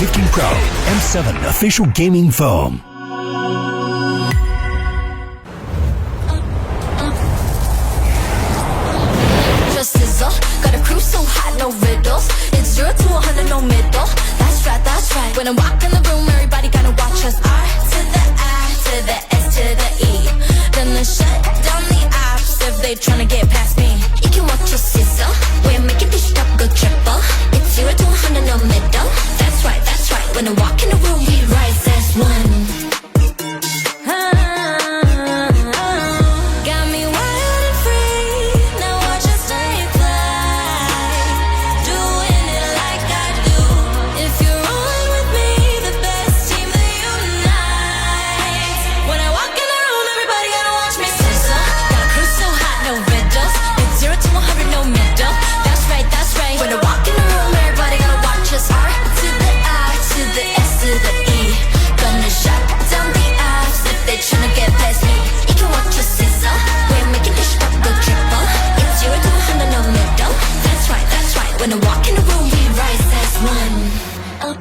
15 Pro M7 official gaming foam. Just sizzle, got a crew so hot, no riddles. It's 0 to 100, no middle. That's right, that's right. When I walk in the room, everybody gotta watch us. R to the I to the S to the E. Gonna shut down the apps if they tryna get past me. You can watch us sizzle. We're making this stuff go triple. It's 0 to 100, no middle. That's right, that's right. When I walk in the room, we rise as one. Got me wild and free. Now watch us stay fly. Doing it like I do. If you're on with me, the best team that unites. When I walk in the room, everybody gotta watch me sizzle. Got a crew so hot, no riddles. It's 0 to 100, no middle. That's right, that's right. When I walk in the room, everybody gotta watch us. R to the I to the S to the E. Gonna shut down the apps if they tryna get past me. You can watch us sizzle. We're making this stuff go triple. It's 0 to 100, no middle. That's right, that's right. When I walk in the room, we rise as one. Oh.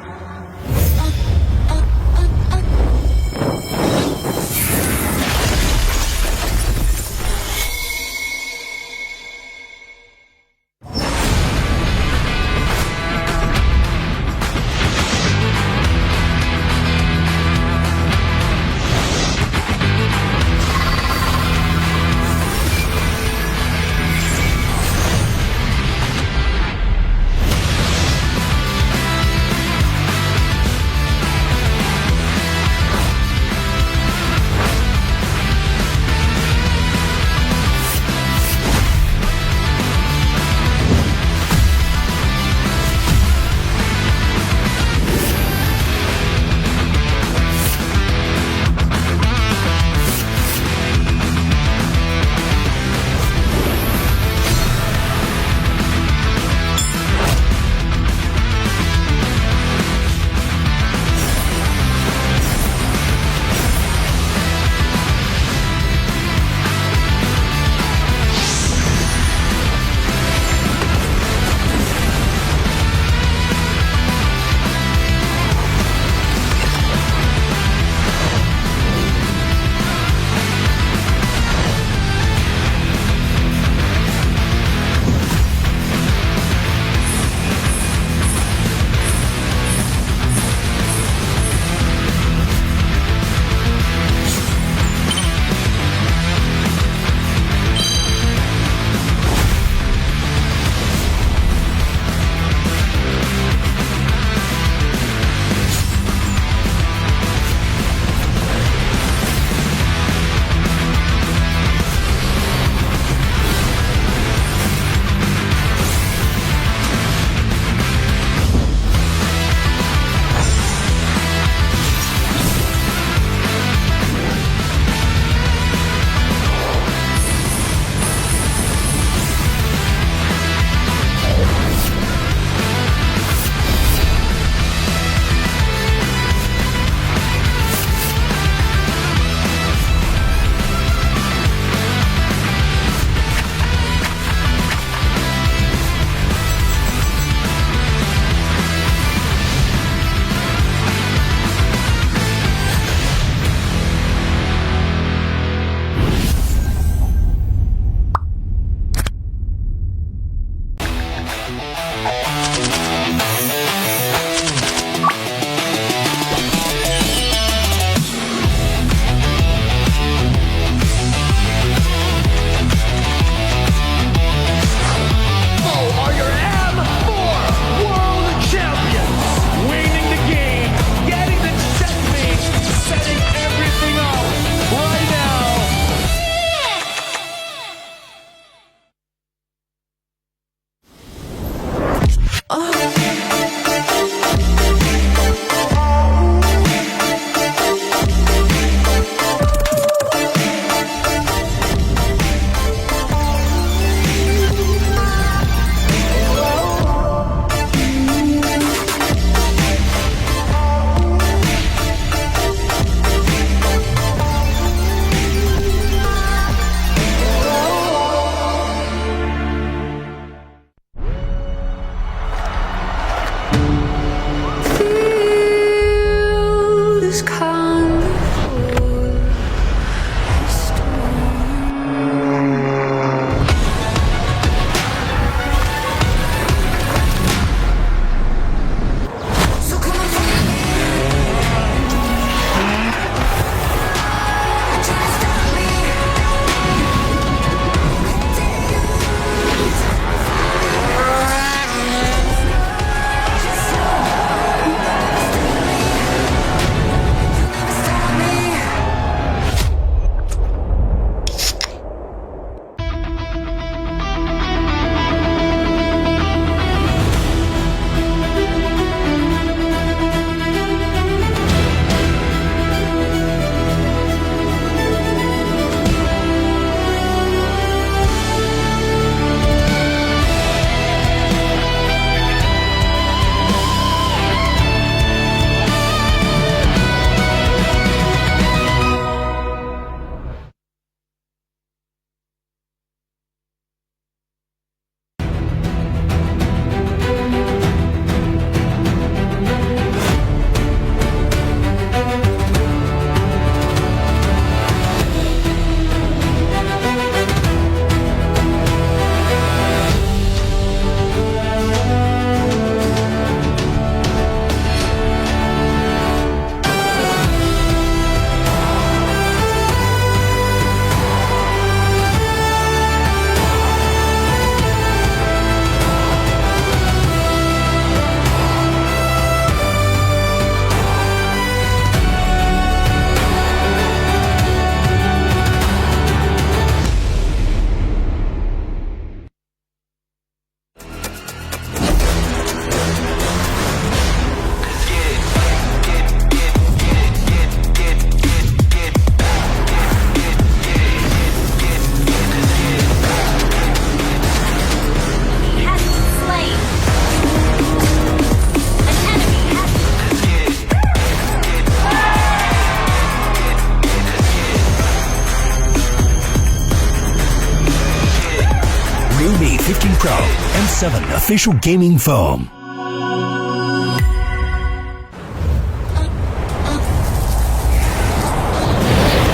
Pro, M7 official gaming foam.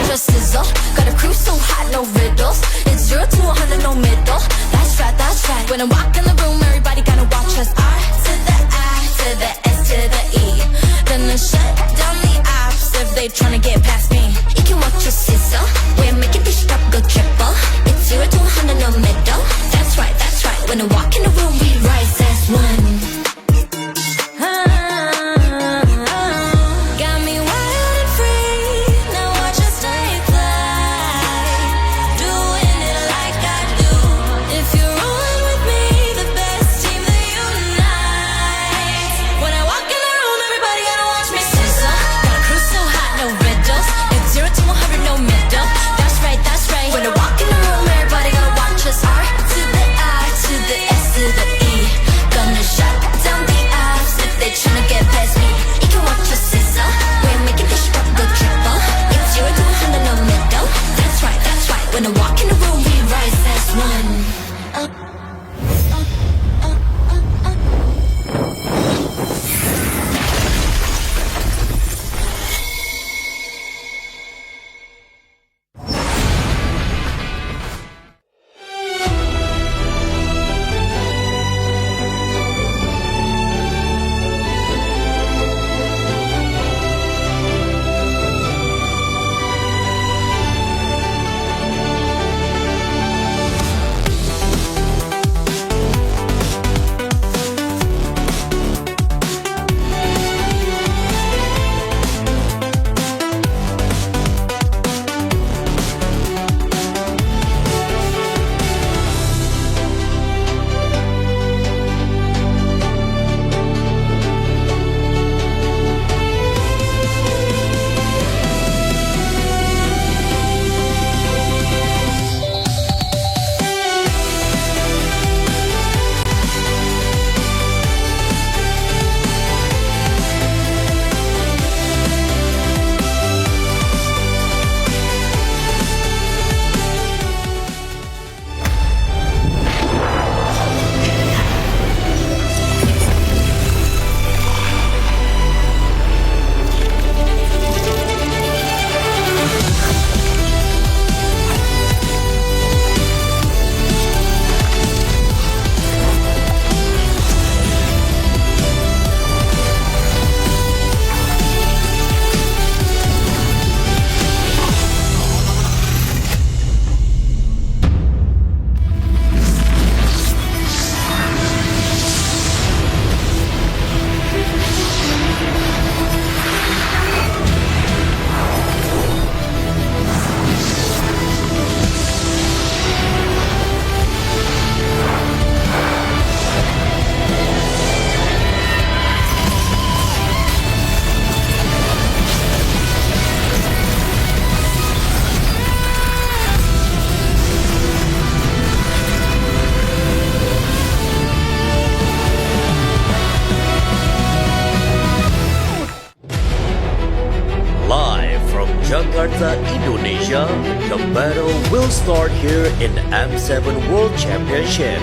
Just sizzle, got a crew so hot, no riddles. It's 0 to 100, no middle. That's right, that's right. When I walk in the room, everybody gotta watch us. R to the I to the S to the E. Gonna shut down the apps if they tryna get past me. You can watch us sizzle. We're making this stuff go triple. It's 0 to 100, no middle. That's right, that's right. When I walk in the room, we rise as one. Got me wild and free. Now watch us stay fly. Doing it like I do. If you're rolling with me, the best team that unites. When I walk in the room, everybody gotta watch me sizzle. Got a crew so hot, no riddles. It's 0 to 100, no middle. That's right, that's right. When I walk in the room, everybody gotta watch us. R to the I to the S to the E. Gonna shut down the apps if they tryna get past me. You can watch us sizzle. We're making this truck go triple. It's 0 to 100, no middle. That's right, that's right. When I walk in the room, we rise as one. Jakarta, Indonesia, the battle will start here in M7 World Championship.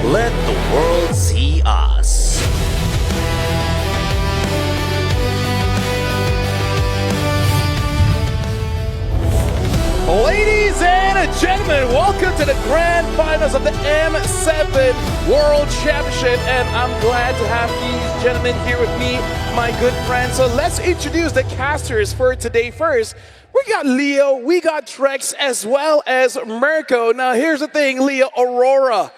Let the world see us. Ladies and gentlemen, welcome to the grand finals of the M7 World Championship, and I'm glad to have these gentlemen here with me, my good friends. So let's introduce the casters for today first. We got Leo, we got Trex, as well as Mirko. Now here's the thing, Leo, Aurora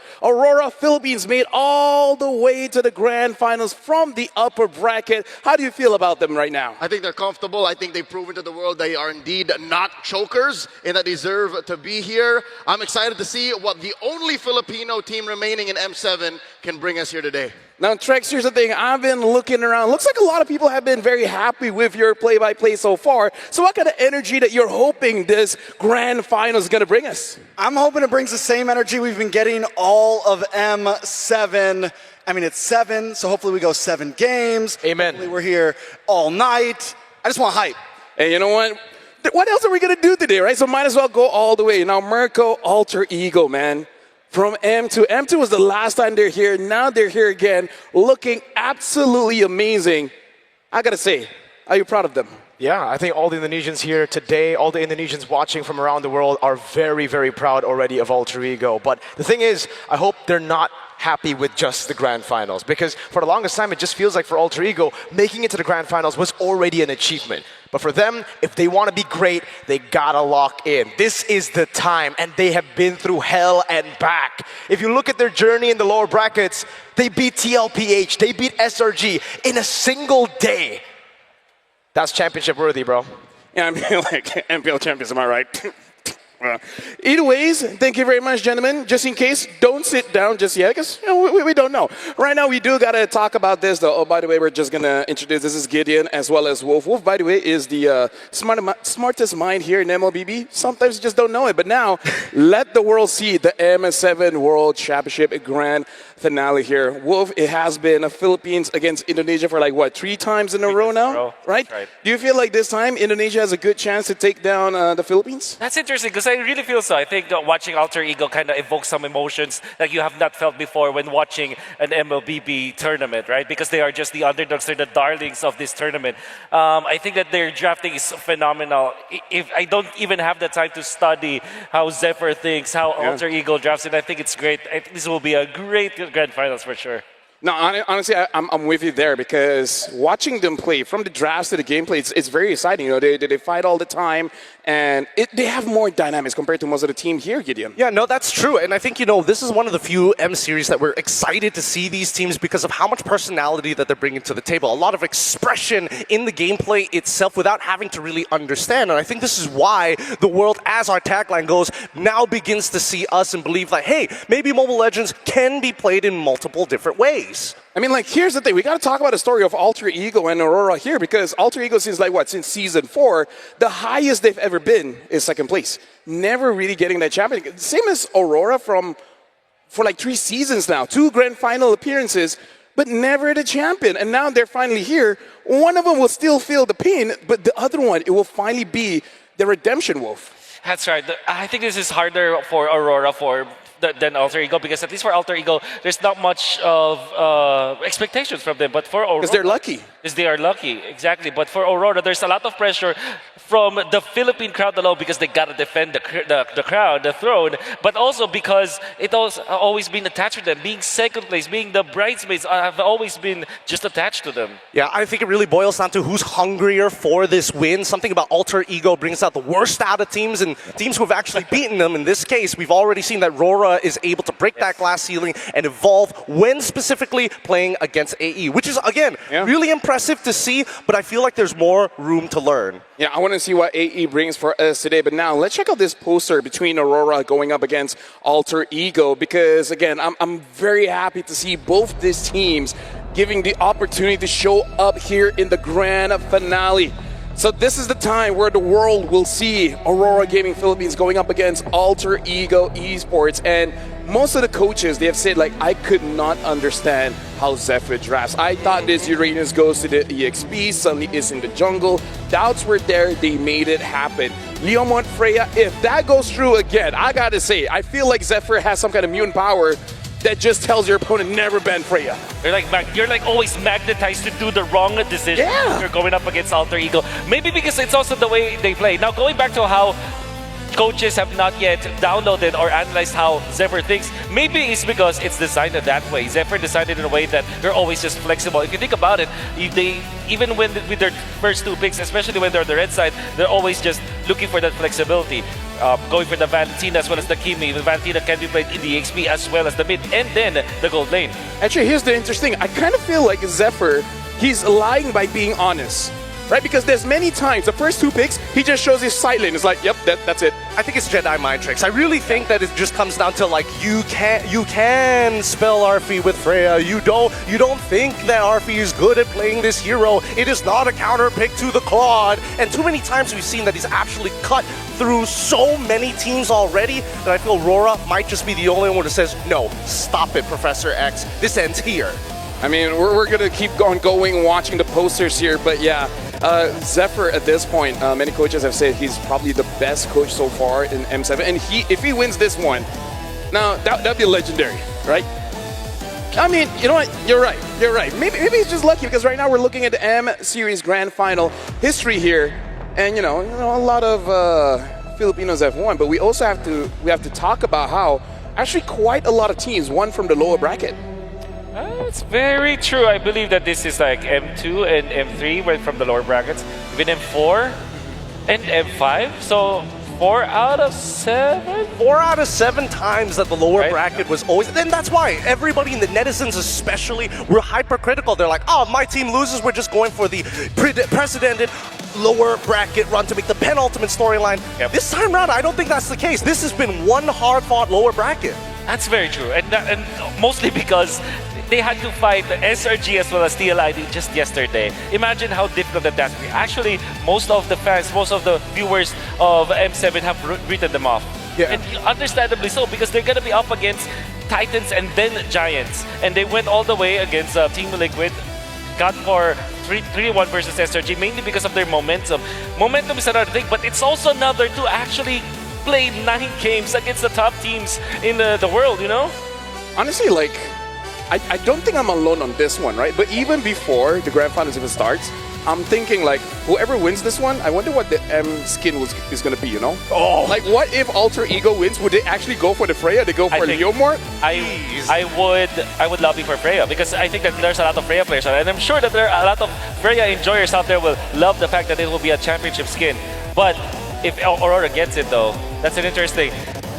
Philippines made all the way to the grand finals from the upper bracket. How do you feel about them right now? I think they're comfortable. I think they've proven to the world they are indeed not chokers and that deserve to be here. I'm excited to see what the only Filipino team remaining in M7 can bring us here today. Now, Trex, here's the thing. I've been looking around. Looks like a lot of people have been very happy with your play-by-play so far. So what kind of energy that you're hoping this grand final is going to bring us? I'm hoping it brings the same energy we've been getting all of M7. I mean, it's 7, so hopefully we go 7 games. Amen. Hopefully we're here all night. I just want hype. And you know what? What else are we going to do today, right? So might as well go all the way. Now, Mirko, alter ego, man. from M2. M2 was the last time they're here. Now they're here again, looking absolutely amazing. I gotta say, are you proud of them? Yeah, I think all the Indonesians here today, all the Indonesians watching from around the world are very, very proud already of Alter Ego. But the thing is, I hope they're not happy with just the grand finals, because for the longest time, it just feels like for Alter Ego, making it to the grand finals was already an achievement. But for them, if they want to be great, they gotta lock in. This is the time, and they have been through hell and back. If you look at their journey in the lower brackets, they beat TLPH, they beat SRG in a single day. That's championship worthy, bro. Yeah, I mean, like, MPL champions, am I right? Either ways, thank you very much, gentlemen. Just in case, don't sit down just yet, because we don't know. Right now, we do got to talk about this, though. Oh, by the way, we're just going to introduce, this is Gideon, as well as Wolf. Wolf, by the way, is the smartest mind here in MLBB. Sometimes you just don't know it. But now, let the world see the M7 World Championship Grand Finale here. Wolf, it has been Philippines against Indonesia for like, what, 3 times in a row now? Right? That's right. Do you feel like this time Indonesia has a good chance to take down the Philippines? That's interesting because I really feel so. I think that watching Alter Ego kind of evokes some emotions that you have not felt before when watching an MLBB tournament, right? Because they are just the underdogs, they're the darlings of this tournament. I think that their drafting is phenomenal. If I don't even have the time to study how Zephyr thinks, how Alter Ego drafts it, I think it's great. I think this will be a great grand finals for sure. No, honestly, I'm with you there, because watching them play, from the drafts to the gameplay, it's very exciting. You know, they fight all the time, and they have more dynamics compared to most of the team here, Gideon. Yeah, no, that's true. And I think, you know, this is one of the few M series that we're excited to see these teams because of how much personality that they're bringing to the table. A lot of expression in the gameplay itself without having to really understand. And I think this is why the world, as our tagline goes, now begins to see us and believe that, hey, maybe Mobile Legends can be played in multiple different ways. I mean, like, here's the thing. We got to talk about the story of Alter Ego and Aurora here, because Alter Ego, since, like, what, since Season 4, the highest they've ever been is 2nd place. Never really getting that champion. Same as Aurora for like 3 seasons now. 2 grand final appearances, but never the champion. And now they're finally here. One of them will still feel the pain, but the other one, it will finally be the redemption, Wolf. That's right. I think this is harder for Aurora than Alter Ego, because at least for Alter Ego, there's not much of expectations from them. But for Aurora, because they're lucky. Because they are lucky, exactly. But for Aurora, there's a lot of pressure from the Philippine crowd alone, because they gotta defend the crowd, the throne. But also because it also always been attached to them. Being 2nd place, being the bridesmaids, have always been just attached to them. Yeah, I think it really boils down to who's hungrier for this win. Something about Alter Ego brings out the worst out of teams, and teams who have actually beaten them. In this case, we've already seen that Aurora is able to break that glass ceiling and evolve when specifically playing against AE, which is, again, really impressive to see, but I feel like there's more room to learn. Yeah, I want to see what AE brings for us today. But now, let's check out this poster between Aurora going up against Alter Ego, because, again, I'm very happy to see both these teams giving the opportunity to show up here in the grand finale. So this is the time where the world will see Aurora Gaming Philippines going up against Alter Ego Esports. And most of the coaches, they have said, like, I could not understand how Zephyr drafts. I thought this Uranus goes to the EXP, suddenly is in the jungle. Doubts were there, they made it happen. Leomont Freya, if that goes through again, I gotta say, I feel like Zephyr has some kind of mutant power that just tells your opponent never ban Freya. You're like always magnetized to do the wrong decision. Yeah. You're going up against Alter Ego. Maybe because it's also the way they play. Now, going back to how coaches have not yet downloaded or analyzed how Zephyr thinks, maybe it's because it's designed that way. Zephyr designed it in a way that they're always just flexible. If you think about it, even with their first 2 picks, especially when they're on the red side, they're always just looking for that flexibility. Going for the Valentina as well as the Kimi. The Valentina can be played in the XP as well as the mid, and then the gold lane. Actually, here's the interesting thing. I kind of feel like Zephyr, he's lying by being honest. Right? Because there's many times, the first 2 picks, he just shows his side lane. It's like, yep, that's it. I think it's Jedi mind tricks. I really think that it just comes down to, like, you can spell Arfi with Freya. You don't think that Arfi is good at playing this hero. It is not a counter pick to the Claude. And too many times we've seen that he's actually cut through so many teams already that I feel Aurora might just be the only one that says, no, stop it, Professor X. This ends here. I mean, we're going to keep on going, watching the posters here, but yeah, Zephyr at this point, many coaches have said he's probably the best coach so far in M7, and if he wins this one, Now, that'd be legendary, right? I mean, you know what? You're right. You're right. Maybe it's just lucky because right now we're looking at the M Series Grand Final history here, and you know a lot of Filipinos have won, but we also have to talk about how actually quite a lot of teams won from the lower bracket. It's very true. I believe that this is like M2 and M3 went from the lower brackets, even M4 and M5. So 4 out of 7? 4 out of 7 times that the lower Right. bracket was always. And that's why everybody in the netizens, especially, were hypercritical. They're like, oh, my team loses. We're just going for the precedented lower bracket run to make the penultimate storyline. Yep. This time around, I don't think that's the case. This has been one hard-fought lower bracket. That's very true. And mostly because they had to fight the SRG as well as TLID just yesterday. Imagine how difficult that would be. Actually, most of the fans, most of the viewers of M7 have written them off. Yeah. And understandably so, because they're going to be up against Titans and then Giants. And they went all the way against Team Liquid. Got for 3-1 versus SRG, mainly because of their momentum. Momentum is another thing, but it's also another to actually play 9 games against the top teams in the world, you know? Honestly, like, I don't think I'm alone on this one, right? But even before the Grand Finals even starts, I'm thinking like, whoever wins this one, I wonder what the M skin is going to be, you know? Oh. Like, what if Alter Ego wins? Would they actually go for the Freya? They go for think- Leomort? I would lobby for Freya because I think that there's a lot of Freya players, and I'm sure that there are a lot of Freya enjoyers out there will love the fact that it will be a championship skin. But if Aurora gets it though, that's an interesting.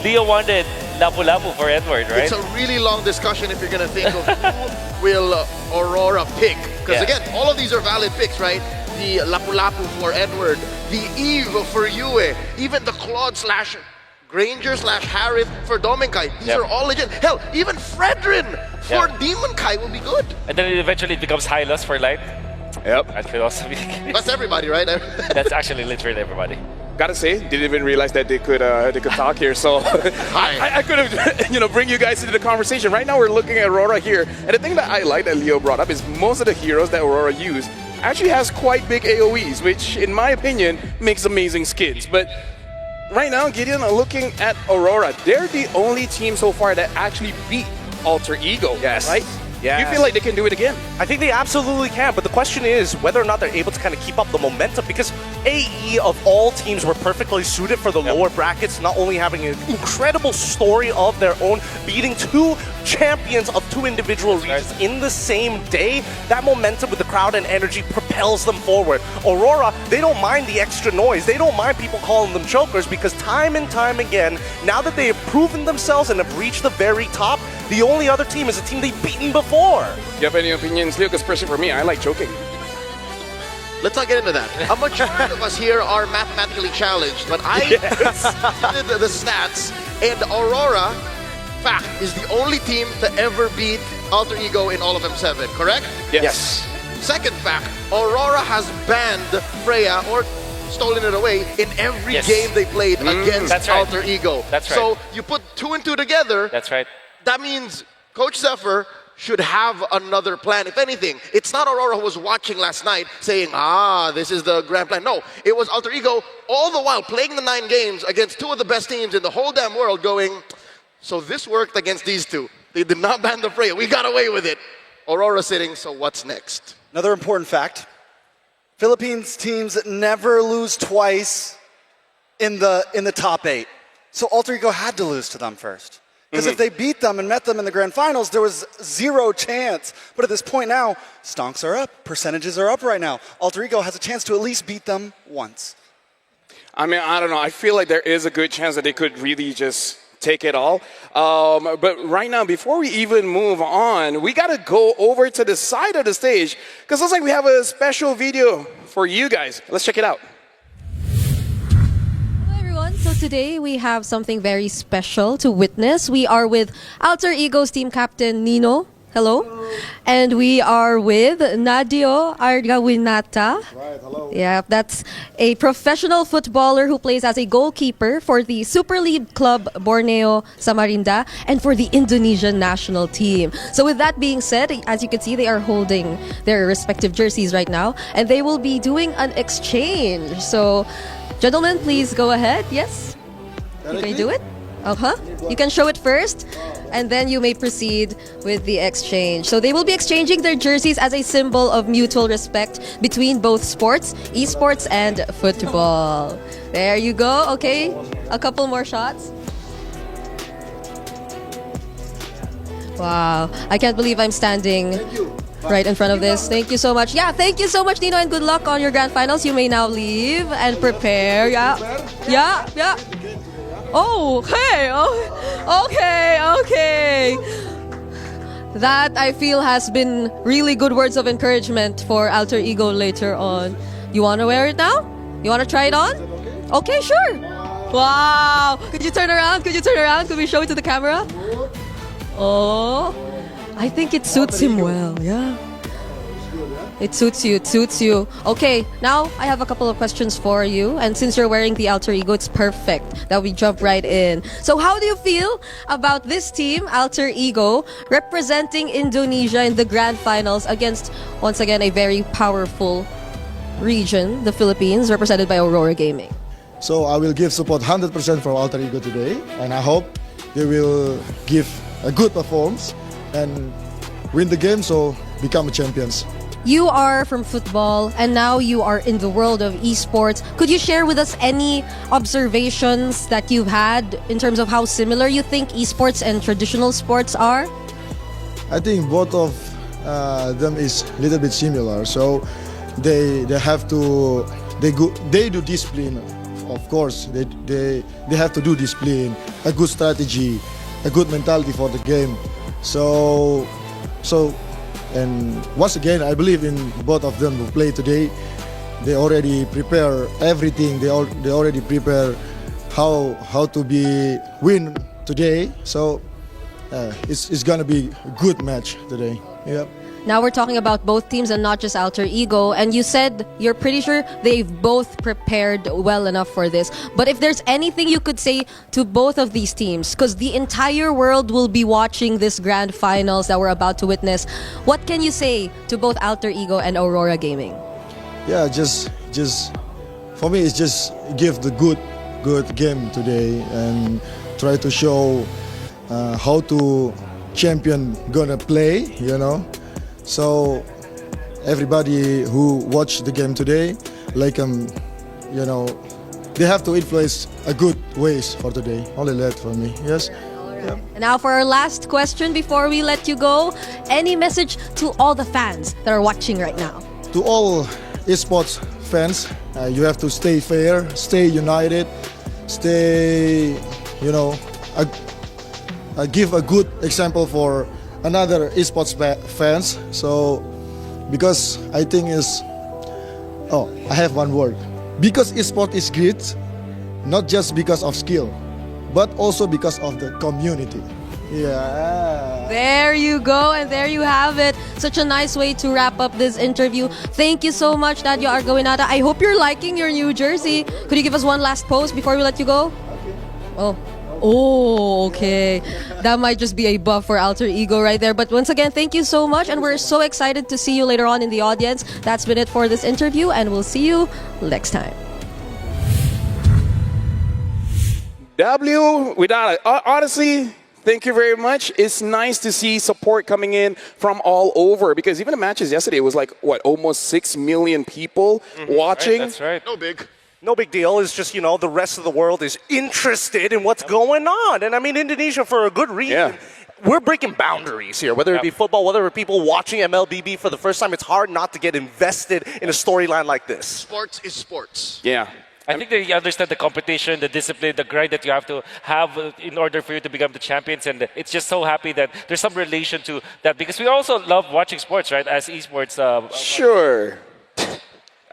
Leo wanted Lapu Lapu for Edward, right? It's a really long discussion if you're going to think of who will Aurora pick. Because Yeah. again, all of these are valid picks, right? The Lapu Lapu for Edward, the Eve for Yue, even the Claude slash Granger slash Harith for Dominkai. These Yep. are all legit. Hell, even Fredrin for Yeah. Demon Kai will be good. And then eventually it becomes Hylas for Light. Yep. That could also be the case. That's everybody, right? That's actually literally everybody. Gotta say, didn't even realize that they could talk here. So I could have bring you guys into the conversation. Right now we're looking at Aurora here, and the thing that I like that Leo brought up is most of the heroes that Aurora use actually has quite big AOEs, which in my opinion makes amazing skins. But right now, Gideon, looking at Aurora, they're the only team so far that actually beat Alter Ego. Yes. Right? Yes. You feel like they can do it again? I think they absolutely can, but the question is whether or not they're able to kind of keep up the momentum, because AE of all teams were perfectly suited for the lower brackets, not only having an incredible story of their own, beating 2 champions of 2 individual regions in the same day. That momentum with the crowd and energy propels them forward. Aurora, they don't mind the extra noise. They don't mind people calling them chokers, because time and time again, now that they have proven themselves and have reached the very top, the only other team is a team they've beaten before. You have any opinions, Leo? Because personally for me, I like choking. Let's not get into that. A majority of us here are mathematically challenged, but I did the stats, and Aurora, fact, is the only team to ever beat Alter Ego in all of M7, correct? Yes. Second fact, Aurora has banned Freya or stolen it away in every Yes. game they played against That's right. Alter Ego. That's right. So you put 2 and 2 together, That's right. that means Coach Zephyr should have another plan. If anything, it's not Aurora who was watching last night saying, this is the grand plan. No, it was Alter Ego all the while playing the 9 games against 2 of the best teams in the whole damn world going, so this worked against these 2. They did not ban the Freya. We got away with it. Aurora sitting, so what's next? Another important fact, Philippines teams never lose twice in the top 8. So Alter Ego had to lose to them first. Because if they beat them and met them in the grand finals, there was 0 chance. But at this point now, stonks are up, percentages are up right now. Alter Ego has a chance to at least beat them once. I mean, I don't know. I feel like there is a good chance that they could really just take it all. But right now, before we even move on, we got to go over to the side of the stage because it looks like we have a special video for you guys. Let's check it out. Hello everyone, so today we have something very special to witness. We are with Alter Ego's team captain Nino. Hello. And we are with Nadio Argawinata. Right, hello. Yeah, that's a professional footballer who plays as a goalkeeper for the Super League club Borneo Samarinda and for the Indonesian national team. So with that being said, as you can see, they are holding their respective jerseys right now and they will be doing an exchange. So, gentlemen, please go ahead. Yes? You can do it? Uh-huh. You can show it first, and then you may proceed with the exchange. So they will be exchanging their jerseys as a symbol of mutual respect between both sports, esports and football. There you go. Okay, a couple more shots. Wow, I can't believe I'm standing right in front of this. Thank you so much. Yeah, thank you so much, Nino, and good luck on your grand finals. You may now leave and prepare. Yeah. Oh, okay. Oh, okay. That, I feel, has been really good words of encouragement for Alter Ego later on. You want to wear it now? You want to try it on? Okay, sure. Wow. Could you turn around? Could we show it to the camera? Oh, I think it suits him well. Yeah. It suits you. Okay, now I have a couple of questions for you. And since you're wearing the Alter Ego, it's perfect that we jump right in. So how do you feel about this team, Alter Ego, representing Indonesia in the grand finals against, once again, a very powerful region, the Philippines, represented by Aurora Gaming? So I will give support 100% for Alter Ego today. And I hope they will give a good performance and win the game, so become champions. You are from football and now you are in the world of esports. Could you share with us any observations that you've had in terms of how similar you think esports and traditional sports are? I think both of them is a little bit similar. So they have to they do discipline. Of course, they have to do discipline, a good strategy, a good mentality for the game. So and once again, I believe in both of them who play today. They already prepare everything. They already prepare how to be win today. So it's gonna be a good match today. Yep. Now we're talking about both teams and not just Alter Ego. And you said you're pretty sure they've both prepared well enough for this. But if there's anything you could say to both of these teams, because the entire world will be watching this grand finals that we're about to witness, what can you say to both Alter Ego and Aurora Gaming? Yeah, just for me, it's just give the good game today and try to show how to champion gonna play, you know. So everybody who watched the game today, like you know, they have to influence a good ways for today. Only that for me. Yes. Yep. And now for our last question before we let you go, any message to all the fans that are watching right now? To all esports fans, you have to stay fair, stay united, stay, you know, give a good example for another esports fans. So because I think I have one word, because esport is great, not just because of skill, but also because of the community. Yeah. There you go, and there you have it. Such a nice way to wrap up this interview. Thank you so much, Dadyo Argawinata. I hope you're liking your new jersey. Could you give us one last pose before we let you go? Oh, okay. That might just be a buff for Alter Ego right there. But once again, thank you so much. And we're so excited to see you later on in the audience. That's been it for this interview. And we'll see you next time. Honestly, thank you very much. It's nice to see support coming in from all over, because even the matches yesterday was like, what, almost 6 million people watching? Right, that's right. No big deal. It's just, you know, the rest of the world is interested in what's going on. And I mean, Indonesia, for a good reason. Yeah. We're breaking boundaries here, whether it be football, whether it be people watching MLBB for the first time. It's hard not to get invested in a storyline like this. Sports is sports. Yeah. I think they understand the competition, the discipline, the grind that you have to have in order for you to become the champions. And it's just so happy that there's some relation to that, because we also love watching sports, right? As esports. Sure.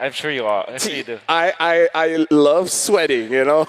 I'm sure you are. I'm sure you do. I love sweating, you know.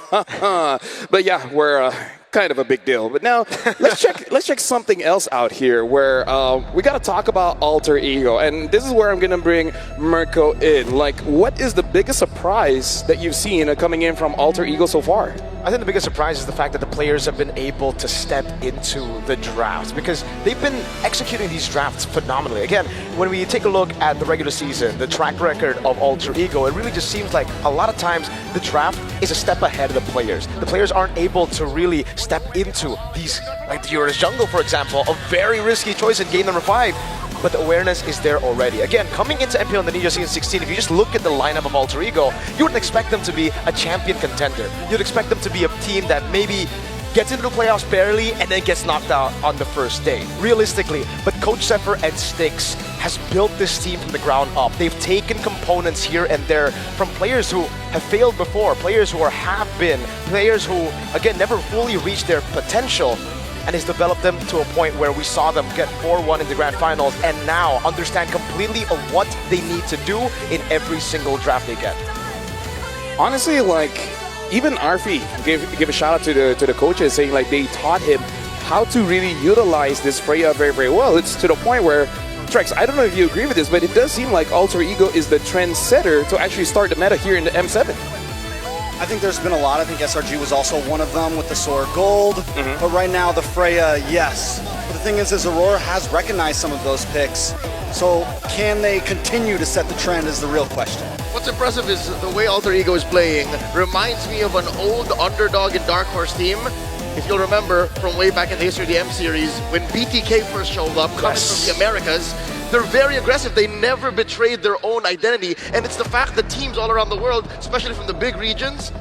But yeah, we're kind of a big deal. But now let's check something else out here, where we got to talk about Alter Ego, and this is where I'm gonna bring Mirko in. Like, what is the biggest surprise that you've seen coming in from Alter Ego so far? I think the biggest surprise is the fact that the players have been able to step into the drafts because they've been executing these drafts phenomenally. Again, when we take a look at the regular season, the track record of Alter Ego, it really just seems like a lot of times the draft is a step ahead of the players. The players aren't able to really step into these, like the Euro's Jungle, for example, a very risky choice in game number 5. But the awareness is there already. Again, coming into MPL Indonesia Season 16, if you just look at the lineup of Alter Ego, you wouldn't expect them to be a champion contender. You'd expect them to be a team that maybe gets into the playoffs barely and then gets knocked out on the first day, realistically. But Coach Zephyr and Styx has built this team from the ground up. They've taken components here and there from players who have failed before, players who have been, players who, again, never fully reached their potential, and has developed them to a point where we saw them get 4-1 in the grand finals and now understand completely of what they need to do in every single draft they get. Honestly, like, even Arfi gave a shout out to the coaches, saying like they taught him how to really utilize this Freya very, very well. It's to the point where, Trex, I don't know if you agree with this, but it does seem like Alter Ego is the trendsetter to actually start the meta here in the M7. I think there's been a lot. I think SRG was also one of them with the Soar Gold. But right now, the Freya, yes. But the thing is Aurora has recognized some of those picks. So can they continue to set the trend is the real question. What's impressive is the way Alter Ego is playing reminds me of an old underdog and Dark Horse team. If you'll remember from way back in the history of the M Series, when BTK first showed up, coming from the Americas, they're very aggressive. They never betrayed their own identity. And it's the fact that teams all around the world, especially from the big regions,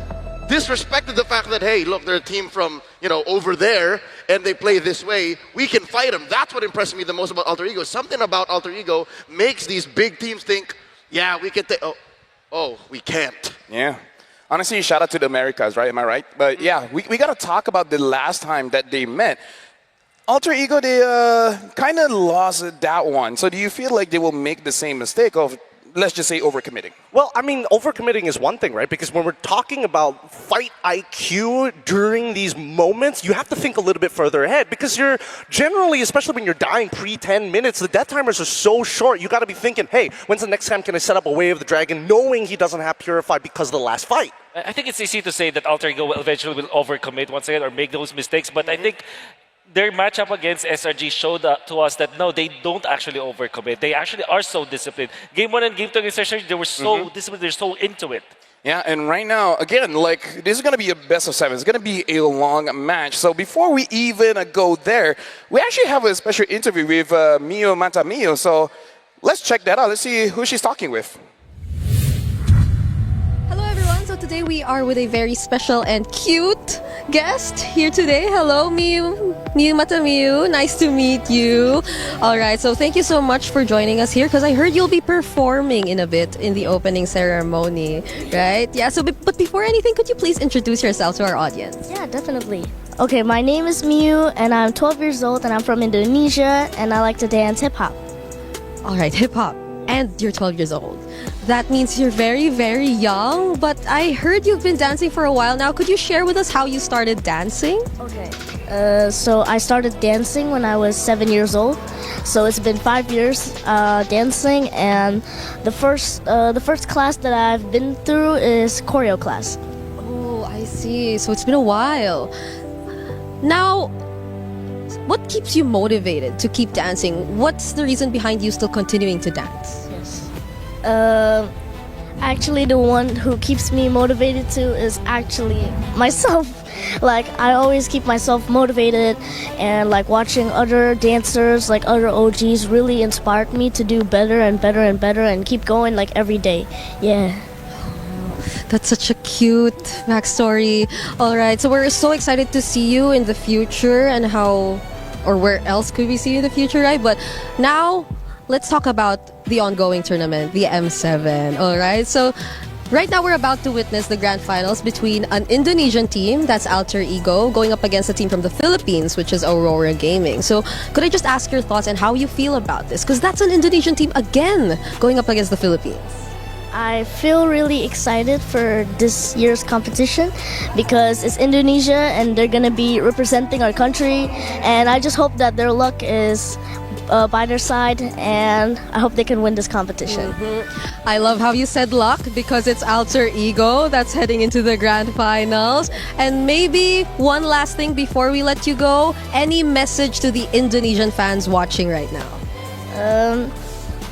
disrespected the fact that, hey, look, they're a team from, over there, and they play this way. We can fight them. That's what impressed me the most about Alter Ego. Something about Alter Ego makes these big teams think, yeah, we can take, we can't. Yeah. Honestly, shout out to the Americas, right? Am I right? But yeah, we got to talk about the last time that they met. Alter Ego, they kind of lost that one. So do you feel like they will make the same mistake of, let's just say, overcommitting? Well, I mean, overcommitting is one thing, right? Because when we're talking about fight IQ during these moments, you have to think a little bit further ahead because you're generally, especially when you're dying pre-10 minutes, the death timers are so short. You got to be thinking, hey, when's the next time can I set up a Way of the Dragon knowing he doesn't have Purify because of the last fight? I think it's easy to say that Alter Ego will eventually overcommit once again or make those mistakes, but I think their matchup against SRG showed to us that no, they don't actually overcommit. They actually are so disciplined. Game 1 and Game 2 against SRG, they were so disciplined, they're so into it. Yeah, and right now, again, like, this is going to be a best of 7. It's going to be a long match. So before we even go there, we actually have a special interview with Mio Mata Mio. So let's check that out. Let's see who she's talking with. Hello everyone, so today we are with a very special and cute guest here today. Hello Miu Mata Miu, nice to meet you. Alright, so thank you so much for joining us here because I heard you'll be performing in a bit in the opening ceremony, right? Yeah, so but before anything, could you please introduce yourself to our audience? Yeah, definitely. Okay, my name is Miu and I'm 12 years old and I'm from Indonesia and I like to dance hip-hop. Alright, hip-hop. And you're 12 years old. That means you're very, very young, but I heard you've been dancing for a while now. Could you share with us how you started dancing? Okay. So I started dancing when I was 7 years old. So it's been 5 years dancing, and the first class that I've been through is choreo class. Oh, I see. So it's been a while. Now, what keeps you motivated to keep dancing? What's the reason behind you still continuing to dance? Yes. Actually, the one who keeps me motivated to is actually myself. Like, I always keep myself motivated, and like watching other dancers, like other OGs, really inspired me to do better and better and better and keep going like every day. Yeah. That's such a cute backstory. All right, so we're so excited to see you in the future and how, or where else could we see you in the future, right? But now, let's talk about the ongoing tournament, the M7. All right, so right now we're about to witness the grand finals between an Indonesian team, that's Alter Ego, going up against a team from the Philippines, which is Aurora Gaming. So could I just ask your thoughts and how you feel about this? Because that's an Indonesian team again going up against the Philippines. I feel really excited for this year's competition because it's Indonesia and they're gonna be representing our country, and I just hope that their luck is by their side, and I hope they can win this competition. I love how you said luck because it's Alter Ego that's heading into the grand finals. And maybe one last thing before we let you go, any message to the Indonesian fans watching right now?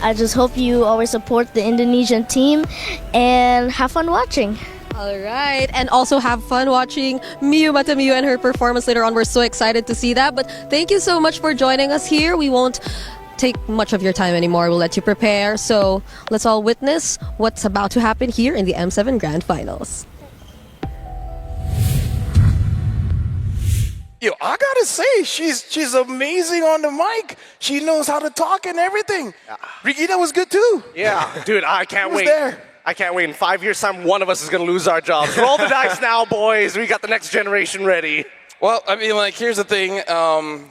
I just hope you always support the Indonesian team and have fun watching. All right. And also have fun watching Miyu Matamiyu and her performance later on. We're so excited to see that. But thank you so much for joining us here. We won't take much of your time anymore. We'll let you prepare. So let's all witness what's about to happen here in the M7 Grand Finals. Yo, I gotta say, she's amazing on the mic. She knows how to talk and everything. Regina was good too. Yeah, dude, I can't wait. there? I can't wait. In 5 years' time, one of us is going to lose our jobs. Roll the dice now, boys. We got the next generation ready. Well, I mean, like, here's the thing.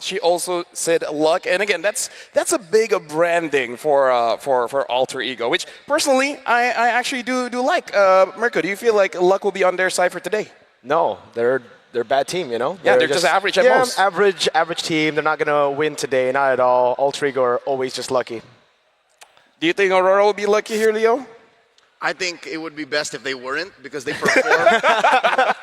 She also said luck, and again, that's a big branding for Alter Ego, which personally I actually do like. Mirko, do you feel like luck will be on their side for today? No, they're a bad team, you know? Yeah, they're just average at most. Average team. They're not going to win today, not at all. Alter Ego are always just lucky. Do you think Aurora will be lucky here, Leo? I think it would be best if they weren't because they perform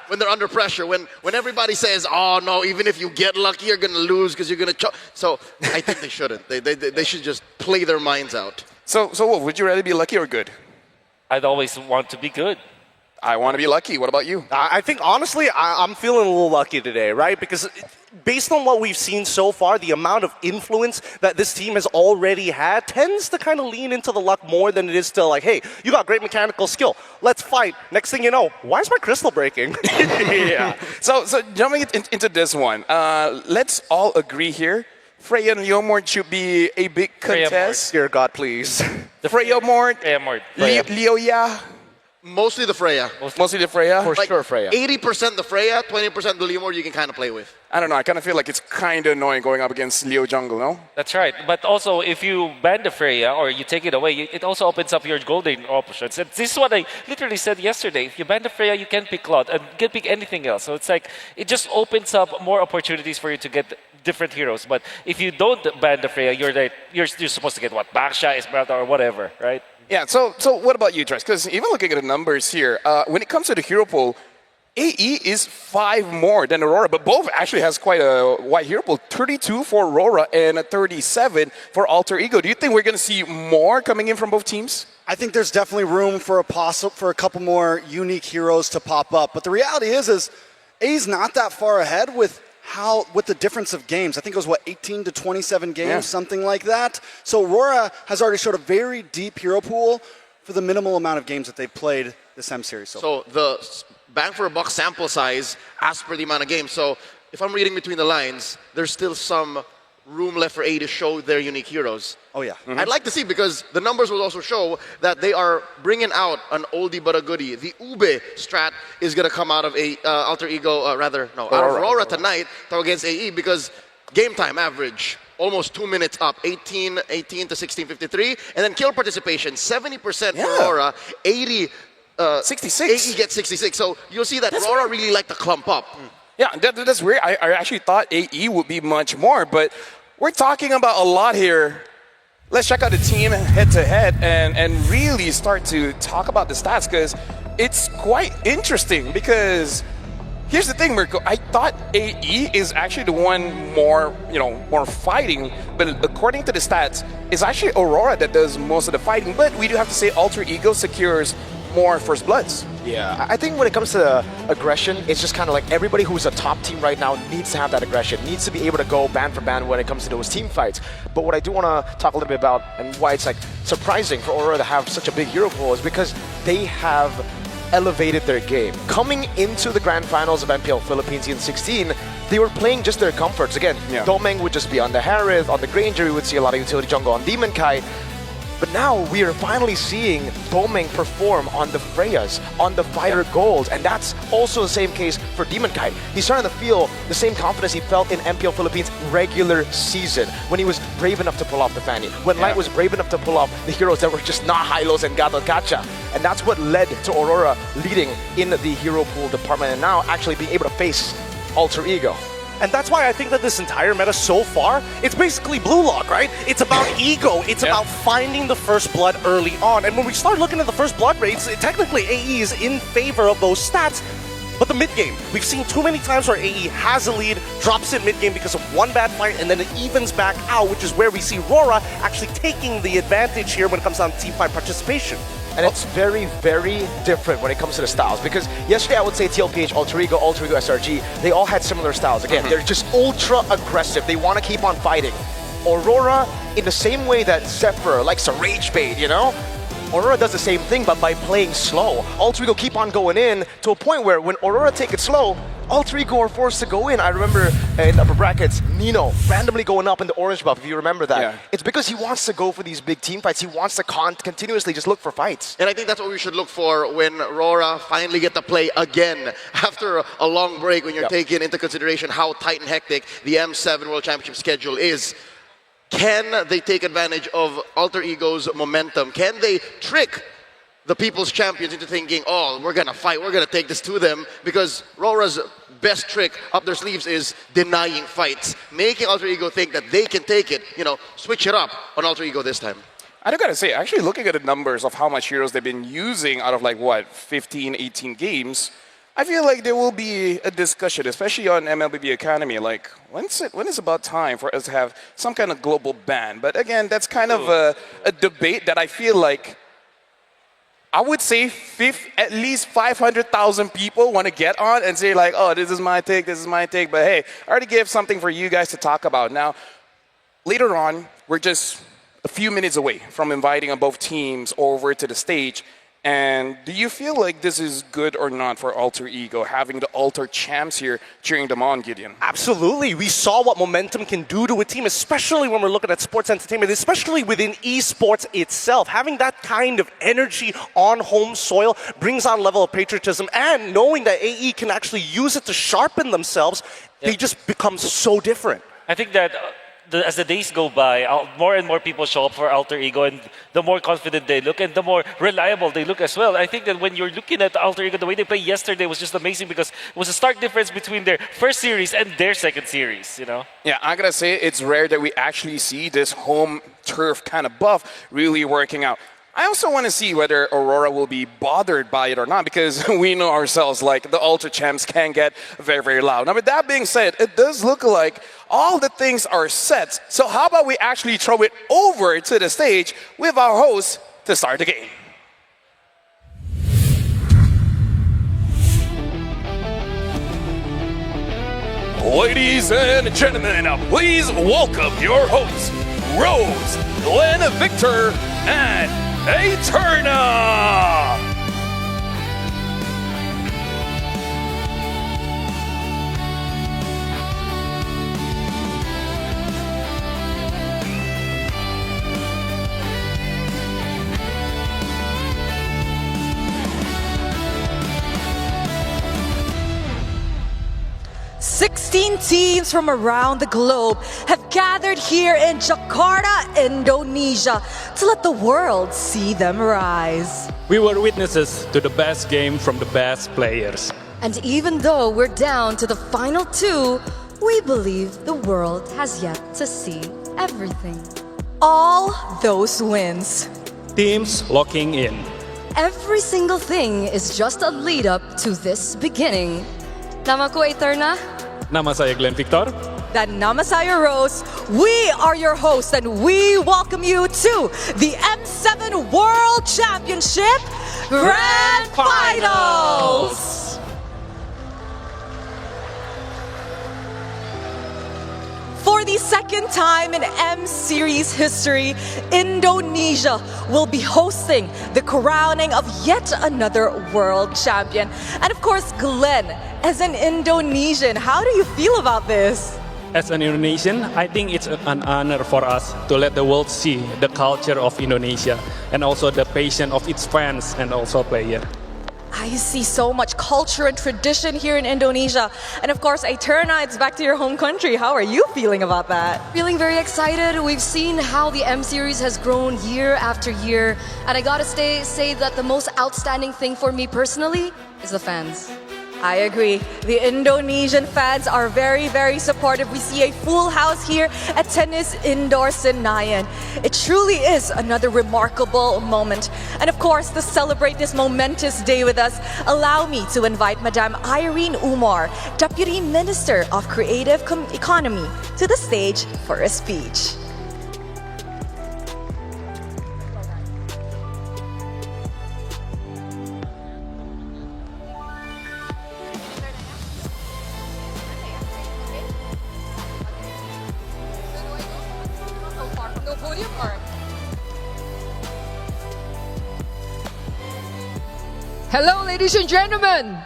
when they're under pressure. When everybody says, "Oh no, even if you get lucky, you're gonna lose because you're gonna choke." So I think they shouldn't. They should just play their minds out. So Wolf, would you rather be lucky or good? I'd always want to be good. I want to be lucky. What about you? I think, honestly, I'm feeling a little lucky today, right? Because based on what we've seen so far, the amount of influence that this team has already had tends to kind of lean into the luck more than it is to like, hey, you got great mechanical skill. Let's fight. Next thing you know, why is my crystal breaking? Yeah. So jumping into this one, let's all agree here. Freya and Leomord should be a big contest. Dear God, please. The Freya Mort, Freya. Leo Ya. Mostly the Freya. Mostly the Freya? For sure, Freya. 80% the Freya, 20% the Leomord you can kind of play with. I don't know. I kind of feel like it's kind of annoying going up against Leo Jungle, no? That's right. But also, if you ban the Freya or you take it away, it also opens up your golden options. And this is what I literally said yesterday. If you ban the Freya, you can pick Claude and you can pick anything else. So it's like, it just opens up more opportunities for you to get different heroes. But if you don't ban the Freya, you're supposed to get what? Baksha, Esmeralda, or whatever, right? Yeah, so what about you, Trash? Because even looking at the numbers here, when it comes to the hero pool, AE is 5 more than Aurora, but both actually has quite a wide hero pool. 32 for Aurora and 37 for Alter Ego. Do you think we're going to see more coming in from both teams? I think there's definitely room for a couple more unique heroes to pop up. But the reality is A's not that far ahead with the difference of games. I think it was 18 to 27 games, something like that. So Aurora has already showed a very deep hero pool for the minimal amount of games that they've played this M series. So the bang for a buck sample size as per the amount of games. So if I'm reading between the lines, there's still some room left for A to show their unique heroes. Oh yeah. Mm-hmm. I'd like to see, because the numbers will also show that they are bringing out an oldie but a goodie. The Ube strat is going to come out of Alter Ego, out of Aurora tonight against AE, because game time average almost 2 minutes up, 18 to 16:53, and then kill participation 70% for Aurora, 66. AE gets 66. So you'll see that Aurora really like to clump up. Yeah, that's weird. I actually thought AE would be much more, but we're talking about a lot here. Let's check out the team head-to-head and really start to talk about the stats, because it's quite interesting. Because here's the thing, Mirko. I thought AE is actually the one more fighting, but according to the stats, it's actually Aurora that does most of the fighting. But we do have to say Alter Ego secures more First Bloods. Yeah, I think when it comes to aggression, it's just kind of like everybody who's a top team right now needs to have that aggression, needs to be able to go band for band when it comes to those team fights. But what I do want to talk a little bit about, and why it's like surprising for Aurora to have such a big hero pool, is because they have elevated their game. Coming into the grand finals of MPL Philippines in 16, they were playing just their comforts. Again, Domeng would just be on the Harith, on the Granger, we would see a lot of utility jungle on Demon Kai. But now we are finally seeing Tomeng perform on the Freyas, on the fighter goals, and that's also the same case for Demon Kite. He's starting to feel the same confidence he felt in MPL Philippines regular season when he was brave enough to pull off the Fanny, when Light was brave enough to pull off the heroes that were just not Hylos and Gato Gacha. And that's what led to Aurora leading in the hero pool department and now actually being able to face Alter Ego. And that's why I think that this entire meta so far, it's basically Blue Lock, right? It's about ego. It's about finding the first blood early on. And when we start looking at the first blood rates, technically AE is in favor of those stats. But the mid-game, we've seen too many times where AE has a lead, drops it mid-game because of one bad fight, and then it evens back out, which is where we see Aurora actually taking the advantage here when it comes down to teamfight participation. And it's very, very different when it comes to the styles, because yesterday I would say TLPH, Alter Ego, SRG, they all had similar styles. Again, they're just ultra aggressive. They want to keep on fighting. Aurora, in the same way that Zephyr likes to rage bait, you know? Aurora does the same thing, but by playing slow. Alter Ego keep on going in to a point where when Aurora take it slow, Alter Ego are forced to go in. I remember in the upper brackets, Nino randomly going up in the orange buff, if you remember that. Yeah. It's because he wants to go for these big team fights. He wants to continuously just look for fights. And I think that's what we should look for when Aurora finally get to play again after a long break, when you're taking into consideration how tight and hectic the M7 World Championship schedule is. Can they take advantage of Alter Ego's momentum? Can they trick the People's Champions into thinking, oh, we're going to fight, we're going to take this to them? Because Aurora's best trick up their sleeves is denying fights, making Alter Ego think that they can take it, you know, switch it up on Alter Ego this time. I do gotta say, actually looking at the numbers of how much heroes they've been using out of like, what, 15, 18 games, I feel like there will be a discussion, especially on MLBB Academy, like, when is about time for us to have some kind of global ban? But again, that's kind of a debate that I feel like, I would say at least 500,000 people want to get on and say like, oh, this is my take, this is my take. But hey, I already gave something for you guys to talk about. Now, later on, we're just a few minutes away from inviting both teams over to the stage. And do you feel like this is good or not for Alter Ego, having the Alter champs here cheering them on, Gideon? Absolutely. We saw what momentum can do to a team, especially when we're looking at sports entertainment, especially within esports itself. Having that kind of energy on home soil brings on a level of patriotism, and knowing that AE can actually use it to sharpen themselves, they just become so different. I think that as the days go by, more and more people show up for Alter Ego, and the more confident they look and the more reliable they look as well. I think that when you're looking at Alter Ego, the way they played yesterday was just amazing, because it was a stark difference between their first series and their second series, you know? Yeah, I gotta say, it's rare that we actually see this home turf kind of buff really working out. I also want to see whether Aurora will be bothered by it or not, because we know ourselves, like, the Ultra Champs can get very, very loud. Now, with that being said, it does look like all the things are set. So how about we actually throw it over to the stage with our host to start the game. Ladies and gentlemen, please welcome your hosts, Rose, Glenn, Victor, and Eterna! 16 teams from around the globe have gathered here in Jakarta, Indonesia, to let the world see them rise. We were witnesses to the best game from the best players. And even though we're down to the final two, we believe the world has yet to see everything. All those wins. Teams locking in. Every single thing is just a lead up to this beginning. Nama ko Eterna. Nama saya Glenn Victor. Dan nama saya Rose. We are your hosts and we welcome you to the M7 World Championship Grand Finals. For the second time in M Series history, Indonesia will be hosting the crowning of yet another world champion. And of course, Glenn, as an Indonesian, how do you feel about this? as an Indonesian, I think it's an honor for us to let the world see the culture of Indonesia and also the passion of its fans and also players. I see so much culture and tradition here in Indonesia. And of course, Eterna, it's back to your home country. How are you feeling about that? Feeling very excited. We've seen how the M Series has grown year after year. And I gotta say that the most outstanding thing for me personally is the fans. I agree. The Indonesian fans are very, very supportive. We see a full house here at Tennis Indoor Senayan. It truly is another remarkable moment. And of course, to celebrate this momentous day with us, allow me to invite Madam Irene Umar, Deputy Minister of Creative Economy, to the stage for a speech. Hello, ladies and gentlemen.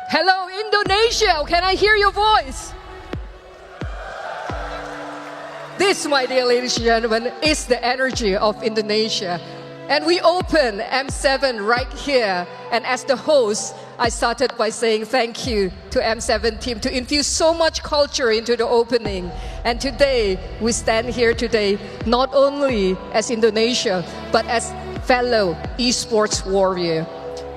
Hello, Indonesia. Can I hear your voice? This, my dear ladies and gentlemen, is the energy of Indonesia. And we open M7 right here. And as the host, I started by saying thank you to M7 team to infuse so much culture into the opening. And today, we stand here today not only as Indonesia, but as fellow esports warrior.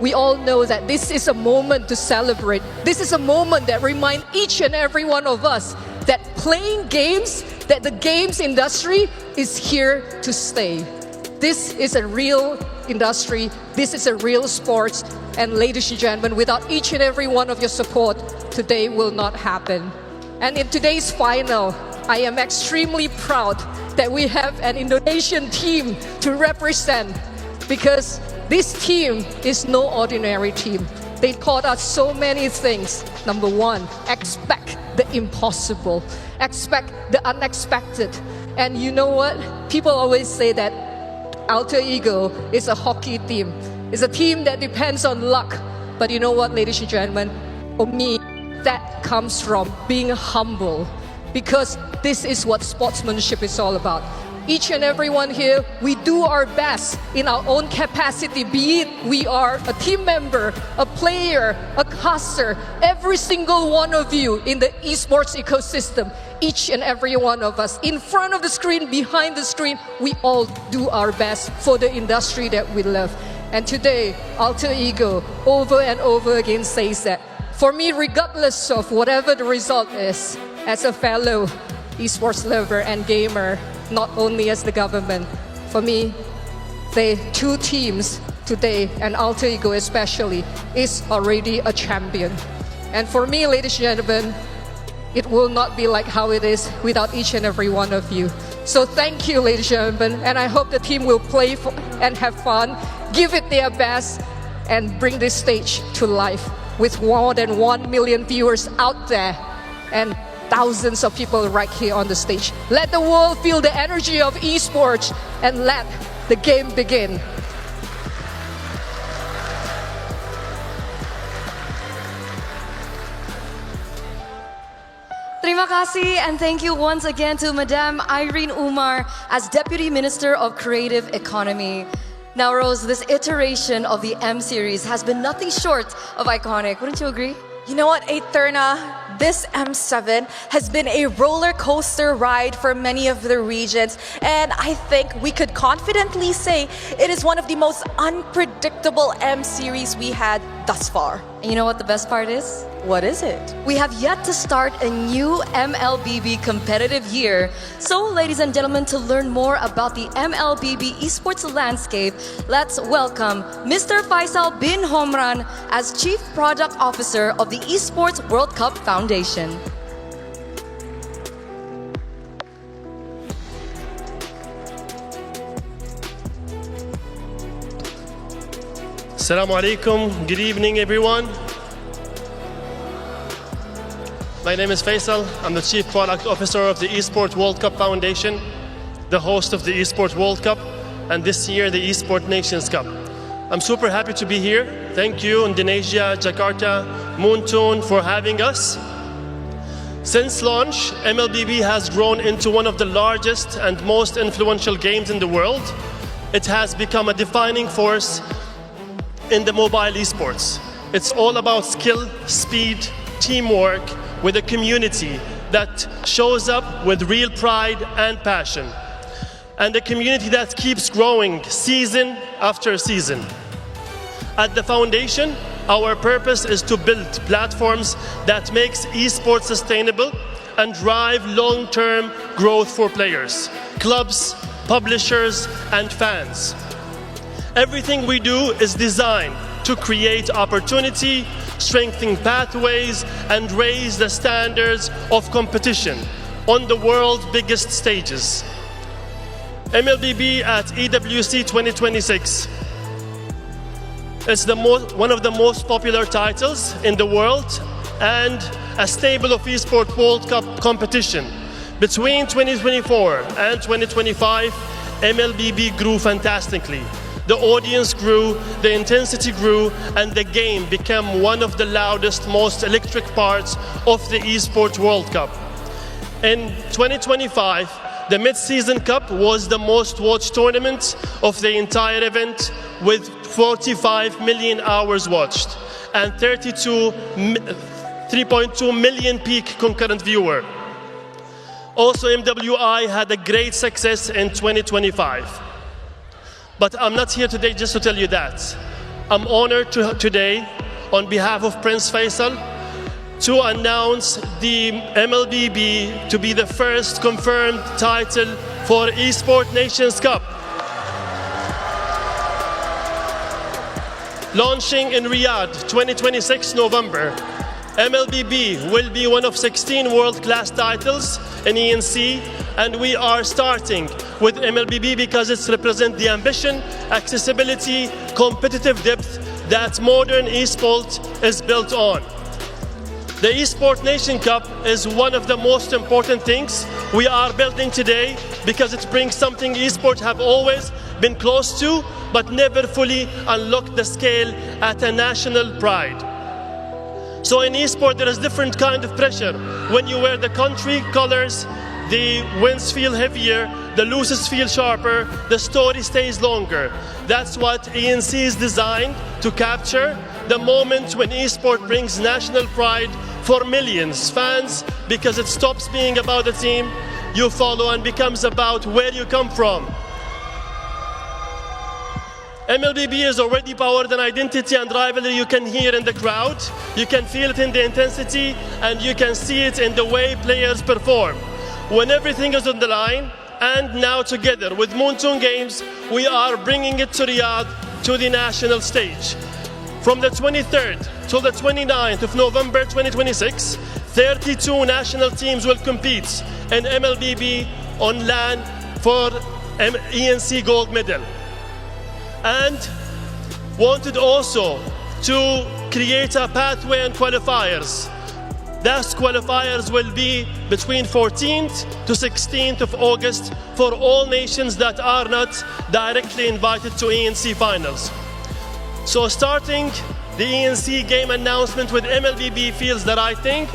We all know that this is a moment to celebrate. This is a moment that reminds each and every one of us that playing games, that the games industry is here to stay. This is a real industry. This is a real sports. And ladies and gentlemen, without each and every one of your support, today will not happen. And in today's final, I am extremely proud that we have an Indonesian team to represent, because this team is no ordinary team. They taught us so many things. Number one, expect the impossible. Expect the unexpected. And you know what? People always say that Alter Ego is a hockey team. It's a team that depends on luck. But you know what, ladies and gentlemen? For me, that comes from being humble. Because this is what sportsmanship is all about. Each and every one here, we do our best in our own capacity, be it we are a team member, a player, a caster, every single one of you in the esports ecosystem, each and every one of us, in front of the screen, behind the screen, we all do our best for the industry that we love. And today, Alter Ego over and over again says that, for me, regardless of whatever the result is, as a fellow esports lover and gamer, not only as the government. For me, the two teams today, and Alter Ego especially, is already a champion. And for me, ladies and gentlemen, it will not be like how it is without each and every one of you. So thank you, ladies and gentlemen, and I hope the team will play and have fun, give it their best, and bring this stage to life with more than 1 million viewers out there. And thousands of people right here on the stage. Let the world feel the energy of esports and let the game begin. Terima kasih, and thank you once again to Madam Irene Umar as Deputy Minister of Creative Economy. Now, Rose, this iteration of the M Series has been nothing short of iconic. Wouldn't you agree? You know what, Eterna? This M7 has been a roller coaster ride for many of the regions, and I think we could confidently say it is one of the most unpredictable M series we had thus far. And you know what the best part is? What is it? We have yet to start a new MLBB competitive year. So, ladies and gentlemen, to learn more about the MLBB esports landscape, let's welcome Mr. Faisal bin Homran as Chief Product Officer of the Esports World Cup Foundation. Assalamu alaikum. Good evening, everyone. My name is Faisal. I'm the Chief Product Officer of the Esports World Cup Foundation, the host of the Esports World Cup, and this year the Esports Nations Cup. I'm super happy to be here. Thank you, Indonesia, Jakarta, Moontune, for having us. Since launch, MLBB has grown into one of the largest and most influential games in the world. It has become a defining force in the mobile esports. It's all about skill, speed, teamwork, with a community that shows up with real pride and passion. And a community that keeps growing season after season. At the foundation, our purpose is to build platforms that makes esports sustainable and drive long-term growth for players, clubs, publishers, and fans. Everything we do is designed to create opportunity, strengthen pathways, and raise the standards of competition on the world's biggest stages. MLBB at EWC 2026 is one of the most popular titles in the world and a staple of Esports World Cup competition. Between 2024 and 2025, MLBB grew fantastically. The audience grew, the intensity grew, and the game became one of the loudest, most electric parts of the Esports World Cup. In 2025, the Mid-Season Cup was the most watched tournament of the entire event, with 45 million hours watched and 3.2 million peak concurrent viewer. Also, MWI had a great success in 2025. But I'm not here today just to tell you that. I'm honored today, on behalf of Prince Faisal, to announce the MLBB to be the first confirmed title for Esports Nations Cup. Launching in Riyadh 2026 November, MLBB will be one of 16 world-class titles in ENC, and we are starting with MLBB because it represents the ambition, accessibility, competitive depth that modern esports is built on. The Esports Nation Cup is one of the most important things we are building today because it brings something esports have always been close to, but never fully unlocked the scale at a national pride. So in esports, there is different kind of pressure. When you wear the country colors, the wins feel heavier, the losses feel sharper, the story stays longer. That's what ENC is designed to capture, the moment when esports brings national pride for millions fans, because it stops being about the team you follow and becomes about where you come from. MLBB is already powered an identity and rivalry you can hear in the crowd, you can feel it in the intensity, and you can see it in the way players perform. When everything is on the line, and now together with Monsoon Games, we are bringing it to Riyadh, to the national stage. From the 23rd till the 29th of November 2026, 32 national teams will compete in MLBB on LAN for ENC gold medal. And wanted also to create a pathway and qualifiers. Those qualifiers will be between 14th to 16th of August for all nations that are not directly invited to ENC finals. So starting the ENC game announcement with MLBB feels the right thing.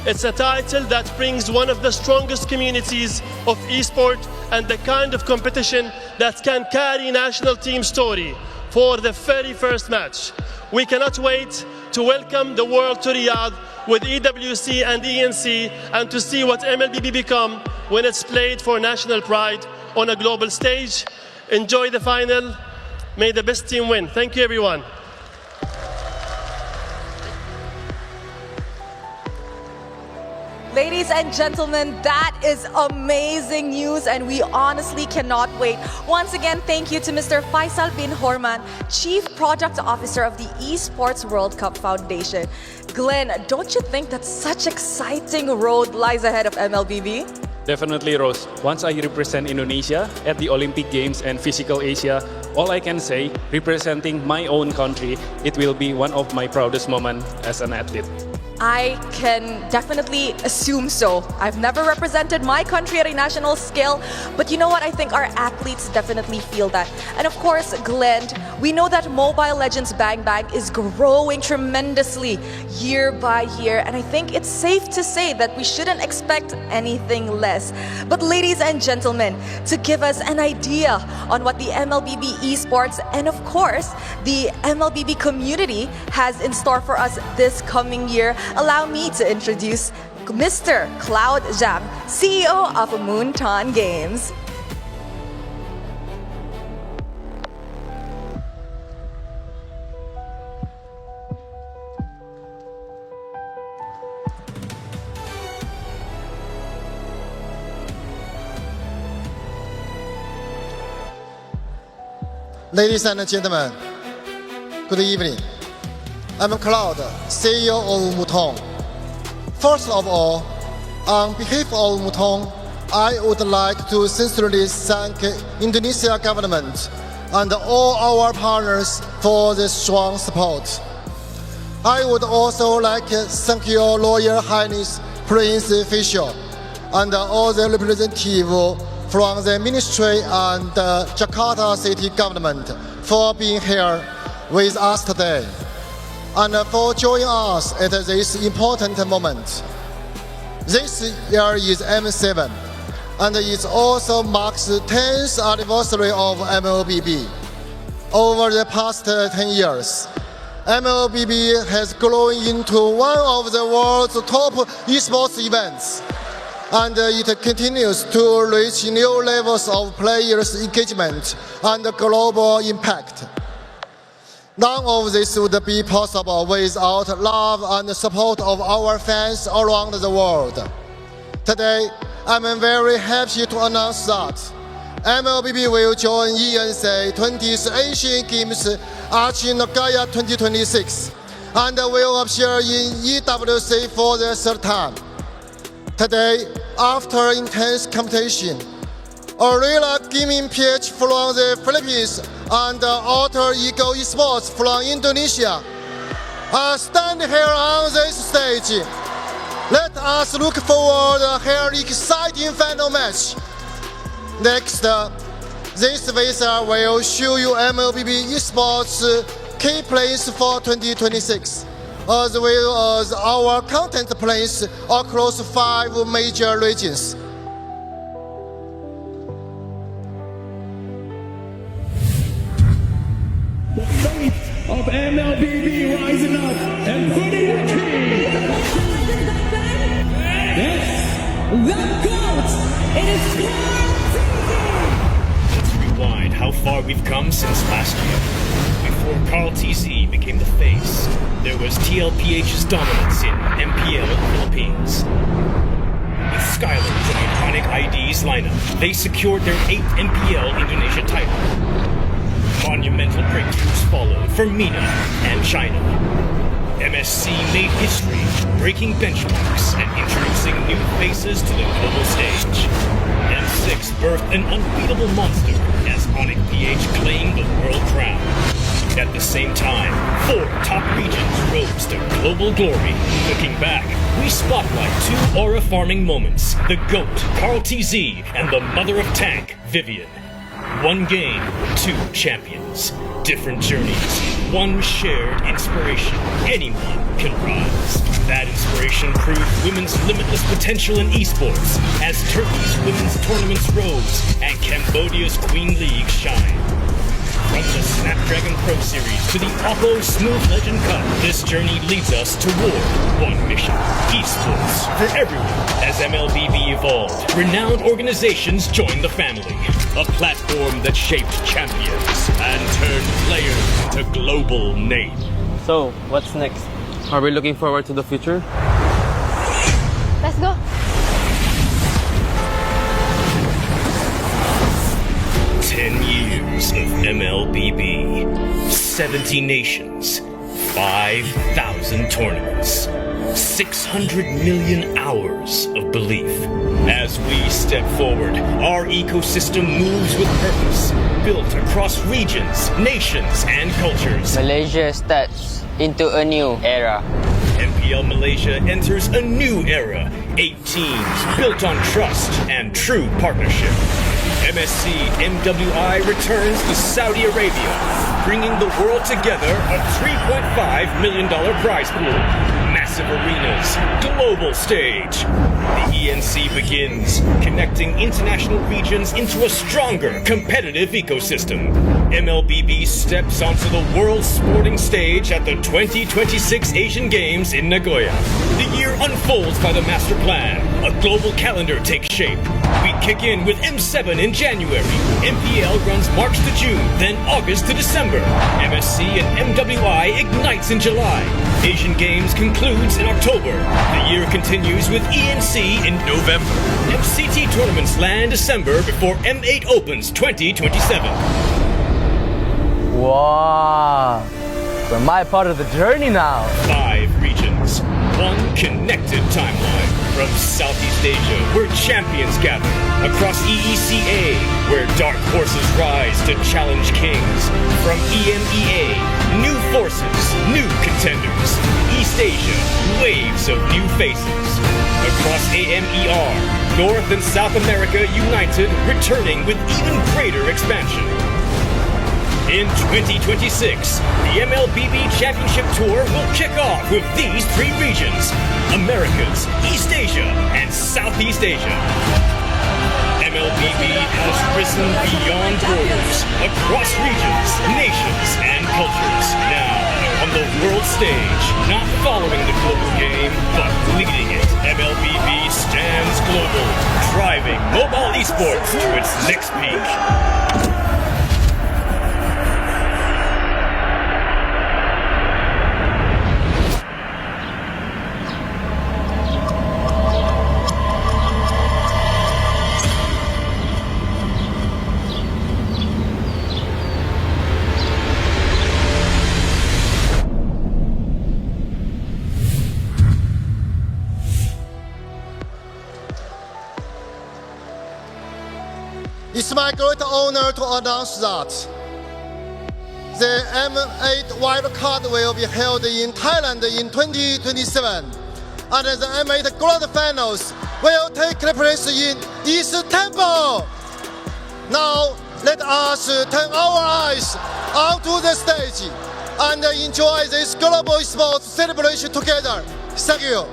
It's a title that brings one of the strongest communities of esports and the kind of competition that can carry national team story for the very first match. We cannot wait to welcome the world to Riyadh with EWC and ENC and to see what MLBB become when it's played for national pride on a global stage. Enjoy the final. May the best team win. Thank you, everyone. Ladies and gentlemen, that is amazing news and we honestly cannot wait. Once again, thank you to Mr. Faisal bin Horman, Chief Product Officer of the Esports World Cup Foundation. Glenn, don't you think that such exciting road lies ahead of MLBB? Definitely, Rose. Once I represent Indonesia at the Olympic Games and Physical Asia, all I can say, representing my own country, it will be one of my proudest moments as an athlete. I can definitely assume so. I've never represented my country at a national scale, but you know what? I think our athletes definitely feel that. And of course, Glenn, we know that Mobile Legends Bang Bang is growing tremendously year by year, and I think it's safe to say that we shouldn't expect anything less. But ladies and gentlemen, to give us an idea on what the MLBB esports and of course the MLBB community has in store for us this coming year, allow me to introduce Mr. Cloud Jam, CEO of Moonton Games. Ladies and gentlemen, good evening. I'm Cloud, CEO of Moonton. First of all, on behalf of Moonton, I would like to sincerely thank Indonesia government and all our partners for the strong support. I would also like to thank your Royal Highness Prince Faisal and all the representatives from the Ministry and the Jakarta City government for being here with us today and for joining us at this important moment. This year is M7 and it also marks the 10th anniversary of MLBB. Over the past 10 years, MLBB has grown into one of the world's top esports events, and it continues to reach new levels of players' engagement and global impact. None of this would be possible without love and support of our fans around the world. Today, I'm very happy to announce that MLBB will join ENC 20th Asian Games Archie Nagaya 2026 and will appear in EWC for the third time. Today, after intense competition, Aurora Gaming PH from the Philippines and Alter Ego Esports from Indonesia are standing here on this stage. Let us look forward to an exciting final match. Next, this visa will show you MLBB Esports key plans for 2026, as well as our content plans across 5 major regions. The faith of MLBB rising up and putting a key. Yes, the GOAT. It is Let's rewind how far we've come since last year. Before Carl TZ became the face, there was TLPH's dominance in MPL Philippines. With Skylar's and iconic ID's lineup, they secured their 8th MPL Indonesia title. Monumental breakthroughs followed for MENA and China. MSC made history, breaking benchmarks and introducing new faces to the global stage. M6 birthed an unbeatable monster as Onyx PH claimed the world crown. At the same time, 4 top regions rose to global glory. Looking back, we spotlight 2 aura farming moments: the GOAT, Carl TZ, and the mother of tank, Vivian. 1 game, 2 champions. Different journeys, 1 shared inspiration. Anyone can rise. That inspiration proved women's limitless potential in esports as Turkey's women's tournaments rose and Cambodia's Queen League shined. From the Snapdragon Pro Series to the Oppo Smooth Legend Cup, this journey leads us toward one mission: esports for everyone. As MLBB evolved, renowned organizations joined the family. A platform that shaped champions and turned players into global names. So, what's next? Are we looking forward to the future? Let's go. 10 years of MLBB, 70 nations, 5,000 tournaments, 600 million hours of belief. As we step forward, our ecosystem moves with purpose, built across regions, nations, and cultures. Malaysia steps into a new era. MPL Malaysia enters a new era. 8 teams built on trust and true partnership. MSC MWI returns to Saudi Arabia, bringing the world together a $3.5 million prize pool, massive arenas, global stage. The ENC begins, connecting international regions into a stronger competitive ecosystem. MLBB steps onto the world sporting stage at the 2026 Asian Games in Nagoya. The year unfolds by the master plan. A global calendar takes shape. We kick in with M7 in January. MPL runs March to June, then August to December. MSC and MWI ignites in July. Asian Games concludes in October. The year continues with ENC in November. MCT tournaments land December before M8 opens 2027. Wow, we're my part of the journey now. 5 regions, 1 connected timeline. From Southeast Asia, where champions gather. Across EECA, where dark horses rise to challenge kings. From EMEA, new forces, new contenders. East Asia, waves of new faces. Across AMER, North and South America united, returning with even greater expansion. In 2026, the MLBB Championship Tour will kick off with these 3 regions: Americas, East Asia, and Southeast Asia. MLBB has risen beyond borders, across regions, nations, and cultures. Now, on the world stage, not following the global game, but leading it, MLBB stands global, driving mobile esports to its next peak. It's my great honor to announce that the M8 wildcard will be held in Thailand in 2027, and the M8 Grand Finals will take place in East Temple. Now, let us turn our eyes onto the stage and enjoy this global sports celebration together. Thank you.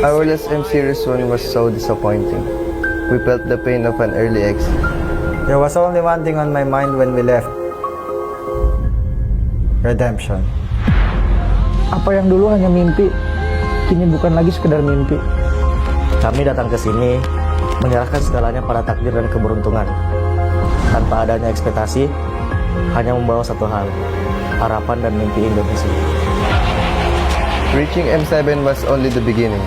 Our last M Series 1 was so disappointing. We felt the pain of an early exit. There was only one thing on my mind when we left. Redemption. Apa yang dulu hanya mimpi, kini bukan lagi sekedar mimpi. Kami datang ke sini menyerahkan segalanya pada takdir dan keberuntungan. Tanpa adanya ekspektasi, hanya membawa satu hal, harapan dan mimpi Indonesia. Reaching M7 was only the beginning.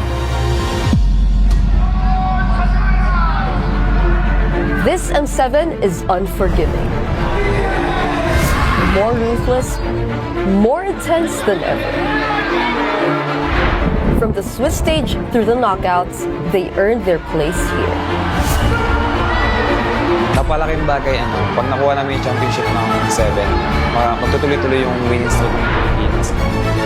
This M7 is unforgiving. More ruthless, more intense than ever. From the Swiss stage through the knockouts, they earned their place here. Napalaking bagay pag nakuha namin yung championship ng 7, magtutuloy-tuloy yung winning streak ng Pilipinas.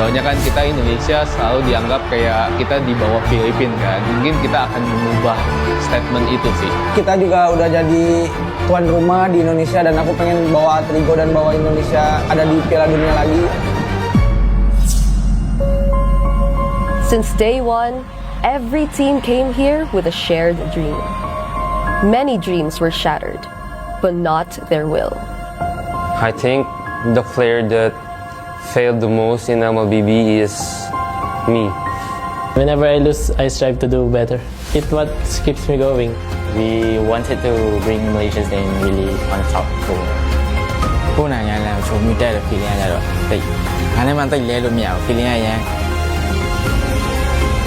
Soalnya kan kita Indonesia selalu dianggap kayak kita di bawah Filipina kan. Mungkin kita akan mengubah statement itu sih. Kita juga udah jadi tuan rumah di Indonesia dan aku pengen bawa Alter Ego dan bawa Indonesia ada di Piala Dunia lagi. Since day one, every team came here with a shared dream. Many dreams were shattered, but not their will. I think the player that failed the most in MLBB is me. Whenever I lose, I strive to do better. It's what keeps me going. We wanted to bring Malaysia's name really on top for ကိုယ်နိုင်ငံလည်းချုံမိတဲ့ feeling ရတော့တိတ်အားနဲ့မှတိတ်လဲလို့မရဘူး feeling ရရင်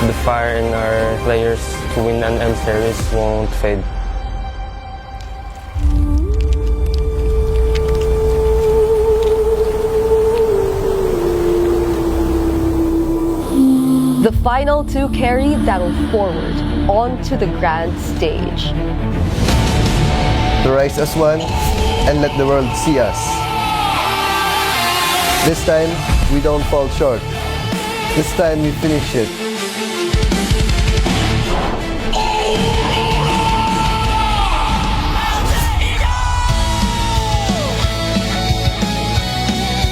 The fire in our players to win an M series won't fade. The final two carry battle forward onto the grand stage. To rise as one and let the world see us. This time, we don't fall short. This time, we finish it.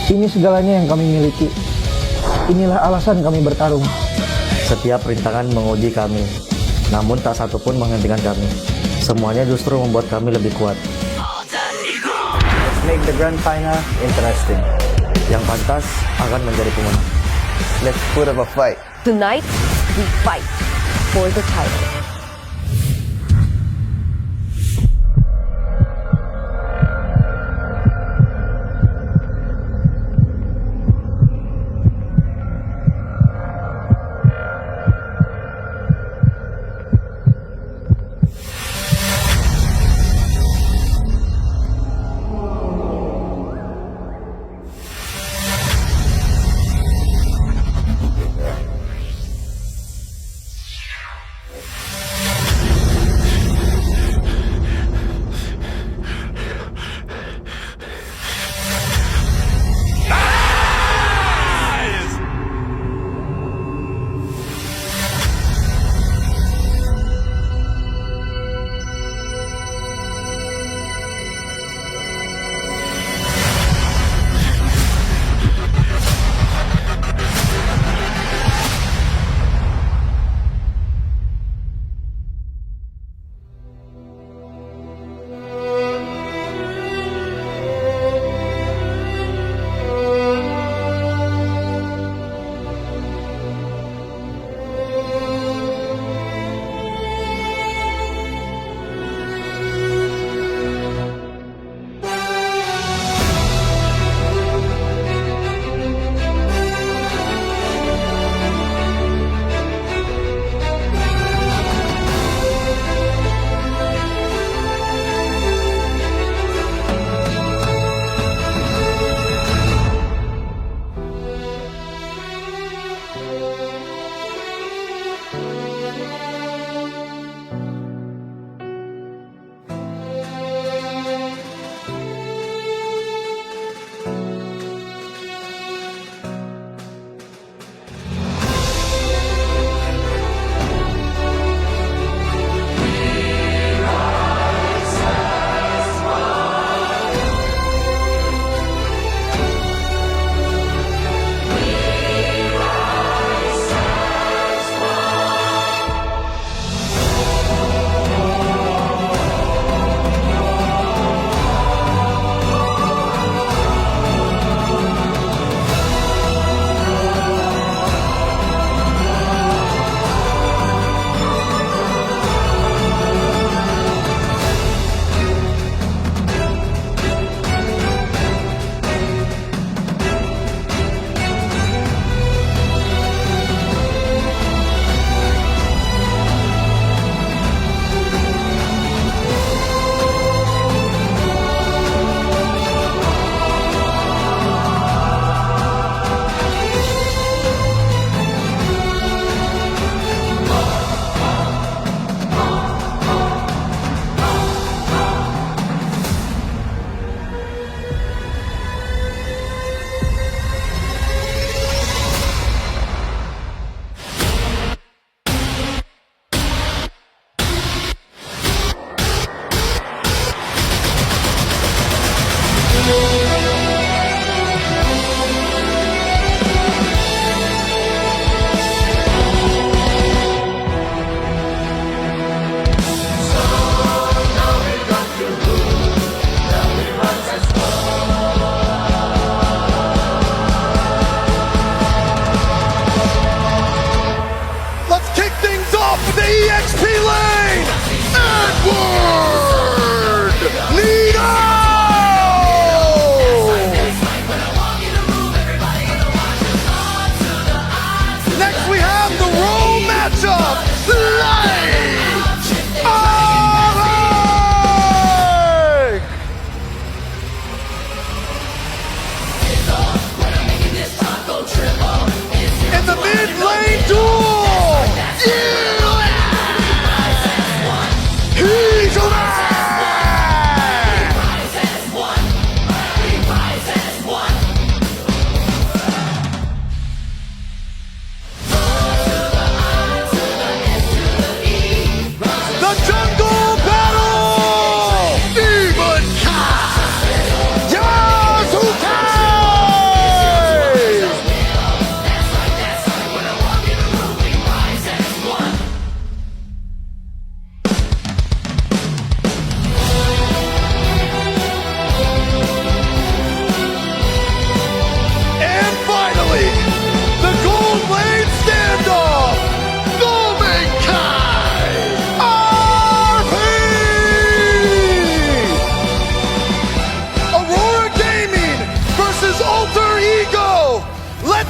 Ini segalanya yang kami miliki. Inilah alasan kami bertarung. Setiap rintangan menguji kami, namun tak satu pun menghentikan kami. Semuanya justru membuat kami lebih kuat. Let's make the grand final interesting. Yang pantas akan menjadi pemenang. Let's put up a fight. Tonight, we fight for the title.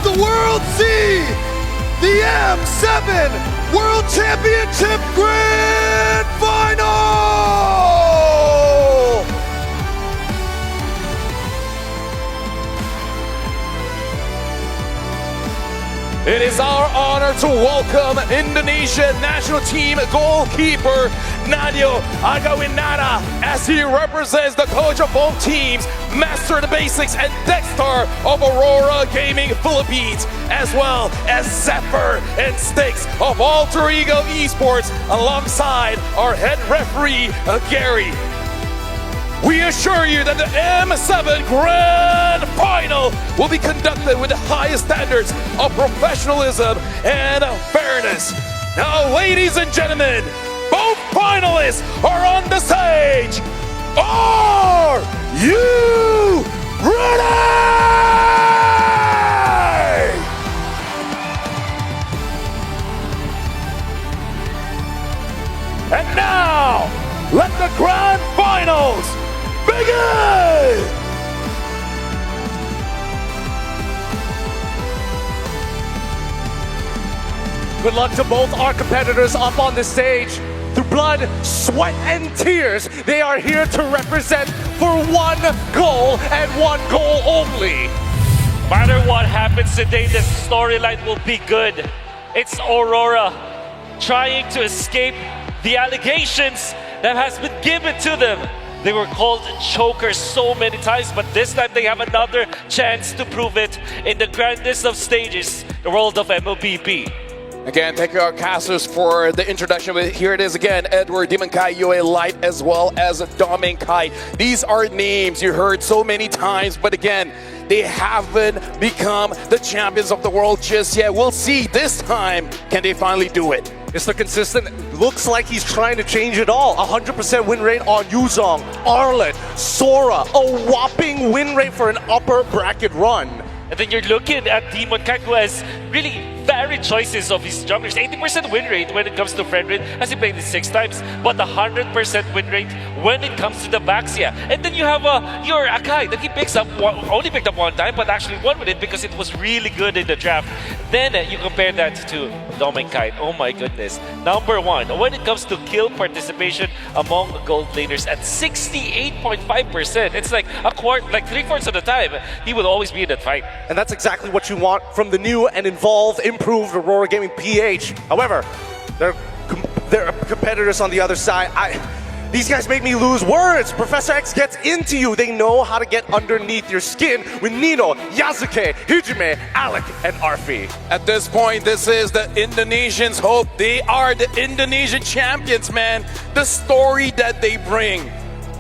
the world see the M7 World Championship Grand Final! It is our honor to welcome Indonesian national team goalkeeper Nadio Agawinata as he represents the coach of both teams, Master of the Basics and Dexter of Aurora Gaming Philippines, as well as Zephyr and Sticks of Alter Ego Esports alongside our head referee, Gary. We assure you that the M7 Grand Final will be conducted with the highest standards of professionalism and fairness. Now, ladies and gentlemen, both finalists are on the stage. Are you ready? And now, let the Grand Finals begin! Good luck to both our competitors up on the stage. Through blood, sweat, and tears, they are here to represent for one goal and one goal only. No matter what happens today, this storyline will be good. It's Aurora trying to escape the allegations that has been given to them. They were called chokers so many times, but this time they have another chance to prove it in the grandest of stages, the world of MLBB. Again, thank you our casters for the introduction. Here it is again, Edward, Demon Kai, UA Light, as well as Domin Kai. These are names you heard so many times, but again, they haven't become the champions of the world just yet. We'll see this time, can they finally do it? Mr. Consistent looks like he's trying to change it all. 100% win rate on Yuzong, Arlet, Sora, a whopping win rate for an upper bracket run. And then you're looking at Demon Kai, who has really varied choices of his junglers. 80% win rate when it comes to friend rate, as he played it 6 times, but 100% win rate when it comes to the Baxia. And then you have your Akai that he picks up, only picked up 1 time, but actually won with it because it was really good in the draft. Then you compare that to Domin Kai. Oh my goodness. Number 1, when it comes to kill participation among gold laners at 68.5%. It's like a quarter, like 3/4 of the time, he will always be in that fight. And that's exactly what you want from the new and involved, improved Aurora Gaming PH. However, there are competitors on the other side. These guys make me lose words. Professor X gets into you. They know how to get underneath your skin with Nino, Yasuke, Hijime, Alec, and Arfi. At this point, this is the Indonesians' hope. They are the Indonesian champions, man. The story that they bring.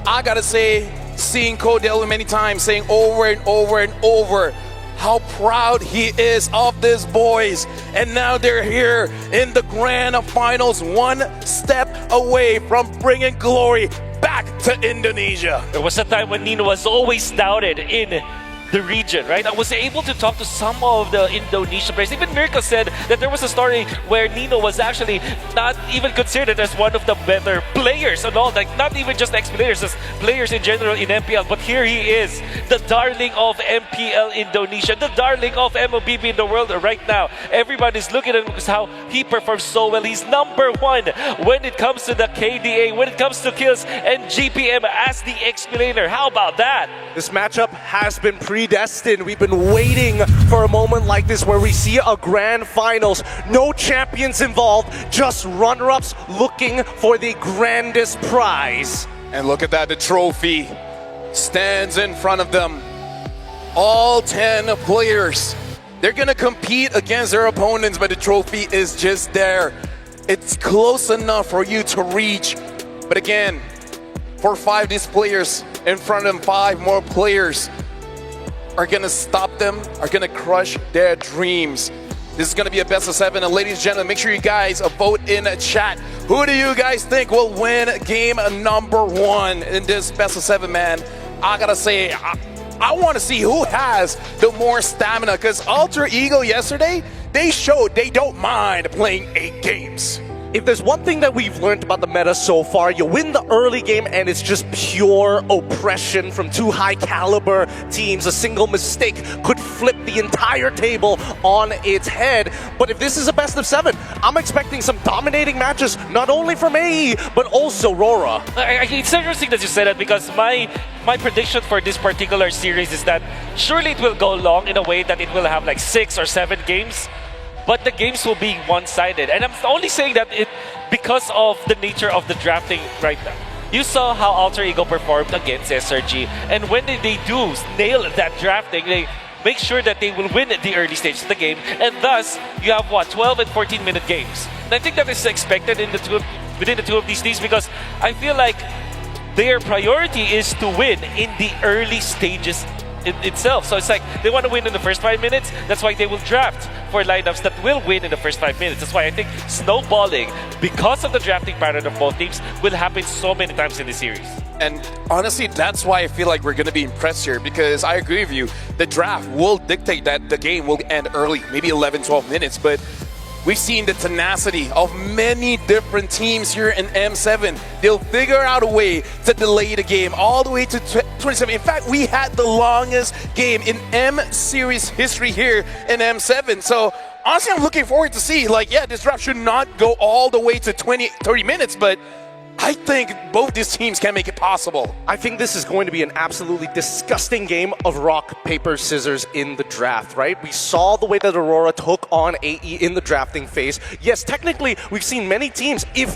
I gotta say, seeing Codell many times saying over and over and over how proud he is of these boys. And now they're here in the grand finals, 1 step away from bringing glory back to Indonesia. There was a time when Nino was always doubted in the region, right? I was able to talk to some of the Indonesian players. Even Mirka said that there was a story where Nino was actually not even considered as one of the better players and all, like not even just ex-players, as players in general in MPL. But here he is, the darling of MPL Indonesia, the darling of MLBB in the world right now. Everybody's looking at him because how he performs so well. He's number 1 when it comes to the KDA, when it comes to kills and GPM as the explainer. How about that? This matchup has been predestined. We've been waiting for a moment like this where we see a grand finals. No champions involved, just runner-ups looking for the grandest prize. And look at that, the trophy stands in front of them. All 10 players. They're gonna compete against their opponents, but the trophy is just there. It's close enough for you to reach. But again, for 5 these players in front of them, 5 more players are gonna stop them, are gonna crush their dreams. This is gonna be a best of 7, and ladies and gentlemen, make sure you guys vote in the chat. Who do you guys think will win game number 1 in this best of 7, man? I gotta say, I wanna see who has the more stamina, because Alter Ego yesterday, they showed they don't mind playing 8 games. if there's one thing that we've learned about the meta so far, you win the early game and it's just pure oppression from two high caliber teams. A single mistake could flip the entire table on its head. But if this is a best of 7, I'm expecting some dominating matches, not only from AE, but also Aurora. It's interesting that you said that, because my prediction for this particular series is that surely it will go long in a way that it will have like 6 or 7 games. But the games will be one-sided. And I'm only saying that because of the nature of the drafting right now. You saw how Alter Ego performed against SRG. And when they do nail that drafting, they make sure that they will win at the early stage of the game. And thus, you have, 12 and 14-minute games. And I think that is expected within the two of these teams, because I feel like their priority is to win in the early stages itself. So it's like they want to win in the first 5 minutes. That's why they will draft for lineups that will win in the first 5 minutes. That's why I think snowballing, because of the drafting pattern of both teams, will happen so many times in the series. And honestly, that's why I feel like we're going to be impressed here, because I agree with you. The draft will dictate that the game will end early, maybe 11, 12 minutes, but we've seen the tenacity of many different teams here in M7. They'll figure out a way to delay the game all the way to 27. In fact, we had the longest game in M Series history here in M7. So honestly, I'm looking forward to see, this draft should not go all the way to 20, 30 minutes, but I think both these teams can make it possible. I think this is going to be an absolutely disgusting game of rock, paper, scissors in the draft, right? We saw the way that Aurora took on AE in the drafting phase. Yes, technically, we've seen many teams, if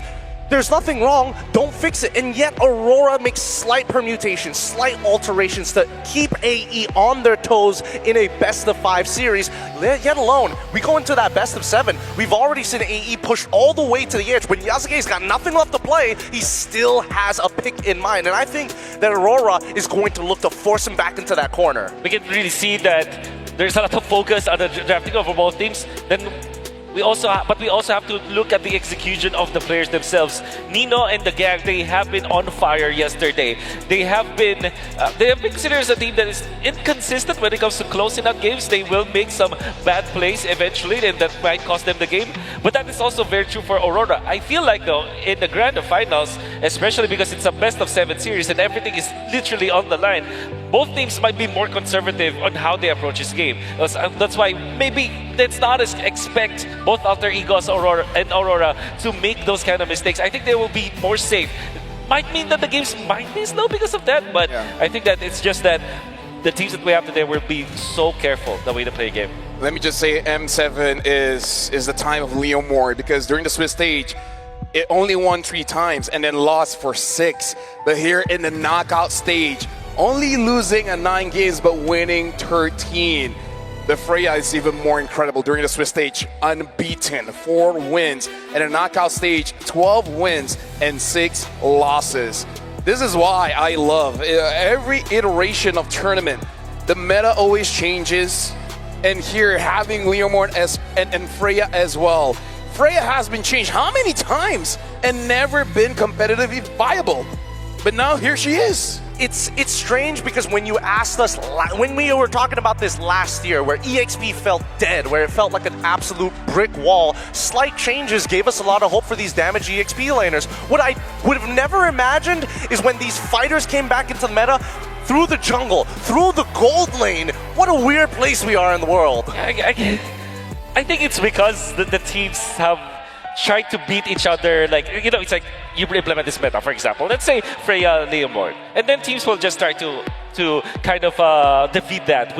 there's nothing wrong, don't fix it. And yet Aurora makes slight permutations, slight alterations to keep AE on their toes in a best of 5 series. Yet alone, we go into that best of 7. We've already seen AE push all the way to the edge. When Yasuke's got nothing left to play, he still has a pick in mind. And I think that Aurora is going to look to force him back into that corner. We can really see that there's a lot of focus on the drafting of both teams. Then we also have to look at the execution of the players themselves. Nino and the gang, they have been on fire yesterday. They have been considered as a team that is inconsistent when it comes to closing out games. They will make some bad plays eventually, and that might cost them the game. But that is also very true for Aurora. I feel like, though, in the grand finals, especially because it's a best of 7 series and everything is literally on the line, both teams might be more conservative on how they approach this game. That's why maybe let's not expect both Alter Egos and Aurora to make those kind of mistakes. I think they will be more safe. Might mean that the games might be slow because of that, but I think that it's just that the teams that we have today will be so careful the way they play a game. Let me just say M7 is the time of Leomord, because during the Swiss stage, it only won 3 times and then lost for 6. But here in the knockout stage, only losing 9 games but winning 13. The Freya is even more incredible. During the Swiss stage, unbeaten, 4 wins. And a knockout stage, 12 wins and 6 losses. This is why I love every iteration of tournament. The meta always changes. And here, having Leomord and Freya as well. Freya has been changed how many times and never been competitively viable. But now here she is. It's strange, because when you asked us, when we were talking about this last year, where EXP felt dead, where it felt like an absolute brick wall, slight changes gave us a lot of hope for these damaged EXP laners. What I would have never imagined is when these fighters came back into the meta, through the jungle, through the gold lane. What a weird place we are in the world. I think it's because the teams have tried to beat each other. It's like you implement this meta, for example. Let's say Freya Leomord. And then teams will just try to kind of defeat that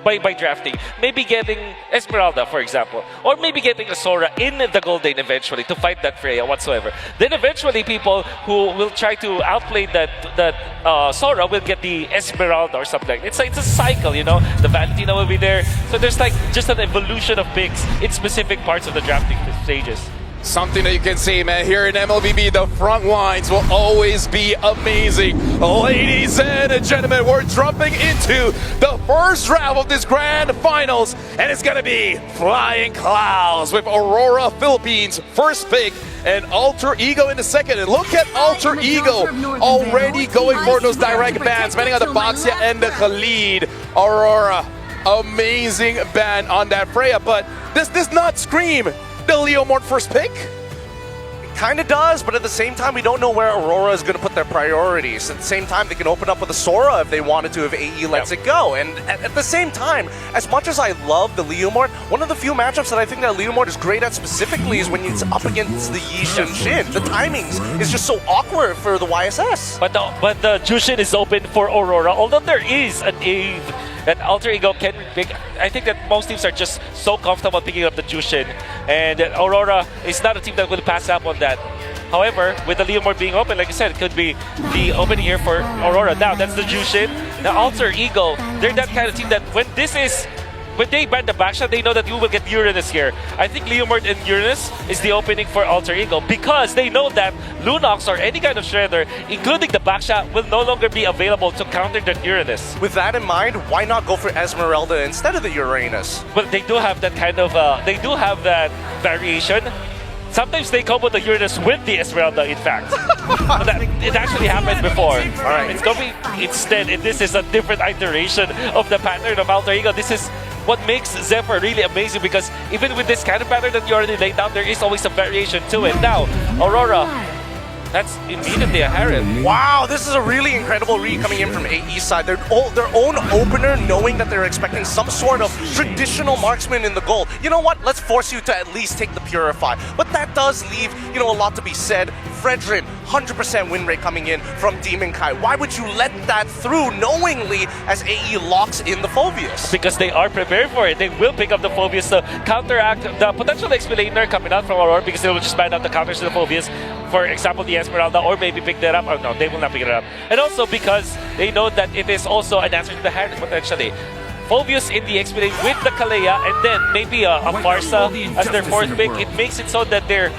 by drafting. Maybe getting Esmeralda, for example. Or maybe getting a Sora in the gold lane eventually to fight that Freya whatsoever. Then eventually people who will try to outplay that Sora will get the Esmeralda or something like that. It's a cycle, The Valentina will be there. So there's just an evolution of picks in specific parts of the drafting stages. Something that you can say, man, here in MLBB, the front lines will always be amazing. Ladies and gentlemen, we're jumping into the first round of this grand finals, and it's gonna be Flying Clouds with Aurora Philippines first pick and Alter Ego in the second. And look at Alter Ego already going for those direct bans, banning on the Baxia and the Khalid. Aurora, amazing ban on that Freya, but this does not scream the Leomord first pick. kind of does, but at the same time, we don't know where Aurora is going to put their priorities. At the same time, they can open up with a Sora if they wanted to, if AE lets it go. And at the same time, as much as I love the Leomord, one of the few matchups that I think that Leomord is great at specifically is when it's up against the Yi Shin. The timings is just so awkward for the YSS. But the Jushin is open for Aurora, although there is an Eve that Alter Ego can pick. I think that most teams are just so comfortable picking up the Jushin, and Aurora is not a team that will pass up on that. However, with the Leomord being open, like I said, it could be the open here for Aurora. Now, that's the Jushin. The Alter Ego, they're that kind of team that when they ban the backshot, they know that you will get Uranus here. I think Leomord and Uranus is the opening for Alter Ego because they know that Lunox or any kind of Shredder, including the backshot, will no longer be available to counter that Uranus. With that in mind, why not go for Esmeralda instead of the Uranus? Well, they do have that kind of, they do have that variation. Sometimes they combo the Uranus with the Esmeralda, in fact. It actually happened before. All right. It's going to be, instead, this is a different iteration of the pattern of Alter Ego. This is what makes Zephyr really amazing because even with this kind of pattern that you already laid down, there is always a variation to it. Now, Aurora, that's immediately a Heron. Wow, this is a really incredible read coming in from AE's side. Their own opener, knowing that they're expecting some sort of traditional marksman in the gold. You know what? Let's force you to at least take the Purify. But that does leave, a lot to be said. Fredrin, 100% win rate coming in from Demon Kai. Why would you let that through knowingly as AE locks in the Phobius? Because they are prepared for it. They will pick up the Phobius to counteract the potential explainer coming out from Aurora because they will just ban out the counters to the Phobius. For example, the Esmeralda, or maybe pick that up. Oh no, they will not pick it up. And also because they know that it is also an answer to the Heron potentially. Phobius in the Expedite with the Kalea, and then maybe a Farsa as their fourth pick. It makes it so that their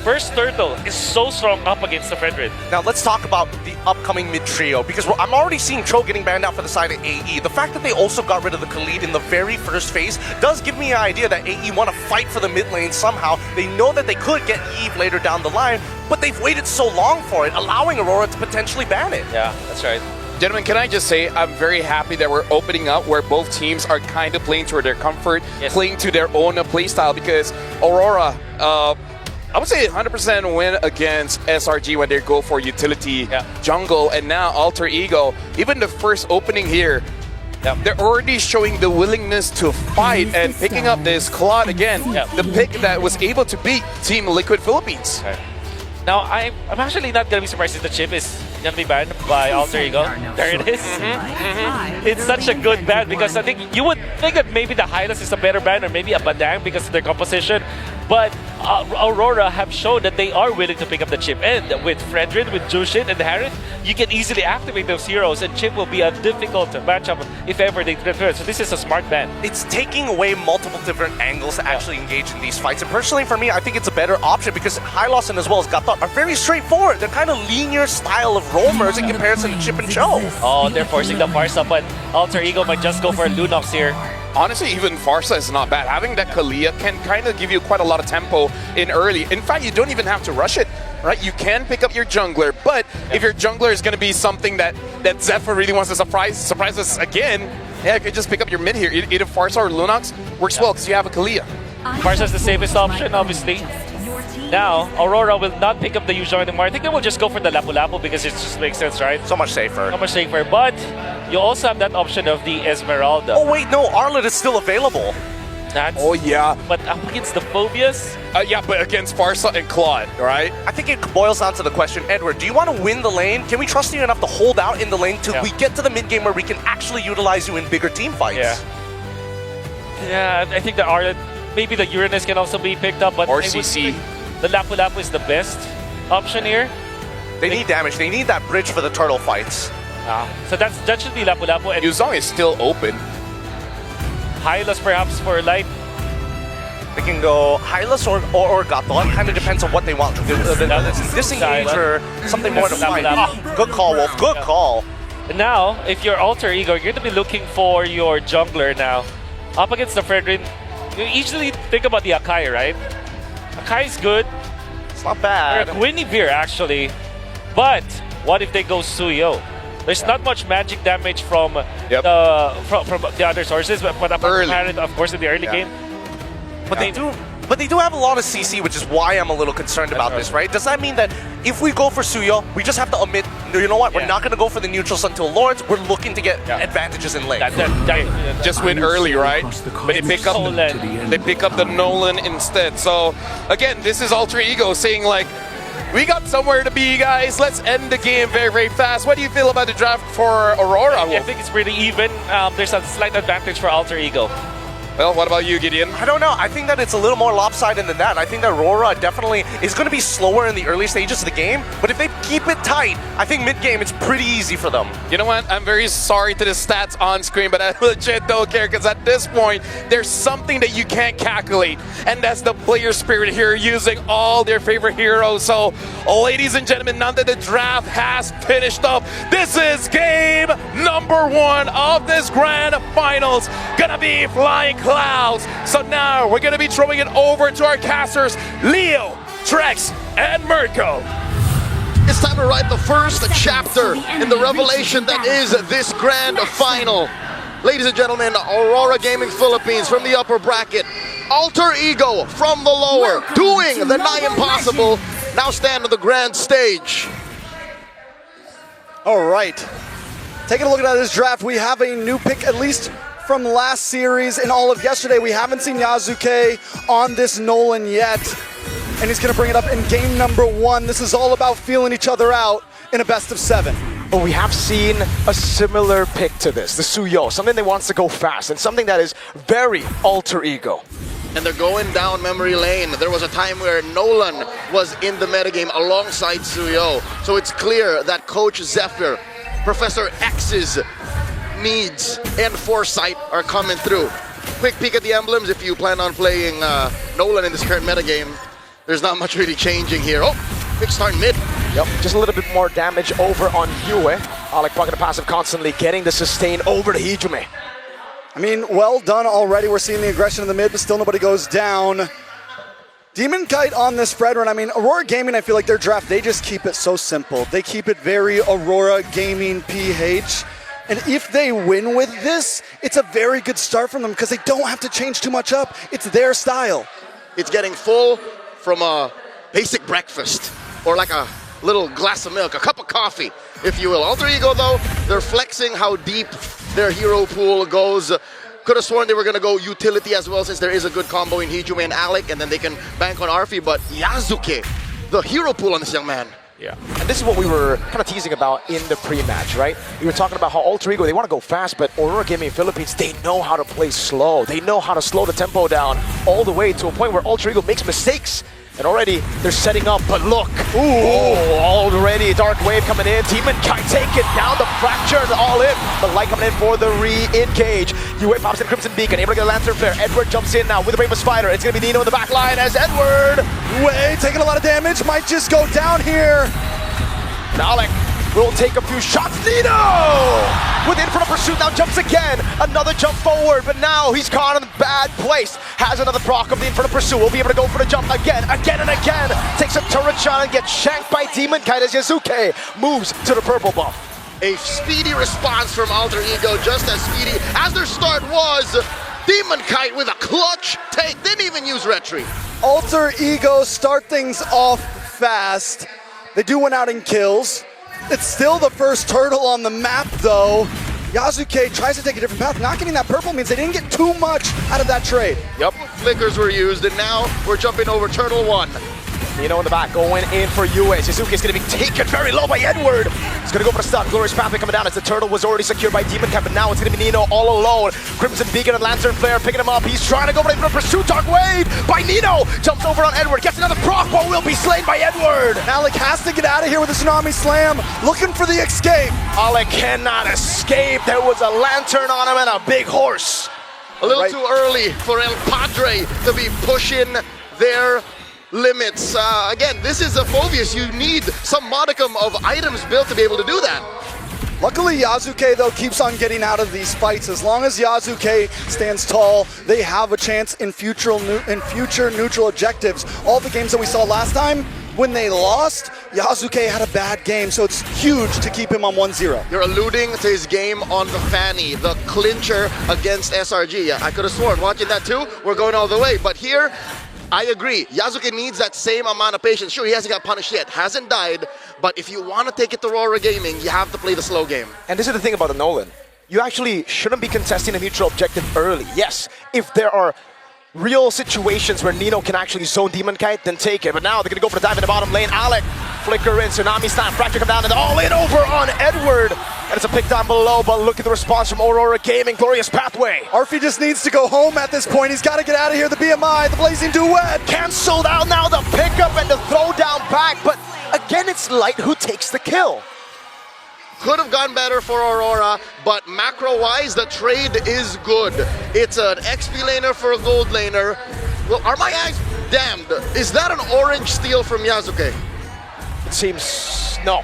first turtle is so strong up against the Fredrin. Now let's talk about the upcoming mid-trio, because I'm already seeing Cho getting banned out for the side of AE. The fact that they also got rid of the Khalid in the very first phase does give me an idea that AE want to fight for the mid lane somehow. They know that they could get Eve later down the line, but they've waited so long for it, allowing Aurora to potentially ban it. Yeah, that's right. Gentlemen, can I just say I'm very happy that we're opening up where both teams are kind of playing to their comfort, playing to their own play style, because Aurora, I would say 100% win against SRG when they go for utility jungle, and now Alter Ego. Even the first opening here, they're already showing the willingness to fight and picking up this Claude again, the pick that was able to beat Team Liquid Philippines. Okay. Now, I'm actually not going to be surprised if the chip is going to be banned by Alter Ego. There it is. It's such a good ban because I think you would think that maybe the Hylas is a better ban or maybe a Badang because of their composition. But Aurora have shown that they are willing to pick up the chip. And with Fredrin, with Jushin, and Heron, you can easily activate those heroes, and chip will be a difficult matchup if ever they prefer. So this is a smart ban. It's taking away multiple different angles to actually engage in these fights. And personally, for me, I think it's a better option because Hylos and as well as Gatot are very straightforward. They're kind of linear style of roamers in comparison to Chip and Cho. Oh, they're forcing the Farsa, but Alter Ego might just go for Lunox here. Honestly, even Farsa is not bad. Having that Kalia can kind of give you quite a lot of tempo in early. In fact, you don't even have to rush it, right? You can pick up your jungler, but if your jungler is going to be something that Zephyr really wants to surprise us again, you can just pick up your mid here. Either Farsa or Lunox works well because you have a Kalia. Farsa is the safest option, obviously. Now, Aurora will not pick up the Yuuzhan anymore. I think they will just go for the Lapu-Lapu because it just makes sense, right? So much safer. So much safer. But you also have that option of the Esmeralda. Oh wait, no, Arlet is still available. Oh yeah. But up against the Phobius? Yeah, but against Farsa and Claude, right? I think it boils down to the question, Edward, do you want to win the lane? Can we trust you enough to hold out in the lane till we get to the mid game where we can actually utilize you in bigger team fights? Yeah, I think the Arlet, maybe the Uranus can also be picked up, but or CC. The Lapu-Lapu is the best option here. They need damage. They need that bridge for the turtle fights. So that should be Lapu-Lapu. And Yuuzhan is still open. Hylas perhaps for light. They can go Hylas or Gaton. Kind of depends on what they want. Disengage or something more to fight. Good call, Wolf. Good call. And now, if you're Alter Ego, you're going to be looking for your jungler now. Up against the Fredrin, you usually think about the Akai, right? Akai's good. It's not bad. Or Guinevere, actually. But what if they go Suyo? There's not much magic damage from the other sources, but apart from Parrot, of course, in the early game. But But they do have a lot of CC, which is why I'm a little concerned about this, right? Does that mean that if we go for Suyo, we just have to omit, you know what, we're not going to go for the neutrals until Lords, we're looking to get advantages in lane. Just win early, right? But they pick up the Nolan instead. So again, this is Alter Ego saying like, we got somewhere to be, guys. Let's end the game very, very fast. What do you feel about the draft for Aurora? I think it's pretty even. There's a slight advantage for Alter Ego. Well, what about you, Gideon? I don't know. I think that it's a little more lopsided than that. I think that Aurora definitely is going to be slower in the early stages of the game, but if they keep it tight, I think mid-game it's pretty easy for them. You know what? I'm very sorry to the stats on screen, but I legit don't care because at this point, there's something that you can't calculate, and that's the player spirit here using all their favorite heroes. So, ladies and gentlemen, now that the draft has finished up, this is game number 1 of this grand finals. Gonna be flying clouds. So now we're gonna be throwing it over to our casters, Leo, Trex, and Mirko. It's time to write the first chapter in the revelation that is this grand final. Ladies and gentlemen, Aurora Gaming Philippines from the upper bracket, Alter Ego from the lower, doing the nigh impossible, now stand on the grand stage. All right, taking a look at this draft, we have a new pick, at least from last series and all of yesterday. We haven't seen Yasuke on this Nolan yet, and he's gonna bring it up in game number 1. This is all about feeling each other out in a best of 7. But we have seen a similar pick to this, the Suyo, something that wants to go fast and something that is very Alter Ego. And they're going down memory lane. There was a time where Nolan was in the metagame alongside Suyo. So it's clear that Coach Zephyr, Professor X's needs and foresight are coming through. Quick peek at the emblems if you plan on playing Nolan in this current metagame. There's not much really changing here. Oh, quick start mid. Yep, just a little bit more damage over on Yue. Alec pocket the passive constantly, getting the sustain over to Hijume. I mean, well done already. We're seeing the aggression in the mid, but still nobody goes down. Demon Kite on this spread run. I mean, Aurora Gaming, I feel like their draft, they just keep it so simple. They keep it very Aurora Gaming PH. And if they win with this, it's a very good start from them because they don't have to change too much up. It's their style. It's getting full from a basic breakfast or like a little glass of milk, a cup of coffee, if you will. Alter Ego, though, they're flexing how deep their hero pool goes. Could have sworn they were going to go utility as well since there is a good combo in Hijume and Alec, and then they can bank on Arfi, but Yasuke, the hero pool on this young man. Yeah, and this is what we were kind of teasing about in the pre-match, right? We were talking about how Alter Ego, they want to go fast, but Aurora Gaming Philippines, they know how to play slow. They know how to slow the tempo down all the way to a point where Alter Ego makes mistakes. And already they're setting up, but look. Already Dark Wave coming in. Demon Kite taking down the Fracture, all in. The light coming in for the re-engage. Yue pops in Crimson Beacon, able to get a Lantern Flare. Edward jumps in now with the Rainbow Spider. It's going to be Nino in the back line as Edward. Yue taking a lot of damage, might just go down here. Alec will take a few shots. Nino! With Inferno Pursuit now jumps again. Another jump forward, but now he's caught in a bad place. Has another proc of the Inferno Pursuit. Will be able to go for the jump again and again. Takes a turret shot and gets shanked by Demon Kite as Yasuke moves to the purple buff. A speedy response from Alter Ego, just as speedy as their start was. Demon Kite with a clutch take, didn't even use Retry. Alter Ego start things off fast. They do win out in kills. It's still the first turtle on the map, though. Yasuke tries to take a different path. Not getting that purple means they didn't get too much out of that trade. Yep, flickers were used, and now we're jumping over Turtle 1. Nino in the back going in for Yue. Suzuki's going to be taken very low by Edward. He's going to go for the stun. Glorious Pathway coming down as the turtle was already secured by Demon Kite, but now it's going to be Nino all alone. Crimson Beacon and Lantern Flare picking him up. He's trying to go for the pursuit. Dark Wave by Nino. Jumps over on Edward. Gets another proc, but will be slain by Edward. Alec has to get out of here with a Tsunami Slam. Looking for the escape. Alec cannot escape. There was a lantern on him and a big horse. A little too early for El Padre to be pushing their limits. Again, this is a Phobius. You need some modicum of items built to be able to do that. Luckily, Yasuke, though, keeps on getting out of these fights. As long as Yasuke stands tall, they have a chance in future neutral objectives. All the games that we saw last time, when they lost, Yasuke had a bad game, so it's huge to keep him on 1-0. You're alluding to his game on the Fanny, the clincher against SRG. I could have sworn, watching that too, we're going all the way. But here, I agree. Yasuke needs that same amount of patience. Sure, he hasn't got punished yet, hasn't died, but if you want to take it to Aurora Gaming, you have to play the slow game. And this is the thing about the Nolan. You actually shouldn't be contesting a neutral objective early. Yes, if there are real situations where Nino can actually zone Demon Kite, then take it. But now they're going to go for the dive in the bottom lane. Alec, flicker in, Tsunami Slam, Fracture come down, and all in over on Edward. And it's a pick down below, but look at the response from Aurora Gaming. Glorious pathway. Arfi just needs to go home at this point. He's got to get out of here. The BMI, the Blazing Duet. Cancelled out now, the pickup and the throw down back. But again, it's Light who takes the kill. Could have gone better for Aurora, but macro-wise, the trade is good. It's an XP laner for a gold laner. Well, are my eyes damned? Is that an orange steal from Yasuke? It seems... no.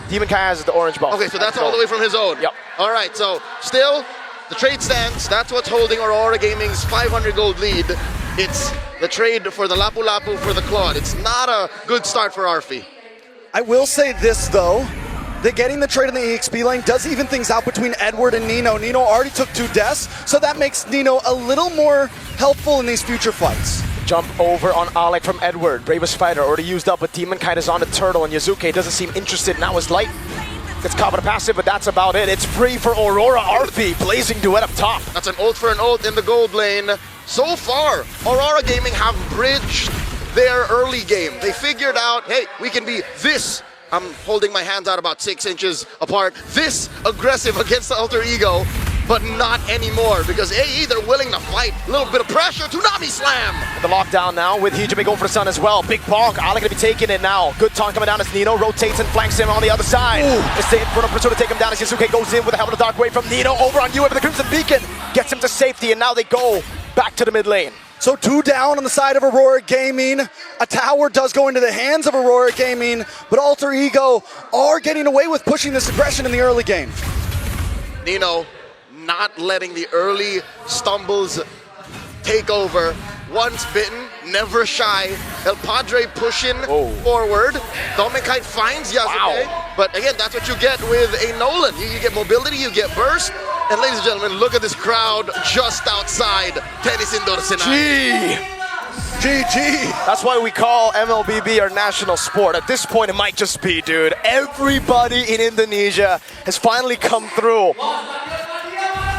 Demon Kai has the orange ball. Okay, so that's all the way from his own. Yep. All right, so still, the trade stands. That's what's holding Aurora Gaming's 500 gold lead. It's the trade for the Lapu Lapu for the Claude. It's not a good start for Arfi. I will say this, though. That getting the trade in the EXP lane does even things out between Edward and Nino. Nino already took 2 deaths, so that makes Nino a little more helpful in these future fights. Jump over on Alec from Edward. Bravest fighter already used up, but Demon Kite is on the turtle, and Yazuke doesn't seem interested. Now is Light. Gets caught with a passive, but that's about it. It's free for Aurora. Arfi, Blazing Duet up top. That's an ult for an ult in the gold lane. So far, Aurora Gaming have bridged their early game. They figured out, hey, we can be this. I'm holding my hands out about 6 inches apart. This aggressive against the alter ego, but not anymore because AE, they're willing to fight. A little bit of pressure, Tsunami Slam! The lockdown now with Hijime going for the sun as well. Big bonk, Alec gonna be taking it now. Good taunt coming down as Nino rotates and flanks him on the other side. It's the inferno pursuit to take him down as Yasuke goes in with a Helmet of the Dark Wave from Nino over on Yue, but the Crimson Beacon gets him to safety, and now they go back to the mid lane. So 2 down on the side of Aurora Gaming. A tower does go into the hands of Aurora Gaming, but Alter Ego are getting away with pushing this aggression in the early game. Nino not letting the early stumbles take over. Once bitten, never shy. El Padre pushing forward. Domekite finds Yasuke, but again, that's what you get with a Nolan. You get mobility, you get burst. And ladies and gentlemen, look at this crowd just outside Tennis Indoor Sinai. GG. That's why we call MLBB our national sport. At this point, it might just be, dude. Everybody in Indonesia has finally come through.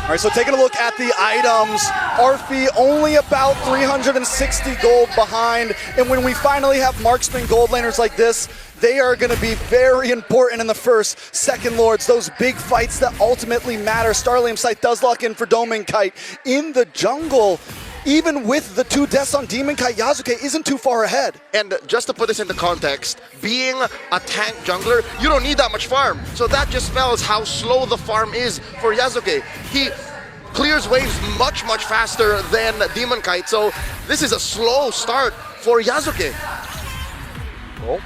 All right, so taking a look at the items, Arfi only about 360 gold behind, and when we finally have marksman gold laners like this, they are going to be very important in the first, second lords, those big fights that ultimately matter. Starlium Sight does lock in for Domin Kite in the jungle. Even with the 2 deaths on Demon Kite, Yasuke isn't too far ahead. And just to put this into context, being a tank jungler, you don't need that much farm. So that just spells how slow the farm is for Yasuke. He clears waves much, much faster than Demon Kite. So this is a slow start for Yasuke. All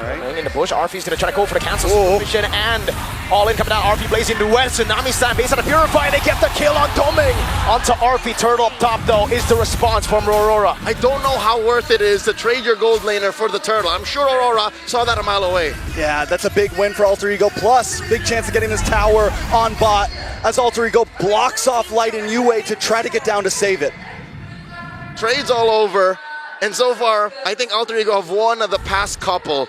right. In the bush, Arfi's gonna try to go for the cancel situation, and all in coming down. Arfi Blazing Duet, Tsunami Slam based on a Purify. They get the kill on Doming. Onto Arfi, turtle up top though is the response from Aurora. I don't know how worth it is to trade your gold laner for the turtle. I'm sure Aurora saw that a mile away. Yeah, that's a big win for Alter Ego. Plus, big chance of getting this tower on bot as Alter Ego blocks off Light and Yue to try to get down to save it. Trades all over, and so far, I think Alter Ego have won the past couple.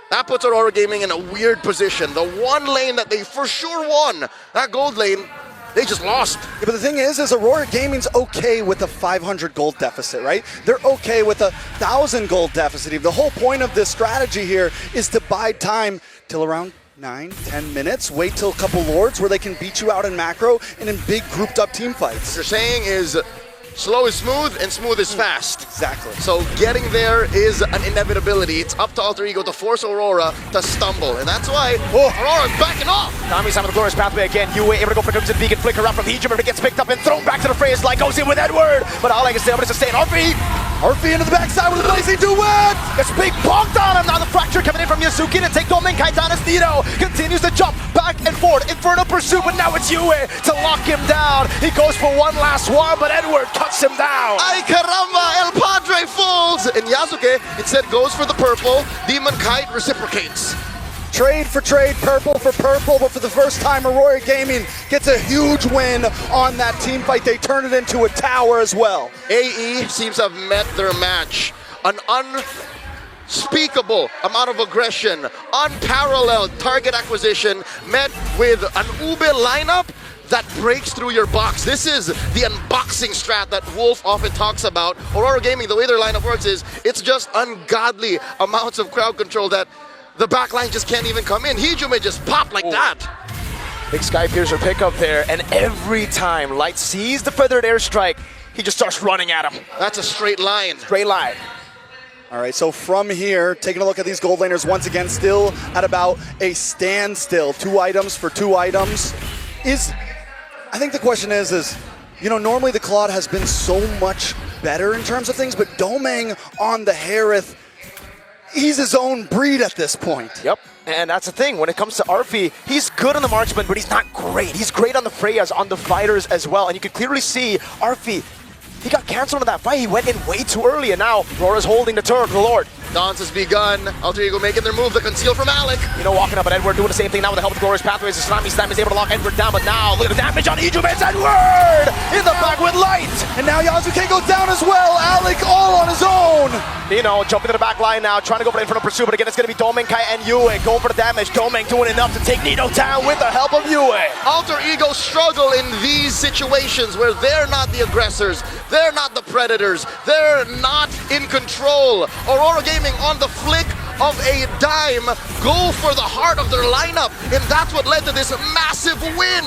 That puts Aurora Gaming in a weird position. The one lane that they for sure won, that gold lane, they just lost. Yeah, but the thing is Aurora Gaming's okay with a 500 gold deficit, right? They're okay with a 1,000 gold deficit. The whole point of this strategy here is to buy time till around 9-10 minutes, wait till a couple lords where they can beat you out in macro and in big grouped up team fights. What you're saying is slow is smooth and smooth is fast. Exactly. So getting there is an inevitability. It's up to Alter Ego to force Aurora to stumble. And that's why Aurora's backing off. Nami's on the glorious pathway again. Yue able to go for Crimson Beacon, flicker out from Hijime, but it gets picked up and thrown back to the fray as Light goes in with Edward. But Alec is able to sustain. Arfi into the backside with a Blazing Duet. It's big bonked on him. Now the fracture coming in from Yasuki to take Domin Kite down as Nino continues to jump back and forth. Inferno pursuit, but now it's Yue to lock him down. He goes for one last war, but Edward cuts him down. Ay caramba, El Padre falls. And Yasuke instead goes for the purple. Demon Kite reciprocates. Trade for trade, purple for purple, but for the first time, Aurora Gaming gets a huge win on that team fight. They turn it into a tower as well. AE seems to have met their match. an unspeakable amount of aggression, unparalleled target acquisition, met with an Ube lineup that breaks through your box. This is the unboxing strat that Wolf often talks about. Aurora Gaming, the way their lineup works is it's just ungodly amounts of crowd control that the backline just can't even come in. Hijume just popped like that. Big Sky Piercer pickup there, and every time Light sees the feathered airstrike, he just starts running at him. That's a straight line. Straight line. All right, so from here, taking a look at these gold laners once again, still at about a standstill. 2 items for 2 items. I think the question is, you know, normally the Claude has been so much better in terms of things, but Domeng on the Harith, he's his own breed at this point. Yep, and that's the thing. When it comes to Arfi, he's good on the marksman, but he's not great. He's great on the Freyas, on the fighters as well, and you can clearly see Arfi, he got canceled in that fight. He went in way too early, and now Aurora's holding the turret, the Lord. Dance has begun. Alter Ego making their move, the conceal from Alec. You know, walking up at Edward, doing the same thing now with the help of Glorious Pathways. The Tsunami Slam is able to lock Edward down, but now look at the damage on Hijume. It's Edward in the back with Light. And now Yasuke goes down as well. Alec all on his own. You know, jumping to the back line now, trying to go for the inferno pursuit, but again, it's going to be Domeng, Kai, and Yue going for the damage. Domeng doing enough to take Nino down with the help of Yue. Alter Ego struggle in these situations where they're not the aggressors, they're not the predators, they're not in control. Aurora Gaming on the flick of a dime go for the heart of their lineup, and that's what led to this massive win.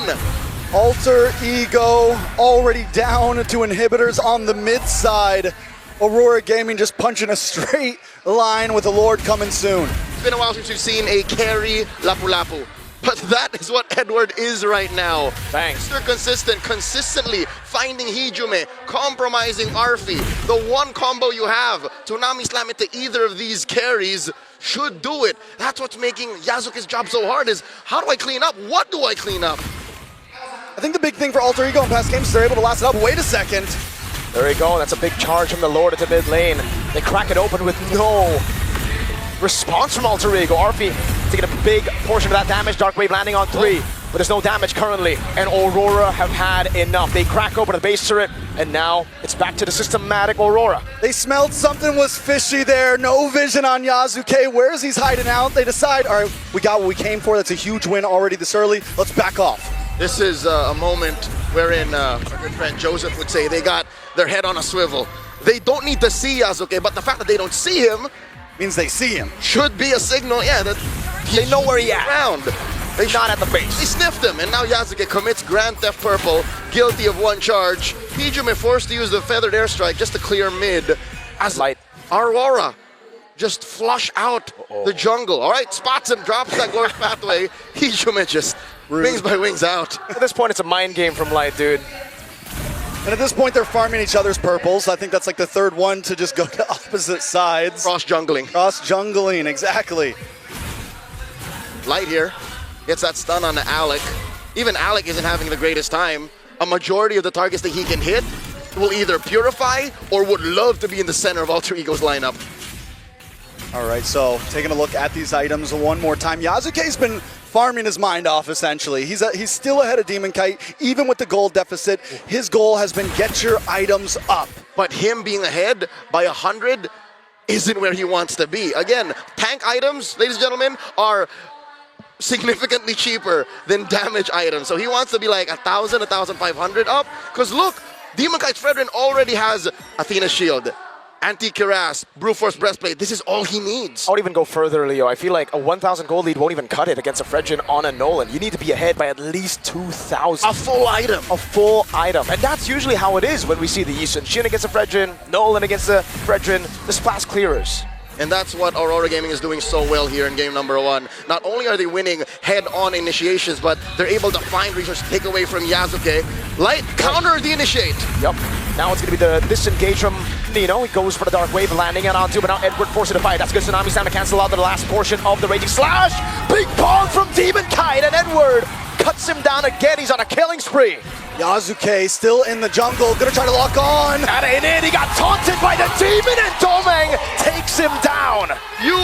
Alter Ego already down to inhibitors on the mid side. Aurora Gaming just punching a straight line with the Lord coming soon. It's been a while since we've seen a carry Lapu-Lapu, but that is what Edward is right now. Thanks. They're consistently finding Hijume, compromising Arfi. The one combo you have, Tsunami Slam it to either of these carries, should do it. That's what's making Yasuke's job so hard is, how do I clean up? What do I clean up? I think the big thing for Alter Ego in past games is they're able to last it up. Wait a second. There we go. That's a big charge from the Lord at the mid lane. They crack it open with no response from Alter Ego. Arfi taking a big portion of that damage. Dark Wave landing on 3, but there's no damage currently. And Aurora have had enough. They crack open the base turret, and now it's back to the systematic Aurora. They smelled something was fishy there. No vision on Yasuke. Where is he hiding out? They decide, all right, we got what we came for. That's a huge win already this early. Let's back off. This is a moment wherein our good friend Joseph would say they got their head on a swivel. They don't need to see Yasuke, but the fact that they don't see him means they see him. Should be a signal, yeah, that they know where he at. They're not at the base. They sniffed him, and now Yasuke commits Grand Theft Purple, guilty of 1 charge. Hijume forced to use the feathered airstrike just to clear mid. As Light. Aurora just flush out the jungle. All right, spots him, drops that glorious pathway. Hijume just wings by wings out. At this point, it's a mind game from Light, dude. And at this point, they're farming each other's purples. I think that's like the 3rd one to just go to opposite sides. Cross-jungling. Cross-jungling, exactly. Light here gets that stun on Alec. Even Alec isn't having the greatest time. A majority of the targets that he can hit will either purify or would love to be in the center of Alter Ego's lineup. All right, so taking a look at these items one more time. Yasuke's been farming his mind off, essentially. He's still ahead of Demon Kite, even with the gold deficit. His goal has been get your items up. But him being ahead by 100 isn't where he wants to be. Again, tank items, ladies and gentlemen, are significantly cheaper than damage items. So he wants to be like 1,000, 1,500 up. Because look, Demon Kite's Fredrin already has Athena's Shield, Anti-Cuirass, Brute Force Breastplate. This is all he needs. I would even go further, Leo. I feel like a 1,000 gold lead won't even cut it against a Fredrin on a Nolan. You need to be ahead by at least 2,000. A full item. A full item. And that's usually how it is when we see the Yisun Shin against a Fredrin, Nolan against a Fredrin, the splash clearers. And that's what Aurora Gaming is doing so well here in game number 1. Not only are they winning head-on initiations, but they're able to find resources to take away from Yasuke. Light counter the initiate. Yep. Now it's going to be the disengage from Nino. He goes for the Dark Wave, landing it onto, but now Edward forcing to fight. That's good. Tsunami Slam to cancel out the last portion of the Raging Slash. Big bomb from Demon Kite, and Edward cuts him down again. He's on a killing spree. Yasuke still in the jungle, gonna try to lock on. That ain't it. He got taunted by the demon, and Domeng takes him down. Yue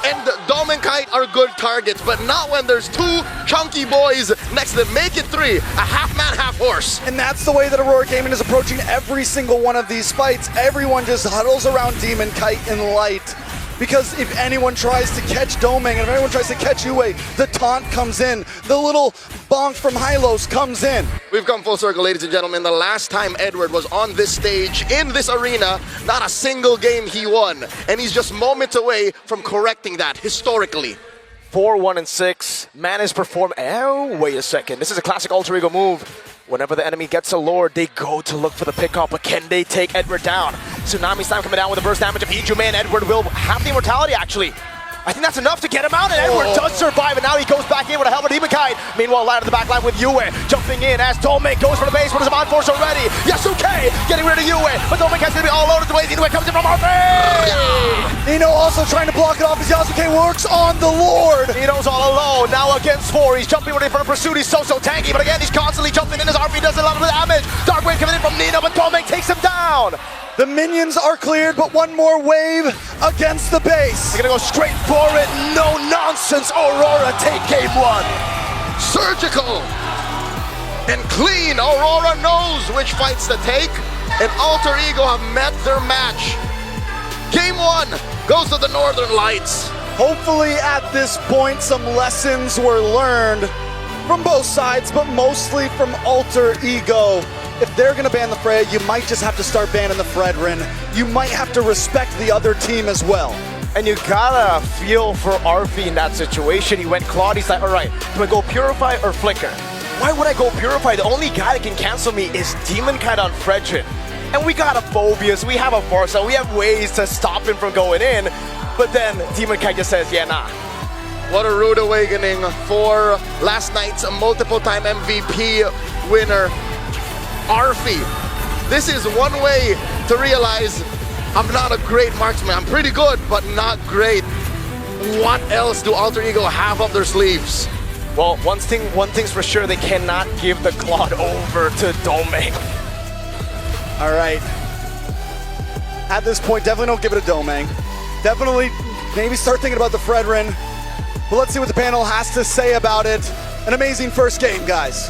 and Dom and Kite are good targets, but not when there's two chunky boys next to them. Make it three, a half man, half horse. And that's the way that Aurora Gaming is approaching every single one of these fights. Everyone just huddles around Demon Kite in light. Because if anyone tries to catch Doming, and if anyone tries to catch Yue, the taunt comes in. The little bonk from Hylos comes in. We've come full circle, ladies and gentlemen. The last time Edward was on this stage, in this arena, not a single game he won. And he's just moments away from correcting that historically. 4-1-6. Man is performed. Oh, wait a second. This is a classic alter ego move. Whenever the enemy gets a lord, they go to look for the pickoff, but can they take Edward down? Tsunami Slam coming down with the burst damage of Ijume, and Edward will have the immortality, actually. I think that's enough to get him out, and Edward does survive, and now he goes back in with a helmet Demon Kite. Meanwhile, light on the back line with Yue, jumping in as Doming goes for the base. What is him on force already? Yasuke getting rid of Yue, but Doming has to be all over the way. Yue comes in from Arthur. Nino also trying to block it off as Yasuke works on the Lord. Nino's all alone, now against 4. He's jumping ready for a pursuit. He's so tanky, but again, he's constantly jumping in as RP does a lot of damage. Dark Wave coming in from Nino, but Doming takes him down. The minions are cleared, but one more wave against the base. They're gonna go straight for it. No nonsense. Aurora take game 1. Surgical and clean. Aurora knows which fights to take, and Alter Ego have met their match. Game 1 goes to the Northern Lights. Hopefully at this point some lessons were learned from both sides, but mostly from Alter Ego. If they're going to ban the Freya, you might just have to start banning the Fredrin. You might have to respect the other team as well. And you gotta feel for Arfi in that situation. He went Claude, he's like, all right, do I go Purify or Flicker? Why would I go Purify? The only guy that can cancel me is Demon Kite on Fredrin. And we got a Phobias, we have a Farsa, we have ways to stop him from going in, but then Demon Kite just says, yeah, nah. What a rude awakening for last night's multiple-time MVP winner, Arfi. This is one way to realize I'm not a great marksman. I'm pretty good, but not great. What else do Alter Ego have up their sleeves? Well, one thing's for sure, they cannot give the Claude over to Doming. All right. At this point, definitely don't give it to Doming. Definitely maybe start thinking about the Fredrin. But let's see what the panel has to say about it. An amazing first game, guys.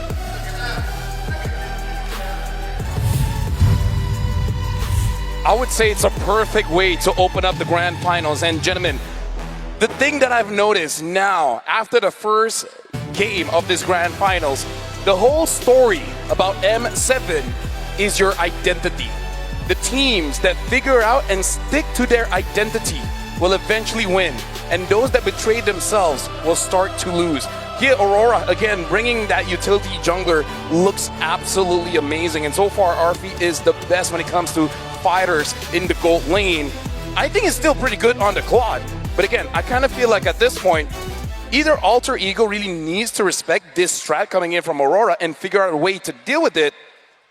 I would say it's a perfect way to open up the grand finals. And gentlemen, the thing that I've noticed now, after the first game of this grand finals, the whole story about M7 is your identity. The teams that figure out and stick to their identity will eventually win. And those that betray themselves will start to lose. Here, Aurora, again, bringing that utility jungler looks absolutely amazing. And so far, Arfi is the best when it comes to fighters in the gold lane. I think it's still pretty good on the Claude. But again, I kind of feel like at this point, either Alter Ego really needs to respect this strat coming in from Aurora and figure out a way to deal with it,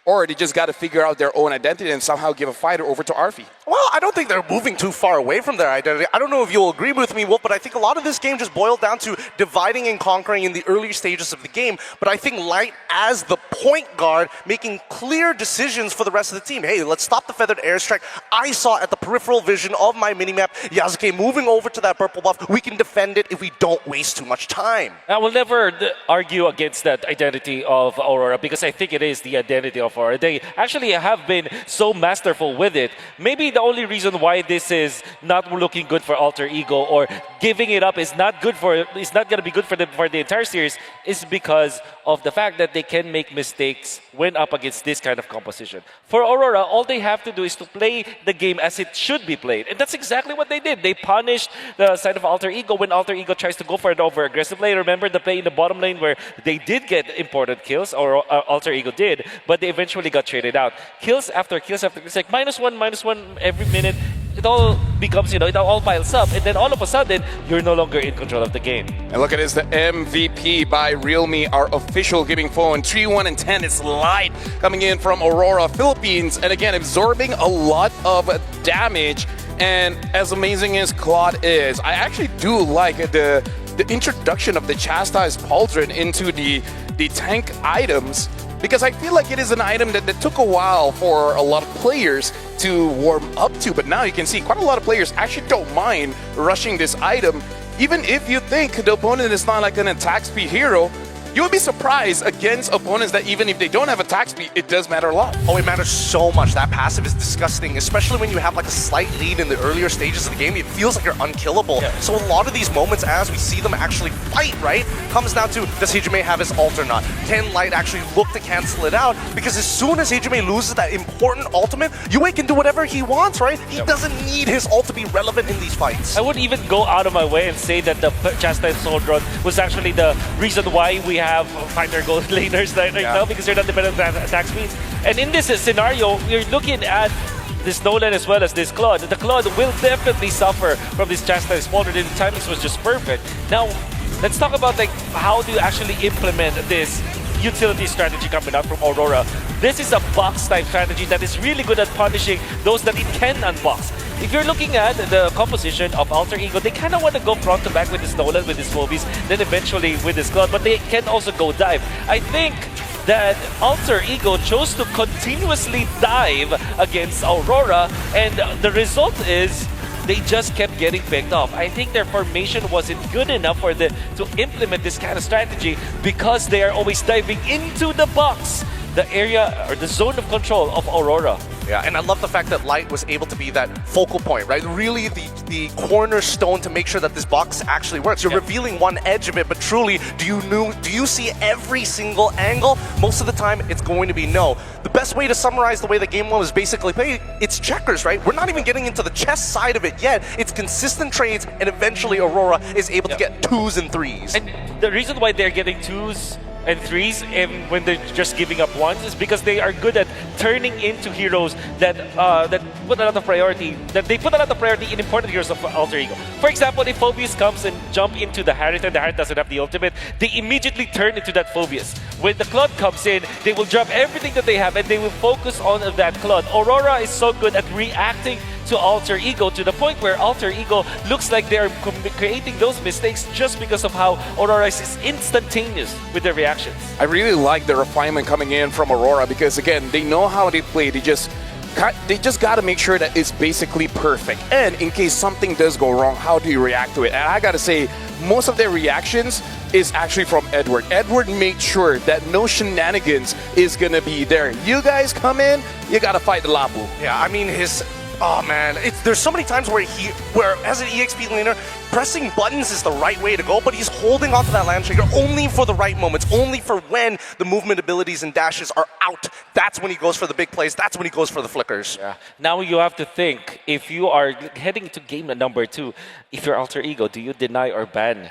or they just got to figure out their own identity and somehow give a fighter over to Arfi. Well, I don't think they're moving too far away from their identity. I don't know if you'll agree with me, Wolf, but I think a lot of this game just boiled down to dividing and conquering in the earlier stages of the game. But I think Light, as the point guard, making clear decisions for the rest of the team. Hey, let's stop the feathered airstrike. I saw at the peripheral vision of my minimap, Yasuke moving over to that purple buff. We can defend it if we don't waste too much time. I will never argue against that identity of Aurora because I think it is the identity of Aurora. They actually have been so masterful with it. Maybe the only reason why this is not looking good for Alter Ego or giving it up is not going to be good for them for the entire series is because of the fact that they can make mistakes when up against this kind of composition. For Aurora, all they have to do is to play the game as it should be played. And that's exactly what they did. They punished the side of Alter Ego when Alter Ego tries to go for an over-aggressive play. Remember the play in the bottom lane where they did get important kills, or Alter Ego did, but they eventually got traded out. Kills after kills after kills, like -1 every minute. It all becomes, it all piles up, and then all of a sudden, you're no longer in control of the game. And look at this, the MVP by Realme, our official gaming phone. 3-1 and 10 is Light coming in from Aurora, Philippines, and again, absorbing a lot of damage. And as amazing as Claude is, I actually do like the introduction of the Chastised Pauldron into the tank items, because I feel like it is an item that took a while for a lot of players to warm up to. But now you can see quite a lot of players actually don't mind rushing this item. Even if you think the opponent is not like an attack speed hero, you would be surprised against opponents that even if they don't have attack speed, it does matter a lot. Oh, it matters so much. That passive is disgusting, especially when you have like a slight lead in the earlier stages of the game. It feels like you're unkillable. Yeah. So a lot of these moments, as we see them actually fight, right, comes down to, does Hijime have his ult or not? Can Light actually look to cancel it out? Because as soon as Hijime loses that important ultimate, Yue can do whatever he wants, right? He doesn't need his ult to be relevant in these fights. I wouldn't even go out of my way and say that the Chastise Soul Drone was actually the reason why we have fighter gold laners right now, because they're not dependent on attack speeds. And in this scenario, you're looking at this Nolan as well as this Claude. The Claude will definitely suffer from this Chastise Smolder. The timings was just perfect. Now, let's talk about like how do you actually implement this utility strategy coming out from Aurora. This is a box type strategy that is really good at punishing those that it can unbox. If you're looking at the composition of Alter Ego, they kind of want to go front to back with this Nolan, with this Phoebes, then eventually with this Claude, but they can also go dive. I think that Alter Ego chose to continuously dive against Aurora, and the result is they just kept getting picked off. I think their formation wasn't good enough for them to implement this kind of strategy because they are always diving into the box, the area or the zone of control of Aurora. Yeah, and I love the fact that Light was able to be that focal point, right? Really the cornerstone to make sure that this box actually works. You're revealing one edge of it, but truly, do you see every single angle? Most of the time, it's going to be no. The best way to summarize the way the game was basically played, it's checkers, right? We're not even getting into the chess side of it yet. It's consistent trades, and eventually Aurora is able to get 2s and 3s. And the reason why they're getting 2s and 3s and when they're just giving up 1s is because they are good at turning into heroes that put a lot of priority, in important heroes of Alter Ego. For example, if Phoebus comes and jump into the Harith and the Harith doesn't have the ultimate, they immediately turn into that Phoebus. When the Claude comes in, they will drop everything that they have and they will focus on that Claude. Aurora is so good at reacting to Alter Ego to the point where Alter Ego looks like they're creating those mistakes just because of how Aurora is instantaneous with their reactions. I really like the refinement coming in from Aurora because, again, they know how they play. They just got to make sure that it's basically perfect. And in case something does go wrong, how do you react to it? And I got to say, most of their reactions is actually from Edward. Edward made sure that no shenanigans is going to be there. You guys come in, you got to fight the Lapu. Yeah, I mean, oh man, there's so many times where as an EXP laner, pressing buttons is the right way to go, but he's holding onto that land trigger only for the right moments, only for when the movement abilities and dashes are out. That's when he goes for the big plays, that's when he goes for the flickers. Yeah. Now you have to think, if you are heading to game number 2, if you're Alter Ego, do you deny or ban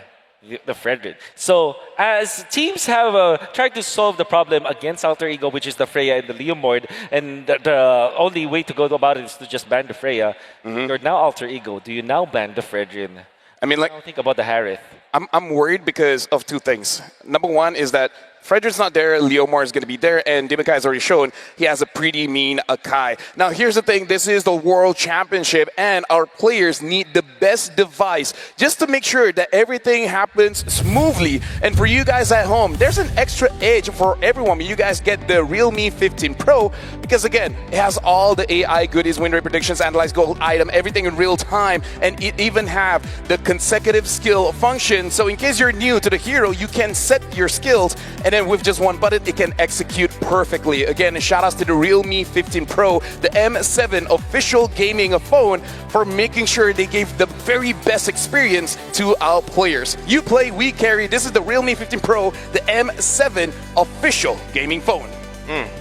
the Frederick? So as teams have tried to solve the problem against Alter Ego, which is the Freya and the Leomord, and the only way to go about it is to just ban the Freya. You're now Alter Ego. Do you now ban the Frederick? I mean, like, think about the Harith. I'm worried because of two things. Number one is that Frederick's not there, Leomar is going to be there, and Dimikai has already shown he has a pretty mean Akai. Now, here's the thing. This is the World Championship, and our players need the best device just to make sure that everything happens smoothly. And for you guys at home, there's an extra edge for everyone. You guys get the Realme 15 Pro because, again, it has all the AI goodies, win rate predictions, analyze gold item, everything in real time, and it even have the consecutive skill function. So in case you're new to the hero, you can set your skills, and then with just one button, it can execute perfectly. Again, shout outs to the Realme 15 Pro, the M7 official gaming phone, for making sure they gave the very best experience to our players. You play, we carry. This is the Realme 15 Pro, the M7 official gaming phone.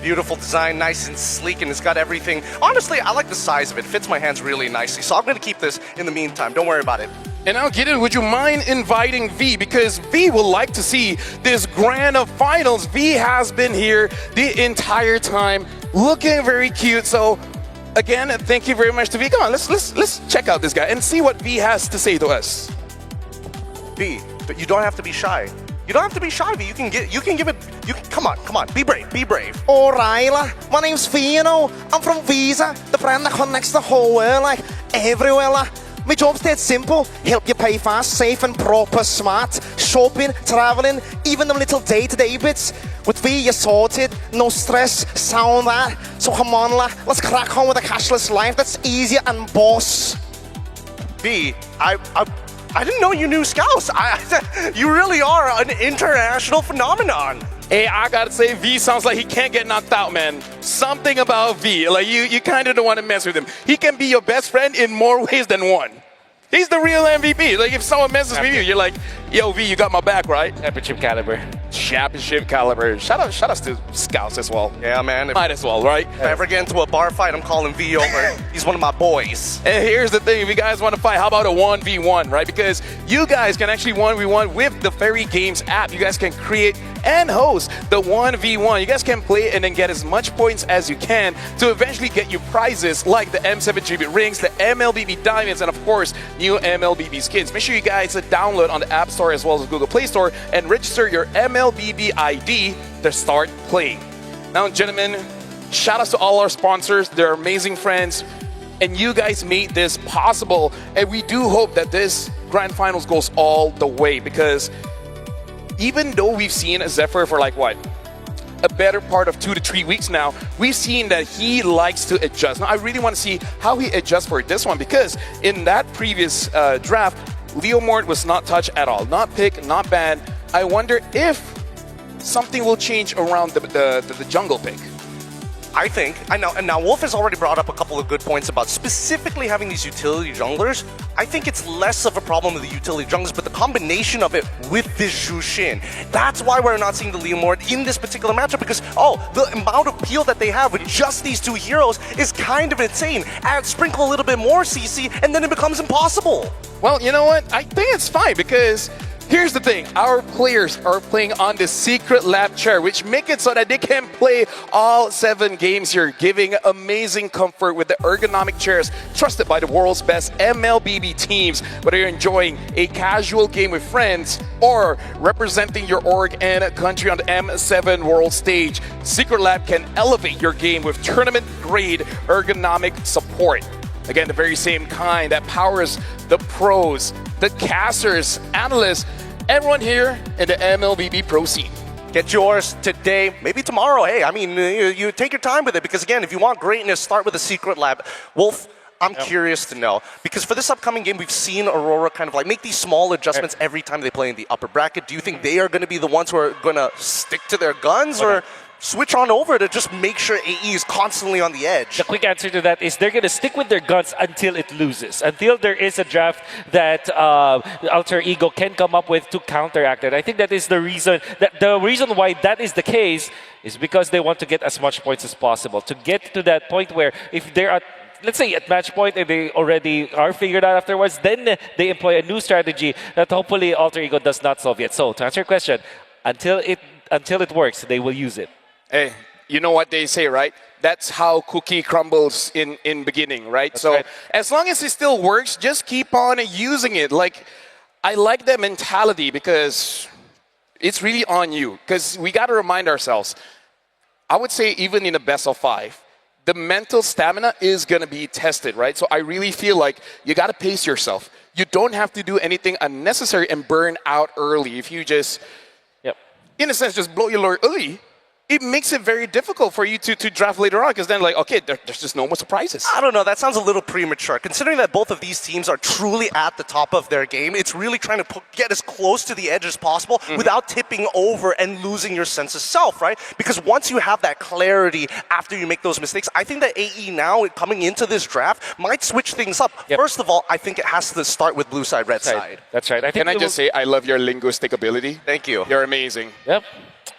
Beautiful design, nice and sleek, and it's got everything. Honestly, I like the size of it. Fits my hands really nicely, so I'm going to keep this in the meantime. Don't worry about it. And now, Gideon, would you mind inviting V? Because V will like to see this grand finals. V has been here the entire time, looking very cute. So, again, thank you very much to V. Come on, let's check out this guy and see what V has to say to us. V, but you don't have to be shy. You don't have to be shy, V. You can give it. Come on. Be brave. Be brave. Alright, my name's V. You know, I'm from Visa, the brand that connects the whole world, like everywhere. My job's dead simple. Help you pay fast, safe and proper, smart. Shopping, traveling, even them little day-to-day bits. with V you sorted, no stress, sound that. So come on let's crack on with a cashless life, that's easier and boss. V, I didn't know you knew Scouts. You really are an international phenomenon. Hey, I gotta say, V sounds like he can't get knocked out, man. Something about V, like you kind of don't want to mess with him. He can be your best friend in more ways than one. He's the real MVP. Like if someone messes with you, you're like, yo V, you got my back, right? Championship caliber. Championship caliber. Shout out to Scouts as well. Yeah, man. Might as well, right? If I ever get into a bar fight, I'm calling V over. He's one of my boys. And here's the thing, if you guys want to fight, how about a 1v1, right? Because you guys can actually 1v1 with the Fairy Games app. You guys can create and host the 1v1. You guys can play and then get as much points as you can to eventually get you prizes like the M7 Tribute Rings, the MLBB Diamonds, and of course, new MLBB skins. Make sure you guys download on the App Store as well as Google Play Store and register your MLBB ID to start playing. Now, gentlemen, shout outs to all our sponsors. They're amazing friends, and you guys made this possible. And we do hope that this Grand Finals goes all the way, because even though we've seen Zephyr for like what? A better part of 2 to 3 weeks now, we've seen that he likes to adjust. Now, I really want to see how he adjusts for this one, because in that previous draft, Leo Mort was not touched at all. Not picked, not banned. I wonder if something will change around the jungle pick. I think, and now Wolf has already brought up a couple of good points about specifically having these utility junglers. I think it's less of a problem with the utility junglers, but the combination of it with this Jushin. That's why we're not seeing the Leomord in this particular matchup, because, the amount of peel that they have with just these two heroes is kind of insane. Add, sprinkle a little bit more CC, and then it becomes impossible. Well, you know what? I think it's fine, because here's the thing, our players are playing on the secret lab chair, which make it so that they can play all 7 games here, giving amazing comfort with the ergonomic chairs trusted by the world's best MLBB teams. Whether you're enjoying a casual game with friends or representing your org and country on the M7 world stage, Secret Lab can elevate your game with tournament-grade ergonomic support. Again, the very same kind that powers the pros, the casters, analysts, everyone here in the MLBB Pro scene. Get yours today, maybe tomorrow. Hey, I mean, you take your time with it, because again, if you want greatness, start with the Secret Lab. Wolf, I'm curious to know, because for this upcoming game, we've seen Aurora kind of like make these small adjustments every time they play in the upper bracket. Do you think they are going to be the ones who are going to stick to their guns, or switch on over to just make sure AE is constantly on the edge? The quick answer to that is they're going to stick with their guns until it loses, until there is a draft that Alter Ego can come up with to counteract it. I think that is the reason. The reason why that is the case is because they want to get as much points as possible, to get to that point where if they're at, let's say at match point and they already are figured out afterwards, then they employ a new strategy that hopefully Alter Ego does not solve yet. So to answer your question, until it works, they will use it. Hey, you know what they say, right? That's how cookie crumbles in beginning, right? So as long as it still works, just keep on using it. Like, I like that mentality, because it's really on you. Because we got to remind ourselves, I would say even in a best of 5, the mental stamina is going to be tested, right? So I really feel like you got to pace yourself. You don't have to do anything unnecessary and burn out early. If you just, in a sense, just blow your load early, it makes it very difficult for you to draft later on, because then like, okay, there's just no more surprises. I don't know, that sounds a little premature. Considering that both of these teams are truly at the top of their game, it's really trying to get as close to the edge as possible without tipping over and losing your sense of self, right? Because once you have that clarity after you make those mistakes, I think that AE now, coming into this draft, might switch things up. First of all, I think it has to start with blue side, red side. That's right. Can I just say, I love your linguistic ability. Thank you. You're amazing. Yep.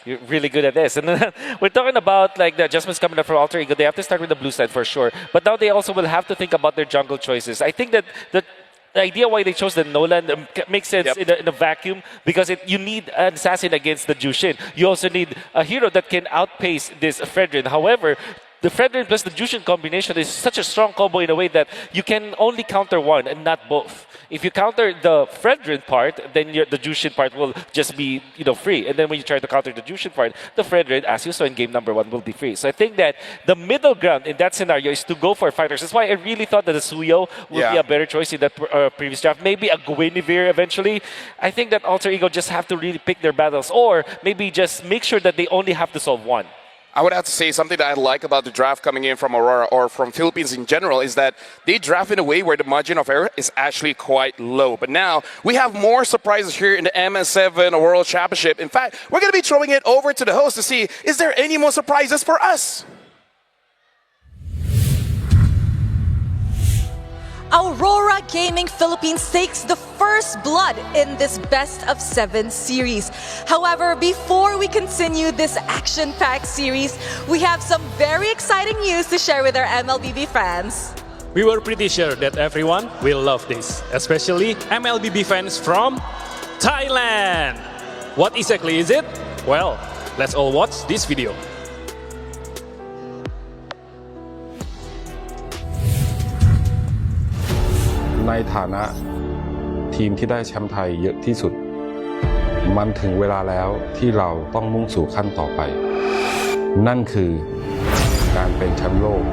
You're really good at this. And then we're talking about like the adjustments coming up from Alter Ego. They have to start with the blue side for sure. But now they also will have to think about their jungle choices. I think that the idea why they chose the Nolan makes sense in a vacuum, because you need an assassin against the Jushin. You also need a hero that can outpace this Fredrin. However, the Fredrin plus the Jushin combination is such a strong combo in a way that you can only counter one and not both. If you counter the Fredrin part, then the Jushin part will just be free. And then when you try to counter the Jushin part, the Fredrin, as you saw in game number 1, will be free. So I think that the middle ground in that scenario is to go for fighters. That's why I really thought that the Suyo will be a better choice in that previous draft. Maybe a Guinevere eventually. I think that Alter Ego just have to really pick their battles, or maybe just make sure that they only have to solve one. I would have to say something that I like about the draft coming in from Aurora or from Philippines in general is that they draft in a way where the margin of error is actually quite low. But now we have more surprises here in the MS7 World Championship. In fact, we're going to be throwing it over to the host to see, is there any more surprises for us? Aurora Gaming Philippines takes the first blood in this Best of 7 series. However, before we continue this action-packed series, we have some very exciting news to share with our MLBB fans. We were pretty sure that everyone will love this, especially MLBB fans from Thailand. What exactly is it? Well, let's all watch this video. ในฐานะทีมที่ได้แชมป์ไทยเยอะที่สุดมันถึงเวลาแล้วที่เราต้องมุ่งสู่ขั้นต่อไปนั่นคือการเป็นแชมป์โลก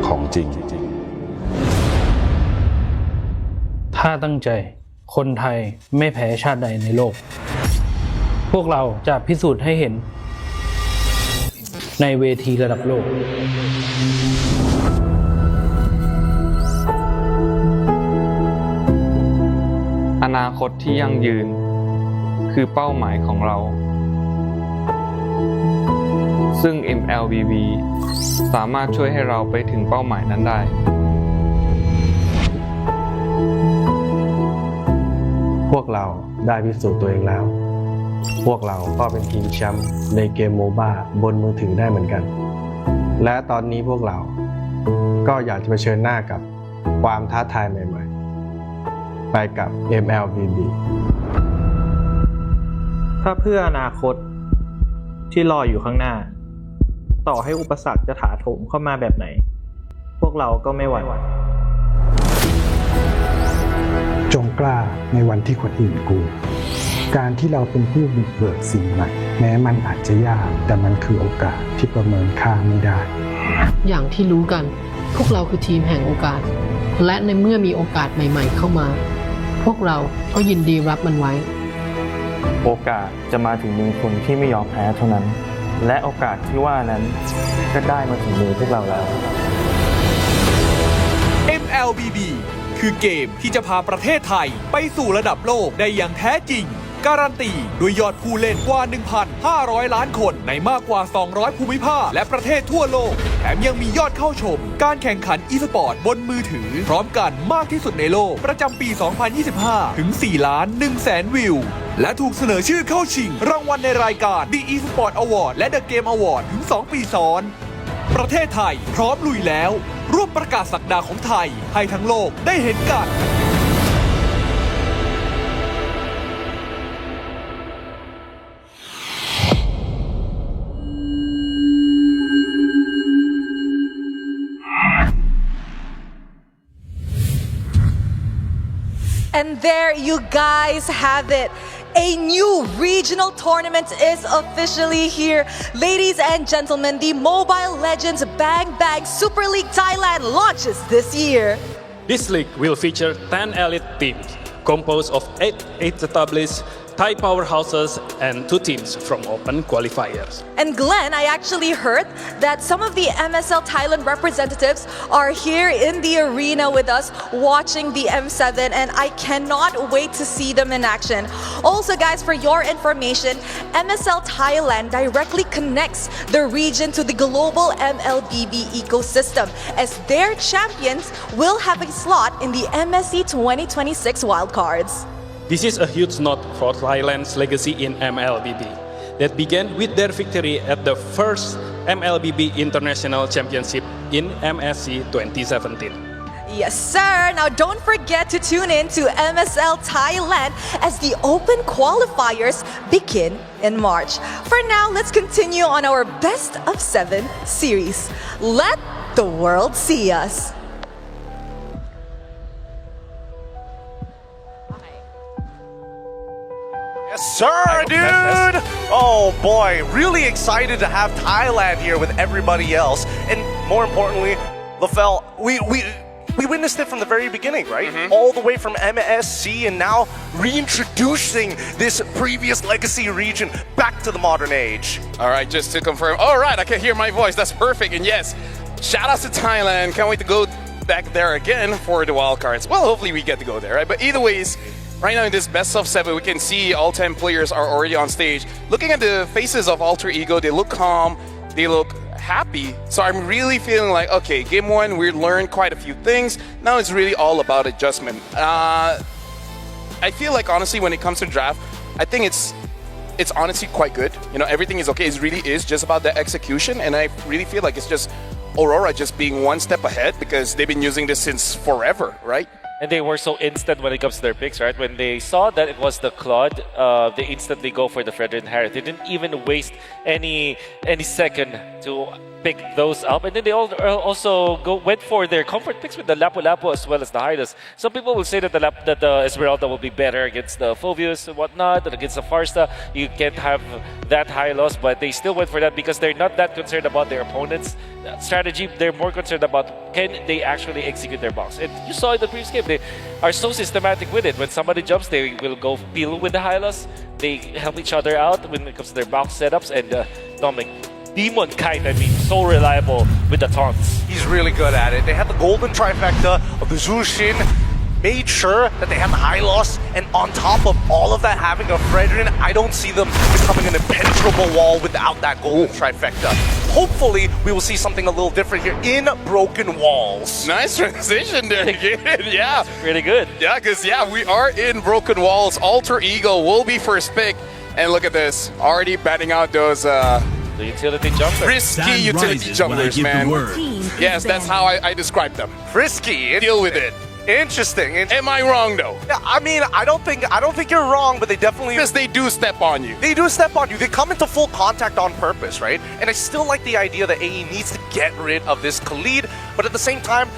ของจริงถ้าตั้งใจคนไทยไม่แพ้ชาติใดในโลกพวกเราจะพิสูจน์ให้เห็นในเวทีระดับโลกอนาคตที่ยั่งยืนคือเป้าหมายของเราซึ่ง MLBB สามารถช่วยให้เราไปถึงเป้าหมายนั้นได้พวกเราได้พิสูจน์ตัวเองแล้วพวกเราก็เป็นทีมแชมป์ในเกมโมบ้าบนมือถือได้เหมือนกันและตอนนี้พวกเราก็อยากจะเผชิญหน้ากับความท้าทายใหม่ๆไปกับ MLBB ถ้าเพื่ออนาคตที่รออยู่ข้างหน้าต่อให้อุปสรรคจะถาโถมเข้ามาแบบไหนพวกเราก็ไม่หวั่นจงกล้าในวันที่คนอื่นกลัวการที่เราเป็นผู้บุกเบิกสิ่งใหม่แม้มันอาจจะยากแต่มันคือโอกาสที่ประเมินค่าไม่ได้อย่างที่รู้กันพวกเราคือทีมแห่งโอกาสและในเมื่อมีโอกาสใหม่ๆเข้ามาพวกเราก็ยินดีรับมันไว้โอกาสจะมาถึงมือคนที่ไม่ยอมแพ้เท่านั้นและโอกาสที่ว่านั้นก็ได้มาถึงมือพวกเราแล้ว MLBB คือเกมที่จะพาประเทศไทยไปสู่ระดับโลกได้อย่างแท้จริงการันตีด้วยยอดผู้เล่นกว่า 1,500 ล้านคนในมากกว่า 200 ภูมิภาคและประเทศทั่วโลกแถมยังมียอดเข้าชมการแข่งขันอีสปอร์ตบนมือถือพร้อมกันมากที่สุดในโลกประจำปี 2025 ถึง 4,100,000 วิวและถูกเสนอชื่อเข้าชิงรางวัลในรายการ The eSport Award และ The Game Award ถึง 2 ปีซ้อนประเทศไทยพร้อมลุยแล้วร่วมประกาศศักดาของไทยให้ทั้งโลกได้เห็นกัน And there you guys have it. A new regional tournament is officially here. Ladies and gentlemen, the Mobile Legends Bang Bang Super League Thailand launches this year. This league will feature 10 elite teams composed of 8 established Thai powerhouses and 2 teams from open qualifiers. And Glenn, I actually heard that some of the MSL Thailand representatives are here in the arena with us watching the M7, and I cannot wait to see them in action. Also guys, for your information, MSL Thailand directly connects the region to the global MLBB ecosystem, as their champions will have a slot in the MSC 2026 wildcards. This is a huge note for Thailand's legacy in MLBB that began with their victory at the first MLBB International Championship in MSC 2017. Yes, sir. Now, don't forget to tune in to MSL Thailand as the Open qualifiers begin in March. For now, let's continue on our Best of 7 series. Let the world see us. Yes, sir, dude! Oh boy, really excited to have Thailand here with everybody else. And more importantly, LaFell, we witnessed it from the very beginning, right? All the way from MSC and now reintroducing this previous legacy region back to the modern age. All right, just to confirm. All right, I can hear my voice. That's perfect. And yes, shout out to Thailand. Can't wait to go back there again for the wildcards. Well, hopefully we get to go there, right? But either ways, right now in this best of 7, we can see all 10 players are already on stage. Looking at the faces of Alter Ego, they look calm, they look happy. So I'm really feeling like, okay, game 1, we learned quite a few things. Now it's really all about adjustment. I feel like, honestly, when it comes to draft, I think it's honestly quite good. You know, everything is okay. It really is just about the execution. And I really feel like it's just Aurora just being one step ahead because they've been using this since forever, right? And they were so instant when it comes to their picks, right? When they saw that it was the Claude, they instantly go for the Frederick and Harriet. They didn't even waste any second to pick those up. And then they also went for their comfort picks with the Lapu-Lapu as well as the Hydas. Some people will say that the Esmeralda will be better against the Fulvius and whatnot, and against the Farsta. You can't have that high loss, but they still went for that because they're not that concerned about their opponent's strategy. They're more concerned about can they actually execute their box. And you saw in the previous game, they are so systematic with it. When somebody jumps, they will go peel with the high loss. They help each other out when it comes to their box setups. And Dominic, Demon Kite, I mean, so reliable with the taunts. He's really good at it. They had the golden trifecta of the Zushin, made sure that they had the high loss, and on top of all of that, having a Fredrin, I don't see them becoming an impenetrable wall without that golden trifecta. Hopefully, we will see something a little different here in Broken Walls. Nice transition there, kid. Yeah. Really good. Yeah, because, we are in Broken Walls. Alter Ego will be first pick. And look at this. Already batting out those... the utility jumpers. Risky utility jumpers, man. Yes, that's how I describe them. Frisky. Deal with it. Interesting. Am I wrong though? Yeah, I mean, I don't think you're wrong, but they definitely... Because they do step on you. They do step on you. They come into full contact on purpose, right? And I still like the idea that AE needs to get rid of this Khalid, but at the same time,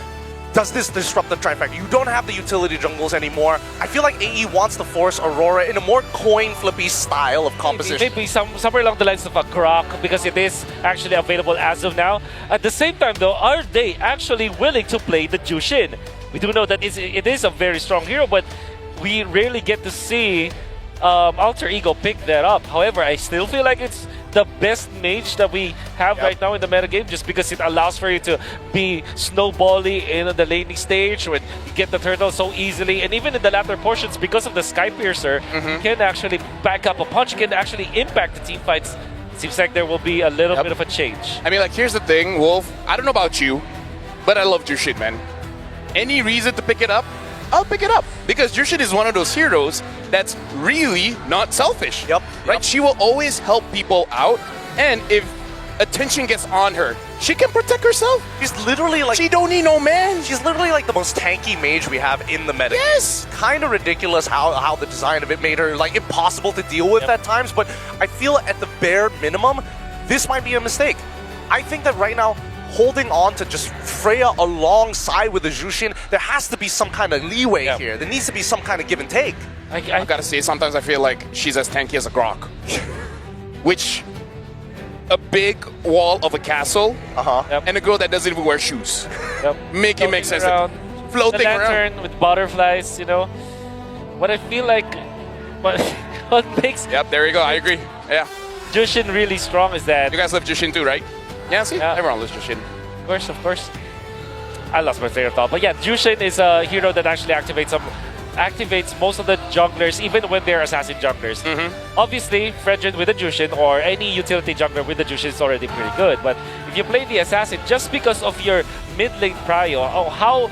does this disrupt the trifecta? You don't have the utility jungles anymore. I feel like AE wants to force Aurora in a more coin flippy style of composition. Maybe somewhere along the lines of a Grok, because it is actually available as of now. At the same time though, are they actually willing to play the Jushin? We do know that it is a very strong hero, but we rarely get to see Alter Ego pick that up. However, I still feel like it's the best mage that we have right now in the metagame, just because it allows for you to be snowbally in the laning stage when you get the turtle so easily. And even in the latter portions, because of the Sky Piercer, you can actually back up a punch, you can actually impact the team fights. It seems like there will be a little bit of a change. I mean, like, here's the thing, Wolf. I don't know about you, but I love Jushin, man. Any reason to pick it up, I'll pick it up. Because Jushin is one of those heroes that's really not selfish. Right? She will always help people out. And if attention gets on her, she can protect herself. She's literally like... She don't need no man. She's literally like the most tanky mage we have in the meta. Yes! Kind of ridiculous how the design of it made her like impossible to deal with at times. But I feel at the bare minimum, this might be a mistake. I think that right now, holding on to just Freya alongside with the Jushin, there has to be some kind of leeway here. There needs to be some kind of give and take. I gotta say, sometimes I feel like she's as tanky as a Grok. Which, a big wall of a castle, and a girl that doesn't even wear shoes. Make it make sense. Floating around. With butterflies, you know. What I feel like, what makes... Yep, there you go, I agree. Yeah. Jushin really strong is that... You guys love Jushin too, right? Yeah, see? Everyone loves Jushin. Of course. I lost my train of thought. But yeah, Jushin is a hero that actually activates most of the junglers, even when they're assassin junglers. Obviously, Fredrin with the Jushin or any utility jungler with the Jushin is already pretty good. But if you play the assassin, just because of your mid lane prio, how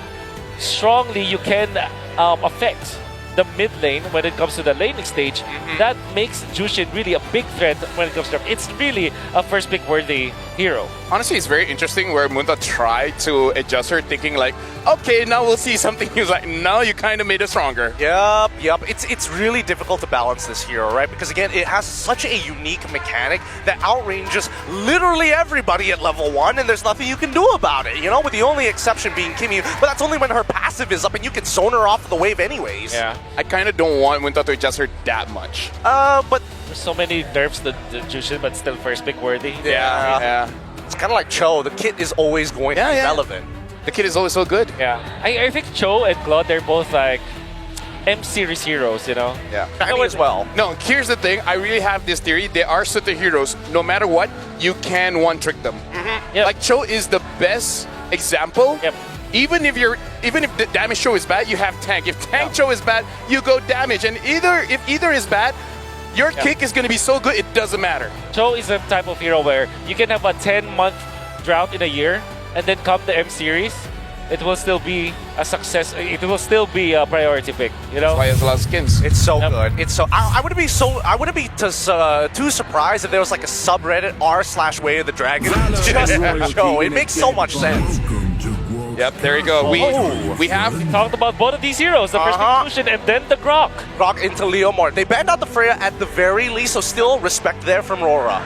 strongly you can affect the mid lane when it comes to the laning stage, that makes Jushin really a big threat when it comes to... It's really a first pick worthy hero. Honestly, it's very interesting where Munta tried to adjust her, thinking like, okay, now we'll see something. He was like, no, you kind of made it stronger. Yep. It's really difficult to balance this hero, right? Because again, it has such a unique mechanic that outranges literally everybody at level 1, and there's nothing you can do about it, you know? With the only exception being Kimmy, but that's only when her passive is up and you can zone her off the wave anyways. Yeah, I kind of don't want Winter to adjust her that much. But there's so many nerfs to Jushin, but still first pick worthy. Yeah. It's kind of like Cho. The kit is always going to be relevant. The kid is always so good. Yeah, I think Cho and Claude, they're both like M-series heroes, you know? Yeah, Fanny as well. No, here's the thing. I really have this theory. They are certain heroes. No matter what, you can one-trick them. Like Cho is the best example. Even if the damage Cho is bad, you have tank. If tank Cho is bad, you go damage. And if either is bad, your kick is going to be so good, it doesn't matter. Cho is a type of hero where you can have a 10-month drought in a year, and then come the M-series, it will still be a success. It will still be a priority pick, you know? That's why it has a lot of skins. It's so good. It's so. I wouldn't be too surprised if there was like a subreddit r/Way of the Dragon just for Cho. It makes so much sense. Yep, there you go. We have talked about both of these heroes, the first Jushin and then the Grok. Grok into Leomord. They banned out the Freya at the very least, so still respect there from Aurora.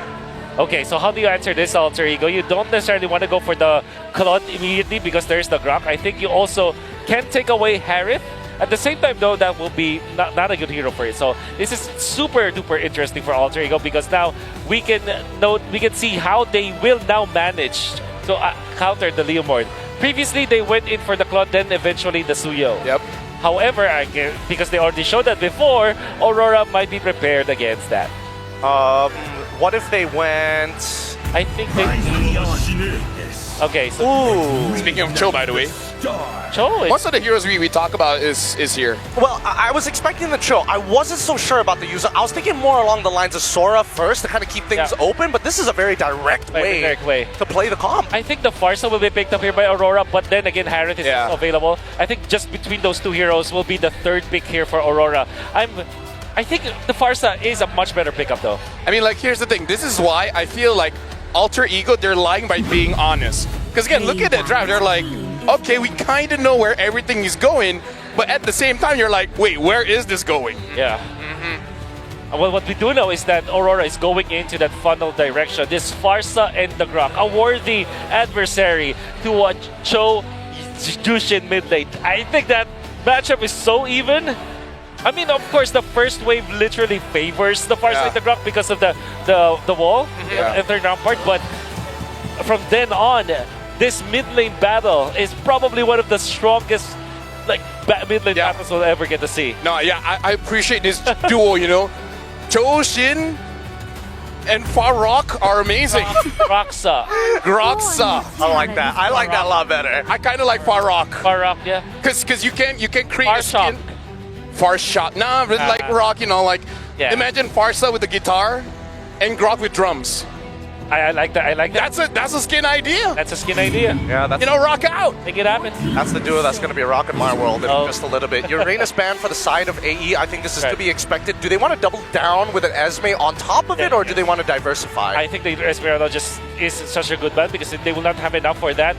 Okay, so how do you answer this, Alter Ego? You don't necessarily want to go for the Claude immediately because there's the Grok. I think you also can take away Harith. At the same time, though, that will be not a good hero for you. So this is super duper interesting for Alter Ego because now we can see how they will now manage to counter the Leomord. Previously, they went in for the Claude, then eventually the Suyo. Yep. However, because they already showed that before, Aurora might be prepared against that. What if they went? I think they. Okay, so. Ooh. Speaking of Cho, by the way. Cho. Most of the heroes we talk about is here. Well, I was expecting the Cho. I wasn't so sure about the user. I was thinking more along the lines of Sora first to kind of keep things open, but this is a very direct way to play the comp. I think the Farsa will be picked up here by Aurora, but then again, Harith is also available. I think just between those two heroes will be the third pick here for Aurora. I think the Farsa is a much better pickup, though. I mean, like, here's the thing. This is why I feel like Alter Ego, they're lying by being honest. Because, again, look at that draft. They're like, okay, we kind of know where everything is going, but at the same time, you're like, wait, where is this going? Yeah. Well, what we do know is that Aurora is going into that funnel direction. This Farsa and the Grok, a worthy adversary to Cho Jushin mid lane. I think that matchup is so even. I mean, of course, the first wave literally favors the Farsa and the Grok because of the wall and third round part, but from then on, this mid lane battle is probably one of the strongest mid lane battles we'll ever get to see. No, I appreciate this duo, you know. Jushin and Farok are amazing. Groxa. I like that. I like that a lot better. I kind of like Farok. Farok, yeah. Because you can create a skin. Farshot. Nah, but like Rock, you know, like imagine Farsa with the guitar and Grok with drums. I like that. I like that. That's a skin idea. That's a skin idea. Yeah, that's rock out. Make it happen. That's the duo that's going to be rocking my world in just a little bit. Uranus ban for the side of AE. I think this is to be expected. Do they want to double down with an Esme on top of it, or do they want to diversify? I think the Esmeralda just is such a good ban because they will not have enough for that.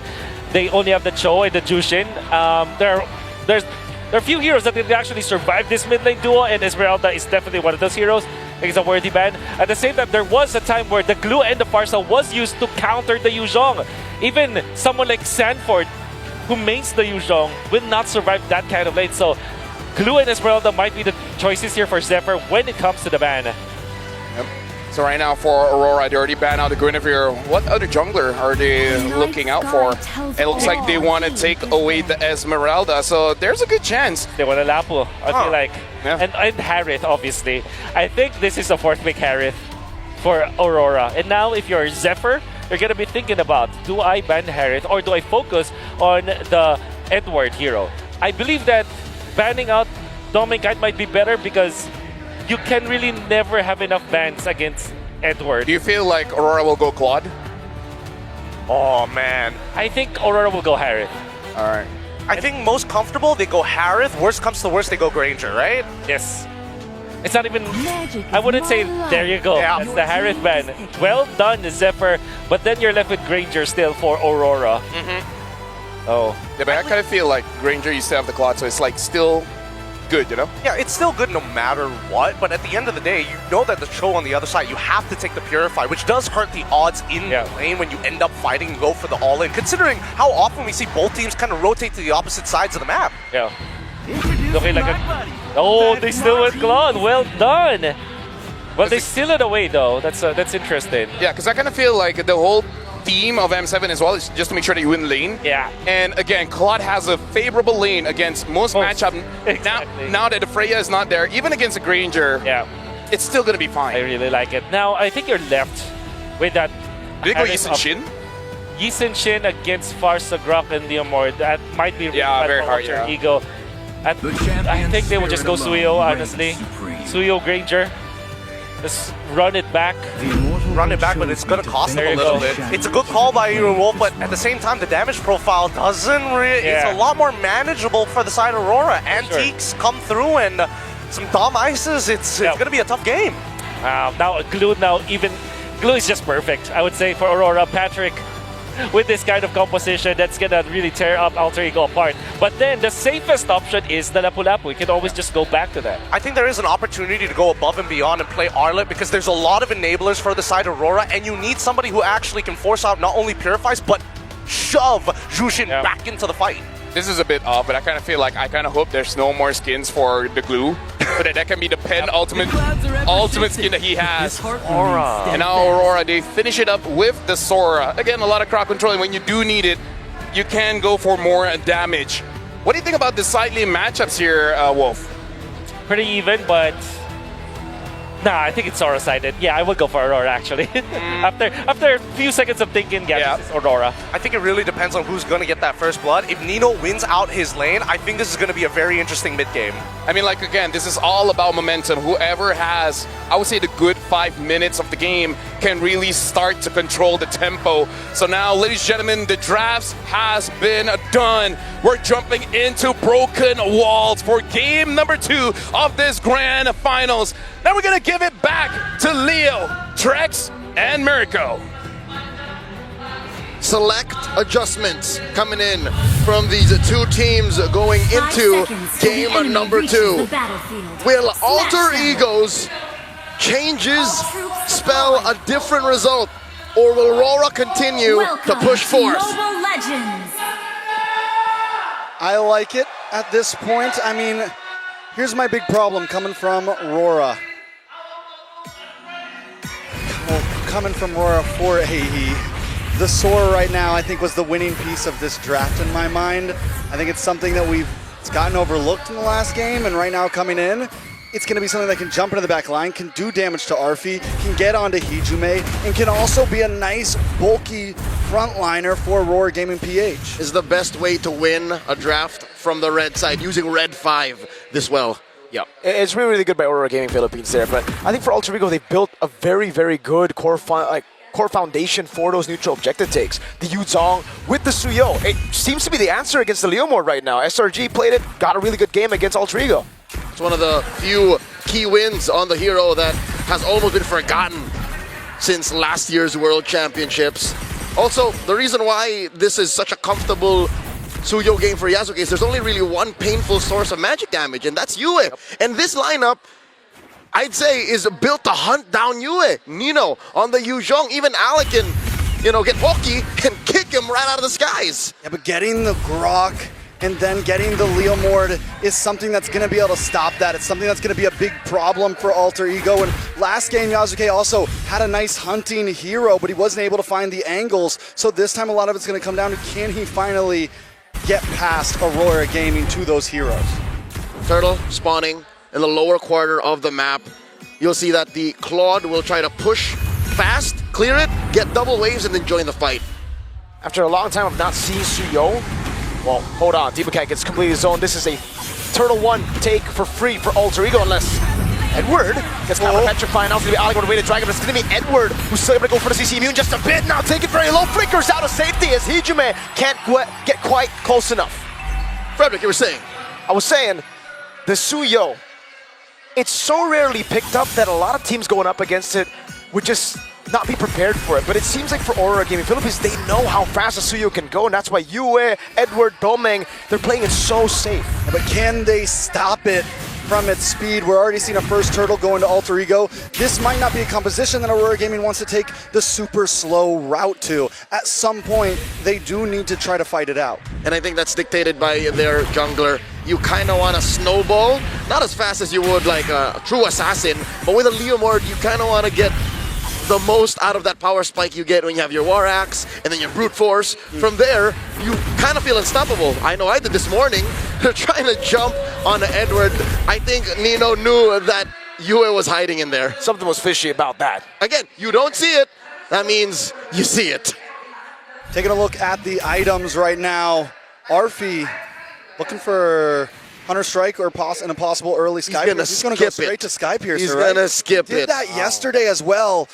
They only have the Cho and the Jushin. There are a few heroes that can actually survive this mid lane duo, and Esmeralda is definitely one of those heroes. I think it's a worthy ban. At the same time, there was a time where the Glue and the Farsa was used to counter the Yuzhong. Even someone like Sanford, who mains the Yuzhong, will not survive that kind of lane. So Glue and Esmeralda might be the choices here for Zephyr when it comes to the ban. Yep. So right now for Aurora, they already banned out the Guinevere. What other jungler are they looking out for? It looks like they want to take away the Esmeralda, so there's a good chance. They want to Lapu, I feel like. Yeah. And Harith, obviously. I think this is a fourth pick Harith for Aurora. And now if you're Zephyr, you're going to be thinking about, do I ban Harith or do I focus on the Edward hero? I believe that banning out Dominkite might be better because you can really never have enough bans against Edward. Do you feel like Aurora will go Claude? Oh, man. I think Aurora will go Harith. All right. I think most comfortable, they go Harith. Worst comes to worst, they go Granger, right? Yes. It's not even... I wouldn't say, there you go. Yeah. That's the Harith ban. Well done, Zephyr. But then you're left with Granger still for Aurora. Oh. Yeah, but I kind of feel like Granger used to have the Claude, so it's like still good, you know? Yeah, it's still good no matter what, but at the end of the day, you know that the Cho on the other side, you have to take the Purify, which does hurt the odds in the lane when you end up fighting and go for the all-in, considering how often we see both teams kind of rotate to the opposite sides of the map. Yeah. Looking like a... Oh, they still went Claude. Well done. Well, they steal it away, though. That's interesting. Yeah, because I kind of feel like the whole theme of M7 as well is just to make sure that you win lane. Yeah. And again, Claude has a favorable lane against most matchup. Exactly. Now that the Freya is not there, even against a Granger, it's still going to be fine. I really like it. Now, I think you're left with that... Did they go Yisun Shin? Yisun Shin against Farsa, Grok, and Leomord. That might be very hard, Ego. I think they will just go Suyo, honestly. Suyo, Granger. Just run it back. Run it back, but it's going to cost them a little bit. It's a good call by Iron Wolf, but at the same time, the damage profile doesn't really... It's a lot more manageable for the side of Aurora. Antiques come through, and some dumb ices. It's going to be a tough game. Now, Glue Glue is just perfect, I would say, for Aurora. Patrick, with this kind of composition, that's gonna really tear up Alter Ego apart. But then the safest option is the Lapu-Lapu. We can always just go back to that. I think there is an opportunity to go above and beyond and play Arlet because there's a lot of enablers for the side of Aurora, and you need somebody who actually can force out not only Purifies, but shove Jushin back into the fight. This is a bit off, but I kind of feel like I kind of hope there's no more skins for the Glue, so that can be the pen ultimate skin that he has. Aurora. And now Aurora, they finish it up with the Sora. Again, a lot of crowd control, and when you do need it, you can go for more damage. What do you think about the side lane matchups here, Wolf? Pretty even, but... Nah, I think it's Sora-sided. Yeah, I would go for Aurora, actually. After a few seconds of thinking, this is Aurora. I think it really depends on who's going to get that first blood. If Nino wins out his lane, I think this is going to be a very interesting mid-game. I mean, like, again, this is all about momentum. Whoever has, I would say, the good 5 minutes of the game can really start to control the tempo. So now, ladies and gentlemen, the drafts has been done. We're jumping into Broken Walls for game number 2 of this grand finals. Now we're going to give it back to Leo, Trex, and Mirko. Select adjustments coming in from these two teams going into game number 2. Will Alter Ego's changes spell a different result, or will Aurora continue to push forth? I like it at this point. I mean, here's my big problem coming from Aurora. Coming from Aurora for the Sora right now, I think was the winning piece of this draft in my mind. I think it's something that it's gotten overlooked in the last game, and right now coming in, it's going to be something that can jump into the back line, can do damage to Arfi, can get onto Hijume, and can also be a nice, bulky frontliner for Aurora Gaming PH. Is the best way to win a draft from the red side, using red 5 this well. Yeah, it's really, really good by Aurora Gaming Philippines there, but I think for Alter Ego, they've built a very, very good core foundation for those neutral objective takes. The Yuzong with the Suyo, it seems to be the answer against the Leomord right now. SRG played it, got a really good game against Alter Ego. It's one of the few key wins on the hero that has almost been forgotten since last year's World Championships. Also, the reason why this is such a comfortable Suyo game for Yasuke is there's only really one painful source of magic damage, and that's Yue. And this lineup, I'd say, is built to hunt down Yue. Nino on the Yuzhong, even Alec can, get pokey and kick him right out of the skies. Yeah, but getting the Grok and then getting the Leomord is something that's going to be able to stop that. It's something that's going to be a big problem for Alter Ego. And last game, Yasuke also had a nice hunting hero, but he wasn't able to find the angles. So this time, a lot of it's going to come down to, can he finally get past Aurora Gaming to those heroes? Turtle spawning in the lower quarter of the map. You'll see that the Claude will try to push fast, clear it, get double waves, and then join the fight. After a long time of not seeing Suyo, well, hold on, Deepakai gets completely zoned. This is a Turtle 1 take for free for Alter Ego, unless Edward gets kind of petrified. Now it's going to be Alec on the way to Dragon, but it's going to be Edward who's still able to go for the CC immune just a bit. Now take it very low, flickers out of safety as Hijume can't get quite close enough. Frederick, you were saying? I was saying, the Suyo, it's so rarely picked up that a lot of teams going up against it would just not be prepared for it. But it seems like for Aurora Gaming Philippines, they know how fast Asuyo can go, and that's why Yue, Edward, Domeng, they're playing it so safe. But can they stop it from its speed? We're already seeing a first turtle go into Alter Ego. This might not be a composition that Aurora Gaming wants to take the super slow route to. At some point, they do need to try to fight it out. And I think that's dictated by their jungler. You kind of want to snowball, not as fast as you would like a true assassin, but with a Leomord, you kind of want to get the most out of that power spike you get when you have your War Axe and then your Brute Force. From there, you kind of feel unstoppable. I know I did this morning, trying to jump on Edward. I think Nino knew that Yue was hiding in there. Something was fishy about that. Again, you don't see it, that means you see it. Taking a look at the items right now, Arfi looking for Hunter Strike or an impossible early Sky Piercer. He's going to go straight to Sky Piercer, He's going to skip it. Did that yesterday as well.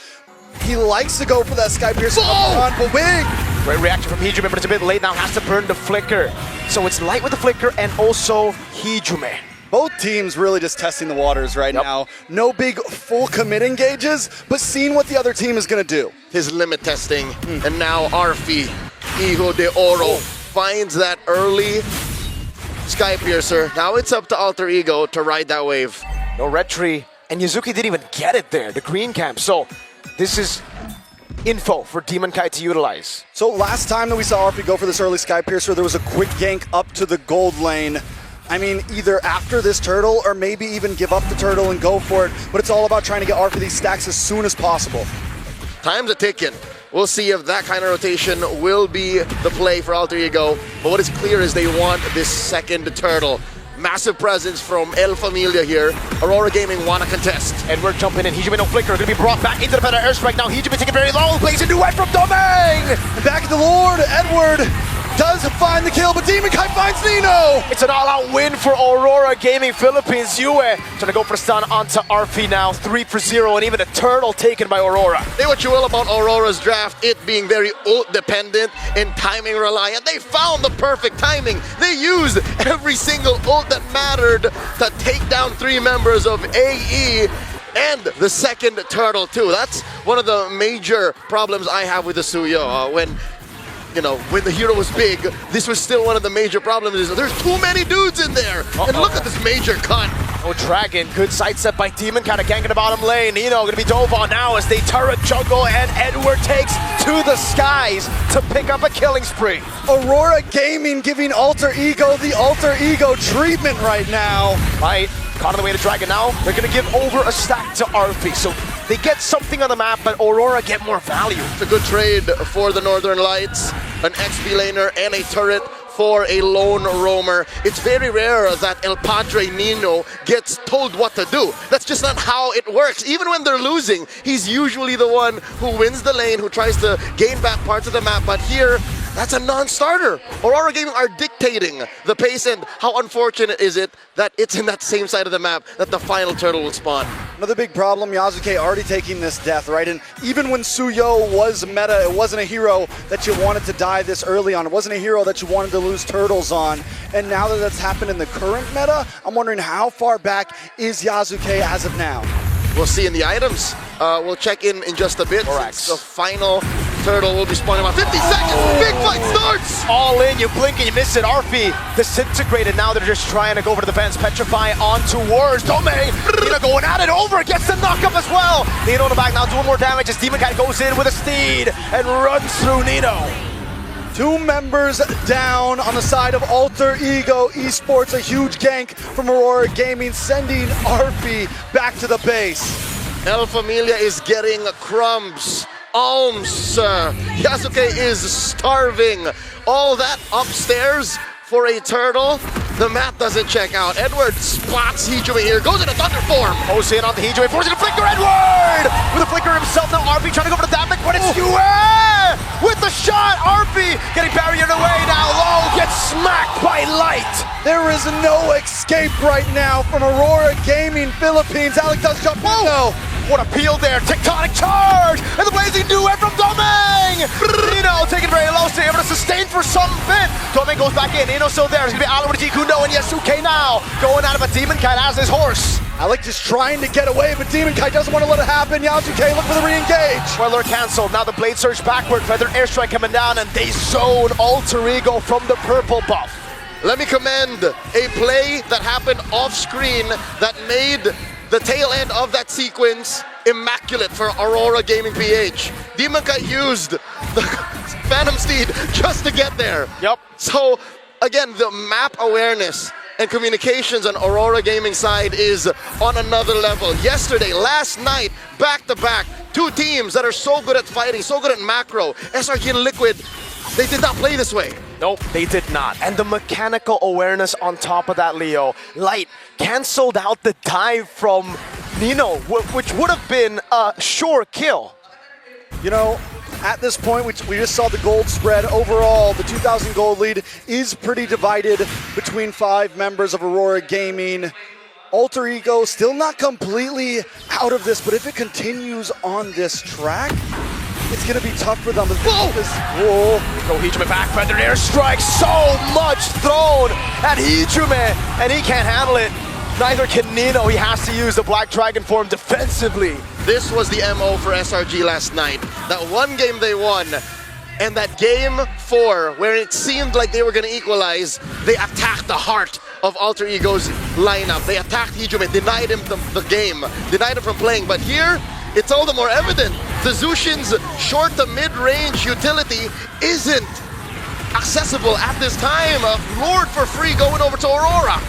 He likes to go for that Sky Piercer up front, but Wig. Great reaction from Hijume, but it's a bit late now. Has to burn the Flicker. So it's light with the Flicker and also Hijume. Both teams really just testing the waters right now. No big full commit engages, but seeing what the other team is going to do. His limit testing, and now Arfi, Hijo de Oro, finds that early Sky Piercer. Now it's up to Alter Ego to ride that wave. No red tree, and Yuzuki didn't even get it there, the green camp. So this is info for Demon Kai to utilize. So last time that we saw Arfi go for this early Sky Piercer, there was a quick gank up to the gold lane. I mean, either after this turtle or maybe even give up the turtle and go for it, but it's all about trying to get Arfi these stacks as soon as possible. Time's a ticking. We'll see if that kind of rotation will be the play for Alter Ego. But what is clear is they want this second turtle. Massive presence from El Familia here. Aurora Gaming want to contest. Edward jumping in. Hijume no Flicker. Going to be brought back into the better airstrike now. Hijume taking very long. Plays a duet from Domeng. And back at the Lord, Edward does find the kill, but Demon Kai finds Nino. It's an all-out win for Aurora Gaming Philippines. Yue trying to go for stun onto Arfi now. 3-0, and even a turtle taken by Aurora. Say what you will about Aurora's draft, it being very ult dependent and timing reliant. They found the perfect timing. They used every single ult that mattered to take down 3 members of AE and the second turtle too. That's one of the major problems I have with the Suyo. When the hero was big, this was still one of the major problems. Is there's too many dudes in there. And look at this major cut. Oh, Dragon, good sidestep by Demon, kind of ganking the bottom lane. Nino gonna be dove on now as they turret jungle, and Edward takes to the skies to pick up a killing spree. Aurora Gaming giving Alter Ego the Alter Ego treatment right now. Right, caught on the way to Dragon now. They're gonna give over a stack to Arfi. So they get something on the map, but Aurora get more value. It's a good trade for the Northern Lights. An XP laner and a turret for a lone roamer. It's very rare that El Padre Nino gets told what to do. That's just not how it works. Even when they're losing, he's usually the one who wins the lane, who tries to gain back parts of the map. But here, that's a non-starter. Aurora Gaming are dictating the pace, and how unfortunate is it that it's in that same side of the map that the final turtle will spawn. Another big problem, Yasuke already taking this death, right? And even when Suyo was meta, it wasn't a hero that you wanted to die this early on. It wasn't a hero that you wanted to lose turtles on. And now that that's happened in the current meta, I'm wondering how far back is Yasuke as of now? We'll see in the items. We'll check in just a bit. The final turtle will be spawning about 50 seconds. Big fight starts! All in, you blink and you miss it. Arfi disintegrated. Now they're just trying to go for the defense. Petrify onto Words. Domeng, Nino going at it over. Gets the knockup as well. Nino on the back now doing more damage as Demon Cat goes in with a steed and runs through Nino. 2 members down on the side of Alter Ego Esports. A huge gank from Aurora Gaming, sending Arfi back to the base. El Familia is getting crumbs, alms. Yasuke is starving. All that upstairs for a turtle. The math doesn't check out. Edward spots Hijume here, goes into Thunder Form. Goes in on the Hijume, forcing a flicker. Edward with a flicker himself. Now Arfi trying to go for the damage, but it's Yue with the shot. Arfi getting barriered away now. Low gets smacked by Light. There is no escape right now from Aurora Gaming Philippines. Alex does jump. Whoa! What a peel there. Tectonic charge and the blazing duet from Domeng. Nino taking very low, stay able to sustain for some bit. Domeng goes back in. Nino still there. It's gonna be Alan with Jikundo and Yasuke now going out of a Demon Cat as his horse. Alec just trying to get away, but Demon Kite doesn't want to let it happen. Yasuke look for the re-engage. Well, they're canceled. Now the Blade Surge backward. Feather Airstrike coming down, and they zone Alter Ego from the purple buff. Let me commend a play that happened off screen that made the tail end of that sequence immaculate for Aurora Gaming PH. Demon Kite used the Phantom Steed just to get there. Yep. So again, the map awareness and communications on Aurora Gaming side is on another level. Yesterday, last night, back-to-back, two teams that are so good at fighting, so good at macro. SRG and Liquid, they did not play this way. Nope, they did not. And the mechanical awareness on top of that, Leo. Light canceled out the dive from Nino, which would have been a sure kill. You know, at this point, we just saw the gold spread. Overall, the 2,000 gold lead is pretty divided between 5 members of Aurora Gaming. Alter Ego still not completely out of this, but if it continues on this track, it's going to be tough for them. Whoa! Go Hijime back, Feather Airstrike, so much thrown at Hijime, and he can't handle it. Neither can Nino. He has to use the Black Dragon form defensively. This was the MO for SRG last night. That one game they won, and that game 4, where it seemed like they were going to equalize, they attacked the heart of Alter Ego's lineup. They attacked Hijime, denied him the game, denied him from playing. But here, it's all the more evident. The Zushin's short to mid-range utility isn't accessible at this time. Lord for free going over to Aurora.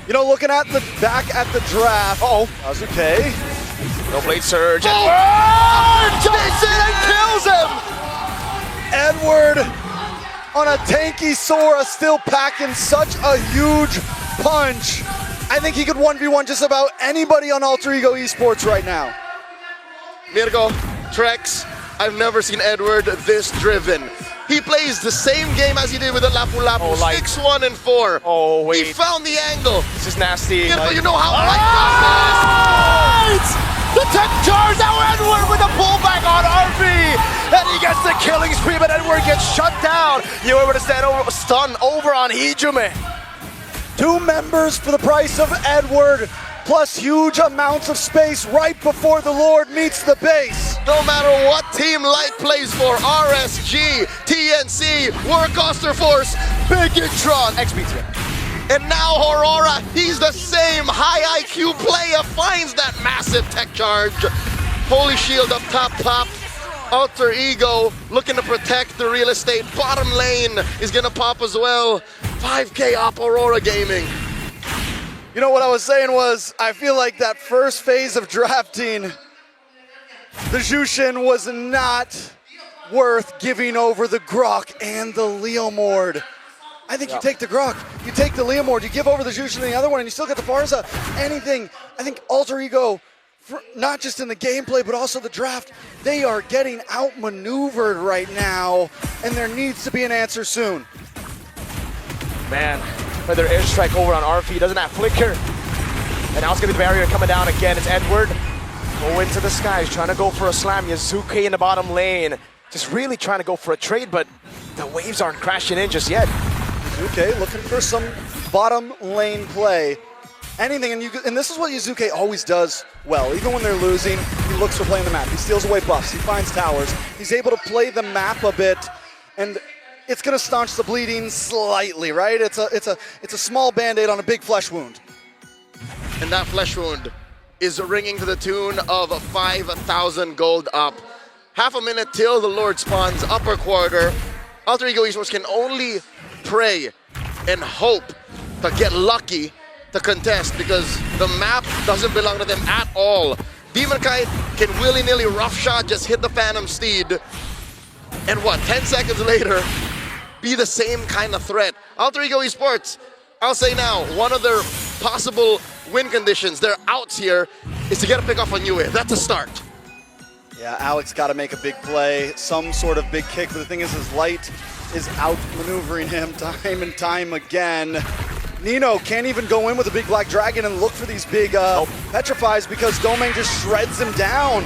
You know, looking at the back at the draft. That's okay. No Blade Surge. Jumps in and kills him! Edward on a tanky Sora, still packing such a huge punch. I think he could 1v1 just about anybody on Alter Ego Esports right now. Mirko, Trex, I've never seen Edward this driven. He plays the same game as he did with the Lapu Lapu, 6-1 and 4. Oh, wait. He found the angle. This is nasty. Mirko, you know how light this is. The tech charge, now Edward with the pullback on RV, and he gets the killing spree, but Edward gets shut down. You were able to stun over on Hijime. 2 members for the price of Edward, plus huge amounts of space right before the Lord meets the base. No matter what team Light plays for, RSG, TNC, Warcaster Force, Bigitron, XBT. And now Aurora, he's the same high IQ player, finds that massive tech charge. Holy Shield up top pop. Alter Ego looking to protect the real estate. Bottom lane is gonna pop as well. 5K up Aurora Gaming. You know what I was saying was, I feel like that first phase of drafting, the Jushin was not worth giving over the Grok and the Leomord. I think you take the Grok, you take the Leomord, you give over the Jushin and the other one, and you still get the Barza. Anything, I think Alter Ego, not just in the gameplay, but also the draft, they are getting outmaneuvered right now, and there needs to be an answer soon. Man, Feather Airstrike over on RP, doesn't have Flicker. And now it's gonna be the barrier coming down again. It's Edward. Go into the skies, trying to go for a slam. Yazuke in the bottom lane. Just really trying to go for a trade, but the waves aren't crashing in just yet. Yazuke looking for some bottom lane play. Anything, and this is what Yazuke always does well. Even when they're losing, he looks for playing the map. He steals away buffs, he finds towers. He's able to play the map a bit, and it's gonna staunch the bleeding slightly, right? It's a small band-aid on a big flesh wound. And that flesh wound is ringing to the tune of 5,000 gold up. Half a minute till the Lord spawns, upper quarter. Alter Ego Esports can only pray and hope to get lucky to contest, because the map doesn't belong to them at all. Demon Kite can willy-nilly rough shot, just hit the Phantom Steed, and what, 10 seconds later, be the same kind of threat. Alter Ego Esports, I'll say now, one of their possible win conditions, their outs here, is to get a pick off on Yue. That's a start. Yeah, Alex got to make a big play, some sort of big kick, but the thing is, his Light is outmaneuvering him time and time again. Nino can't even go in with a big Black Dragon and look for these big petrifies, because Domain just shreds him down.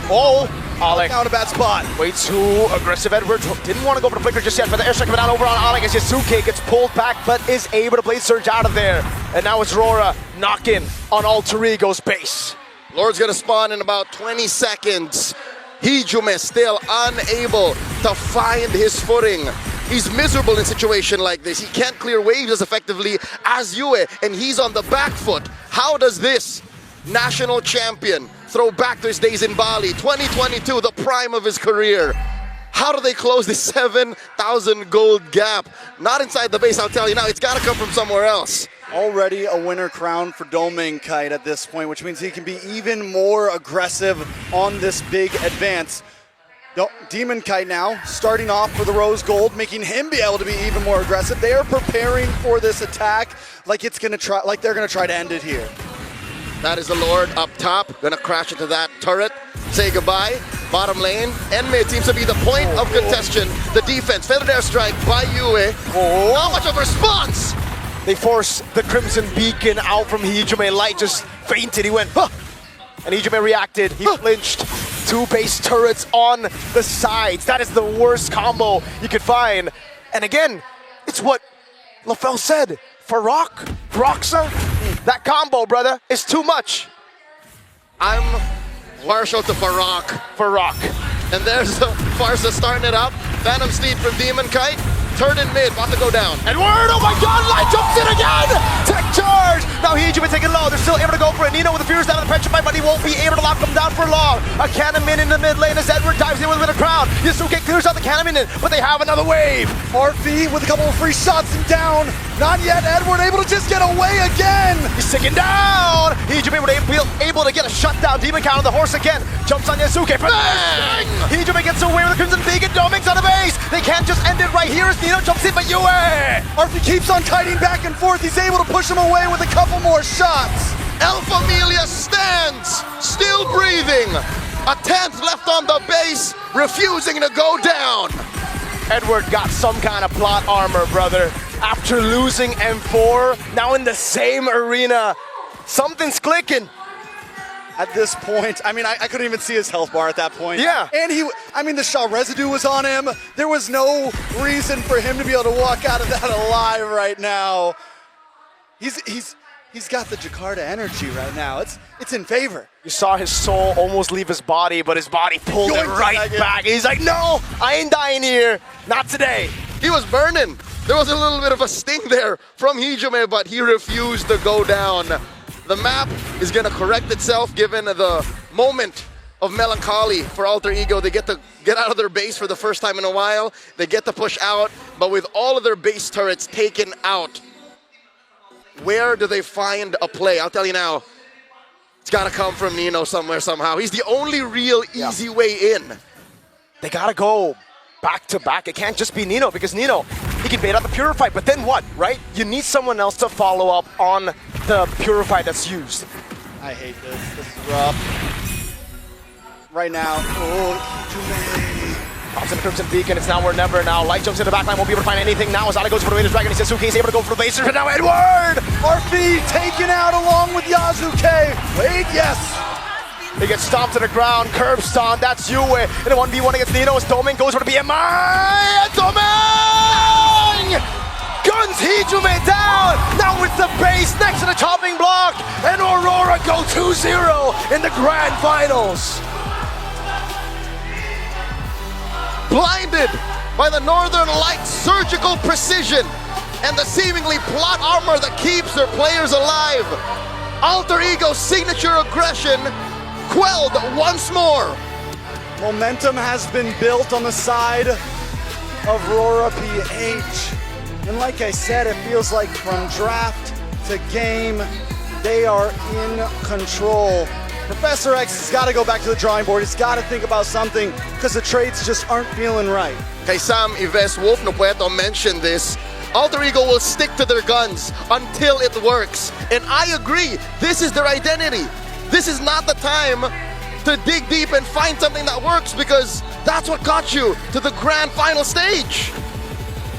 Alec found a bad spot. Way too aggressive. Edward didn't want to go for the flicker just yet, but the airstrike coming down over on Alec as Yasuke gets pulled back, but is able to Blade Surge out of there. And now it's Aurora knocking on Alter Ego's base. Lord's gonna spawn in about 20 seconds. Hijume still unable to find his footing. He's miserable in a situation like this. He can't clear waves as effectively as Yue, and he's on the back foot. How does this national champion throw back to his days in Bali, 2022, the prime of his career? How do they close this 7,000 gold gap? Not inside the base, I'll tell you now. It's got to come from somewhere else. Already a winner crown for Domingkite at this point, which means he can be even more aggressive on this big advance. Demon Kite now starting off for the rose gold, making him be able to be even more aggressive. They are preparing for this attack like they're gonna try to end it here. That is the Lord up top, gonna crash into that turret, say goodbye. Bottom lane and mid seems to be the point of contention. The defense, feathered airstrike by Yue. Not much of a response. They force the Crimson Beacon out from Hijume. Light just fainted. He went, huh! And Hijume reacted. He flinched. 2 base turrets on the sides. That is the worst combo you could find. And again, it's what LaFell said. Farok, Roxa, that combo, brother, is too much. I'm partial to Farok. And there's the Farsa starting it up. Phantom Steed from Demon Kite. Turn in mid, about to go down. Edward, oh my god, Light jumps in again! Tech charge! Now Hijume taking low, they're still able to go for it. Nino with the Furious down on the pressure fight, but he won't be able to lock them down for long. A Cannon in the mid lane as Edward dives in with a bit of crown. Yasuke clears out the Cannon, but they have another wave. RP with a couple of free shots and down. Not yet, Edward able to just get away again. He's ticking down. Hijume able to get a shutdown. Demon Kite on the horse again. Jumps on Yasuke. Bang! Hijume gets away with the Crimson Beacon. Doming's on the base. They can't just end it right here as Nino jumps in, but Yue! RP keeps on kiting back and forth. He's able to push him away with a couple more shots. El Familia stands, still breathing. A 10th left on the base, refusing to go down. Edward got some kind of plot armor, brother. After losing M4, now in the same arena, something's clicking. At this point, I mean, I couldn't even see his health bar at that point. Yeah. And the Shaw residue was on him. There was no reason for him to be able to walk out of that alive right now. He's got the Jakarta energy right now. It's in favor. You saw his soul almost leave his body, but his body pulled it right back. He's like, no, I ain't dying here. Not today. He was burning. There was a little bit of a sting there from Hijume, but he refused to go down. The map is going to correct itself given the moment of melancholy for Alter Ego. They get to get out of their base for the first time in a while. They get to push out, but with all of their base turrets taken out, where do they find a play? I'll tell you now, it's got to come from Nino somewhere, somehow. He's the only real easy way in. They got to go back to back. It can't just be Nino, because Nino, he can bait out the Purify, but then what, right? You need someone else to follow up on the Purify that's used. I hate this. This is rough. Right now, Pops in the Crimson Beacon, it's now or never now. Light jumps in the backline, won't be able to find anything now as Ali goes for the Raiders Dragon. He says Suki is able to go for the lasers, but now Edward! RP taken out along with Yasuke. Wait, yes. He gets stomped to the ground, curb stomp, that's Yue. In a 1v1 against Nino as Doming goes for the BMI! Doming! Guns Hijume down! Now it's the base next to the chopping block! And Aurora go 2-0 in the grand finals! Blinded by the Northern Lights' surgical precision and the seemingly plot armor that keeps their players alive, Alter Ego's signature aggression quelled once more. Momentum has been built on the side of Aurora PH. And like I said, it feels like from draft to game, they are in control. Professor X has got to go back to the drawing board. He's got to think about something because the trades just aren't feeling right. Kay Sam Ives Wolf no Pueto mentioned this. Alter Ego will stick to their guns until it works. And I agree, this is their identity. This is not the time to dig deep and find something that works, because that's what got you to the grand final stage.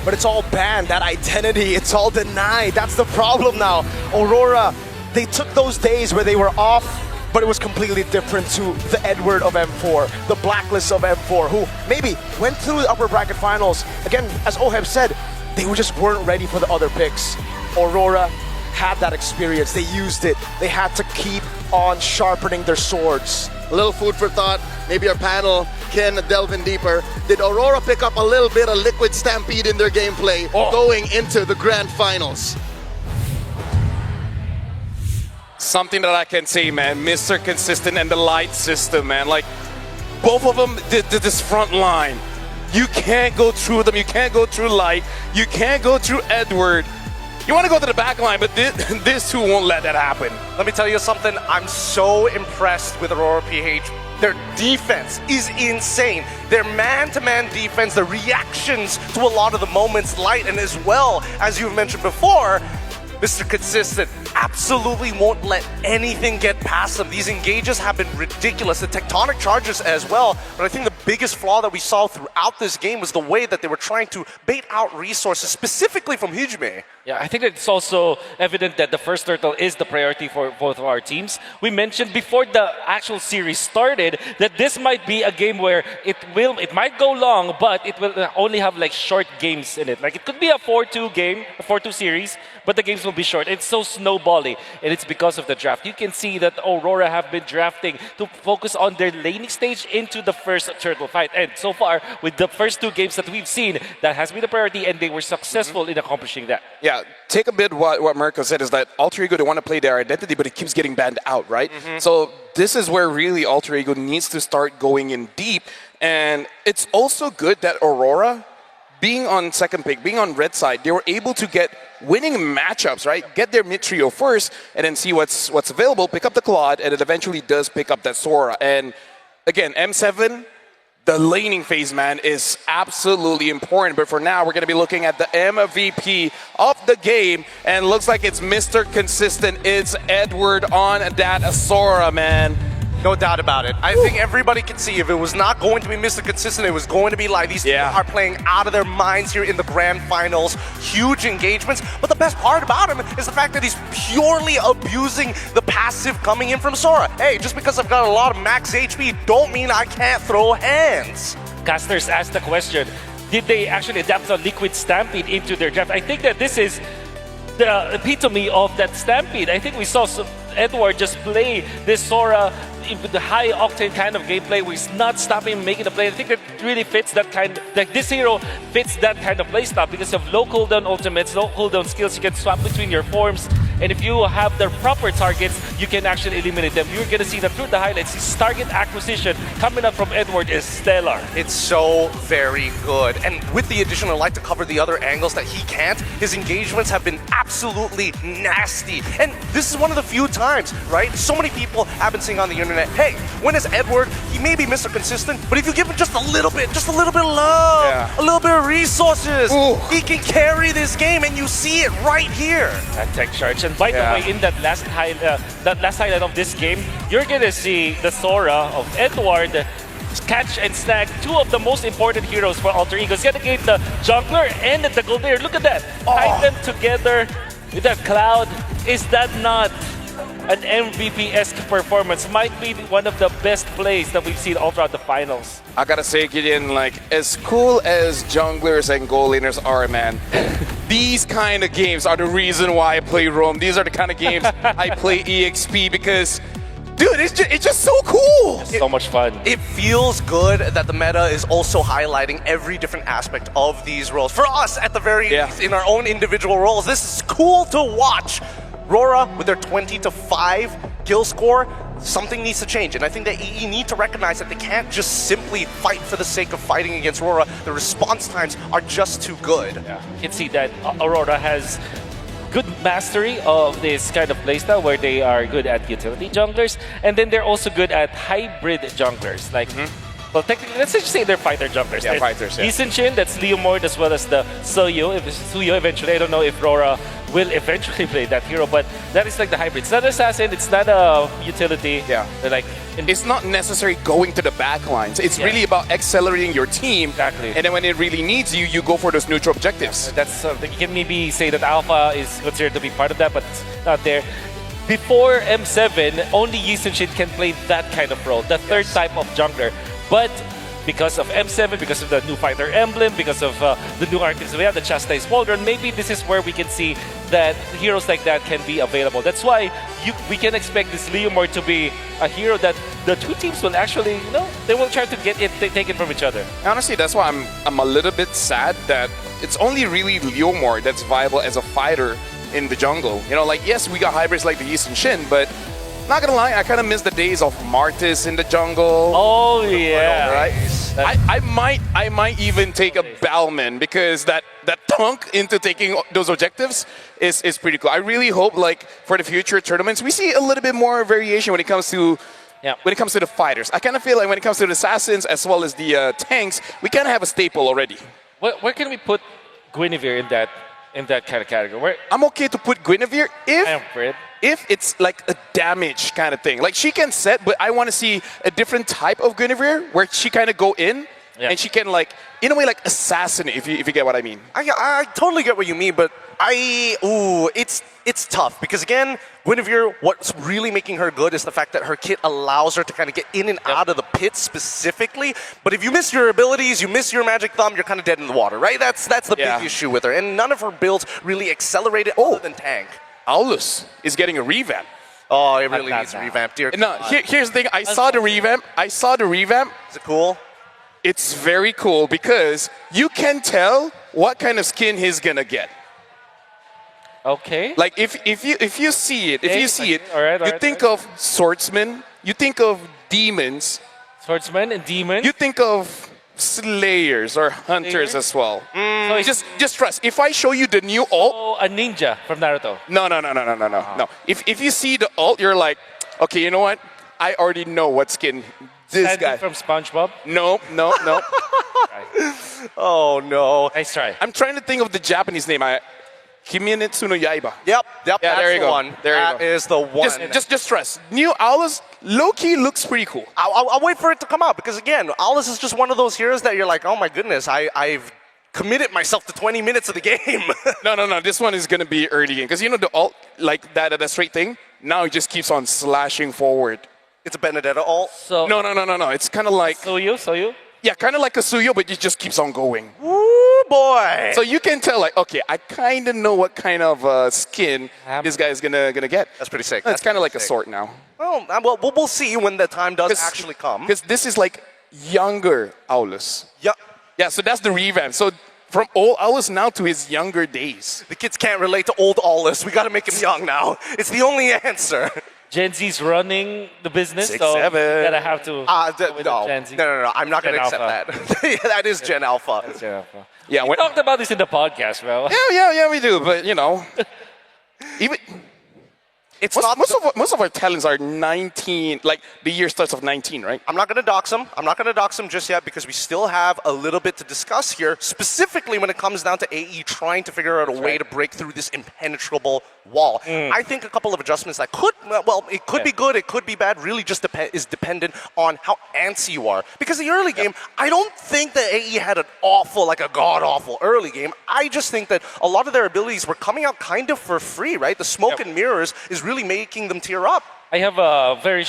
But it's all banned, that identity, it's all denied. That's the problem now. Aurora, they took those days where they were off, but it was completely different to the Edward of M4, the Blacklist of M4, who maybe went through the upper bracket finals. Again, as Oheb said, they just weren't ready for the other picks. Aurora had that experience, they used it. They had to keep on sharpening their swords. A little food for thought. Maybe our panel can delve in deeper. Did Aurora pick up a little bit of liquid stampede in their gameplay going into the grand finals? Something that I can say, man, Mr. Consistent and the light system, man. Like, both of them did this front line. You can't go through them. You can't go through Light. You can't go through Edward. You want to go to the back line, but this two won't let that happen. Let me tell you something. I'm so impressed with Aurora PH. Their defense is insane. Their man-to-man defense, the reactions to a lot of the moments, Light, and as well, as you've mentioned before, Mr. Consistent absolutely won't let anything get past them. These engages have been ridiculous. The tectonic charges as well. But I think the biggest flaw that we saw throughout this game was the way that they were trying to bait out resources, specifically from Hijime. Yeah, I think it's also evident that the first turtle is the priority for both of our teams. We mentioned before the actual series started that this might be a game where it might go long, but it will only have like short games in it. Like it could be a 4-2 game, a 4-2 series, but the games will be short. It's so snowbally, and it's because of the draft. You can see that Aurora have been drafting to focus on their laning stage into the first turtle fight. And so far, with the first two games that we've seen, that has been the priority, and they were successful in accomplishing that. Yeah, take a bit what Mirko said is that Alter Ego, they want to play their identity, but it keeps getting banned out, right? So this is where really Alter Ego needs to start going in deep. And it's also good that Aurora, being on second pick, being on red side, they were able to get winning matchups, right? Get their mid trio first, and then see what's available, pick up the Claude, and it eventually does pick up that Sora. And again, M7, the laning phase, man, is absolutely important. But for now, we're going to be looking at the MVP of the game, and looks like it's Mr. Consistent. It's Edward on that Sora, man. No doubt about it. I think everybody can see if it was not going to be Mr. Consistent, it was going to be Light. These people are playing out of their minds here in the grand finals. Huge engagements. But the best part about him is the fact that he's purely abusing the passive coming in from Sora. Hey, just because I've got a lot of max HP, don't mean I can't throw hands. Casters asked the question, did they actually adapt the Liquid Stampede into their draft? I think that this is the epitome of that Stampede. I think we saw Edward just play this Sora with the high octane kind of gameplay where he's not stopping making the play. I think that really fits that kind, like this hero fits that kind of play style because of low cooldown ultimates, low cooldown skills. You can swap between your forms, and if you have the proper targets, you can actually eliminate them. You're gonna see that through the highlights. His target acquisition coming up from Edward is stellar. It's so very good. And with the addition of Light to cover the other angles that he can't, his engagements have been absolutely nasty. And this is one of the few times, right? So many people have been saying on the internet, hey, when is Edward? He may be Mr. Consistent, but if you give him just a little bit of love, a little bit of resources, he can carry this game, and you see it right here. That tech charge. And by the way, in that last highlight of this game, you're gonna see the Sora of Edward catch and snag two of the most important heroes for Alter Ego. He's gonna get the jungler and the Goldier. Look at that. Tie them together with that Cloud. Is that not an MVP-esque performance? Might be one of the best plays that we've seen all throughout the finals. I gotta say, Gideon, like, as cool as junglers and goal laners are, man, these kind of games are the reason why I play Rome. These are the kind of games I play EXP because, dude, it's just so cool. It's so much fun. It feels good that the meta is also highlighting every different aspect of these roles. For us, at the very least, in our own individual roles, this is cool to watch. Aurora, with their 20-5 kill score, something needs to change. And I think that EE need to recognize that they can't just simply fight for the sake of fighting against Aurora. The response times are just too good. Yeah. You can see that Aurora has good mastery of this kind of playstyle where they are good at utility junglers, and then they're also good at hybrid junglers. Like, well, technically, let's just say they're fighter junglers. Yeah, fighters, yeah. Yisun-Shin, that's Leomord, as well as the Suyo. If it's Suyo eventually, I don't know if Aurora will eventually play that hero, but that is like the hybrid. It's not an assassin, it's not a utility. Yeah. They're like, it's not necessarily going to the back lines. It's really about accelerating your team. Exactly. And then when it really needs you, you go for those neutral objectives. Yeah, that's you can maybe say that Alpha is considered to be part of that, but it's not there. Before M7, only Yisun-Shin can play that kind of role, the third type of jungler. But because of M7, because of the new fighter emblem, because of the new archetypes we have, the Chastised Pauldron. Maybe this is where we can see that heroes like that can be available. That's why we can expect this Leomord to be a hero that the two teams will actually, they will try to get it, take it from each other. Honestly, that's why I'm a little bit sad that it's only really Leomord that's viable as a fighter in the jungle. Like, yes, we got hybrids like the Yi and Shin, but not gonna lie, I kind of miss the days of Martis in the jungle. Oh yeah, right. I might even take a Balman because that thunk into taking those objectives is pretty cool. I really hope, like, for the future tournaments, we see a little bit more variation when it comes to the fighters. I kind of feel like when it comes to the assassins as well as the tanks, we kind of have a staple already. Where can we put Guinevere in that kind of category? I'm okay to put Guinevere if it's like a damage kind of thing. Like, she can set, but I want to see a different type of Guinevere where she kind of go in and she can, like, in a way, like, assassinate, if you get what I mean. I totally get what you mean, but it's tough because, again, Guinevere, what's really making her good is the fact that her kit allows her to kind of get in and out of the pit specifically. But if you miss your abilities, you miss your magic thumb, you're kind of dead in the water, right? That's the big issue with her. And none of her builds really accelerated other than tank. Aulus is getting a revamp. Oh, it really needs a revamp, dear. No, here's the thing. I saw the revamp. Is it cool? It's very cool because you can tell what kind of skin he's gonna get. Okay. Like, if you see it, you think of swordsman, you think of demons. Swordsman and demons. You think of slayers or hunters as well. So just trust. If I show you the new ult, a ninja from Naruto. No. If you see the ult, you're like, okay, you know what? I already know what skin this Sandy guy from SpongeBob. No. Oh no. Nice try. I'm trying to think of the Japanese name. Kimenetsu no Yaiba. Yep. Yeah, that's the one. That is the one. Just trust. New Aulus low-key looks pretty cool. I'll wait for it to come out because, again, Aulus is just one of those heroes that you're like, oh my goodness, I've committed myself to 20 minutes of the game. No. This one is going to be early game because, the ult, like that straight thing, now it just keeps on slashing forward. It's a Benedetta ult? So No. It's kind of like... Suyu? Yeah, kind of like a Suyo, but it just keeps on going. Ooh, boy! So you can tell, like, okay, I kind of know what kind of skin this guy is gonna get. That's pretty sick. It's kind of like a sword now. Well, we'll see when the time does actually come. Because this is like younger Aulus. Yeah, so that's the revamp. So from old Aulus now to his younger days. The kids can't relate to old Aulus. We got to make him young now. It's the only answer. Gen Z's running the business, 6, so 7. you gotta have to. No. I'm not going to accept that. That is Gen Alpha. That's Gen Alpha. Yeah, we talked about this in the podcast, bro. Yeah, we do. But even most of our talents are 19. Like, the year starts off 19, right? I'm not going to dox them just yet because we still have a little bit to discuss here, specifically when it comes down to AE trying to figure out a way to break through this impenetrable wall. I think a couple of adjustments that it could be good, it could be bad, really just is dependent on how antsy you are. Because the early game, I don't think that AE had a god-awful early game. I just think that a lot of their abilities were coming out kind of for free, right? The smoke and mirrors is really making them tear up. I have a very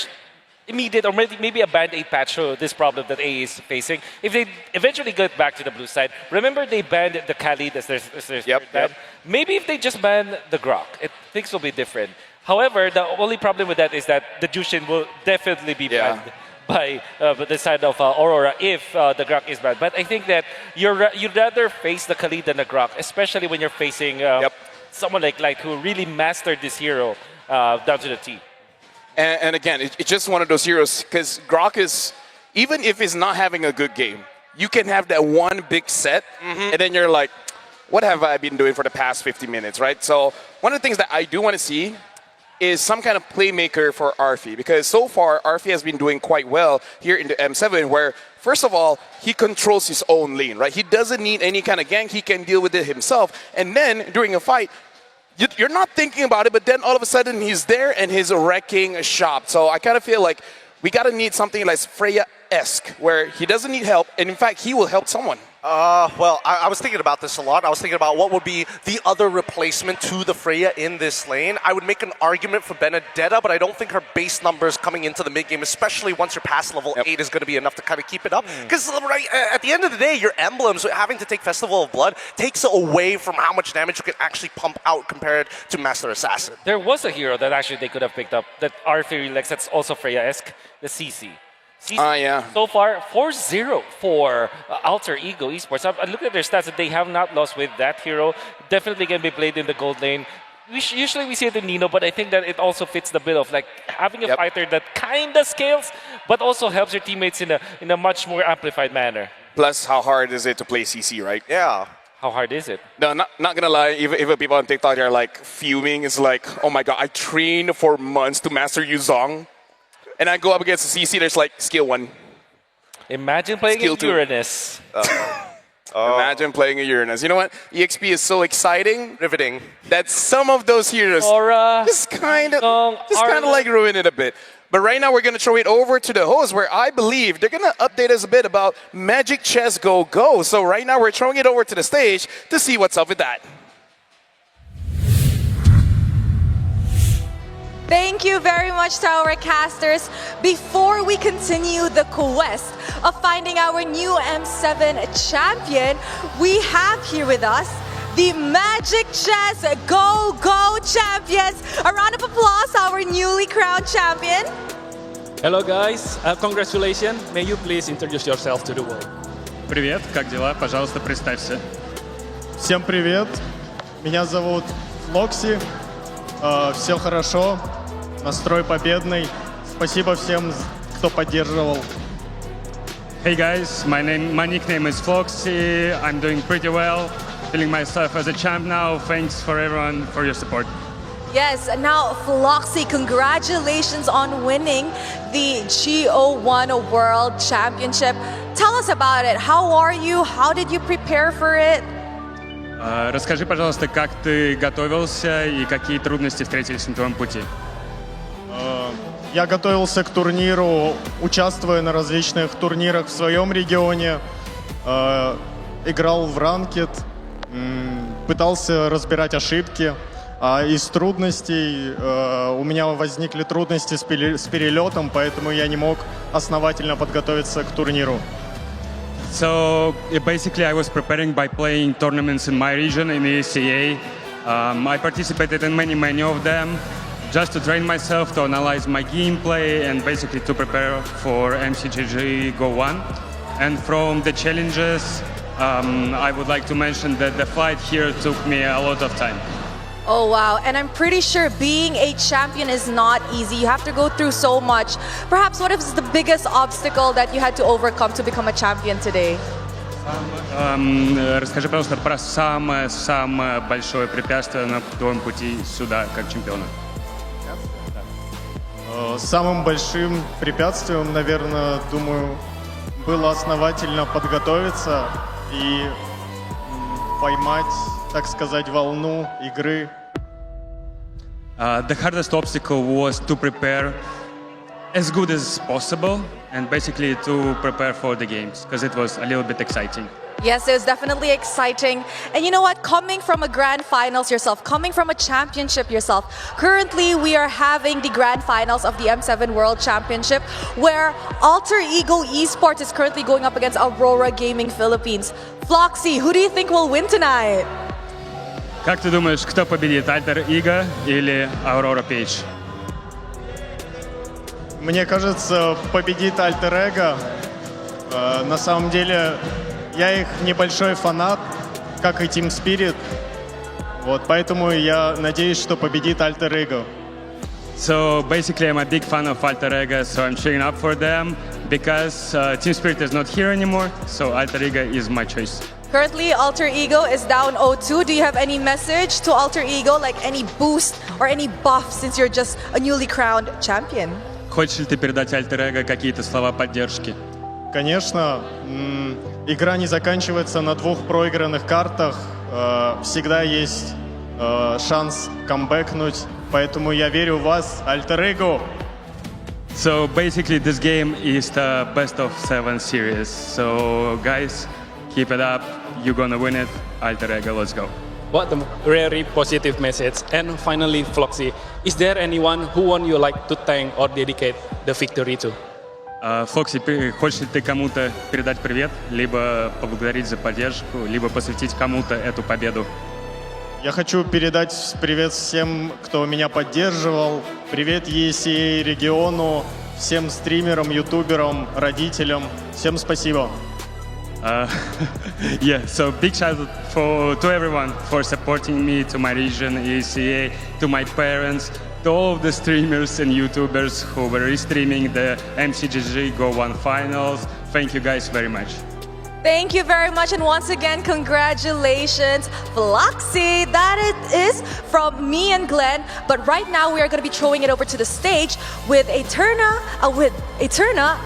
immediate or maybe a band-aid patch to this problem that AE is facing. If they eventually get back to the blue side, remember they banned the Khalid as their third ban? Maybe if they just ban the Grok, things will be different. However, the only problem with that is that the Jushin will definitely be banned by the side of Aurora if the Grok is banned. But I think that you'd rather face the Khalid than the Grok, especially when you're facing someone like Light who really mastered this hero down to the T. And again, it's just one of those heroes because Grok is, even if he's not having a good game, you can have that one big set and then you're like, what have I been doing for the past 50 minutes, right? So one of the things that I do want to see is some kind of playmaker for Arfi because so far Arfi has been doing quite well here in the M7 where, first of all, he controls his own lane, right? He doesn't need any kind of gank. He can deal with it himself. And then during a fight, you're not thinking about it, but then all of a sudden he's there and he's wrecking a shop. So I kind of feel like we got to need something like Freya-esque where he doesn't need help. And in fact, he will help someone. Well, I was thinking about this a lot. I was thinking about what would be the other replacement to the Freya in this lane. I would make an argument for Benedetta, but I don't think her base numbers coming into the mid game, especially once you're past level 8, is going to be enough to kind of keep it up. Because right at the end of the day, your emblems, having to take Festival of Blood, takes away from how much damage you can actually pump out compared to Master Assassin. There was a hero that actually they could have picked up that our theory likes that's also Freya-esque, the CC. Yeah. So far, 4-0 for Alter Ego Esports. I look at their stats that they have not lost with that hero. Definitely can be played in the gold lane. Usually we see it in Nino, but I think that it also fits the bill of like having a fighter that kind of scales, but also helps your teammates in a much more amplified manner. Plus, how hard is it to play CC, right? Yeah. How hard is it? No, not gonna lie. Even people on TikTok are like fuming. It's like, oh my god, I trained for months to master Yuzong. And I go up against the CC, there's like skill 1. Imagine playing skill a Uranus. Imagine playing a Uranus. You know what? EXP is so exciting, riveting, that some of those heroes Aurora, just kind of like ruin it a bit. But right now we're going to throw it over to the host where I believe they're going to update us a bit about Magic Chess Go Go. So right now we're throwing it over to the stage to see what's up with that. Thank you very much to our casters. Before we continue the quest of finding our new M7 champion, we have here with us the Magic Chess Go Go champions. A round of applause, our newly crowned champion. Hello guys, congratulations. May you please introduce yourself to the world. Привет, как дела? Пожалуйста, представься. Всем привет. Меня зовут Флокси. Все хорошо. Настрой победный. Спасибо всем, кто поддерживал. Hey guys, my nickname is Floxy. I'm doing pretty well. Feeling myself as a champ now. Thanks for everyone for your support. Yes, now Floxy, congratulations on winning the GO1 World Championship. Tell us about it. How are you? How did you prepare for it? Расскажи, пожалуйста, как ты готовился и какие трудности встретились на твоем пути? Я готовился к турниру, участвуя на различных турнирах в своем регионе, играл в ранкет, пытался разбирать ошибки. А из трудностей у меня возникли трудности с перелетом, поэтому я не мог основательно подготовиться к турниру. So basically I was preparing by playing tournaments in my region, in the ECA. I participated in many of them just to train myself, to analyze my gameplay and basically to prepare for MCGG Go 1. And from the challenges, I would like to mention that the fight here took me a lot of time. Oh wow, and I'm pretty sure being a champion is not easy. You have to go through so much. Perhaps what is the biggest obstacle that you had to overcome to become a champion today? Расскажи, пожалуйста, про самое большое препятствие на твоем пути сюда, как чемпиона. Самым большим препятствием, наверное, думаю, было основательно подготовиться и поймать, так сказать, волну игры. The hardest obstacle was to prepare as good as possible and basically to prepare for the games because it was a little bit exciting. Yes, it was definitely exciting. And you know what? Coming from a grand finals yourself, coming from a championship yourself, currently we are having the grand finals of the M7 World Championship where Alter Ego Esports is currently going up against Aurora Gaming Philippines. Floxy, who do you think will win tonight? Как ты думаешь, кто победит, Alter Ego или Aurora Page? Мне кажется, победит Alter Ego. На самом деле, я их небольшой фанат, как и Team Spirit. Вот, поэтому я надеюсь, что победит Alter Ego. So basically, I'm a big fan of Alter Ego, so I'm cheering up for them because Team Spirit is not here anymore, so Alter Ego is my choice. Currently, Alter Ego is down 0-2. Do you have any message to Alter Ego, like any boost or any buff since you're just a newly crowned champion? Хочешь ли ты передать Alter Ego какие-то слова поддержки? Конечно, игра не заканчивается на 2 проигранных картах. Всегда есть шанс камбэкнуть, поэтому я верю в вас, Alter Ego. So basically, this game is the best of 7 series. So guys, Keep it up. You're gonna win it. Alter Ego, let's go. What a very positive message. And finally, Floxy, is there anyone who would you like to thank or dedicate the victory to? Фокси, хочешь ли ты кому-то передать привет, либо поблагодарить за поддержку, либо посвятить кому-то эту победу? Я хочу передать привет всем, кто меня поддерживал. Привет ESEA региону, всем стримерам, ютуберам, родителям. Всем спасибо. Yeah, so big shout out to everyone for supporting me, to my region, ESEA, to my parents, to all of the streamers and YouTubers who were restreaming the MCGG Go 1 finals. Thank you guys very much. Thank you very much, and once again, congratulations, Floxy. That it is from me and Glenn. But right now, we are going to be throwing it over to the stage with Eterna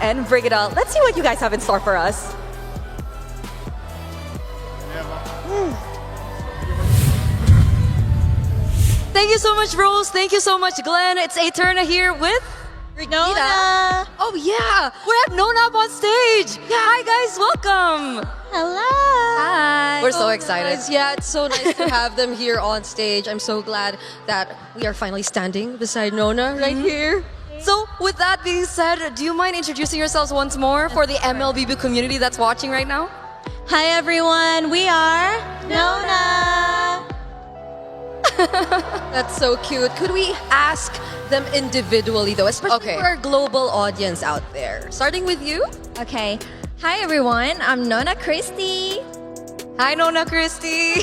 and Brigida. Let's see what you guys have in store for us. Thank you so much, Rose. Thank you so much, Glenn. It's Eterna here with Nona. Oh yeah, we have Nona up on stage. Yeah, hi guys, welcome. Hello. Hi. We're so excited. Nice. Yeah, it's so nice to have them here on stage. I'm so glad that we are finally standing beside Nona right here. So with that being said, do you mind introducing yourselves once more for the MLBB community that's watching right now? Hi everyone, we are Nona. That's so cute. Could we ask them individually though, especially for our global audience out there? Starting with you. Okay. Hi everyone, I'm Nona Christy. Hi Nona Christy.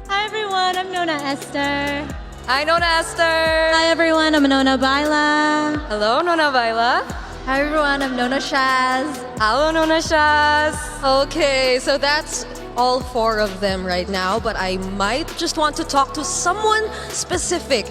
Hi everyone, I'm Nona Esther. Hi Nona Esther. Hi everyone, I'm Nona Baila. Hello Nona Baila. Hi everyone, I'm Nona Shaz. Hello Nona Shaz. Okay, so that's all four of them right now, but I might just want to talk to someone specific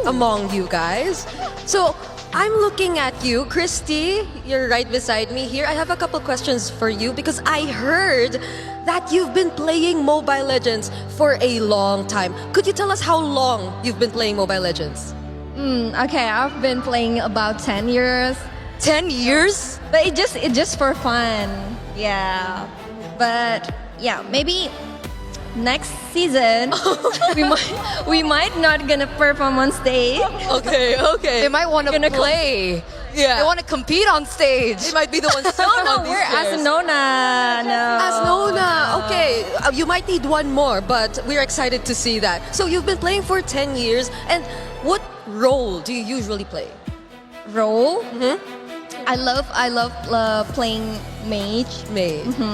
among you guys. So I'm looking at you, Christy. You're right beside me here. I have a couple questions for you because I heard that you've been playing Mobile Legends for a long time. Could you tell us how long you've been playing Mobile Legends? Okay, I've been playing about 10 years. 10 years? But it just for fun. Yeah. But yeah, maybe next season we might not gonna perform on stage. Okay. They might want to play. Yeah. They want to compete on stage. They might be the ones sitting on these we're chairs. as Nona. No. As Nona. Okay. You might need one more, but we're excited to see that. So you've been playing for 10 years, and what role do you usually play? Role? I love playing mage.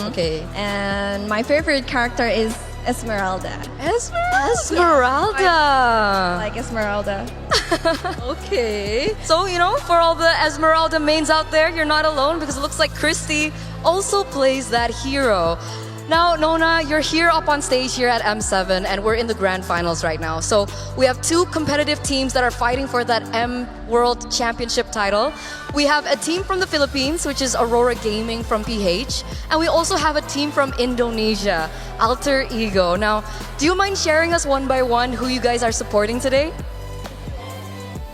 Okay. And my favorite character is Esmeralda. Esmeralda. Like Esmeralda. Okay. So, for all the Esmeralda mains out there, you're not alone because it looks like Christy also plays that hero. Now, Nona, you're here up on stage here at M7, and we're in the grand finals right now. So we have two competitive teams that are fighting for that M World Championship title. We have a team from the Philippines, which is Aurora Gaming from PH, and we also have a team from Indonesia, Alter Ego. Now, do you mind sharing us one by one who you guys are supporting today?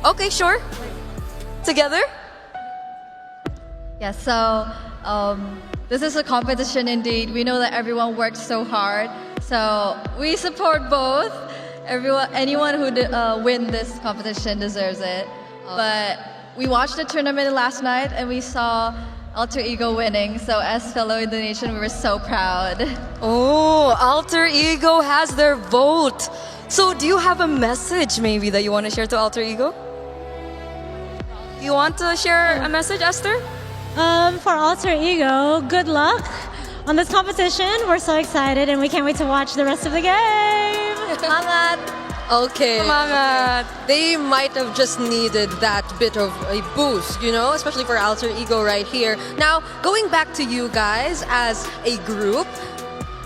Okay, sure. Together? Yeah, so this is a competition indeed. We know that everyone works so hard. So we support both. Anyone who win this competition deserves it. But we watched the tournament last night and we saw Alter Ego winning. So as fellow Indonesian, we were so proud. Oh, Alter Ego has their vote. So do you have a message maybe that you want to share to Alter Ego? You want to share a message, Esther? For Alter Ego, good luck on this competition. We're so excited and we can't wait to watch the rest of the game. Semangat. Okay. Semangat. They might have just needed that bit of a boost, especially for Alter Ego right here. Now, going back to you guys as a group,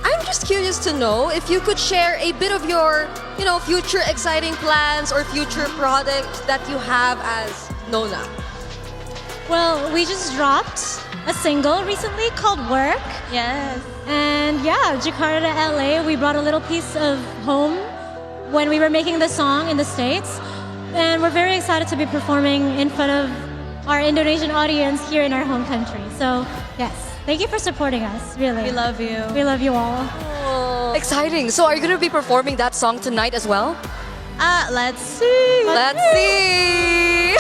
I'm just curious to know if you could share a bit of your, future exciting plans or future products that you have as Nona. Well, we just dropped a single recently called Work. Yes. And yeah, Jakarta to LA, we brought a little piece of home when we were making the song in the States. And we're very excited to be performing in front of our Indonesian audience here in our home country. So, yes. Thank you for supporting us, really. We love you. We love you all. Exciting. So are you going to be performing that song tonight as well? Let's see. Let's see.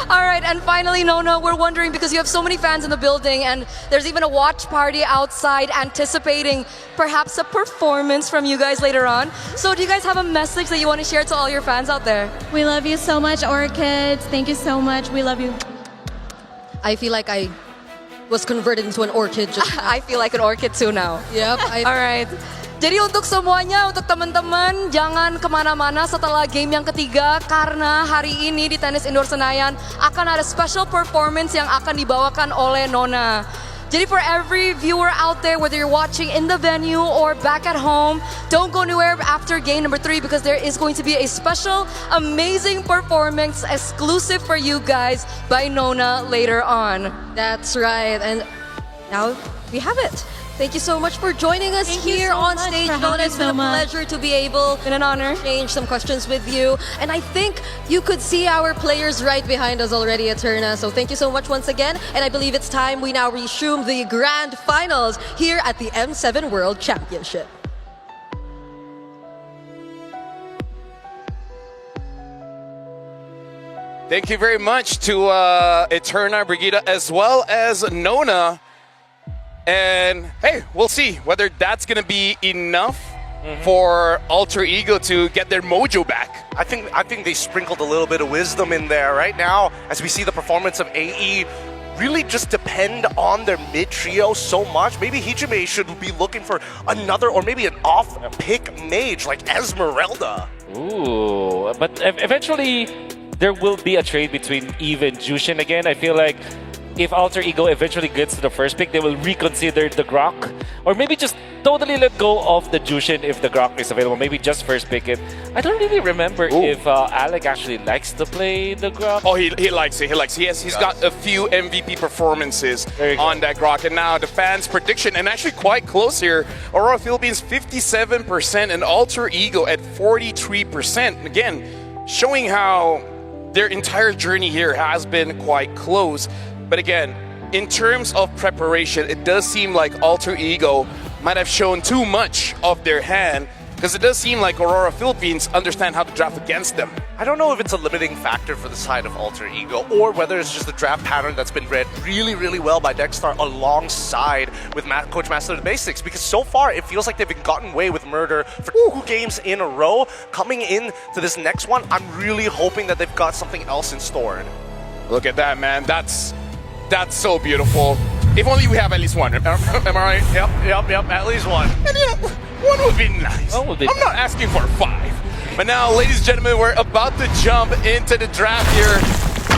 All right, and finally, Nona, we're wondering because you have so many fans in the building and there's even a watch party outside anticipating perhaps a performance from you guys later on. So do you guys have a message that you want to share to all your fans out there? We love you so much, Orchids. Thank you so much. We love you. I feel like I was converted into an orchid just I feel like an orchid too now. Yep. All right. Jadi untuk semuanya, untuk teman-teman, jangan kemana-mana setelah game yang ketiga karena hari ini di Tenis Indoor Senayan akan ada special performance yang akan dibawakan oleh Nona. Jadi for every viewer out there, whether you're watching in the venue or back at home, don't go anywhere after game number 3 because there is going to be a special, amazing performance exclusive for you guys by Nona later on. That's right. And now we have it. Thank you so much for joining us here on stage. Nona, it's been a pleasure to be able an honor. to exchange some questions with you. And I think you could see our players right behind us already, Eterna. So thank you so much once again. And I believe it's time we now resume the grand finals here at the M7 World Championship. Thank you very much to Eterna, Brigida, as well as Nona. And hey, we'll see whether that's going to be enough for Alter Ego to get their mojo back. I think they sprinkled a little bit of wisdom in there. Right now, as we see the performance of AE really just depend on their mid trio so much. Maybe Hijime should be looking for another or maybe an off-pick mage like Esmeralda. Ooh, but eventually there will be a trade between Eve and Jushin again. I feel like if Alter Ego eventually gets to the first pick, they will reconsider the Grok. Or maybe just totally let go of the Jushin if the Grok is available. Maybe just first pick it. I don't really remember if Alec actually likes to play the Grok. Oh, he likes it. He likes it. He's got a few MVP performances on that Grok. And now the fans' prediction, and actually quite close here, Aurora Philippines 57% and Alter Ego at 43%. Again, showing how their entire journey here has been quite close. But again, in terms of preparation, it does seem like Alter Ego might have shown too much of their hand because it does seem like Aurora Philippines understand how to draft against them. I don't know if it's a limiting factor for the side of Alter Ego or whether it's just a draft pattern that's been read really, really well by Dexstar alongside with Coach Master of the Basics, because so far it feels like they've gotten away with murder for 2 games in a row. Coming in to this next one, I'm really hoping that they've got something else in store. Look at that, man. That's so beautiful. If only we have at least one. Am I right? Yep. At least one. And you know, one would be nice. I'm not asking for 5. But now, ladies and gentlemen, we're about to jump into the draft here.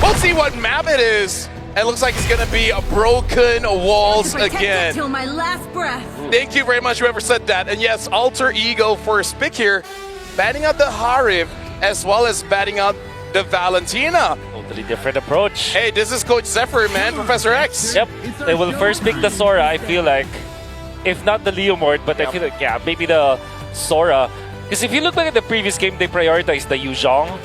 We'll see what map it is. It looks like it's gonna be a broken walls again. Till my last breath. Thank you very much, whoever said that. And yes, Alter Ego first pick here, batting out the Harif as well as batting out the Valentina. Totally different approach. Hey, this is Coach Zephyr, man. Professor X. Yep. They will first pick the Sora, I feel like. If not the Leomord, but I feel like, yeah, maybe the Sora. Because if you look back at the previous game, they prioritized the Yuzhong.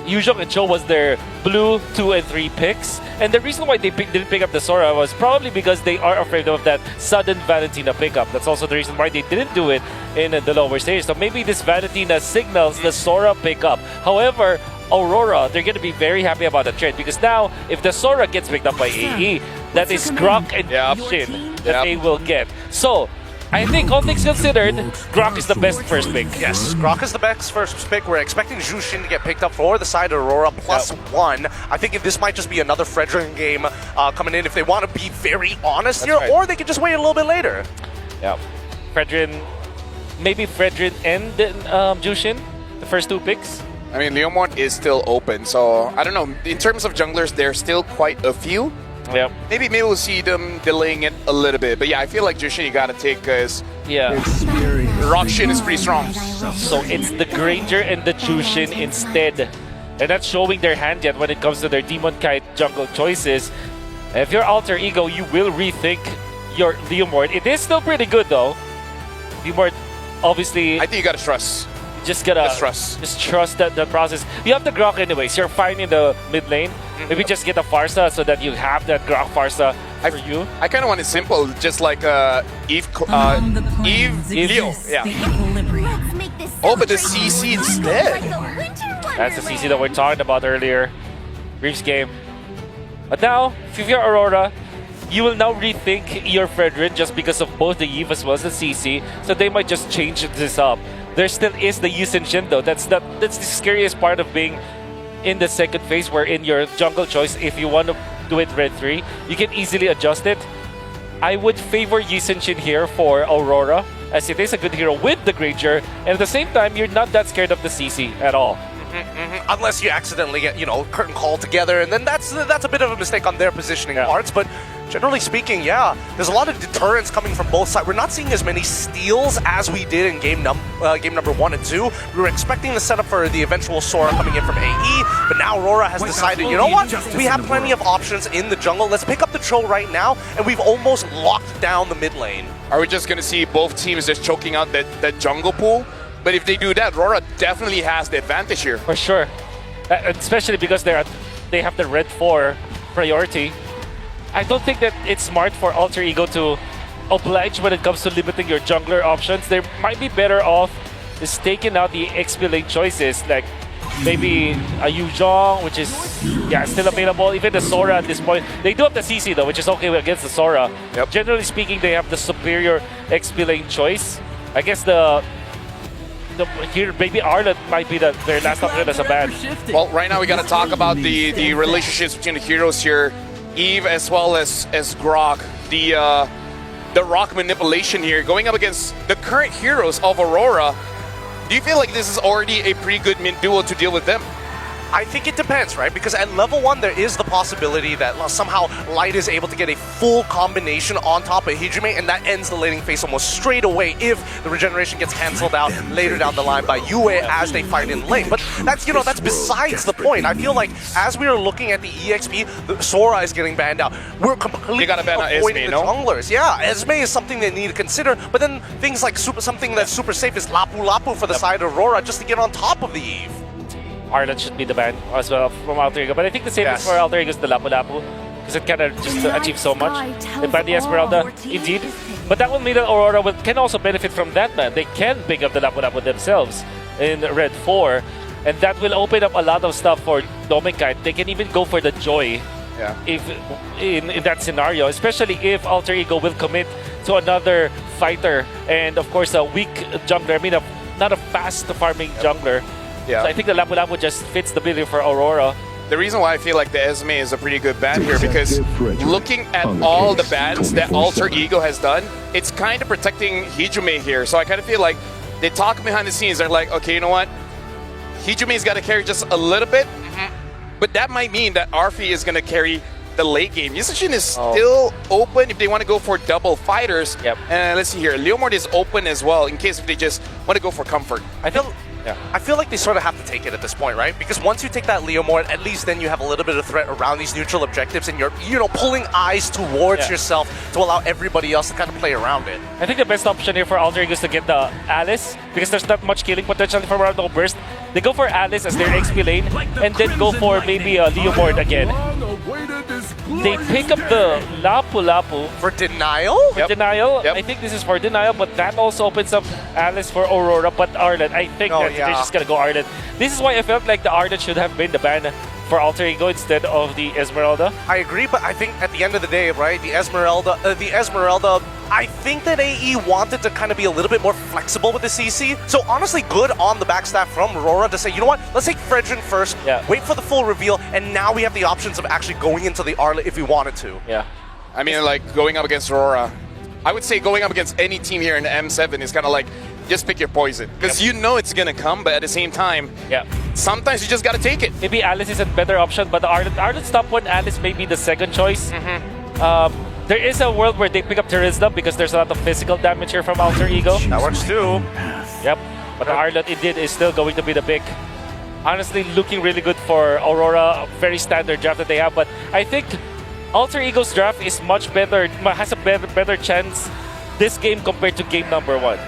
Yuzhong and Cho was their blue 2 and 3 picks. And the reason why they didn't pick up the Sora was probably because they are afraid of that sudden Valentina pickup. That's also the reason why they didn't do it in the lower stage. So maybe this Valentina signals the Sora pickup. However, Aurora, they're going to be very happy about the trade because now, if the Sora gets picked up by AE, that is Grok and Jushin that they will get. So, I think all things considered, Grok is the best first pick. Yes, Grok is the best first pick. We're expecting Jushin to get picked up for the side of Aurora +1. I think if this might just be another Fredrin game coming in if they want to be very honest here, or they could just wait a little bit later. Yeah, Fredrin, maybe Fredrin and Jushin, the first 2 picks. I mean, Leomord is still open, so I don't know. In terms of junglers, there's still quite a few. Yep. Maybe we'll see them delaying it a little bit. But yeah, I feel like Jushin you gotta take because Rockshin is pretty strong. So it's the Granger and the Jushin instead. They're not showing their hand yet when it comes to their Demon Kite jungle choices. If you're Alter Ego, you will rethink your Leomord. It is still pretty good though. Leomord, obviously. I think you gotta trust. Just gotta trust that the process. You have the Grok anyways. You're fine in the mid lane. Maybe just get a Farsa so that you have that Grok Farsa for you? I kind of want it simple, just like Eve Leo. Yeah. Oh, but the CC instead. That's the CC that we're talking about earlier. Reef's game. But now, if you're Aurora, you will now rethink your Fredrin just because of both the Eve as well as the CC. So they might just change this up. There still is the Yusin Shin though. That's the scariest part of being in the second phase, where in your jungle choice, if you want to do it red 3, you can easily adjust it. I would favor Yusin Shin here for Aurora, as it is a good hero with the Granger, and at the same time, you're not that scared of the CC at all. Unless you accidentally get, curtain call together, and then that's a bit of a mistake on their positioning parts, but generally speaking, yeah, there's a lot of deterrence coming from both sides. We're not seeing as many steals as we did in game number 1 and 2. We were expecting the setup for the eventual Sora coming in from AE, but now Aurora has decided, you know what? We have plenty of options in the jungle. Let's pick up the Tro right now, and we've almost locked down the mid lane. Are we just going to see both teams just choking out that jungle pool? But if they do that, Aurora definitely has the advantage here. For sure. Especially because they have the red 4 priority. I don't think that it's smart for Alter Ego to oblige when it comes to limiting your jungler options. They might be better off just taking out the XP lane choices, like maybe a Yu Zhong, which is still available. Even the Sora at this point. They do have the CC though, which is okay against the Sora. Yep. Generally speaking, they have the superior XP lane choice. I guess here maybe Arlet might be their last option as a ban. Well, right now we got to talk about the relationships between the heroes here. Eve as well as Grog. The rock manipulation here, going up against the current heroes of Aurora. Do you feel like this is already a pretty good mid duo to deal with them? I think it depends, right? Because at level 1, there is the possibility that somehow Light is able to get a full combination on top of Hijime, and that ends the laning phase almost straight away if the regeneration gets cancelled out later down the line by Yue as they fight in lane. But that's besides the point. I feel like as we are looking at the EXP, Sora is getting banned out. We're completely avoiding the junglers. Yeah, Esme is something they need to consider, but then things like something that's super safe is Lapu Lapu for the side of Aurora just to get on top of the Eve. Arlet should be the ban as well from Alter Ego, but I think the safest for Alter Ego is the Lapu Lapu, because it can just achieve so much. They ban the Esmeralda, indeed, but that will mean that Aurora can also benefit from that ban. They can pick up the Lapu Lapu themselves in red 4, and that will open up a lot of stuff for Domikite. They can even go for the Joy if in that scenario, especially if Alter Ego will commit to another fighter, and of course a weak jungler, I mean not a fast farming jungler. Yeah. So I think the Lapu Lapu just fits the bill for Aurora. The reason why I feel like the Esme is a pretty good ban here, because looking at all the bans that Alter Ego has done, it's kind of protecting Hijime here. So I kind of feel like they talk behind the scenes. They're like, okay, you know what? Hijume's got to carry just a little bit, but that might mean that Arfi is going to carry the late game. Yushin is still open if they want to go for double fighters. And let's see here. Leomord is open as well in case if they just want to go for comfort. I feel like they sort of have to take it at this point, right? Because once you take that Leomord, at least then you have a little bit of threat around these neutral objectives, and you're, pulling eyes towards yourself to allow everybody else to kind of play around it. I think the best option here for Alter Ego is to get the Alice, because there's not much killing potential from around the burst. They go for Alice as their XP lane, and then go for maybe a Leomord again. They pick up the Lapu Lapu. For Denial? For Denial. I think this is for Denial, but that also opens up Alice for Aurora, but Arlet. I think they're just going to go Arlet. This is why I felt like the Arlet should have been the ban for Alter Ego instead of the Esmeralda. I agree, but I think at the end of the day, right, the Esmeralda, I think that AE wanted to kind of be a little bit more flexible with the CC. So honestly, good on the backstab from Aurora to say, you know what, let's take Fredrin first, wait for the full reveal, and now we have the options of actually going into the Arlet if we wanted to. Yeah. I mean, like, going up against Aurora, I would say going up against any team here in the M7 is kind of like, just pick your poison. Because you know it's going to come, but at the same time, sometimes you just got to take it. Maybe Alice is a better option, but the Arlet's top one, Alice may be the second choice. There is a world where they pick up Terizla because there's a lot of physical damage here from Alter Ego. That works too. Yep, but the Arlet indeed is still going to be the pick. Honestly, looking really good for Aurora. Very standard draft that they have, but I think Alter Ego's draft is much better, has a better chance this game compared to game number 1.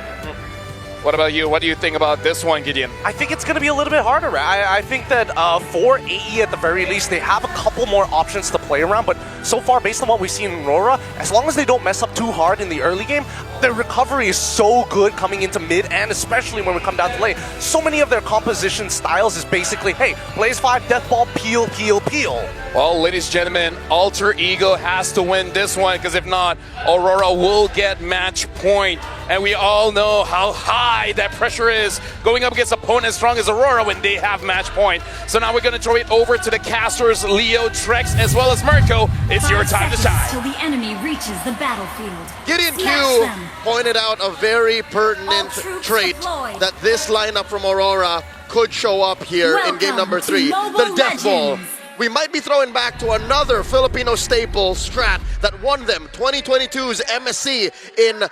What about you? What do you think about this one, Gideon? I think it's going to be a little bit harder. I think that for AE at the very least, they have a couple more options to play around. But so far, based on what we've seen in Aurora, as long as they don't mess up too hard in the early game, their recovery is so good coming into mid, and especially when we come down to late. So many of their composition styles is basically, hey, Blaze 5, Death Ball, peel, peel, peel. Well, ladies and gentlemen, Alter Ego has to win this one, because if not, Aurora will get match point. And we all know how high that pressure is going up against an opponent as strong as Aurora when they have match point. So now we're going to throw it over to the casters, Leo, Trex, as well as Mirko. It's your time to shine. Till the enemy reaches the battlefield. Gideon Q pointed out a very pertinent trait that this lineup from Aurora could show up here in game number 3, the Death Ball. We might be throwing back to another Filipino staple strat that won them 2022's MSC in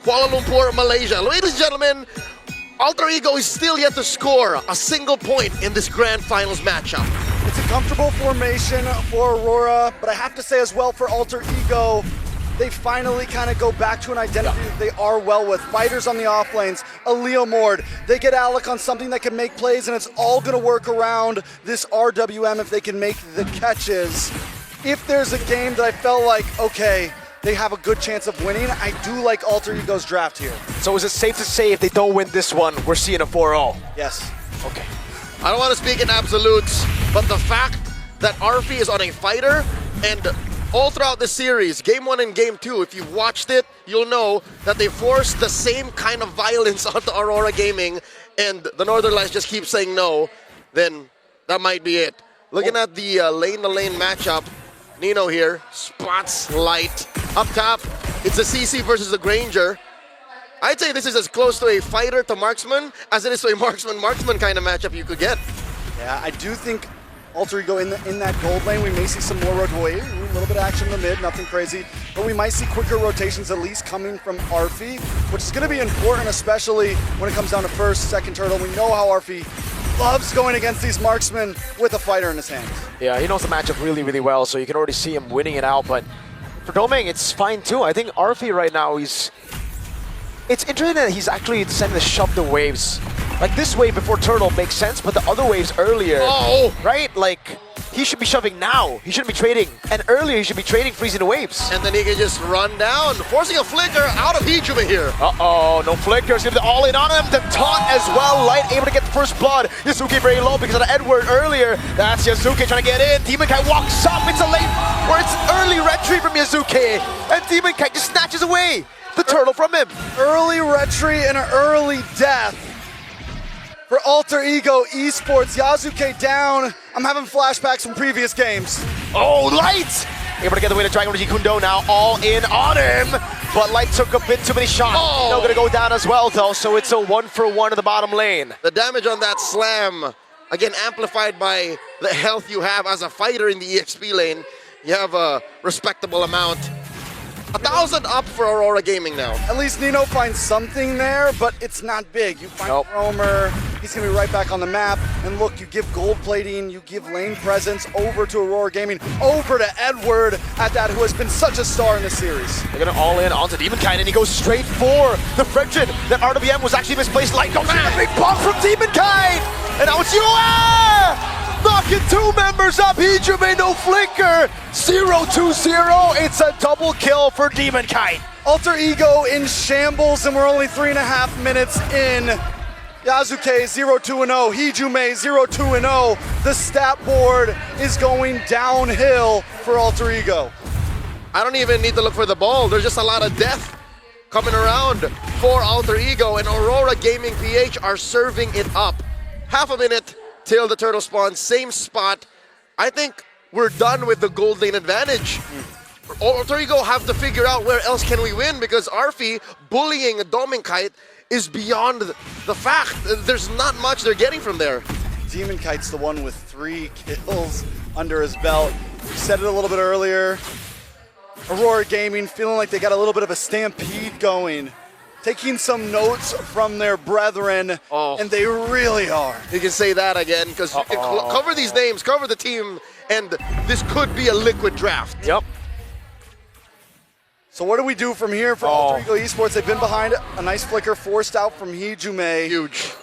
Kuala Lumpur, Malaysia. Ladies and gentlemen, Alter Ego is still yet to score a single point in this grand finals matchup. It's a comfortable formation for Aurora, but I have to say as well for Alter Ego, they finally kind of go back to an identity that they are well with. Fighters on the off lanes, a Leo Mord. They get Alec on something that can make plays, and it's all going to work around this RWM if they can make the catches. If there's a game that I felt like, okay, they have a good chance of winning, I do like Alter Ego's draft here. So is it safe to say if they don't win this one, we're seeing a 4-0? Yes. Okay. I don't want to speak in absolutes, but the fact that Arfi is on a fighter, and all throughout the series, game 1 and game 2, if you've watched it, you'll know that they forced the same kind of violence onto Aurora Gaming, and the Northern Lights just keep saying no, then that might be it. Looking at the lane-to-lane matchup, Nino here, spots Light. Up top, it's a CC versus the Granger. I'd say this is as close to a fighter to marksman as it is to a marksman kind of matchup you could get. Yeah, I do think Alter Ego in that gold lane, we may see some more a little bit of action in the mid, nothing crazy, but we might see quicker rotations at least coming from Arfi, which is going to be important, especially when it comes down to first, second turtle. We know how Arfi loves going against these marksmen with a fighter in his hands. Yeah, he knows the matchup really, really well, so you can already see him winning it out, but for Doming, it's fine too. I think Arfi right now, it's interesting that he's actually sending the shove the waves. Like this wave before turtle makes sense, but the other waves earlier, right? Like he should be shoving now. He shouldn't be trading. And earlier he should be trading, freezing the waves. And then he can just run down, forcing a flicker out of Hijuma here. Uh-oh, no flickers. Gonna be all in on him. The taunt as well. Light able to get the first blood. Yasuke very low because of the Edward earlier. That's Yasuke trying to get in. Demon Kai walks up. It's a late, or it's an early retreat from Yasuke. And Demon Kai just snatches away the turtle from him. Early retreat and an early death for Alter Ego Esports. Yasuke down. I'm having flashbacks from previous games. Oh, Light! Able to get away to Dragon Energy Kundo now, all in on him. But Light took a bit too many shots. Still gonna go down as well though, so it's a 1-for-1 in the bottom lane. The damage on that slam, again amplified by the health you have as a fighter in the EXP lane. You have a respectable amount. 1,000 up for Aurora Gaming now. At least Nino finds something there, but it's not big. You find Roamer, he's going to be right back on the map. And look, you give gold plating, you give lane presence over to Aurora Gaming, over to Edward at that, who has been such a star in the series. They're going to all in onto Demonkind, and he goes straight for the friction. That RWM was actually misplaced. Light goes in, a big pump from Demonkind! And now it's Yua! Knocking two members up, Hijime, no flicker. 0-2-0, it's a double kill for Demonkind. Alter Ego in shambles, and we're only 3.5 minutes in. Yasuke 0-2-0, Hijime 0-2-0. The stat board is going downhill for Alter Ego. I don't even need to look for the ball. There's just a lot of death coming around for Alter Ego, and Aurora Gaming PH are serving it up. Half a minute till the turtle spawns, same spot. I think we're done with the gold lane advantage. Alter Ego have to figure out where else can we win, because Arfi bullying Dominkite is beyond the fact. There's not much they're getting from there. Demonkite's the one with 3 kills under his belt. We said it a little bit earlier. Aurora Gaming feeling like they got a little bit of a stampede going. Taking some notes from their brethren, and they really are. You can say that again, because you can cover these names, cover the team, and this could be a liquid draft. Yep. So what do we do from here for Alter Ego Esports? They've been behind, a nice flicker forced out from Hijume. Huge.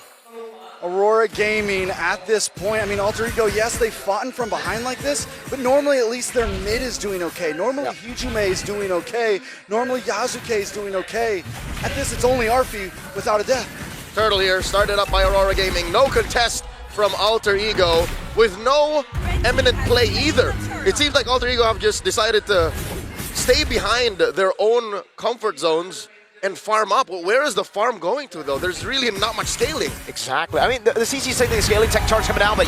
Aurora Gaming at this point, I mean, Alter Ego, yes, they've fought from behind like this, but normally at least their mid is doing okay. Normally Hijume is doing okay. Normally Yasuke is doing okay. At this, it's only Arfi without a death. Turtle here, started up by Aurora Gaming. No contest from Alter Ego with no eminent play either. It seems like Alter Ego have just decided to stay behind their own comfort zones and farm up. Well, where is the farm going to, though? There's really not much scaling. Exactly. I mean, the CC signaling scaling tech charge coming down, but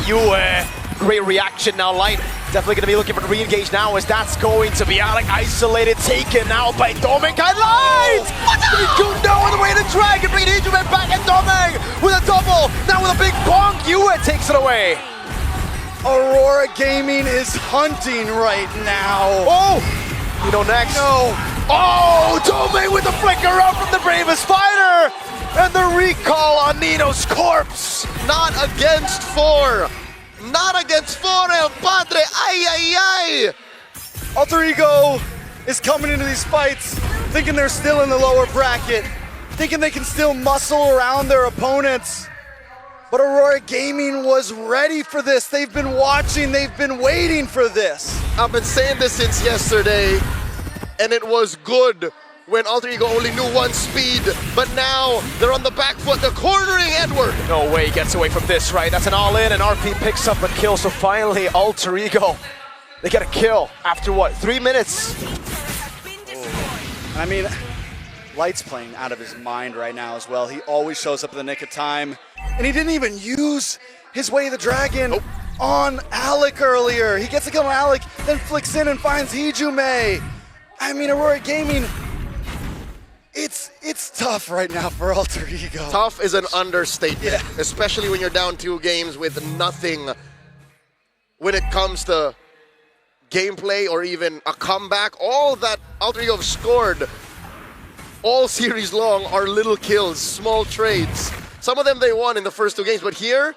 great reaction now. Light definitely going to be looking for the re-engage now, as that's going to be Alec isolated, taken out by Doming. Light! Gundo on the way to drag and bring Hijume back, and Doming with a double. Now with a big bonk, Yue takes it away. Aurora Gaming is hunting right now. Oh! You know, next. No. Oh, Doming with the flicker out from the bravest fighter! And the recall on Nino's corpse! Not against 4! Not against 4, El Padre! Ay, ay, ay! Alter Ego is coming into these fights thinking they're still in the lower bracket, thinking they can still muscle around their opponents. But Aurora Gaming was ready for this. They've been watching, they've been waiting for this. I've been saying this since yesterday, and it was good when Alter Ego only knew one speed, but now they're on the back foot, they're cornering Edward. No way he gets away from this, right? That's an all-in, and RP picks up a kill, so finally Alter Ego, they get a kill after what, 3 minutes? I mean, Light's playing out of his mind right now as well. He always shows up in the nick of time, and he didn't even use his Way of the Dragon on Alec earlier. He gets a kill on Alec, then flicks in and finds Hijume. I mean, Aurora Gaming, it's tough right now for Alter Ego. Tough is an understatement, especially when you're down 2 games with nothing when it comes to gameplay or even a comeback. All that Alter Ego have scored all series long are little kills, small trades. Some of them they won in the first 2 games, but here,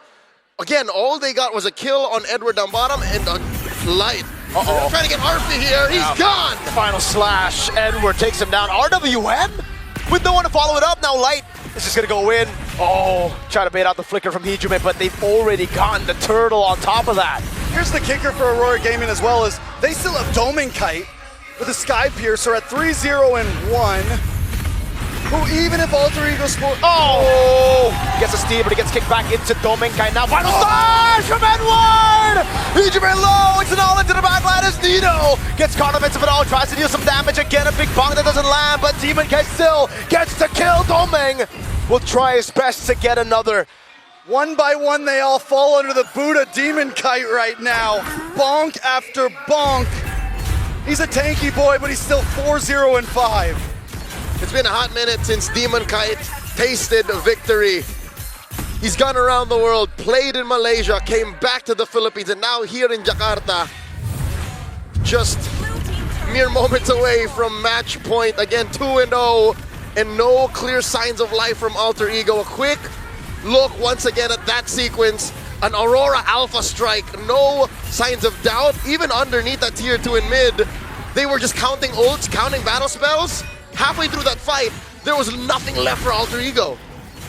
again, all they got was a kill on Edward down bottom and a Light. They're trying to get Arfi here. He's gone. Final slash. Edward takes him down. RWM with no one to follow it up. Now Light is just going to go in. Oh, try to bait out the flicker from Hijume, but they've already gotten the turtle on top of that. Here's the kicker for Aurora Gaming as well, is they still have Doming Kite with a Sky Piercer at 3-0 and 1. Who, even if Alter Ego score... Oh! He gets a steal, but he gets kicked back into Doming Kite. Now final slash from Edward! Hijume low, it's an all into the backline as Nino gets caught offensive at all, tries to deal some damage again, a big bonk that doesn't land, but Demon Kite still gets to kill. Doming will try his best to get another. One by one, they all fall under the boot of Demon Kite right now. Bonk after bonk. He's a tanky boy, but he's still 4-0 and 5. It's been a hot minute since Demon Kite tasted victory. He's gone around the world, played in Malaysia, came back to the Philippines, and now here in Jakarta. Just mere moments away from match point. Again, 2-0, and no clear signs of life from Alter Ego. A quick look once again at that sequence. An Aurora Alpha strike, no signs of doubt. Even underneath that tier 2 in mid, they were just counting ults, counting battle spells. Halfway through that fight, there was nothing left for Alter Ego.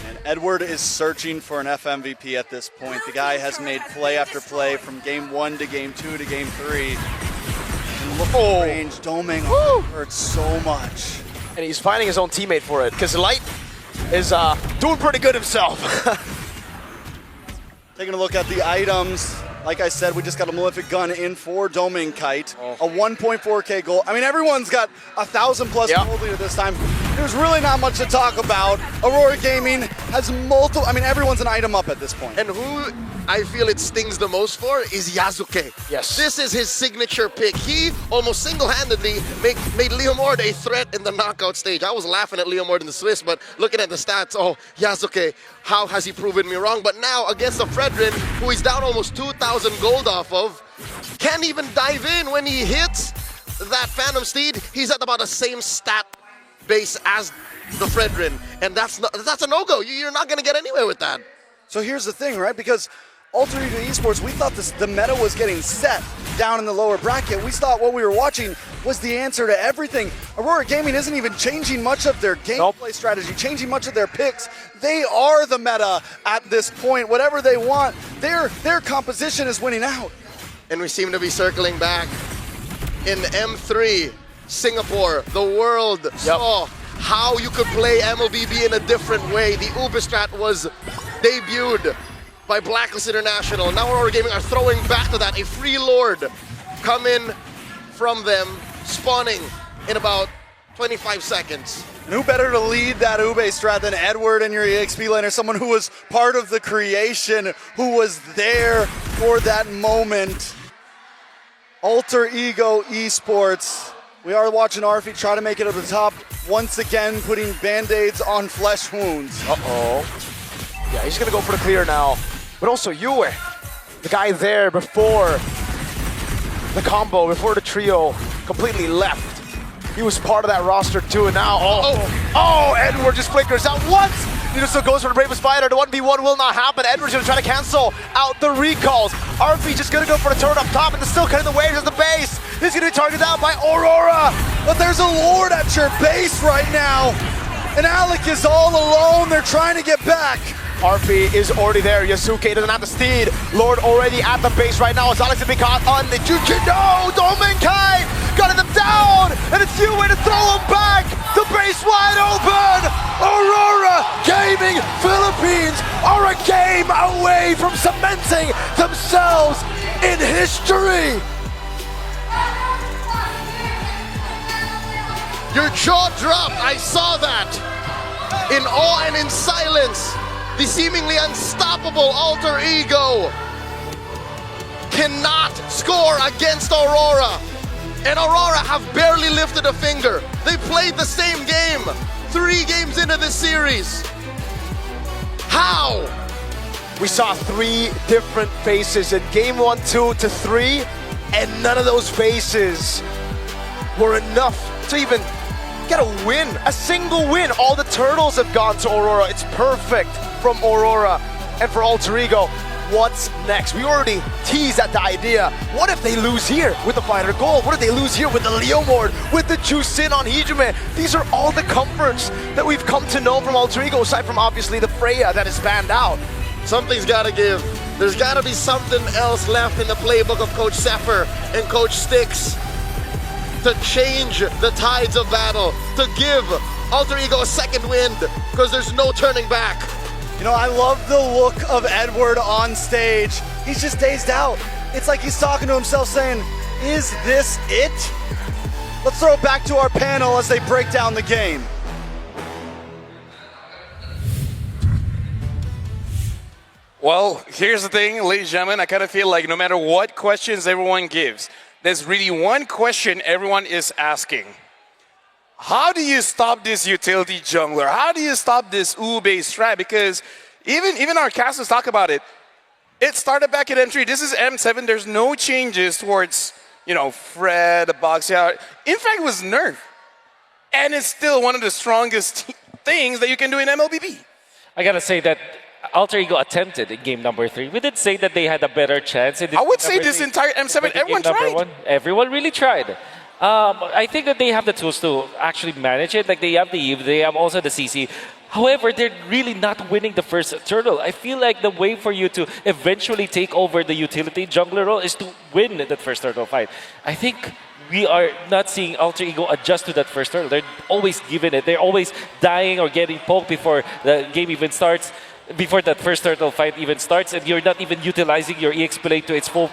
And Edward is searching for an FMVP at this point. The guy has made play after play from game 1 to game 2 to game 3. And look at the range, Doming hurts so much. And he's finding his own teammate for it, because Light is doing pretty good himself. Taking a look at the items. Like I said, we just got a Malefic Gun in for Doming Kite. A 1.4K goal. I mean, everyone's got 1,000 plus gold leader this time. There's really not much to talk about. Aurora Gaming has multiple, I mean, everyone's an item up at this point. And who I feel it stings the most for is Yasuke. Yes. This is his signature pick. He almost single-handedly made Leomord a threat in the knockout stage. I was laughing at Leomord in the Swiss, but looking at the stats, oh, Yasuke, how has he proven me wrong? But now, against the Fredrin, who he's down almost 2,000 gold off of, can't even dive in when he hits that Phantom Steed. He's at about the same stat base as the Fredrin, and that's a no-go. You're not going to get anywhere with that. So here's the thing, right? Because Alter Ego Esports, we thought the meta was getting set down in the lower bracket. We thought what we were watching was the answer to everything. Aurora Gaming isn't even changing much of their gameplay strategy, changing much of their picks. They are the meta at this point. Whatever they want, their composition is winning out. And we seem to be circling back. In M3, Singapore, the world saw how you could play MLBB in a different way. The Ubistrat was debuted by Blacklist International. Now Aurora Gaming are throwing back to that. A free lord come in from them, spawning in about 25 seconds. And who better to lead that Ube strat than Edward and your EXP laner, someone who was part of the creation, who was there for that moment. Alter Ego Esports. We are watching Arfi try to make it up to the top, once again putting band-aids on flesh wounds. Uh-oh. Yeah, he's gonna go for the clear now. But also Yue, the guy there before the combo, before the trio completely left. He was part of that roster too, and now, Edward just flickers out once! He just goes for the Brave Spider. The 1v1 will not happen. Edward's gonna try to cancel out the recalls. RP just gonna go for the turret up top, and they're still cutting the waves as the base. He's gonna be targeted out by Aurora. But there's a Lord at your base right now. And Alec is all alone. They're trying to get back. RP is already there. Yasuke doesn't have the steed. Lord already at the base right now as Alex has been caught on the Juju. No! Dominkai got them down! And it's Yue to throw him back! The base wide open! Aurora Gaming Philippines are a game away from cementing themselves in history! Your jaw dropped, I saw that! In awe and in silence, the seemingly unstoppable Alter Ego cannot score against Aurora. And Aurora have barely lifted a finger. They played the same game 3 games into this series. How? We saw 3 different faces in game 1, 2 to 3, and none of those faces were enough to even get a win, a single win. All the turtles have gone to Aurora. It's perfect from Aurora. And for Alter Ego, what's next? We already teased at the idea. What if they lose here with the Fighter Gold? What if they lose here with the Leomord, with the Jusin on Hijime? These are all the comforts that we've come to know from Alter Ego, aside from obviously the Freya that is banned out. Something's gotta give. There's gotta be something else left in the playbook of Coach Sepher and Coach Styx to change the tides of battle, to give Alter Ego a second wind, because there's no turning back. You know, I love the look of Edward on stage. He's just dazed out. It's like he's talking to himself saying, is this it? Let's throw it back to our panel as they break down the game. Well, here's the thing, ladies and gentlemen, I kind of feel like no matter what questions everyone gives, there's really one question everyone is asking. How do you stop this utility jungler? How do you stop this Ube strat? Because even our casters talk about it. It started back at M3. This is M7. There's no changes towards, Fred, Boxia. In fact, it was nerfed. And it's still one of the strongest things that you can do in MLBB. I gotta say that Alter Ego attempted in game number 3. We did say that they had a better chance. I would say this entire M7, everyone tried. Everyone really tried. I think that they have the tools to actually manage it. Like they have the Eve, they have also the CC. However, they're really not winning the first turtle. I feel like the way for you to eventually take over the utility jungler role is to win that first turtle fight. I think we are not seeing Alter Ego adjust to that first turtle. They're always giving it. They're always dying or getting poked before the game even starts. Before that first turtle fight even starts, and you're not even utilizing your EX plate to its full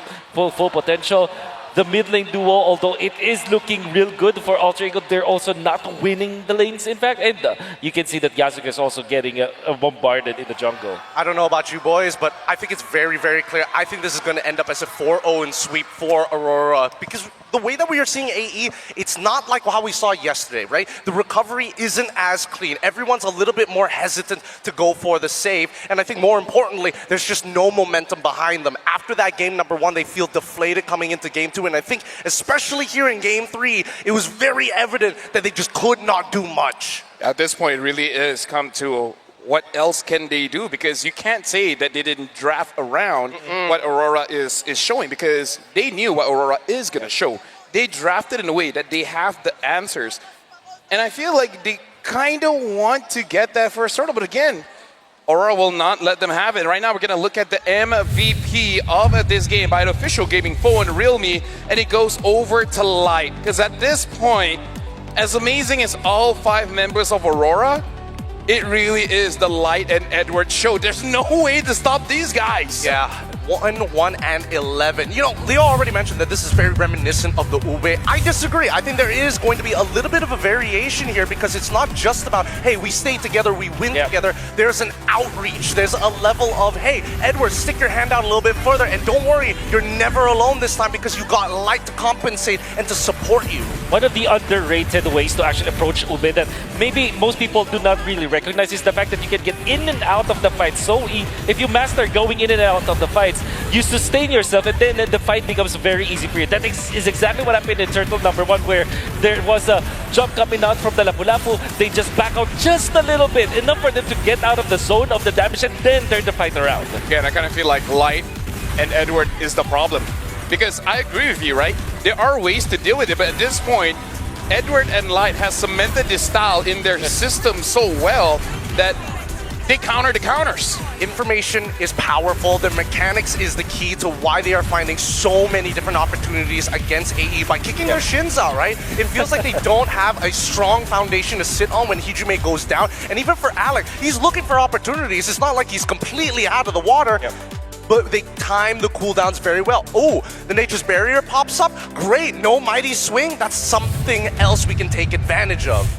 potential. The mid lane duo, although it is looking real good for Alter Ego, they're also not winning the lanes, in fact. And you can see that Yasuke is also getting bombarded in the jungle. I don't know about you boys, but I think it's very, very clear. I think this is going to end up as a 4-0 sweep for Aurora, because the way that we are seeing AE, it's not like how we saw yesterday, right? The recovery isn't as clean. Everyone's a little bit more hesitant to go for the save, and I think more importantly, there's just no momentum behind them. After that game number 1, they feel deflated coming into game 2, and I think especially here in game 3, it was very evident that they just could not do much. At this point, it really is come to what else can they do? Because you can't say that they didn't draft around what Aurora is showing, because they knew what Aurora is going to show. They drafted in a way that they have the answers. And I feel like they kind of want to get that first hurdle, but again, Aurora will not let them have it. Right now, we're going to look at the MVP of this game by an official gaming phone, Realme, and it goes over to Light. Because at this point, as amazing as all 5 members of Aurora, it really is the Light and Edward show. There's no way to stop these guys. Yeah. 1, and 11. You know, Leo already mentioned that this is very reminiscent of the Ube. I disagree. I think there is going to be a little bit of a variation here, because it's not just about, hey, we stay together, we win together. There's an outreach. There's a level of, hey, Edward, stick your hand out a little bit further, and don't worry, you're never alone this time, because you got Light to compensate and to support you. One of the underrated ways to actually approach Ube that maybe most people do not really recognize is the fact that you can get in and out of the fight so if you master going in and out of the fights, you sustain yourself, and then the fight becomes very easy for you. That is exactly what happened in Turtle number 1, where there was a jump coming out from the Lapu-Lapu. They just back out just a little bit, enough for them to get out of the zone of the damage and then turn the fight around. Again, I kind of feel like Light and Edward is the problem. Because I agree with you, right? There are ways to deal with it, but at this point, Edward and Light has cemented this style in their system so well that they counter the counters. Information is powerful. The mechanics is the key to why they are finding so many different opportunities against AE by kicking their shins out, right? It feels like they don't have a strong foundation to sit on when Hijime goes down. And even for Alec, he's looking for opportunities. It's not like he's completely out of the water. But they time the cooldowns very well. Oh, the Nature's Barrier pops up. Great, no Mighty Swing. That's something else we can take advantage of.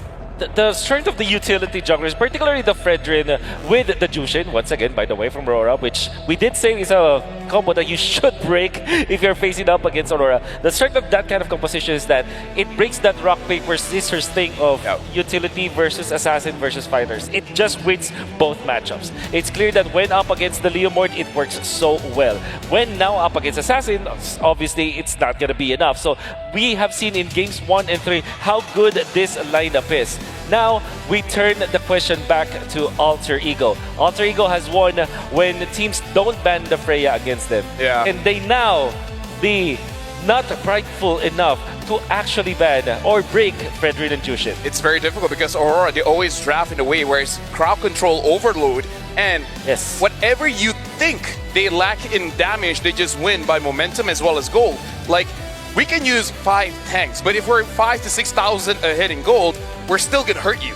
The strength of the utility junglers, particularly the Fredrin with the Jushin, once again, by the way, from Aurora, which we did say is a combo that you should break if you're facing up against Aurora. The strength of that kind of composition is that it breaks that rock, paper, scissors thing of utility versus assassin versus fighters. It just wins both matchups. It's clear that when up against the Leomord, it works so well. When now up against assassin, obviously it's not going to be enough. So we have seen in games 1 and 3 how good this lineup is. Now, we turn the question back to Alter Ego. Alter Ego has won when teams don't ban the Freya against them. And they now be not prideful enough to actually ban or break Fredrin and Jushin. It's very difficult because Aurora, they always draft in a way where it's crowd control overload, and whatever you think they lack in damage, they just win by momentum as well as gold. Like, we can use 5 tanks, but if we're 5,000 to 6,000 ahead in gold, we're still gonna hurt you.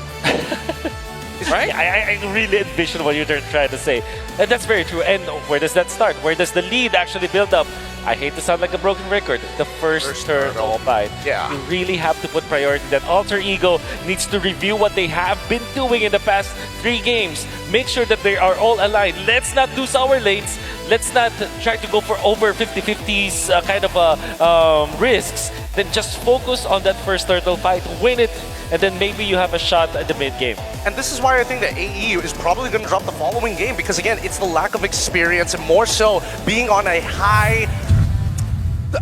Right? I really envision what you're trying to say. And that's very true. And where does that start? Where does the lead actually build up? I hate to sound like a broken record. The first turtle fight. Yeah. You really have to put priority. That Alter Ego needs to review what they have been doing in the past 3 games. Make sure that they are all aligned. Let's not do sour lanes. Let's not try to go for over 50-50s kind of risks. Then just focus on that first turtle fight, win it, and then maybe you have a shot at the mid-game. And this is why I think that AE is probably going to drop the following game, because again, it's the lack of experience and more so being on a high,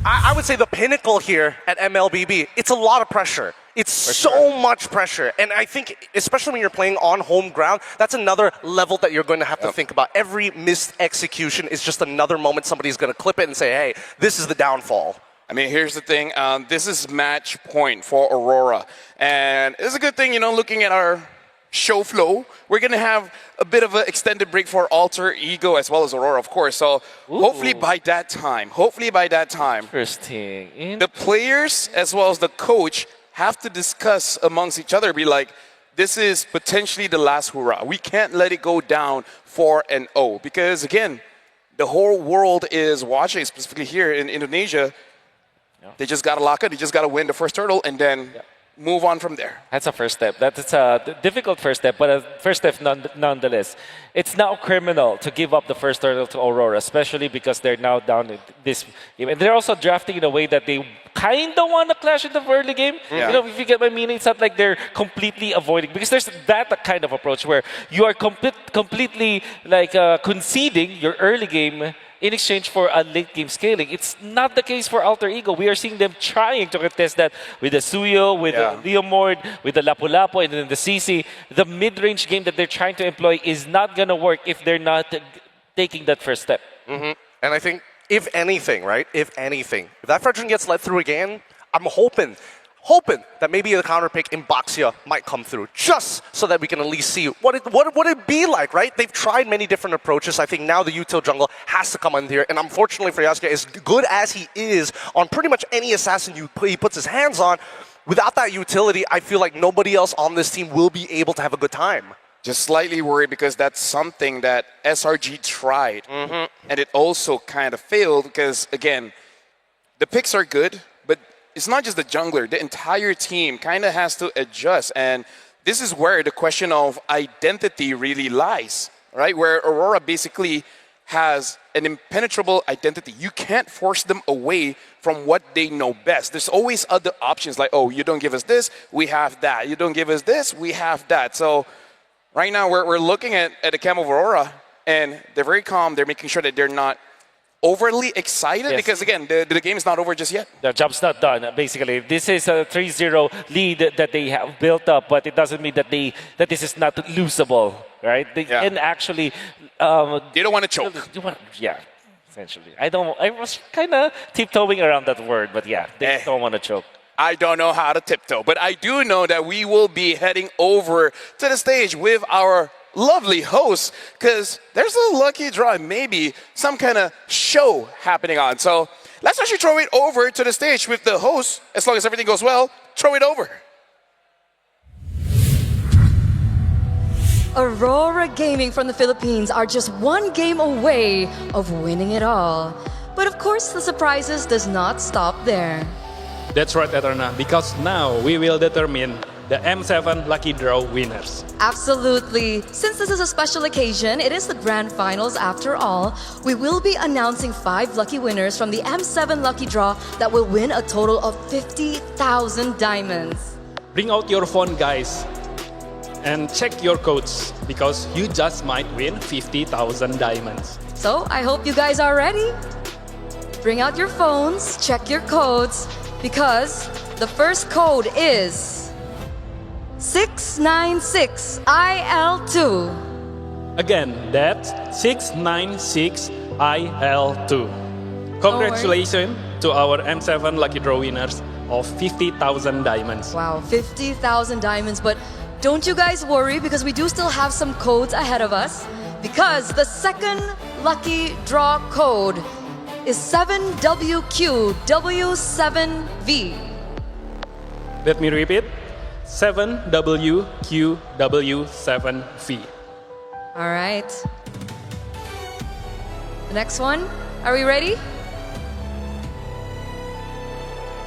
I would say the pinnacle here at MLBB. It's a lot of pressure. It's so much pressure. And I think, especially when you're playing on home ground, that's another level that you're going to have to think about. Every missed execution is just another moment somebody's going to clip it and say, hey, this is the downfall. I mean, here's the thing. This is match point for Aurora. And it's a good thing, you know, looking at our show flow, we're going to have a bit of an extended break for Alter Ego as well as Aurora, of course. So hopefully by that time, Interesting. The players as well as the coach have to discuss amongst each other, be like, this is potentially the last hurrah. We can't let it go down 4-0 because, again, the whole world is watching, specifically here in Indonesia. They just got to lock it. They just got to win the first turtle and then move on from there. That's a first step. That's a difficult first step, but a first step nonetheless. It's now criminal to give up the first turtle to Aurora, especially because they're now down in this game. And they're also drafting in a way that they kind of want to clash in the early game. You know, if you get my meaning, it's not like they're completely avoiding, because there's that kind of approach where you are completely like conceding your early game in exchange for a late game scaling. It's not the case for Alter Ego. We are seeing them trying to contest that with the Suyo, with the Leomord, with the Lapu-Lapu, and then the CC. The mid-range game that they're trying to employ is not going to work if they're not taking that first step. And I think, if anything, right? If that Fredrin gets let through again, I'm hoping that maybe the counter pick in Boxia might come through, just so that we can at least see what it be like, right? They've tried many different approaches. I think now the util jungle has to come in here, and unfortunately for Yasuke, as good as he is on pretty much any assassin he puts his hands on, without that utility, I feel like nobody else on this team will be able to have a good time. Just slightly worried because that's something that SRG tried, and it also kind of failed because, again, the picks are good, but it's not just the jungler. The entire team kind of has to adjust, and this is where the question of identity really lies, right? Where Aurora basically has an impenetrable identity. You can't force them away from what they know best. There's always other options like, oh, you don't give us this, we have that. You don't give us this, we have that. So right now we're looking at the camp of Aurora, and they're very calm. They're making sure that they're not overly excited because, again, the game is not over just yet. The job's not done, basically. This is a 3-0 lead that they have built up, but it doesn't mean that this is not losable, right? They can actually... they don't want to choke. Essentially. I was kind of tiptoeing around that word, but yeah, they don't want to choke. I don't know how to tiptoe, but I do know that we will be heading over to the stage with our lovely hosts, because there's a lucky draw, maybe some kind of show happening on. So let's actually throw it over to the stage with the hosts. As long as everything goes well, throw it over. Aurora Gaming from the Philippines are just one game away of winning it all. But of course, the surprises does not stop there. That's right, Eterna, because now we will determine the M7 Lucky Draw winners. Absolutely. Since this is a special occasion, it is the grand finals after all, we will be announcing 5 lucky winners from the M7 Lucky Draw that will win a total of 50,000 diamonds. Bring out your phone, guys, and check your codes, because you just might win 50,000 diamonds. So, I hope you guys are ready. Bring out your phones, check your codes, because the first code is 696IL2. Again, that's 696IL2. Congratulations to our M7 Lucky Draw winners of 50,000 diamonds. Wow, 50,000 diamonds, but don't you guys worry, because we do still have some codes ahead of us, because the second lucky draw code is 7WQW7V. Let me repeat. 7WQW7V. All right. The next one. Are we ready?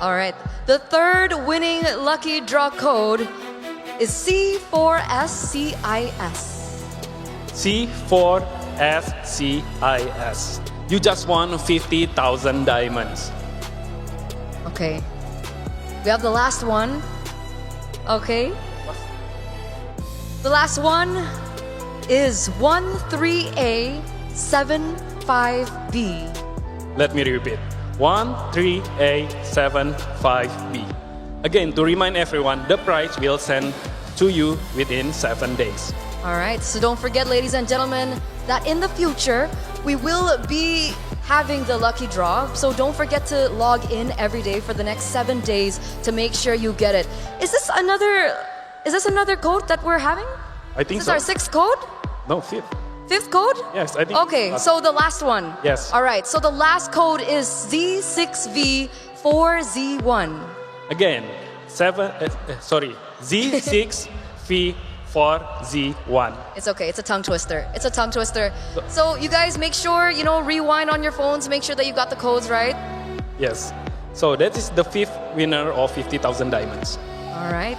All right. The third winning lucky draw code is C4SCIS. C4SCIS. You just won 50,000 diamonds. Okay. We have the last one. Okay. The last one is 13A75B. Let me repeat. 13A75B. Again, to remind everyone, the prize will send to you within 7 days. All right, so don't forget, ladies and gentlemen, that in the future, we will be having the lucky draw. So don't forget to log in every day for the next 7 days to make sure you get it. Is this another code that we're having? I think so. Is so. This our 6th code? No, 5th. 5th code? Yes, I think. Okay, so the last one. Yes. All right, so the last code is Z6V4Z1. Again, Z6V4Z1. It's okay, it's a tongue twister. It's a tongue twister. So you guys make sure, rewind on your phones, make sure that you got the codes right. Yes. So that is the 5th winner of 50,000 diamonds. All right.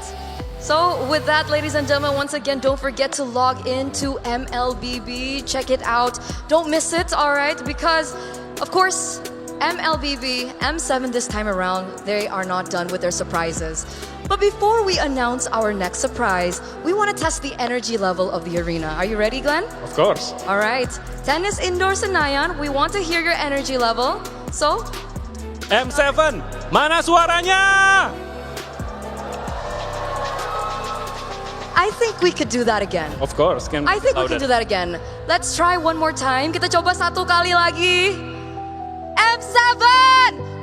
So with that, ladies and gentlemen, once again, don't forget to log into MLBB. Check it out. Don't miss it, all right? Because, of course, MLBB, M7 this time around, they are not done with their surprises. But before we announce our next surprise, we want to test the energy level of the arena. Are you ready, Glenn? Of course. All right. Tennis Indoor Senayan, we want to hear your energy level. So, M7, mana suaranya? I think we could do that again. Of course. I think we can do that again. Let's try one more time. Kita coba satu kali lagi. M7,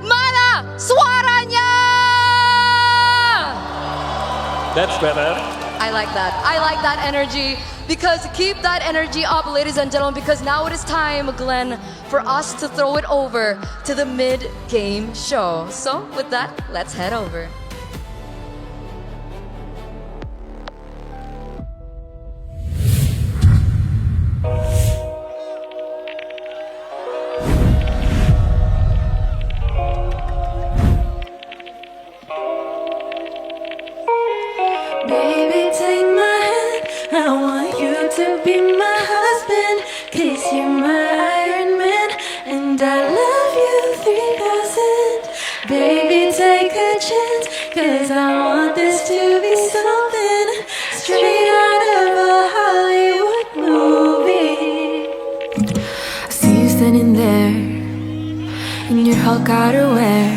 mana suaranya? That's better. I like that. I like that energy. Because keep that energy up, ladies and gentlemen, because now it is time, Glenn, for us to throw it over to the mid-game show. So with that, let's head over. Baby, take my hand. I want you to be my husband. 'Cause you're my Iron Man. And I love you 3000. Baby, take a chance. 'Cause I want this to be something straight out of a Hollywood movie. I see you standing there in your Hulk outerwear.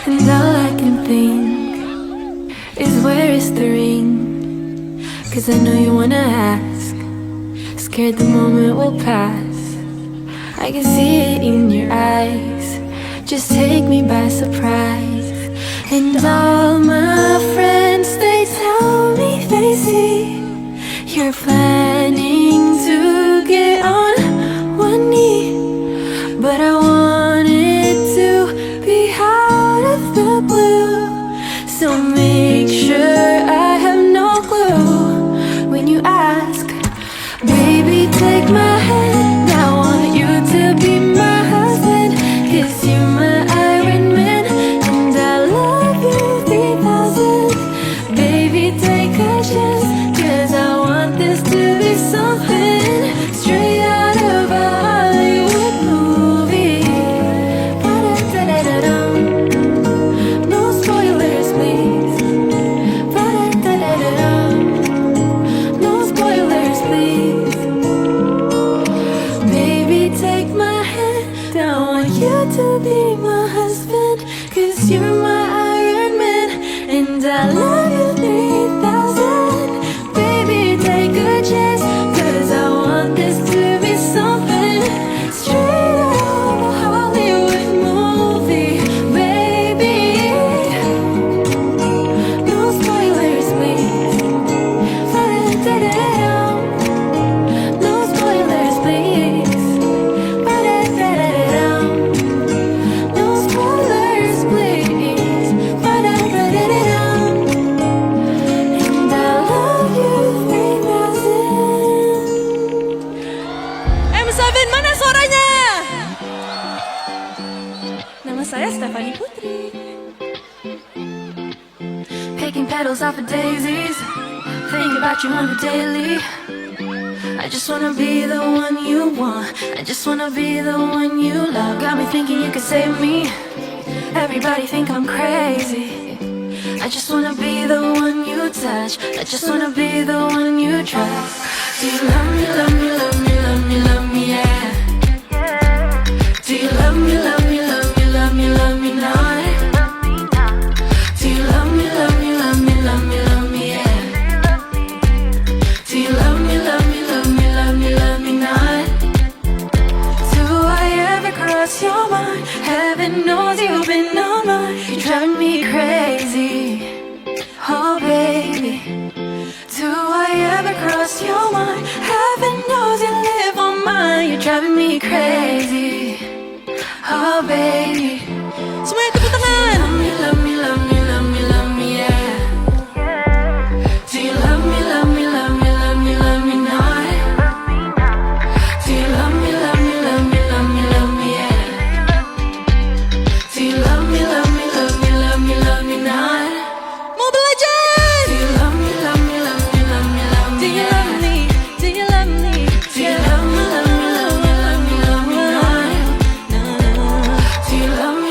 And all I can think is where is the ring? 'Cause I know you wanna ask. Scared the moment will pass. I can see it in your eyes. Just take me by surprise. And all my friends, they tell me they see you're planning to get on one knee. But I want it to be out of the blue. So make sure I have no clue when you ask. Baby, take my hand. I want you to be my husband. 'Cause you're my Iron Man. And I love you 3000. Baby, take a chance. 'Cause I want this to be something straight out of a Hollywood movie. Ba-da-da-da-da-dum. No spoilers, please. Ba-da-da-da-da-dum. No spoilers, please. Baby, take my hand. I want you to be my husband. 'Cause you're my Iron Man. And I love you 3000. Baby, take a chance. 'Cause I want this to be something straight out of a Hollywood movie. Baby, no spoilers, please. Ba-da-da-da-dum. No spoilers, please. Ba-da-da-da-dum. No spoilers, please. Ba-da-da-da-dum. And I love you 3000. M7, mana suaranya? Nama saya Stephanie Putri. Picking petals off of daisies. Think about you on the daily. I just wanna be the one you want. I just wanna be the one you love. Got me thinking you could save me. Everybody think I'm crazy. I just wanna be the one you touch. I just wanna be the one you trust. Do you love me, love me, love me, love me, love me, yeah? Do you love me, love me, love me, love me, love me not? Do you love me, love me, love me, love me, love me, yeah? Do you love me, love me, love me, love me, love me not? Do I ever cross your mind? Heaven knows you've been on mine. You're driving me crazy, oh baby. Do I ever cross your mind? Heaven knows you live on mine. You're driving me crazy, oh baby. Semuanya tepuk tangan. Love me, love me, love me, love me, love me, yeah. Do you love me, love me, love me, love me, love me not? Do you love me, love me, love me, love me, love me, yeah? Do you love me, love me, love me, love me, love me not? Mobile Legends. Do you love me, love me, love me, love me, love me, Do you yeah? love me? Do you love me? Do you love me, love me, love me, love me, love me not? Do you love me,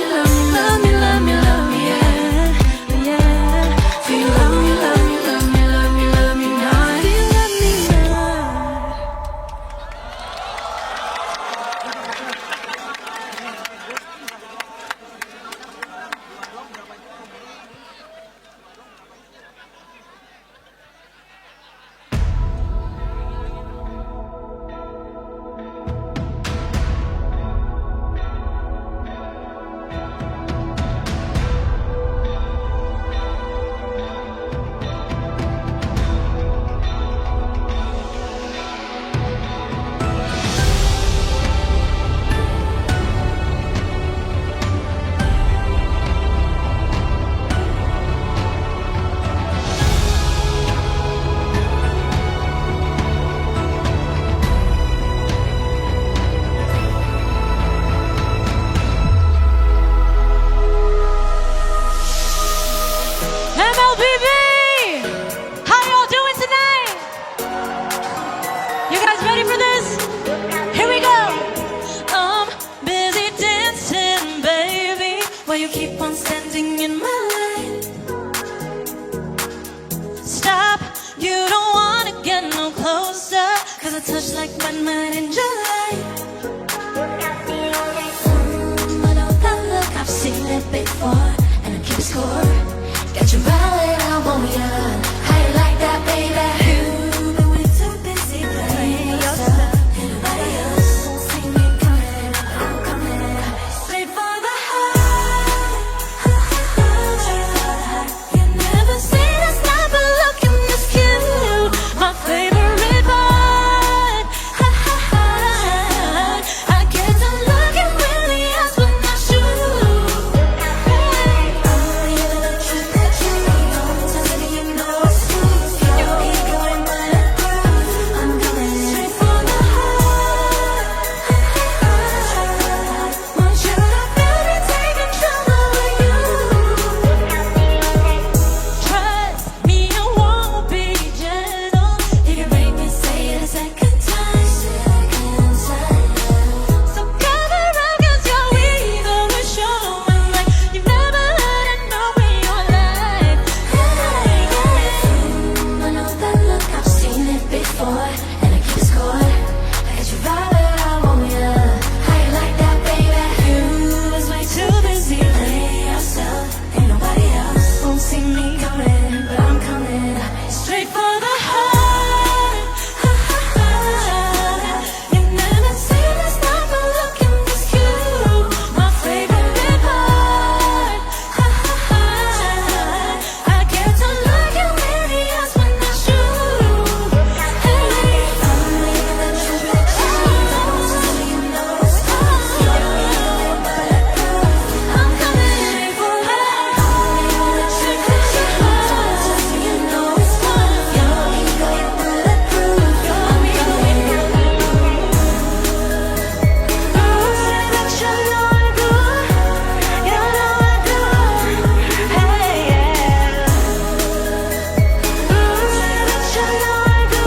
you keep on standing in my light. Stop, you don't wanna get no closer, cause I touch like Batman in July. I know that look, I've seen it before, and I keep score. Got you rolling, I want ya. How you like that, baby? You, but we're too busy playing yourself. Nobody else won't see me coming. I'm coming straight for the heart. Straight for the heart. You never seen a sniper looking this cute. My favorite part. I get to looking really eyes when I shoot. Oh, you're the truth that you know. Something you know it's true. Your ego ain't bulletproof. I'm coming straight for the heart. Want you to feel me take control over you. Trust me, I won't be gentle. You can make me say it a second time. So cover up 'cause your ego is showing like you've never had it know in your life. I know that look, I've seen it before, and I keep score. I got you right, I want ya. How you like that, baby? You was way too busy playing yourself. Ain't nobody else won't see me coming, but I'm coming straight for the heart. You never seen a sniper looking this cute. My favorite part. I get to look you in the eyes when I shoot. Hey, I'm leaving the truth that you know, so you know it's true. You're bulletproof. I'm coming straight for the heart. I'm leaving the truth that you know, so you know it's true. Your ego ain't bulletproof. I'm coming. That you know I do. You know I do. Hey, yeah. That you know I do.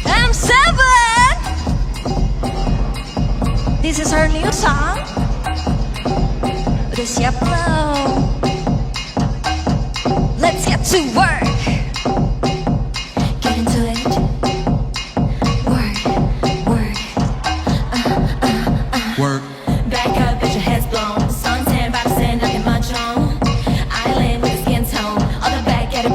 M7. This is her new song. Udah siap belum? Let's get to work. Get into it. Work, work. Work. Back up, get your heads blown. Suntan, about to stand up in my drone. Island with a skin tone. On the back, gotta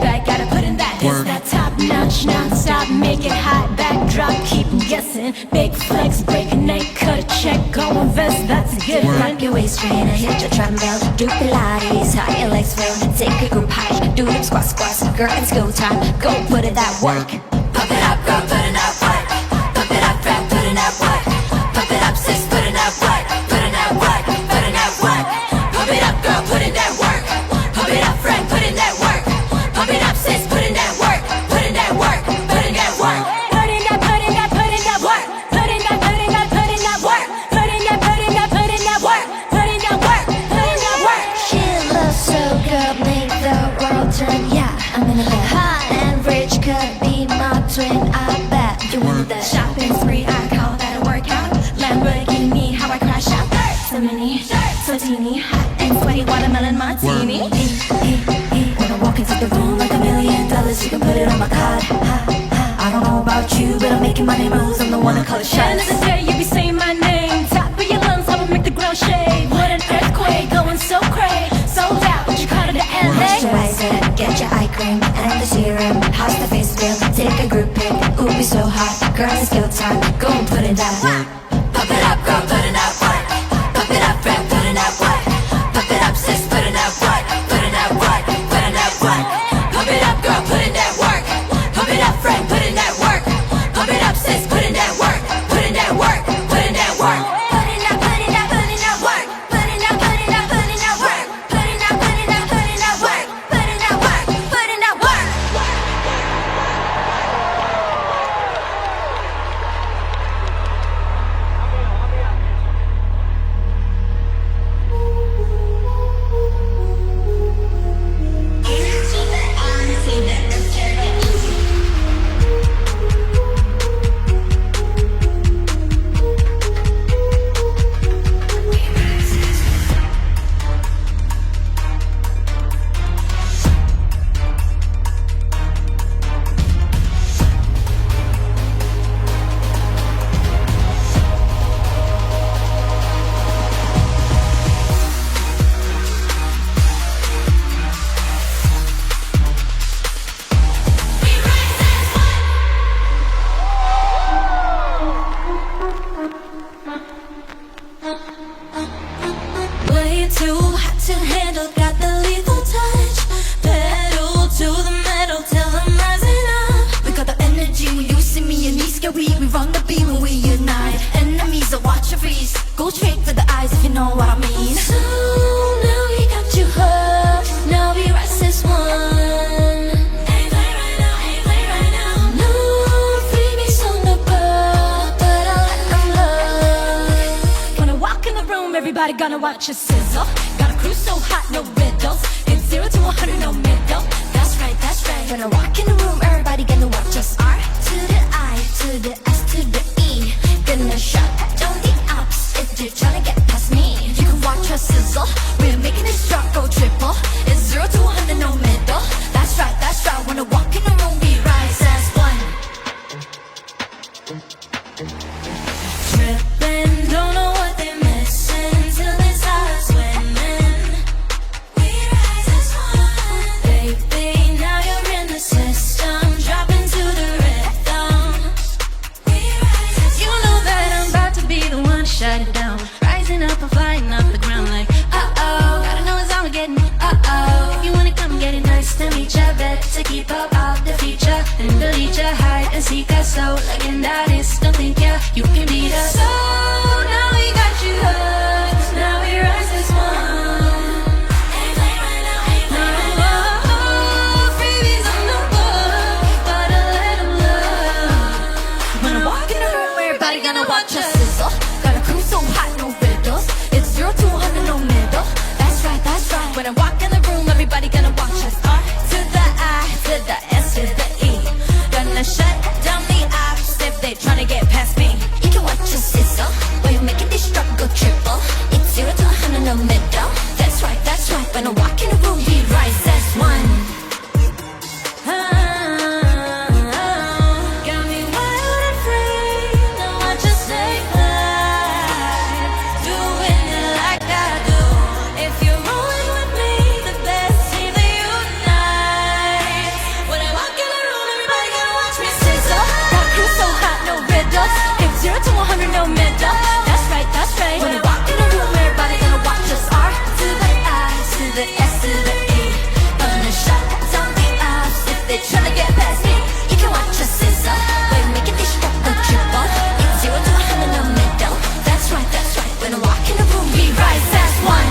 put in that. It's that top notch, non-stop, make it hot. Backdrop, keep 'em guessing. Big flex, break a neck, cut a check, go invest, that's a good one. Rock your waist train, hit your dumbbell, do Pilates, how your legs feel. Take a group hike, do them squats, girl, it's go time. Go put in that work. Pump it up, girl, put in that work. Pump it up, fam, put in that work. Pump it up, sis, put in that work. Put in that work, put in that work. Pump it up, girl, put in that work. Pump it up, friend, put in that work. Pump it up, sis, put in that work. Put in that work, put in that work. Put in that work. Put in that work. Put in that work. Put in that work. Put in that work. Work. She looks so good, make the world turn. Yeah, I'm in a bed. Hot and rich could be my twin. I bet you want that shopping spree. I call that a workout. Lamborghini, how I crash out. So many, so teeny, hot and sweaty watermelon martini. When I walk into the room like $1 million, you can put it on my card. I don't know about you, but I'm making money moves. I'm the one to call it shots. End of the day, you be saying my name. Top of your lungs, I will make the ground shake. What an earthquake, going so crazy. Sold out, but you caught it to LA. Moisturizer, get your eye cream and the serum. How's the face feel? Take a group pic. Ooh, be so hot. Girl, it's go time. Go and put in that work. Pump it up, girl, put in that work. Pump it up, friend, put in that work. Pump it up, sis, put in that work. Put in that work, put in that work. Pump it up, girl, put in that work. Pump it up, friend, put in that work. Pump it up, sis, put in that work. Put in that work, put in that work. Put in that work. Put in that work. Put in that work. Put in that work. Put in that work. Put in that work. to handle, got the lethal touch. Pedal to the metal till I'm rising up. We got the energy when you see me and me scary. We run the beat when we unite. Enemies are watch your freeze. Go straight for the eyes if you know what I mean. So now we got you hooked. Now we rise as one. Ain't play right now, ain't play right now. No freebies on the book, but I let them look. When I walk in the room, everybody gonna watch us sizzle. Got a crew so hot, no riddles. It's 0 to 100, no middle. That's right, that's right. When I walk in the room, everybody gonna watch us. R to the I, to the S, to the E. Gonna shut down the ops if they're trying to get past me. You can watch us sizzle. We're making this drop go triple. It's 0 to 100, no middle. That's right, that's right. When I walk in the room, we rise as one. Tripping, don't know what they're missing till they start swimming. We rise as one. Baby, now you're in the system, dropping to the rhythm. We rise as one. You know that I'm about to be the one to shut it down. Rising up and flying off the ground like uh-oh. Gotta know it's Armageddon, uh-oh. If you wanna come get it nice to meet ya, better keep up all the feature and delete ya, hide and seek us. So legendaries, don't think you can beat us. So now we got you hooked. Now we rise as one. Ain't play right now, ain't play right now. Freebies on the book, but I let them look. When I walk in the room, everybody gonna watch us sizzle. Got a crew so hot, no riddles. It's 0 to 100, no middle. That's right, that's right. When I walk in the room, everybody gonna watch us. R to the I, to the S, to the E. Gonna shut down the ops if they tryna get past me. You can watch us sizzle. While you're making this drop go triple. It's 0 to 100, no middle. That's right, that's right. When I walk in the room, we rise as one. Got me wild and free. Now watch us stay high. Doing it like I do. If you're rolling with me, the best team that unite. When I walk in the room, everybody gonna watch me sizzle. Got crew so hot, no riddles. It's 0 to 100, no middle. That's right, that's right. When I walk in the room, everybody gonna watch us. R to the I, to the S, to the E. Gonna shut down the ops if they tryna get past me. You can watch us sizzle. We're making this drop go triple. It's 0 to 100, no middle. That's right, that's right. When I walk in the room, we rise as one.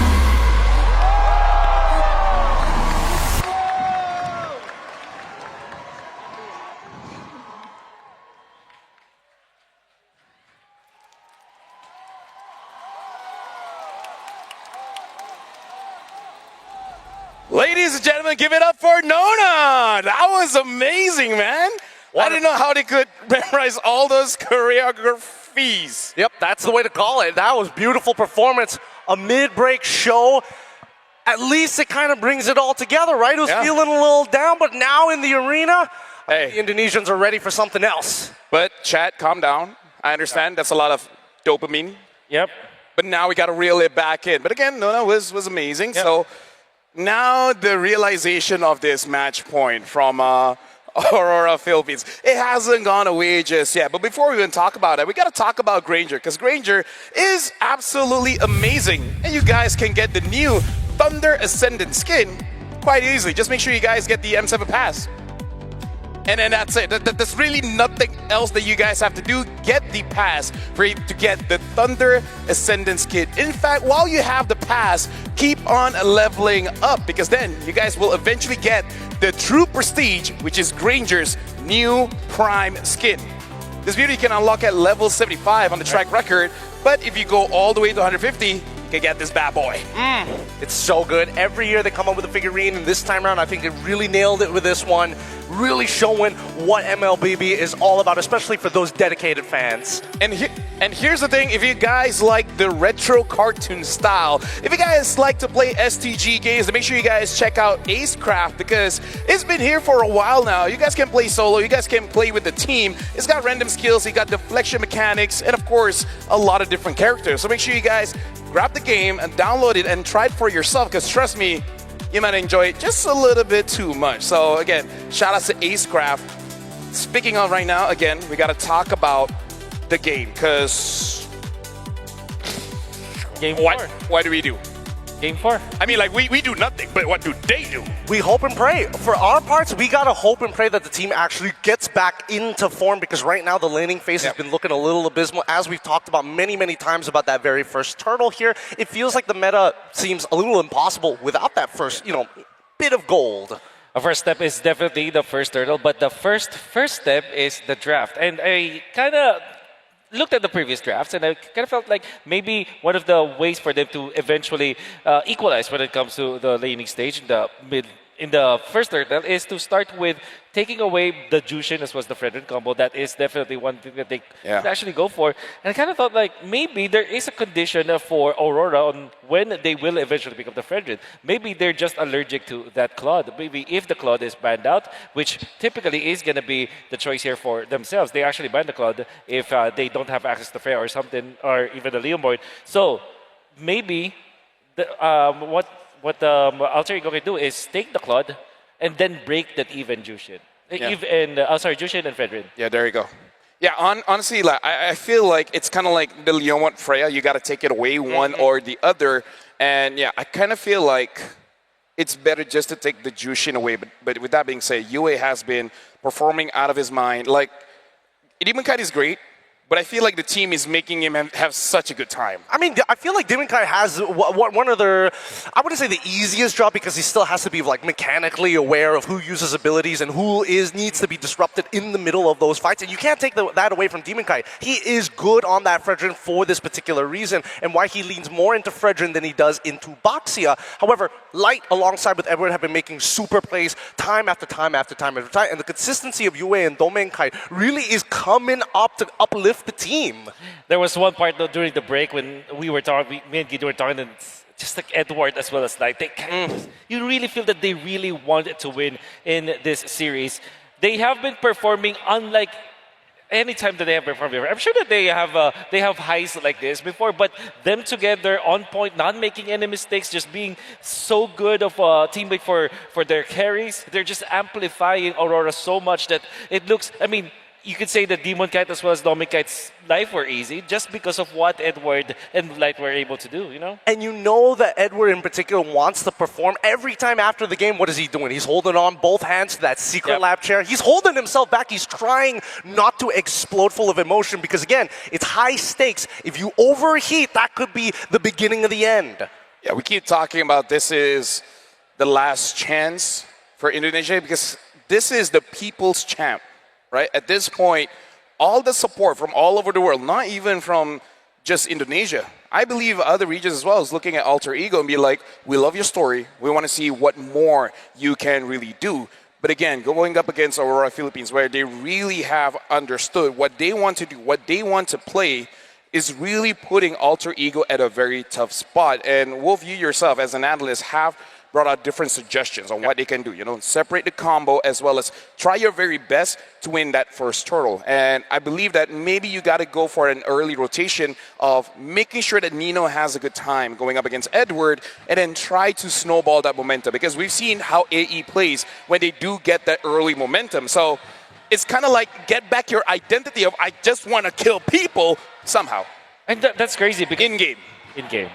Ladies and gentlemen, give it up for Nona. That was amazing, man. I didn't know how they could memorize all those choreographies. Yep, that's the way to call it. That was beautiful performance. A mid-break show. At least it kind of brings it all together, right? It was feeling a little down, but now in the arena, the Indonesians are ready for something else. But chat, calm down. I understand that's a lot of dopamine. Yep. But now we got to reel it back in. But again, Nona was amazing. Yep. So now the realization of this match point from Aurora, Philippines. It hasn't gone away just yet. But before we even talk about it, we got to talk about Granger, because Granger is absolutely amazing. And you guys can get the new Thunder Ascendant skin quite easily. Just make sure you guys get the M7 pass. And then that's it. There's really nothing else that you guys have to do. Get the pass for you to get the Thunder Ascendant skin. In fact, while you have the pass, keep on leveling up, because then you guys will eventually get the true prestige, which is Granger's new Prime skin. This beauty you can unlock at level 75 on the track record, but if you go all the way to 150, you can get this bad boy. It's so good. Every year they come up with a figurine, and this time around I think they really nailed it with this one. Really showing what MLBB is all about, especially for those dedicated fans. And here's the thing, if you guys like the retro cartoon style, if you guys like to play STG games, then make sure you guys check out Acecraft, because it's been here for a while now. You guys can play solo, you guys can play with the team. It's got random skills, you got deflection mechanics, and of course, a lot of different characters. So make sure you guys grab the game and download it and try it for yourself, because trust me, you might enjoy it just a little bit too much. So again, shout out to Acecraft. Speaking of right now, again, we got to talk about the game, because game what do we do? Game 4. I mean, like, we do nothing, but what do they do? We hope and pray. For our parts, we gotta hope and pray that the team actually gets back into form, because right now the laning phase has been looking a little abysmal. As we've talked about many, many times about that very first turtle here, it feels like the meta seems a little impossible without that first, bit of gold. Our first step is definitely the first turtle, but the first step is the draft. And I kind of looked at the previous drafts, and I kind of felt like maybe one of the ways for them to eventually equalize when it comes to the laning stage in the first turtle is to start with taking away the Jushin as well as the Fredrin combo. That is definitely one thing that they could actually go for. And I kind of thought like maybe there is a condition for Aurora on when they will eventually pick up the Fredrin. Maybe they're just allergic to that Claude. Maybe if the Claude is banned out, which typically is going to be the choice here for themselves, they actually ban the Claude if they don't have access to Freya or something, or even the Leomoid. So maybe what Alter Ego can do is take the Claude and then break that even Jushin. Jushin and Fredrin. Yeah, there you go. Yeah, honestly, like, I feel like it's kind of like the Leon Freya. You got to take it away one or the other. And yeah, I kind of feel like it's better just to take the Jushin away. But with that being said, Yue has been performing out of his mind. Like, Demon Kite is great, but I feel like the team is making him have such a good time. I mean, I feel like Demon Kai has one of their, I wouldn't say the easiest job, because he still has to be like mechanically aware of who uses abilities and who needs to be disrupted in the middle of those fights. And you can't take that away from Demon Kai. He is good on that Fredrin for this particular reason, and why he leans more into Fredrin than he does into Boxia. However, Light alongside with Edward have been making super plays time after time after time after time, and the consistency of Yue and Domen Kai really is coming up to uplift the team. There was one part though during the break when we were talking, me and Guido were talking, and just like Edward as well as Light, you really feel that they really wanted to win in this series. They have been performing unlike any time that they have performed before. I'm sure that they have highs like this before, but them together on point, not making any mistakes, just being so good of a teammate for their carries. They're just amplifying Aurora so much that it looks, I mean, you could say that Demon Kite as well as Domin Kite's life were easy just because of what Edward and Light were able to do, And you know that Edward in particular wants to perform. Every time after the game, what is he doing? He's holding on both hands to that secret lab chair. He's holding himself back. He's trying not to explode full of emotion, because again, it's high stakes. If you overheat, that could be the beginning of the end. Yeah, we keep talking about this is the last chance for Indonesia, because this is the people's champ. Right? At this point, all the support from all over the world, not even from just Indonesia, I believe other regions as well, is looking at Alter Ego and be like, we love your story. We want to see what more you can really do. But again, going up against Aurora Philippines, where they really have understood what they want to do, what they want to play, is really putting Alter Ego at a very tough spot. And Wolf, you yourself as an analyst have brought out different suggestions on what they can do. Separate the combo as well as try your very best to win that first turtle. And I believe that maybe you got to go for an early rotation of making sure that Nino has a good time going up against Edward, and then try to snowball that momentum, because we've seen how AE plays when they do get that early momentum. So it's kind of like get back your identity of I just want to kill people somehow. And that's crazy because in-game. In-game.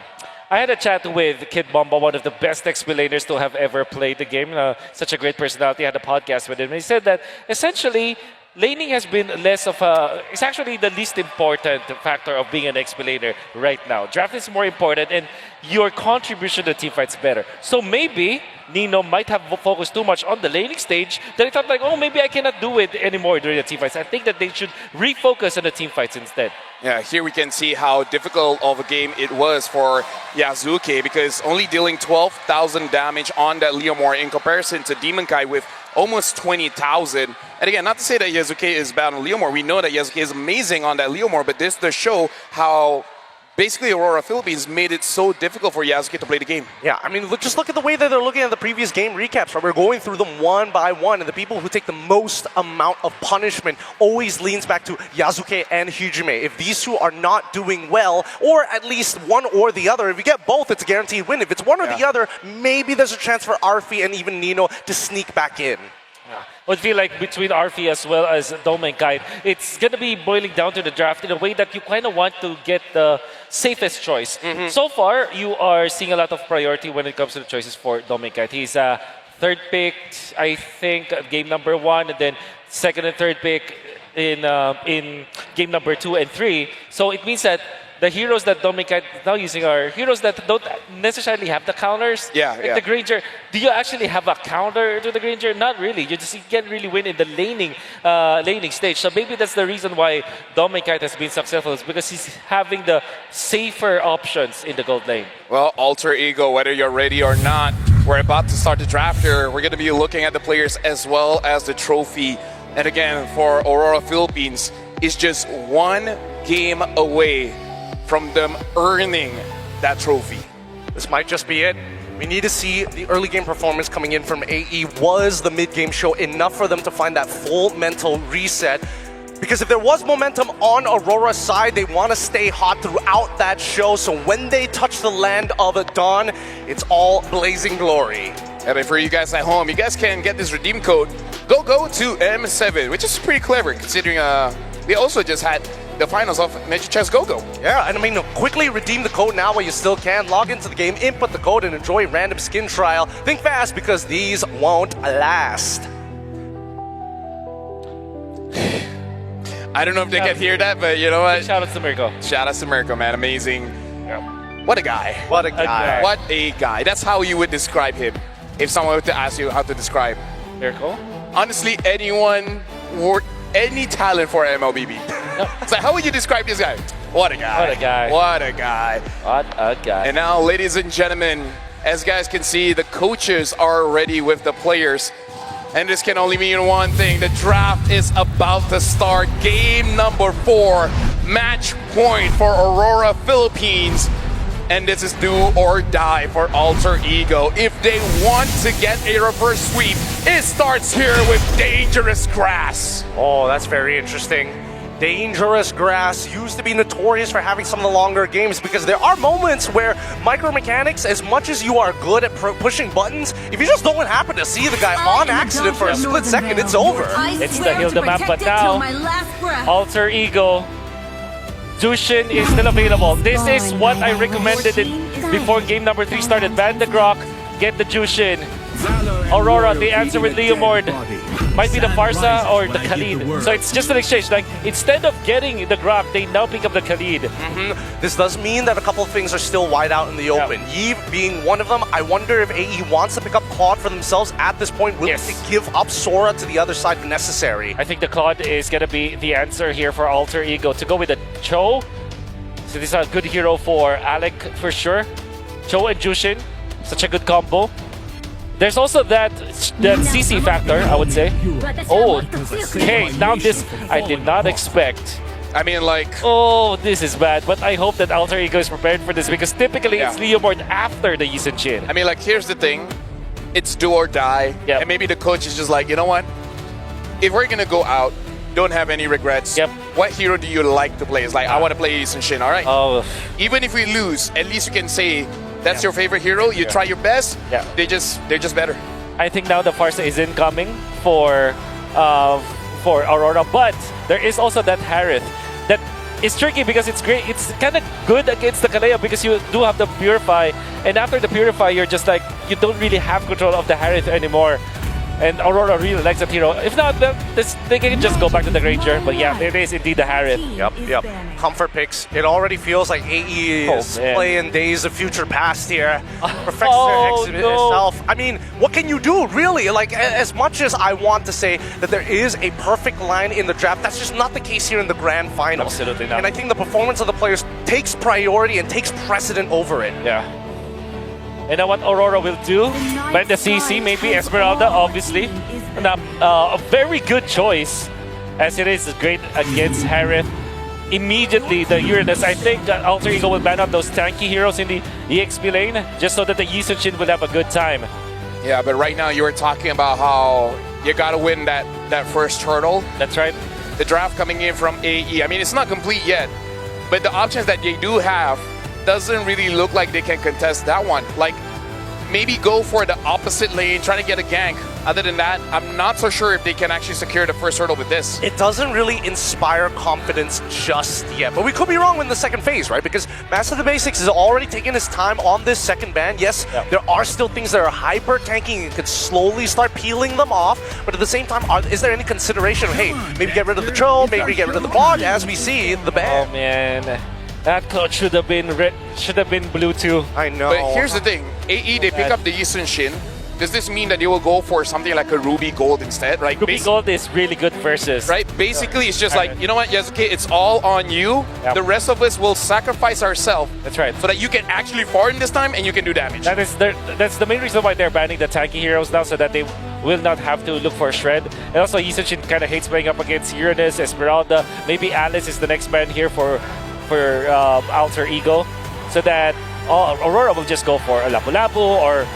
I had a chat with Kid Bomba, one of the best explainers to have ever played the game. Such a great personality. I had a podcast with him. And he said that essentially laning has been less of a... It's actually the least important factor of being an explainer right now. Draft is more important, and your contribution to team fights better. So maybe Nino might have focused too much on the laning stage that he thought like, oh, maybe I cannot do it anymore during the team fights. I think that they should refocus on the team fights instead. Yeah, here we can see how difficult of a game it was for Yasuke, because only dealing 12,000 damage on that Leomore in comparison to Demon Kai with almost 20,000. And again, not to say that Yasuke is bad on Leomore. We know that Yasuke is amazing on that Leomore, but this does show how basically Aurora Philippines made it so difficult for Yasuke to play the game. Yeah, I mean, just look at the way that they're looking at the previous game recaps, right? We're going through them one by one, and the people who take the most amount of punishment always leans back to Yasuke and Hijime. If these two are not doing well, or at least one or the other, if you get both, it's a guaranteed win. If it's one or the other, maybe there's a chance for Arfi and even Nino to sneak back in. Yeah. would feel like between Arfi as well as Dome and Kite, it's going to be boiling down to the draft in a way that you kind of want to get the safest choice. So far, you are seeing a lot of priority when it comes to the choices for Dome and Kite. He's third pick, I think, game number 1, and then second and third pick in game number 2 and 3. So it means that the heroes that Dominic is now using are heroes that don't necessarily have the counters. Like the Granger. Do you actually have a counter to the Granger? Not really. You can't really win in the laning stage. So maybe that's the reason why Dominic has been successful, is because he's having the safer options in the gold lane. Well, Alter Ego, whether you're ready or not, we're about to start the draft here. We're going to be looking at the players as well as the trophy. And again, for Aurora Philippines, it's just one game away from them earning that trophy. This might just be it. We need to see the early game performance coming in from AE. Was the mid-game show enough for them to find that full mental reset? Because if there was momentum on Aurora's side, they want to stay hot throughout that show. So when they touch the land of Dawn, it's all blazing glory. And for you guys at home, you guys can get this redeem code. Go to M7, which is pretty clever considering we also just had the finals of Magic Chess Go-Go. Yeah, and I mean, quickly redeem the code now while you still can. Log into the game, input the code, and enjoy a random skin trial. Think fast, because these won't last. I don't know if they can hear that, but you know what? Shout out to Mirko. Shout out to Mirko, man. Amazing. What a guy. What a guy. What a guy. That's how you would describe him if someone were to ask you how to describe Mirko. Honestly, anyone or any talent for MLBB. It's like, how would you describe this guy? What a guy. What a guy. What a guy. What a guy. And now, ladies and gentlemen, as you guys can see, the coaches are ready with the players. And this can only mean one thing. The draft is about to start. Game number 4, match point for Aurora Philippines. And this is do or die for Alter Ego. If they want to get a reverse sweep, it starts here with Dangerous Grass. Oh, that's very interesting. Dangerous Grass used to be notorious for having some of the longer games, because there are moments where micromechanics, as much as you are good at pushing buttons, if you just don't happen to see the guy on accident for a split second, it's over. It's the heal the map, but now Alter Ego, Jushin is still available. This is what I recommended before game number 3 started. Ban the Grok, get the Jushin. Aurora, the answer with Leomord might be the Farsa or the Khalid. So it's just an exchange. Like, instead of getting the Grok, they now pick up the Khalid. This does mean that a couple of things are still wide out in the open. Yves being one of them. I wonder if AE wants to pick up Claude for themselves at this point, willing to give up Sora to the other side if necessary. I think the Claude is going to be the answer here for Alter Ego. To go with the Cho. So this is a good hero for Alec for sure. Cho and Jushin, such a good combo. There's also that CC factor, I would say. Oh, okay, now this I did not expect. I mean, like... Oh, this is bad, but I hope that Alter Ego is prepared for this, because typically it's Leomord after the Yisun Chin. I mean, like, here's the thing. It's do or die. And maybe the coach is just like, you know what? If we're going to go out, don't have any regrets. What hero do you like to play? It's like, I want to play Yisun Chin, all right? Even if we lose, at least you can say, that's your favorite hero. You try your best. They're just better. I think now the Farsa is incoming for Aurora, but there is also that Harith that is tricky, because it's great. It's kind of good against the Kalea because you do have the Purify, and after the Purify, you're just like, you don't really have control of the Harith anymore. And Aurora really likes that hero. If not, they can just go back to the Granger. But yeah, it is indeed the Harith. Yep. Comfort picks. It already feels like AE is playing Days of Future Past here. Professor X itself. I mean, what can you do, really? Like, as much as I want to say that there is a perfect line in the draft, that's just not the case here in the grand final. Absolutely not. And I think the performance of the players takes priority and takes precedent over it. Yeah. And now what Aurora will do, by the CC, maybe Esmeralda, obviously. And a very good choice, as it is great against Harith. Immediately, the Uranus, I think Alter Ego will ban out those tanky heroes in the EXP lane, just so that the Yisun Chin will have a good time. Yeah, but right now you were talking about how you got to win that first hurdle. That's right. The draft coming in from AE. I mean, it's not complete yet, but the options that they do have doesn't really look like they can contest that one. Like, maybe go for the opposite lane, trying to get a gank. Other than that, I'm not so sure if they can actually secure the first hurdle with this. It doesn't really inspire confidence just yet, but we could be wrong in the second phase, right? Because Master of the Basics is already taking his time on this second ban. Yes, there are still things that are hyper tanking and could slowly start peeling them off, but at the same time, is there any consideration of, hey, maybe get rid of the troll, maybe get rid of the bot, as we see the ban? Oh man, that code should have been blue too. I know. But here's the thing, AE, they pick up the Eastern Shin. Does this mean that they will go for something like a Ruby Gold instead, right? Ruby Gold is really good versus. Right? Basically, it's just like, you know what, Yasuke, it's all on you. The rest of us will sacrifice ourselves. That's right. So that you can actually farm this time and you can do damage. That's the main reason why they're banning the tanky heroes now, so that they will not have to look for a Shred. And also, Yisenshin kind of hates playing up against Uranus, Esmeralda. Maybe Alice is the next man here for Alter Ego, so that Aurora will just go for a Lapu-Lapu or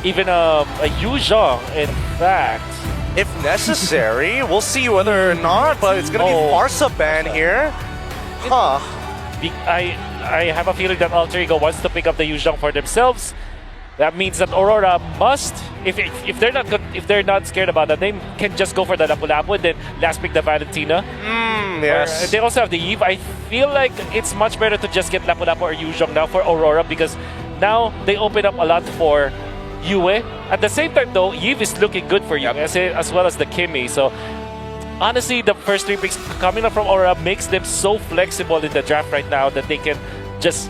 even a Yuzhong, in fact. If necessary, we'll see whether or not, but it's going to be Marsa ban here. Huh. I have a feeling that Alter Ego wants to pick up the Yuzhong for themselves. That means that Aurora must, if they're not scared about that, they can just go for the Lapu-Lapu and then last pick the Valentina. Yes. They also have the Eve. I feel like it's much better to just get Lapu-Lapu or Yuzhong now for Aurora, because now they open up a lot for Yue. At the same time though, Eve is looking good for you, as well as the Kimi. So honestly, the first 3 picks coming up from Aurora makes them so flexible in the draft right now that they can just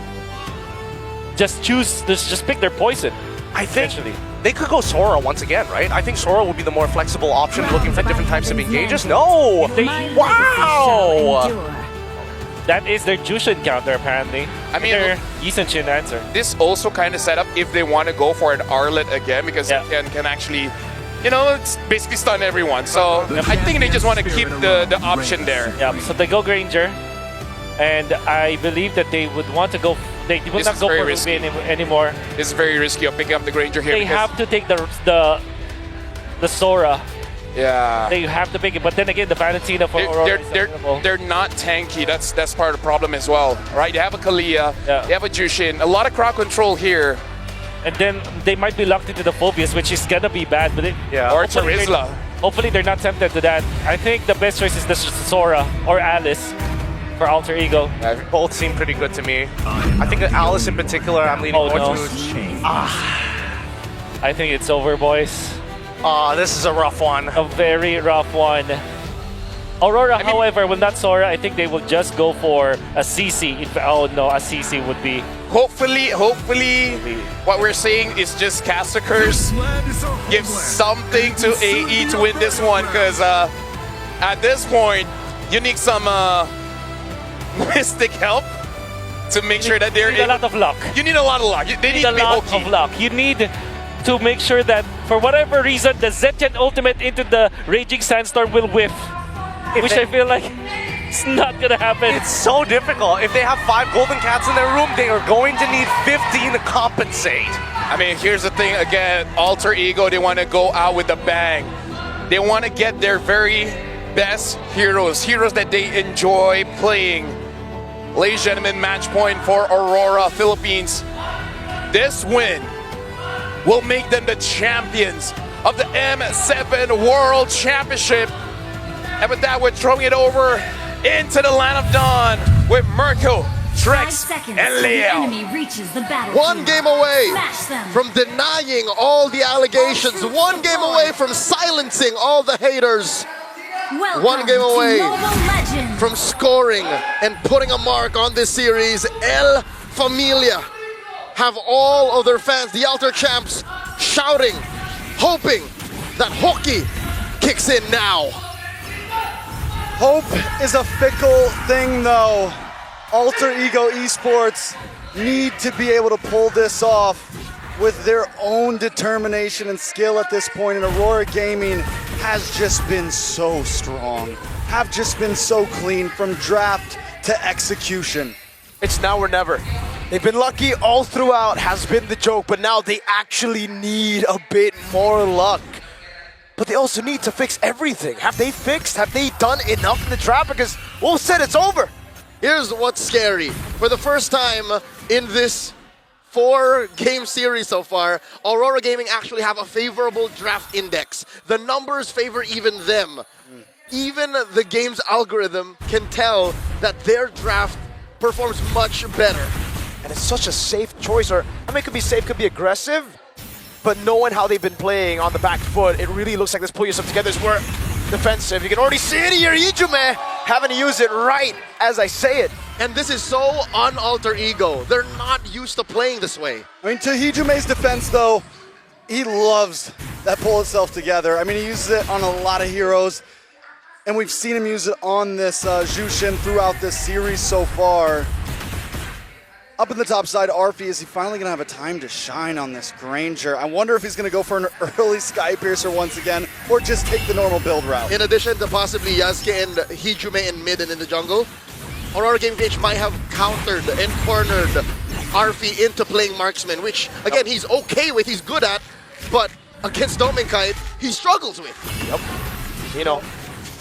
pick their poison. I think they could go Sora once again, right? I think Sora would be the more flexible option, looking for different types of engages. No! Wow! That is their Jushin counter, apparently. I mean, their Yisenshin answer. This also kind of set up if they want to go for an Arlet again, because it can actually, you know, it's basically stun everyone. So I think they just want to keep the option there. Yeah, so they go Granger, and I believe that they would want to go. They will not go for Ruby anymore. It's very risky of picking up the Granger here. They have to take the Sora. Yeah. They have to pick it, but then again, the Valentina for Aurora they're not tanky. That's part of the problem as well, right? You have a Kalia, you have a Jushin, a lot of crowd control here. And then they might be locked into the Phobias, which is gonna be bad, but or Charizla. Hopefully they're not tempted to that. I think the best choice is the Sora or Alice for Alter Ego. Both seem pretty good to me. I think Alice in particular, I'm leaning more towards. I think it's over, boys. This is a rough one. A very rough one. Aurora, however, will not Sora. I think they will just go for a CC. Oh no, a CC would be. Hopefully, what we're saying is just Caster Curse give something to AE to win this one, because at this point, you need some mystic help to make sure that they're in a lot of luck. You need a lot of luck. They need a lot of luck. You need to make sure that for whatever reason the Zetchen ultimate into the Raging Sandstorm will whiff, which I feel like it's not gonna happen. It's so difficult. If they have 5 golden cats in their room, they are going to need 15 to compensate. I mean, here's the thing again, Alter Ego, they want to go out with a bang. They want to get their very best heroes that they enjoy playing. Ladies and gentlemen, match point for Aurora, Philippines. This win will make them the champions of the M7 World Championship. And with that, we're throwing it over into the Land of Dawn with Mirko, Trex, and Leo. One game away from denying all the allegations. One game away from silencing all the haters. One game away from scoring and putting a mark on this series. El Familia have all of their fans, the Alter Champs, shouting, hoping that hockey kicks in now. Hope is a fickle thing though. Alter Ego Esports need to be able to pull this off with their own determination and skill at this point, and Aurora Gaming has just been so strong, have just been so clean from draft to execution. It's now or never. They've been lucky all throughout, has been the joke, but now they actually need a bit more luck. But they also need to fix everything. Have they fixed? Have they done enough in the draft? Because Wolf said it's over. Here's what's scary. For the first time in this 4-game series so far, Aurora Gaming actually have a favorable draft index. The numbers favor even them. Even the game's algorithm can tell that their draft performs much better. And it's such a safe choice, or I mean, it could be safe, could be aggressive, but knowing how they've been playing on the back foot, it really looks like this pull yourself together is more defensive. You can already see it here, Ijume having to use it right as I say it. And this is so un-alter ego. They're not used to playing this way. I mean, to Hijume's defense, though, he loves that pull itself together. I mean, he uses it on a lot of heroes, and we've seen him use it on this Jushin throughout this series so far. Up in the top side, Arfi, is he finally going to have a time to shine on this Granger? I wonder if he's going to go for an early Sky Piercer once again, or just take the normal build route. In addition to possibly Yasuke and Hijume in mid and in the jungle, Aurora Gaming PH might have countered and cornered Arfi into playing marksman, which, again, he's okay with, he's good at, but against Dominkite, he struggles with. Yep. You know,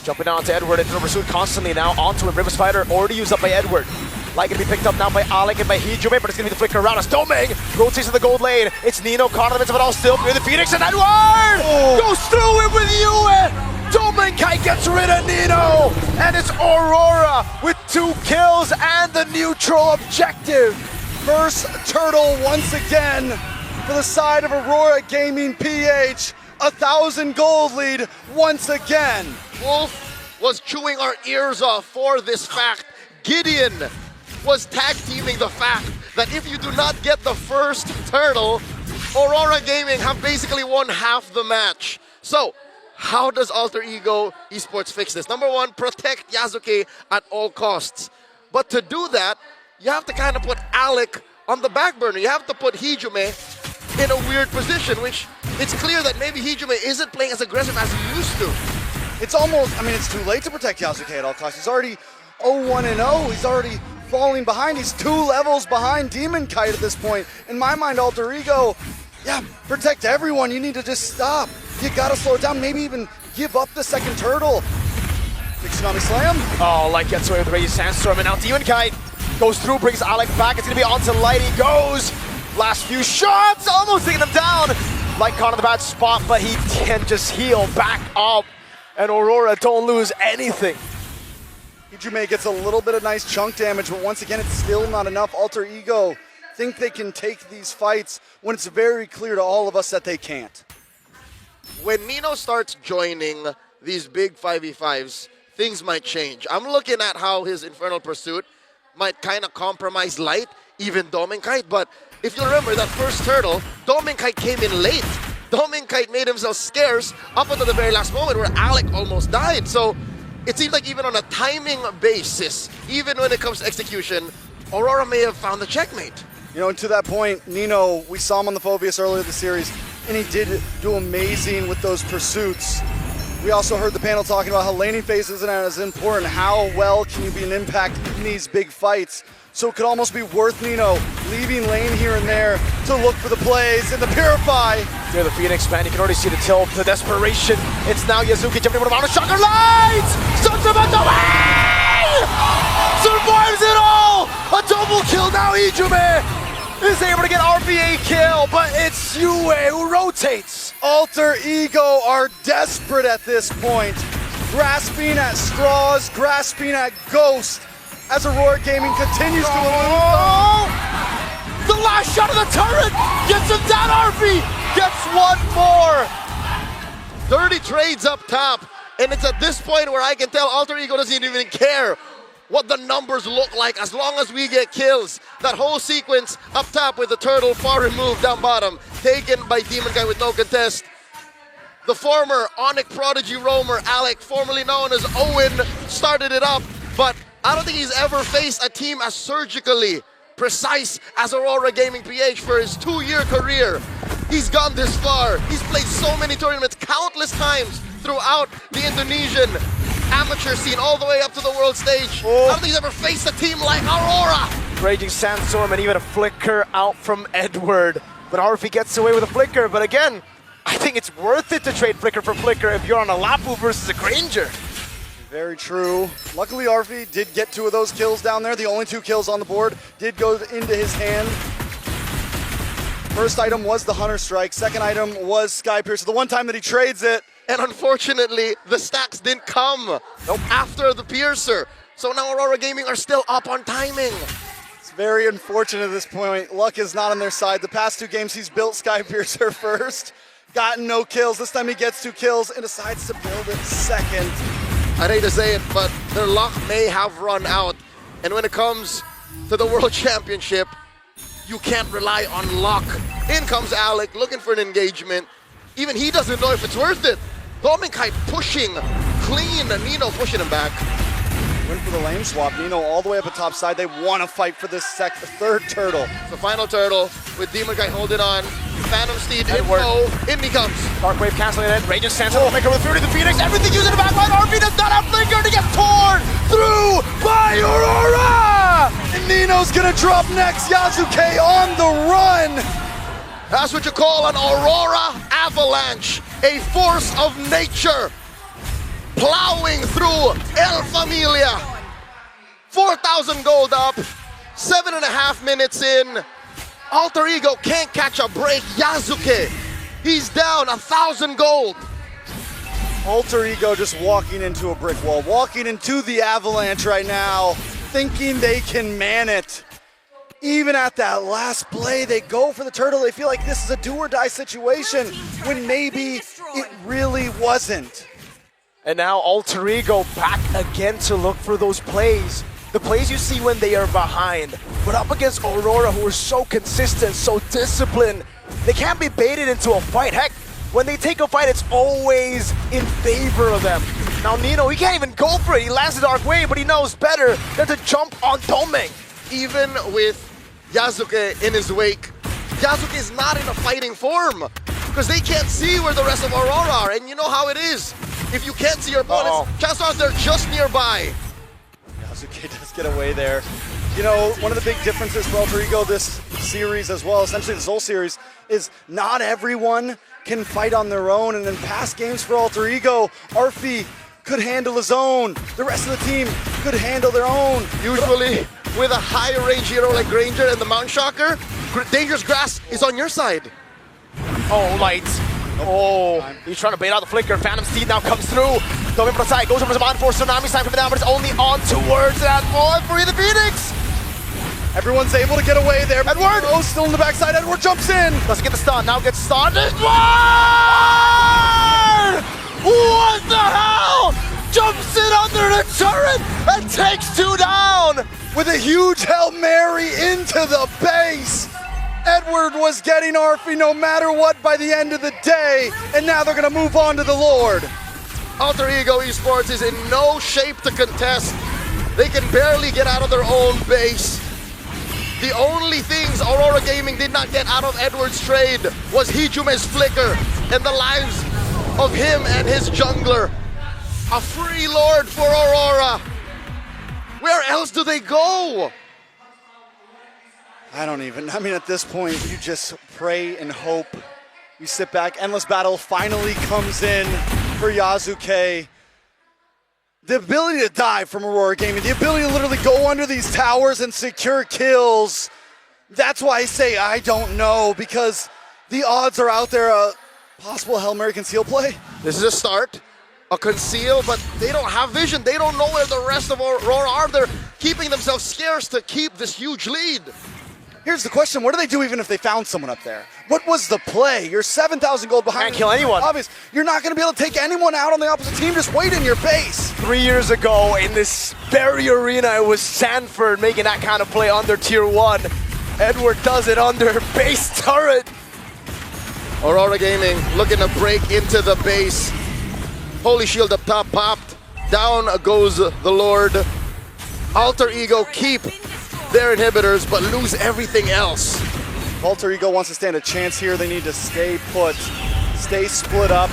jumping down to Edward into the pursuit constantly now, onto a River Spider, already used up by Edward. Like to be picked up now by Alec and by Hijume, but it's going to be the flicker around as Doming rotates to the gold lane. It's Nino caught in the midst of it all still near the Phoenix, and Edward goes through it with Yue. Dominkite gets rid of Nino, and it's Aurora with 2 kills and the neutral objective. First turtle once again for the side of Aurora Gaming PH. 1,000 gold lead once again. Wolf was chewing our ears off for this fact. Gideon was tag teaming the fact that if you do not get the first turtle, Aurora Gaming have basically won half the match. So, how does Alter Ego Esports fix this? Number one, protect Yasuke at all costs. But to do that, you have to kind of put Alec on the back burner. You have to put Hijume in a weird position, which it's clear that maybe Hijume isn't playing as aggressive as he used to. It's almost, I mean, it's too late to protect Yasuke at all costs. He's already 0-1-0. He's already falling behind. He's 2 levels behind Demonkite at this point. In my mind, Alter Ego, yeah, protect everyone. You need to just stop. You gotta slow it down. Maybe even give up the second turtle. Big Tsunami Slam. Oh, Light gets away with Raging Sandstorm, and now Demonkite goes through, brings Alec back. It's gonna be onto Light. He goes. Last few shots, almost taking him down. Light caught in the bad spot, but he can just heal back up. And Aurora don't lose anything. Hijume gets a little bit of nice chunk damage, but once again, it's still not enough. Alter Ego think they can take these fights when it's very clear to all of us that they can't. When Nino starts joining these big 5v5s, things might change. I'm looking at how his Infernal Pursuit might kind of compromise Light, even Dominkite, but if you remember that first turtle, Dominkite came in late. Dominkite made himself scarce up until the very last moment where Alec almost died. So it seems like even on a timing basis, even when it comes to execution, Aurora may have found the checkmate. You know, and to that point, Nino, we saw him on the Phobius earlier this series, and he did do amazing with those pursuits. We also heard the panel talking about how laning phase isn't as important. How well can you be an impact in these big fights? So it could almost be worth Nino leaving lane here and there to look for the plays and the Purify. There, the Phoenix man, you can already see the tilt, the desperation. It's now Yazuki jumping around a shocker lights! Suns about the way! Survives it all! A double kill now, Ijume is able to get RPA kill, but it's Yue who rotates. Alter Ego are desperate at this point. Grasping at straws, grasping at Ghost, as Aurora Gaming continues to elude. The last shot of the turret gets him down. RP gets one more. Dirty trades up top, and it's at this point where I can tell Alter Ego doesn't even care what the numbers look like as long as we get kills. That whole sequence up top with the turtle far removed down bottom, taken by Demonkite with no contest. The former Onyx Prodigy roamer, Alec, formerly known as Owen, started it up, but I don't think he's ever faced a team as surgically precise as Aurora Gaming PH for his 2-year career. He's gone this far. He's played so many tournaments countless times throughout the Indonesian amateur scene all the way up to the world stage. I don't think he's ever faced a team like Aurora. Raging Sandstorm and even a flicker out from Edward. But Arfi gets away with a flicker. But again, I think it's worth it to trade flicker for flicker if you're on a Lapu versus a Granger. Very true. Luckily, Arfi did get 2 of those kills down there. The only 2 kills on the board did go into his hand. First item was the Hunter Strike. Second item was Sky Piercer. The one time that he trades it. And unfortunately, the stacks didn't come after the Piercer. So now Aurora Gaming are still up on timing. It's very unfortunate at this point. Luck is not on their side. The past 2 games, he's built Sky Piercer first, gotten no kills. This time he gets 2 kills and decides to build it second. I'd hate to say it, but their luck may have run out. And when it comes to the World Championship, you can't rely on luck. In comes Alec looking for an engagement. Even he doesn't know if it's worth it. Dominkite pushing clean, and Nino pushing him back. Went for the lane swap. Nino all the way up at top side. They want to fight for this third turtle. The final turtle with Dominkite holding on. Phantom Steed info. In he comes. Dark Wave canceling it. Raging Sansa will make her with through to the Phoenix. Everything using the backline. RP does not have Flicker to get torn through by Aurora! And Nino's gonna drop next. Yasuke on the run. That's what you call an Aurora avalanche. A force of nature plowing through El Familia. 4,000 gold up, 7.5 minutes in. Alter Ego can't catch a break. Yasuke, he's down 1,000 gold. Alter Ego just walking into a brick wall, walking into the avalanche right now, thinking they can man it. Even at that last play, they go for the turtle. They feel like this is a do or die situation when maybe it really wasn't. And now Alter Ego back again to look for those plays. The plays you see when they are behind. But up against Aurora, who are so consistent, so disciplined, they can't be baited into a fight. Heck, when they take a fight, it's always in favor of them. Now Nino, he can't even go for it. He lands the Dark Wave, but he knows better than to jump on Doming. Even with Yasuke in his wake, Yasuke is not in a fighting form because they can't see where the rest of Aurora are. And you know how it is. If you can't see your opponents, chances are they're just nearby. Yasuke does get away there. You know, one of the big differences for Alter Ego this series as well, essentially this whole series, is not everyone can fight on their own. And in past games for Alter Ego, Arfi could handle his own. The rest of the team could handle their own. Usually with a high range hero like Granger and the Mount Shocker, Dangerous Grass is on your side. Oh, lights. Oh, he's trying to bait out the flicker. Phantom Steed now comes through. Doming from the side, goes over to Zaman for Tsunami sign coming down, but it's only on towards that ball for the Phoenix. Everyone's able to get away there. Edward! Oh, still in the backside. Edward jumps in. Doesn't get the stun, now gets stunned. Edward! What the hell? Jumps in under the turret and takes 2 down. With a huge Hail Mary into the base. Edward was getting Arfi no matter what by the end of the day, and now they're gonna move on to the Lord. Alter Ego Esports is in no shape to contest. They can barely get out of their own base. The only things Aurora Gaming did not get out of Edward's trade was Hijume's flicker and the lives of him and his jungler. A free Lord for Aurora. Where else do they go? I mean, at this point, you just pray and hope. You sit back. Endless Battle finally comes in for Yasuke. The ability to dive from Aurora Gaming, the ability to literally go under these towers and secure kills. That's why I say I don't know, because the odds are out there. A possible Hail Mary conceal play. This is a start. A conceal, but they don't have vision. They don't know where the rest of Aurora are. They're keeping themselves scarce to keep this huge lead. Here's the question, what do they do even if they found someone up there? What was the play? You're 7,000 gold behind. Can't kill anyone. Obvious. You're not going to be able to take anyone out on the opposite team. Just wait in your base. 3 years ago in this very arena, it was Sanford making that kind of play under tier 1. Edward does it under base turret. Aurora Gaming looking to break into the base. Holy Shield up top popped. Down goes the Lord. Alter Ego keep their inhibitors, but lose everything else. Alter Ego wants to stand a chance here. They need to stay put, stay split up.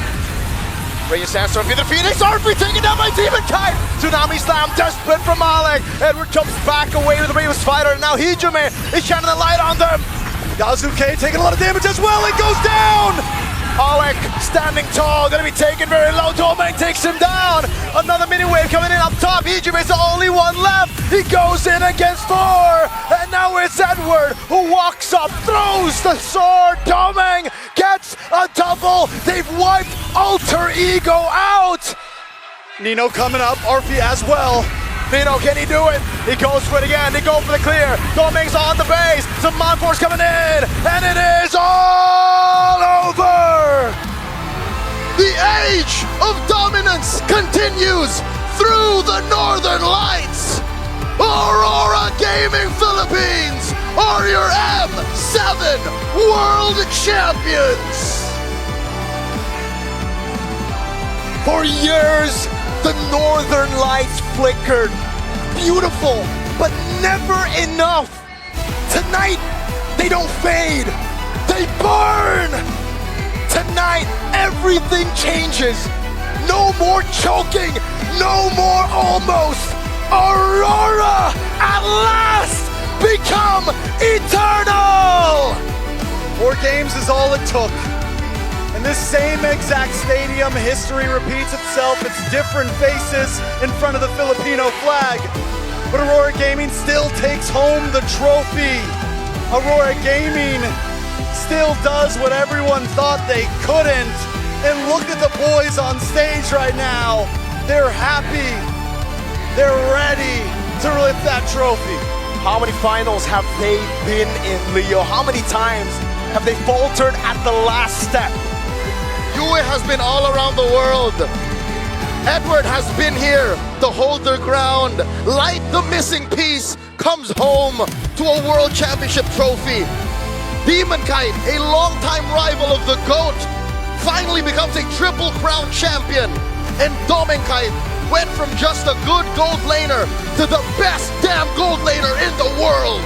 Radiant Sandstorm for the Phoenix. Arfi taken down by Dominkite. Tsunami Slam desperate from Alec. Edward jumps back away with the Raven Spider, and now Hijume is shining the light on them. Yasuke taking a lot of damage as well. It goes down. Alec standing tall, gonna be taken very low. Domain takes him down. Another mini wave coming in up top. Egypt is the only one left. He goes in against 4. And now it's Edward who walks up, throws the sword. Domain gets a double. They've wiped Alter Ego out. Nino coming up, Arfi as well. Nino, can he do it? He goes for it again. They go for the clear. Domain's on the base. Some Monforce coming in. And it is all over. The age of dominance continues through the Northern Lights. Aurora Gaming Philippines are your M7 World Champions. For years, the Northern Lights flickered. Beautiful, but never enough. Tonight, they don't fade. They burn. Tonight, everything changes. No more choking. No more almost. Aurora, at last, become eternal. 4 games is all it took. In this same exact stadium, history repeats itself. It's different faces in front of the Filipino flag. But Aurora Gaming still takes home the trophy. Aurora Gaming still does what everyone thought they couldn't. And look at the boys on stage right now. They're happy. They're ready to lift that trophy. How many finals have they been in, Leo? How many times have they faltered at the last step? Yue has been all around the world. Edward has been here to hold their ground. Light, the missing piece, comes home to a World Championship trophy. Demon Kite, a longtime rival of the GOAT, finally becomes a Triple Crown champion. And Domain Kite went from just a good gold laner to the best damn gold laner in the world.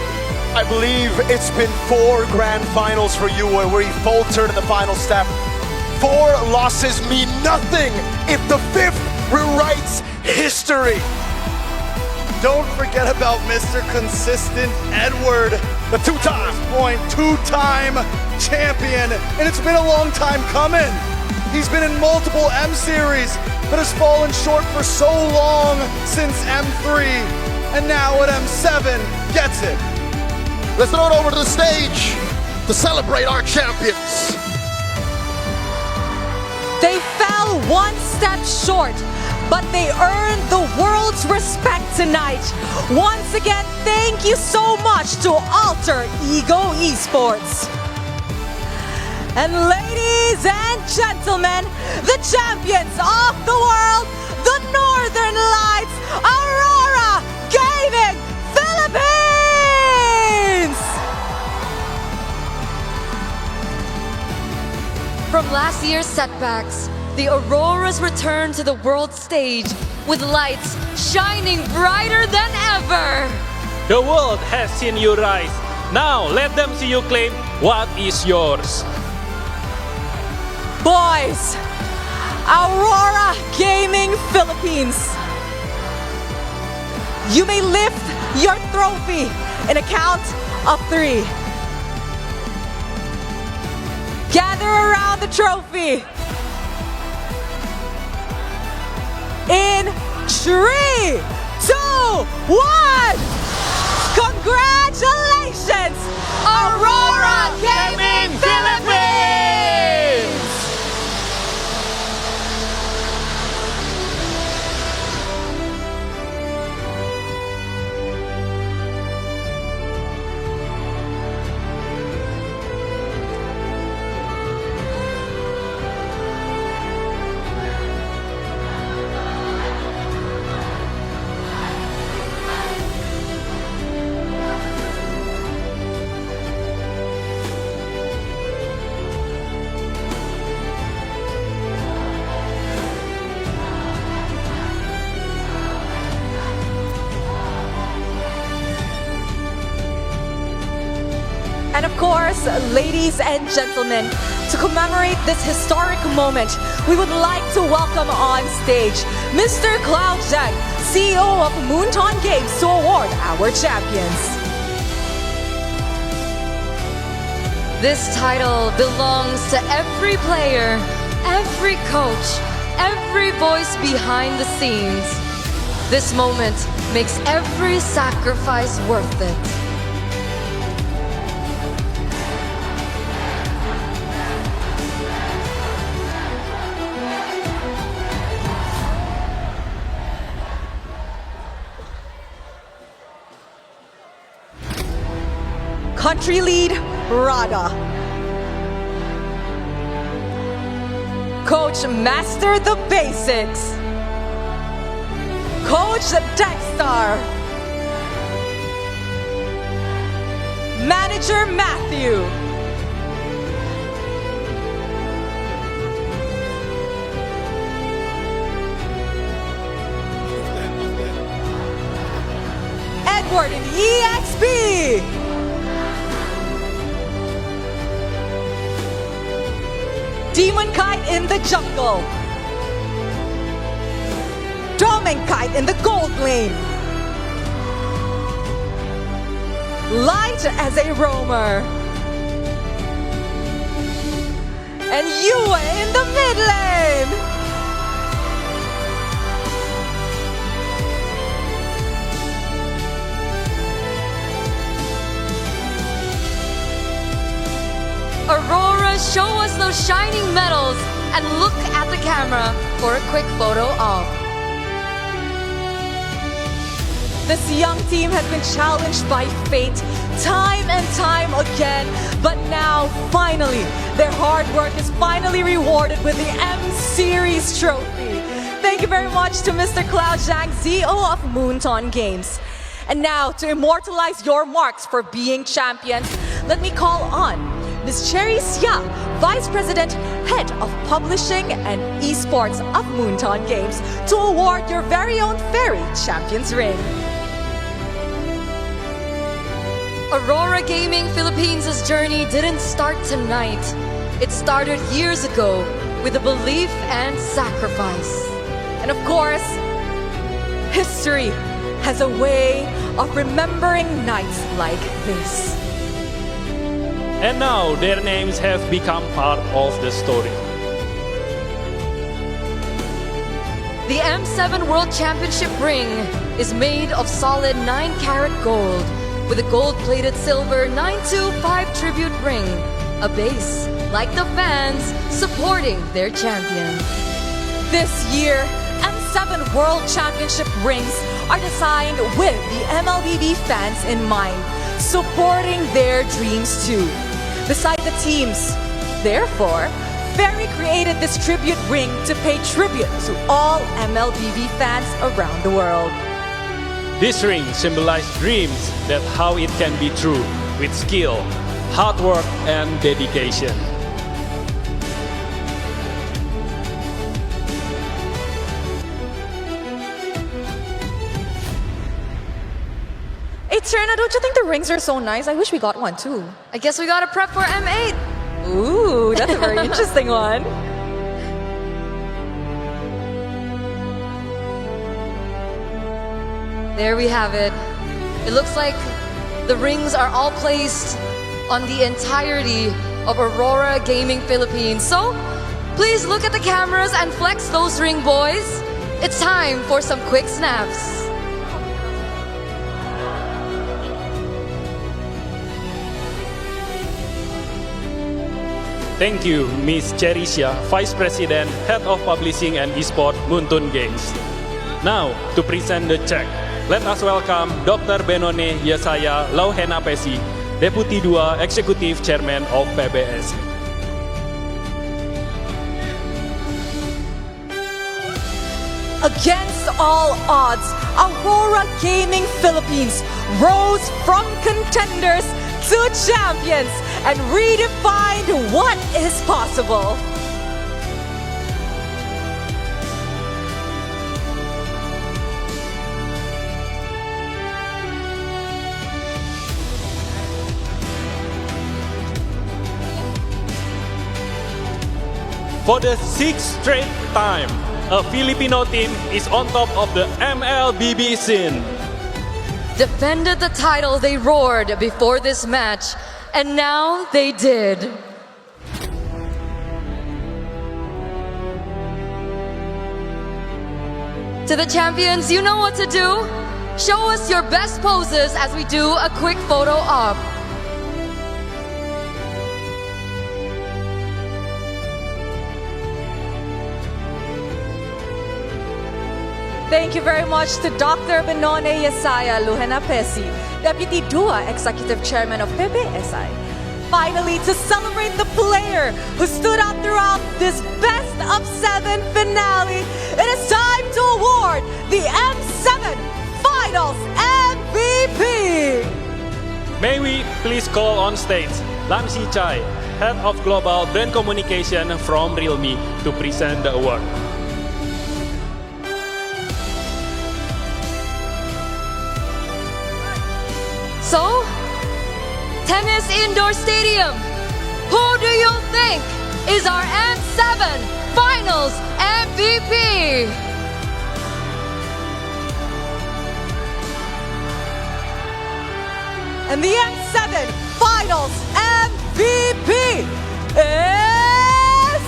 I believe it's been 4 grand finals for Yue where he faltered in the final step. 4 losses mean nothing if the 5th rewrites history. Don't forget about Mr. Consistent Edward, the two-time champion. And it's been a long time coming. He's been in multiple M series, but has fallen short for so long since M3. And now at M7, gets it. Let's throw it over to the stage to celebrate our champions. They fell one step short, but they earned the world's respect tonight. Once again, thank you so much to Alter Ego Esports. And ladies and gentlemen, the champions of the world, the Northern Lights, Aurora Gaming Philippines! From last year's setbacks, the Auroras return to the world stage with lights shining brighter than ever. The world has seen you rise. Now let them see you claim what is yours. Boys, Aurora Gaming Philippines, you may lift your trophy in a count of 3. Gather around the trophy. In 3, 2, 1. Congratulations, Aurora Gaming Philippines! And of course, ladies and gentlemen, to commemorate this historic moment, we would like to welcome on stage Mr. Cloud Zhang, CEO of Moonton Games, to award our champions. This title belongs to every player, every coach, every voice behind the scenes. This moment makes every sacrifice worth it. Country lead, Rada. Coach Master the Basics. Coach Dexter. Manager Matthew. Edward in EXP. Demon Kite in the jungle. Drumming Kite in the gold lane. Light as a roamer. And Yue in the mid lane. Aurora, show us those shining medals and look at the camera for a quick photo op. This young team has been challenged by fate time and time again, but now finally their hard work is finally rewarded with the M-Series trophy. Thank you very much to Mr. Cloud Zhang, CEO of Moonton Games. And now to immortalize your marks for being champions, let me call on Ms. Cherry Xia, Vice President, Head of Publishing and Esports of Moonton Games, to award your very own Fairy Champions Ring. Aurora Gaming Philippines' journey didn't start tonight. It started years ago with a belief and sacrifice. And of course, history has a way of remembering nights like this. And now their names have become part of the story. The M7 World Championship ring is made of solid 9-karat gold with a gold-plated silver 925 tribute ring, a base like the fans supporting their champion. This year, M7 World Championship rings are designed with the MLBB fans in mind, supporting their dreams too. Beside the teams, therefore, Fairy created this tribute ring to pay tribute to all MLBB fans around the world. This ring symbolizes dreams, that how it can be true with skill, hard work, and dedication. Hey, Trina, don't you think the rings are so nice? I wish we got one too. I guess we gotta prep for M8. Ooh, that's a very interesting one. There we have it. It looks like the rings are all placed on the entirety of Aurora Gaming Philippines. So, please look at the cameras and flex those ring, boys. It's time for some quick snaps. Thank you, Ms. Cherisha, Vice President, Head of Publishing and Esport, Moonton Games. Now, to present the check, let us welcome Dr. Benone Yesaya Lauhenapesi, Deputy 2 Executive Chairman of PBS. Against all odds, Aurora Gaming Philippines rose from contenders to champions and redefined what is possible. For the 6th straight time, a Filipino team is on top of the MLBB scene. Defended the title they roared before this match And now they did. To the champions, you know what to do. Show us your best poses as we do a quick photo op. Thank you very much to Dr. Benone Yesaya Luhenapesi, Deputy DUA Executive Chairman of PPSI. Finally, to celebrate the player who stood out throughout this best of 7 finale, it is time to award the M7 Finals MVP! May we please call on stage Lamsi Chai, Head of Global Brand Communication from Realme, to present the award. So, Tennis Indoor Stadium, who do you think is our M7 Finals MVP? And the M7 Finals MVP is...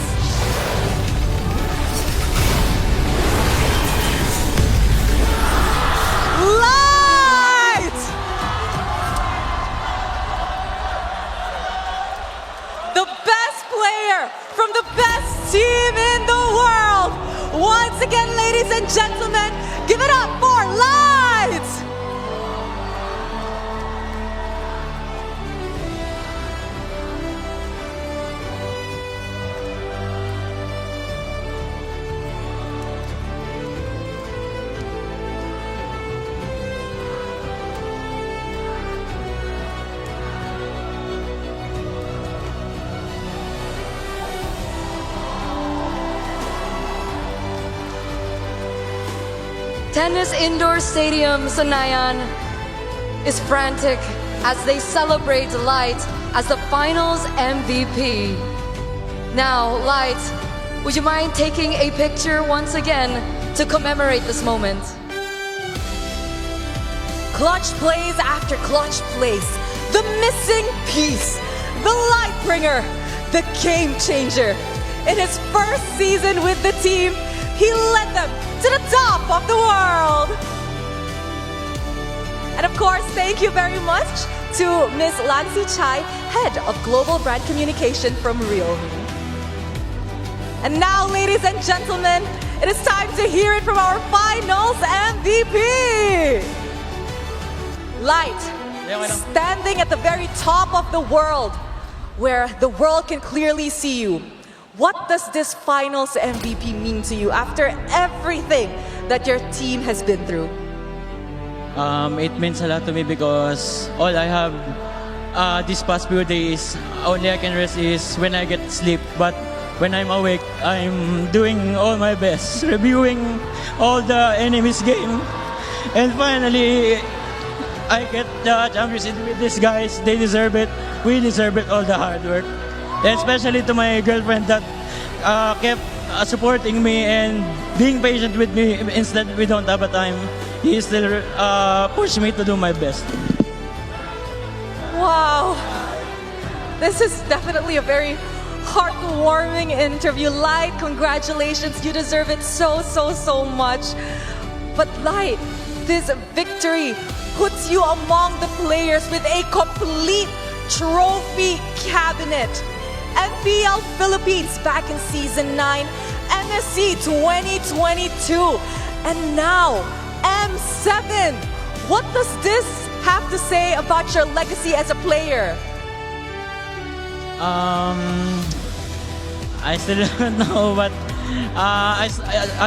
Light! The best player from the best team in the world. Once again, ladies and gentlemen, give it up for Light! Tennis Indoor Stadium Senayan is frantic as they celebrate Light as the finals MVP. Now, Light, would you mind taking a picture once again to commemorate this moment? Clutch plays after clutch plays, the missing piece, the light bringer, the game changer. In his first season with the team, he led them to the top of the world. And of course, thank you very much to Ms. Lancy Chai, Head of Global Brand Communication from Realme. And now, ladies and gentlemen, it is time to hear it from our finals MVP. Light, standing at the very top of the world, where the world can clearly see you. What does this finals MVP mean to you after everything that your team has been through? It means a lot to me because all I have these past few days, only I can rest is when I get sleep. But when I'm awake, I'm doing all my best, reviewing all the enemy's game. And finally, I get the championship with these guys. They deserve it. We deserve it, all the hard work. And especially to my girlfriend that kept supporting me and being patient with me instead we don't have a time. He still pushed me to do my best. Wow. This is definitely a very heartwarming interview. Light, congratulations. You deserve it so much. But Light, this victory puts you among the players with a complete trophy cabinet. MPL Philippines back in Season 9, MSC 2022, and now M7. What does this have to say about your legacy as a player? I still don't know, but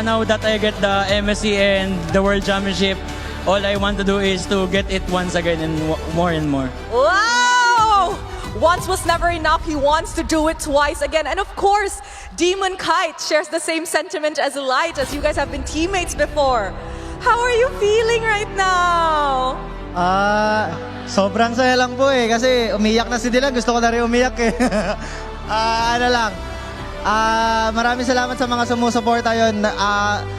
now that I get the MSC and the World Championship, all I want to do is to get it once again and more. Wow! Once was never enough. He wants to do it twice again. And of course, Demon Kite shares the same sentiment as Light, as you guys have been teammates before. How are you feeling right now? Sobrang saya lang po eh. Kasi umiyak na si Dylan. Gusto ko na rin umiyak eh. Maraming salamat sa mga sumusuporta yun.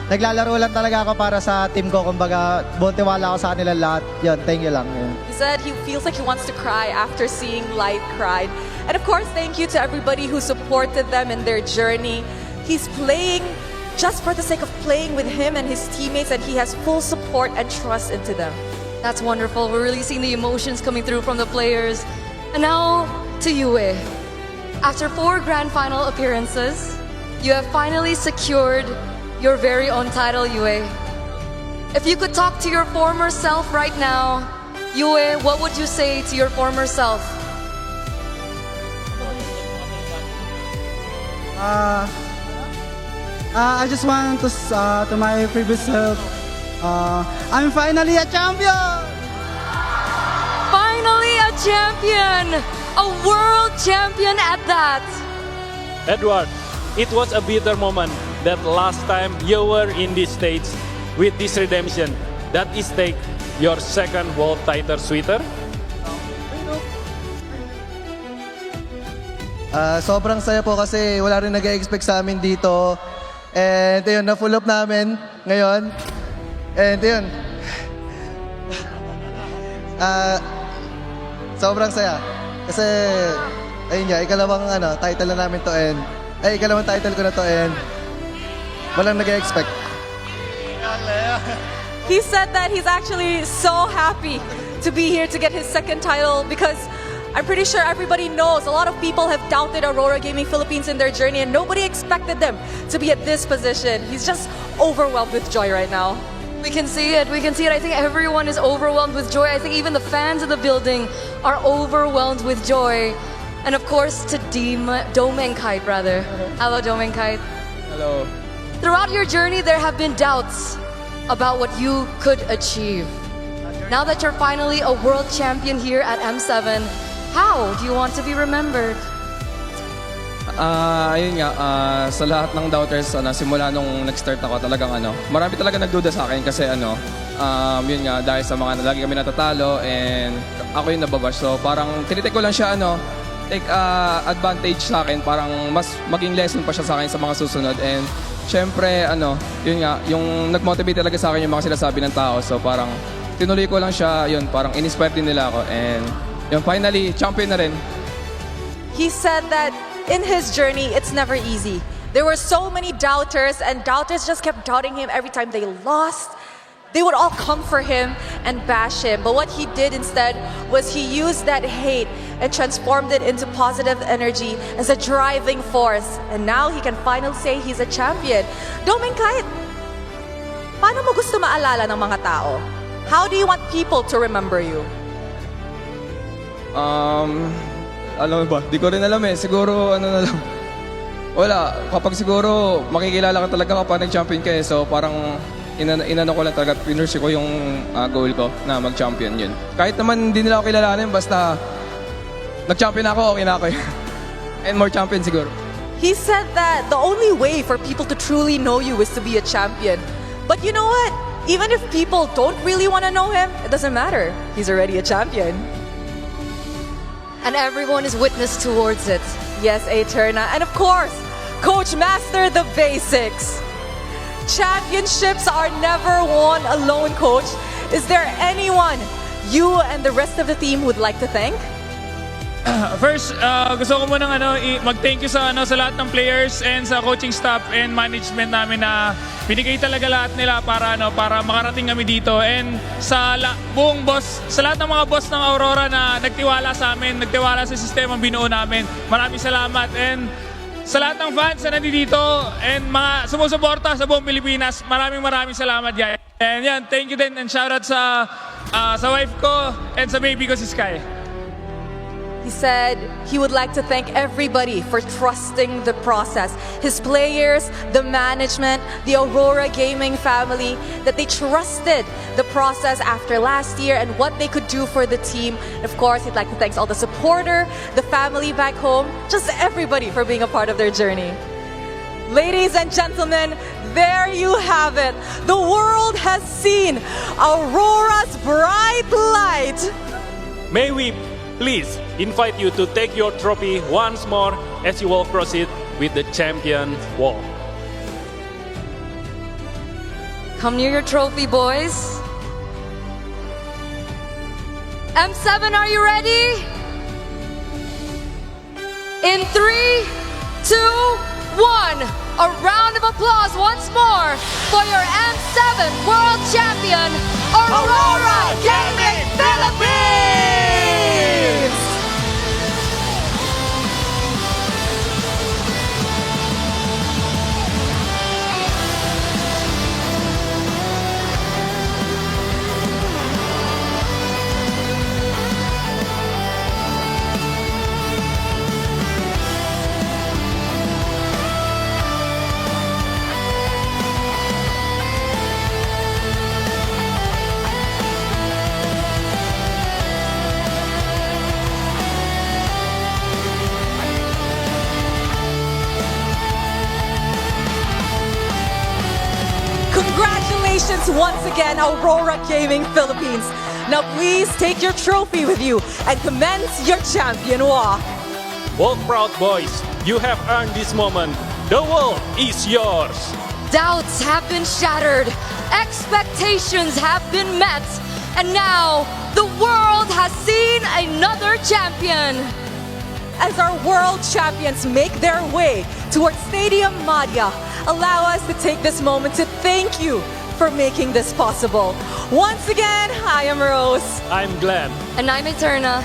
Naglalaro lang talaga ako para sa team ko. Kumbaga, buong tiwala ako sa kanila lahat. Yun, thank you lang. Yun. said he feels like he wants to cry after seeing Light cried. And of course, thank you to everybody who supported them in their journey. He's playing just for the sake of playing with him and his teammates, and he has full support and trust into them. That's wonderful. We're really seeing the emotions coming through from the players. And now to Yue. After 4 grand final appearances, you have finally secured your very own title, Yue. If you could talk to your former self right now, Yue, what would you say to your former self? I just want to my previous self, I'm finally a champion! Finally a champion! A world champion at that! Edward, it was a bitter moment that last time you were in this stage with this redemption. That is take your second world title sweeter. Sobrang saya po kasi wala rin nag-expect sa amin dito. And yun, na-full up namin ngayon. And yun. Sobrang saya. Kasi, ayun nga, ikalawang title na namin to and ikalawang title ko na to and walang nag-expect. He said that he's actually so happy to be here to get his second title because I'm pretty sure everybody knows a lot of people have doubted Aurora Gaming Philippines in their journey and nobody expected them to be at this position. He's just overwhelmed with joy right now. We can see it. We can see it. I think everyone is overwhelmed with joy. I think even the fans of the building are overwhelmed with joy. And of course, to Dome and Kite, rather. Hello, Dome and Kite. Hello. Throughout your journey, there have been doubts about what you could achieve. Now that you're finally a world champion here at M7, how do you want to be remembered? Ayun nga, sa lahat ng doubters, simula nung nag-start ako, talagang marami talaga nagduda sa akin kasi yun nga, dahil sa mga lagi kami natatalo and ako yung nababash. So parang tinitake ko lang siya, take advantage sa akin, parang mas maging lesson pa siya sa akin sa mga susunod. And syempre, yun nga, yung nag-motivate talaga sa akin yung mga sinasabi ng tao. So parang tinuloy ko lang siya, yun, parang in-inspire din nila ako. And yun, finally, champion na rin. He said that in his journey, it's never easy. There were so many doubters, and doubters just kept doubting him every time they lost. They would all come for him and bash him. But what he did instead was he used that hate and transformed it into positive energy as a driving force. And now he can finally say he's a champion. Doming Kite, paano mo gusto maalala ng mga tao? How do you want people to remember you? Alam mo ba? Di ko rin alam eh. Siguro, na lang. Wala. Kapag siguro, makikilala ka talaga kapag nag-champion ka eh. So, parang inano ko lang talaga, pinursue ko yung goal ko na mag-champion yun. Kahit naman hindi nila ako kilalanin, basta nag-champion ako, okay na ako eh. And more champion siguro. He said that the only way for people to truly know you is to be a champion. But you know what? Even if people don't really want to know him, it doesn't matter. He's already a champion. And everyone is witness towards it. Yes, Eterna. And of course, Coach Master the basics. Championships are never won alone, Coach. Is there anyone you and the rest of the team would like to thank? First, gusto ko munang mag-thank you sa lahat ng players and sa coaching staff and management namin na binigay talaga lahat nila para makarating kami dito. And sa buong boss, sa lahat ng mga boss ng Aurora na nagtiwala sa amin, nagtiwala sa sistemang binuo namin. Maraming salamat. And sa lahat ng fans na nandito and mga sumusuporta sa buong Pilipinas, maraming salamat, guys. And yan, thank you din and shoutout sa wife ko and sa baby ko si Sky. He said he would like to thank everybody for trusting the process. His players, the management, the Aurora Gaming family, that they trusted the process after last year and what they could do for the team. Of course, he'd like to thank all the supporter, the family back home, just everybody for being a part of their journey. Ladies and gentlemen, there you have it. The world has seen Aurora's bright light. May we please invite you to take your trophy once more as you will proceed with the champion wall. Come near your trophy, boys. M7, are you ready? In 3, 2, 1. A round of applause once more for your M7 World Champion, Aurora Gaming Philippines! Congratulations once again, Aurora Gaming Philippines. Now please take your trophy with you and commence your champion walk. Walk proud, boys. You have earned this moment. The world is yours. Doubts have been shattered, expectations have been met, and now the world has seen another champion. As our world champions make their way towards Stadium Madhya, allow us to take this moment to thank you for making this possible. Once again, I am Rose. I'm Glenn. And I'm Eterna.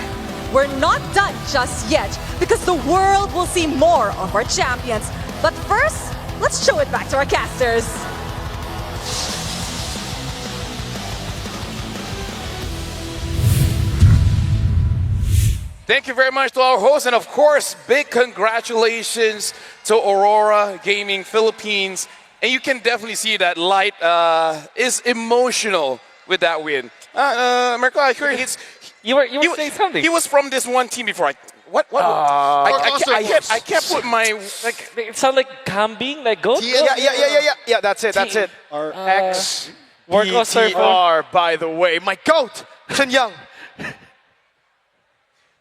We're not done just yet because the world will see more of our champions. But first, let's show it back to our casters. Thank you very much to our host, and of course, big congratulations to Aurora Gaming Philippines. And you can definitely see that Light is emotional with that win. Mirko, I heard you were saying something. He was from this one team before. I can't put my like. It sounds like kambing, like go. Yeah. That's it. That's it. Our BTR, by the way, my goat, Chen Young.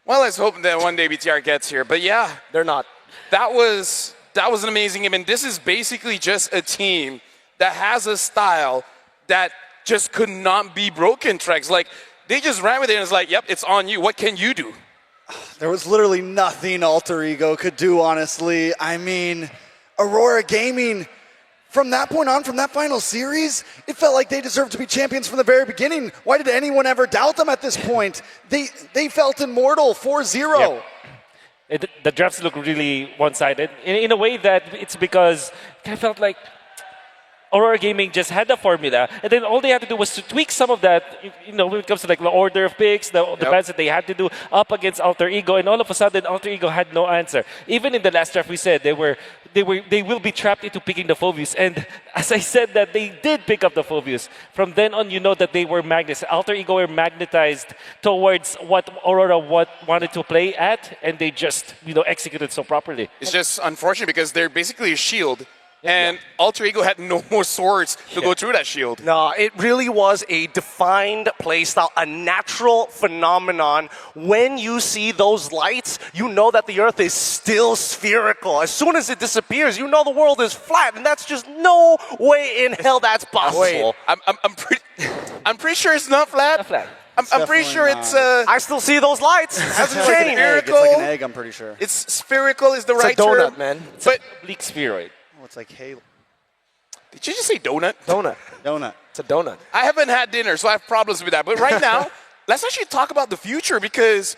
Well, let's hope that one day BTR gets here. But yeah, they're not. That was an amazing game. And this is basically just a team that has a style that just could not be broken, Trex. Like, they just ran with it and it's like, yep, it's on you. What can you do? There was literally nothing Alter Ego could do, honestly. I mean, Aurora Gaming, from that point on, from that final series, it felt like they deserved to be champions from the very beginning. Why did anyone ever doubt them at this point? They felt immortal, 4-0. Yep. The drafts look really one-sided in a way that it's because I felt like Aurora Gaming just had the formula, and then all they had to do was to tweak some of that, when it comes to like the order of picks, the bans that they had to do up against Alter Ego, and all of a sudden Alter Ego had no answer. Even in the last draft, we said they will be trapped into picking the Phobius, and as I said that they did pick up the Phobius. From then on, you know that they were magnets. Alter Ego were magnetized towards what Aurora wanted to play at, and they just executed so properly. It's just unfortunate because they're basically a shield. And Alter Ego had no more swords to go through that shield. No, it really was a defined playstyle, a natural phenomenon. When you see those lights, you know that the Earth is still spherical. As soon as it disappears, you know the world is flat, and that's just no way in hell that's possible. Wait, I'm pretty sure it's not flat. Not flat. I'm pretty sure it's. I still see those lights. It hasn't changed. It's like an egg, I'm pretty sure. It's spherical is the right term. term. It's a donut, man. It's a oblique spheroid. Oh, it's like Halo. Did you just say donut? Donut. It's a donut. I haven't had dinner, so I have problems with that. But right now, let's actually talk about the future because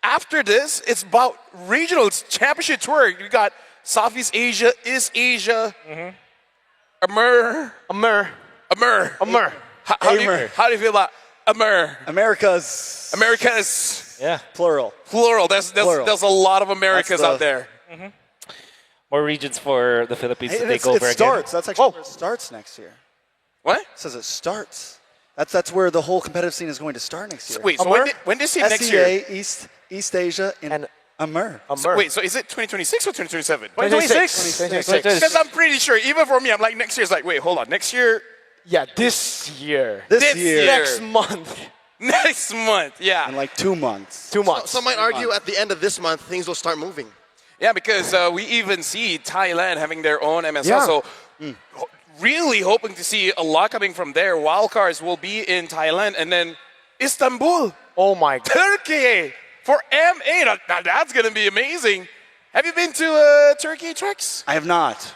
after this, it's about regional championship tour. You got Southeast Asia, East Asia, Amur. How do you feel about Amur? Americas. Yeah. Plural. There's a lot of Americas out there. More regions for the Philippines to take over it starts. again. That's actually where it starts next year. What? It says it starts. That's where the whole competitive scene is going to start next year. Wait, so when did you say next year? SEA, East Asia, and Amur. So is it 2026 or 2027? 2026. Because I'm pretty sure, even for me, I'm like, next year is like, wait, hold on, next year? Yeah, this year. This year. Next month. Next month, yeah. In like 2 months. 2 months. Some might argue at the end of this month, things will start moving. Yeah, because we even see Thailand having their own MSL. Yeah. So really hoping to see a lot coming from there. Wildcards will be in Thailand and then Istanbul. Oh my God. Turkey for MA. Now that's going to be amazing. Have you been to Turkey, Trex? I have not.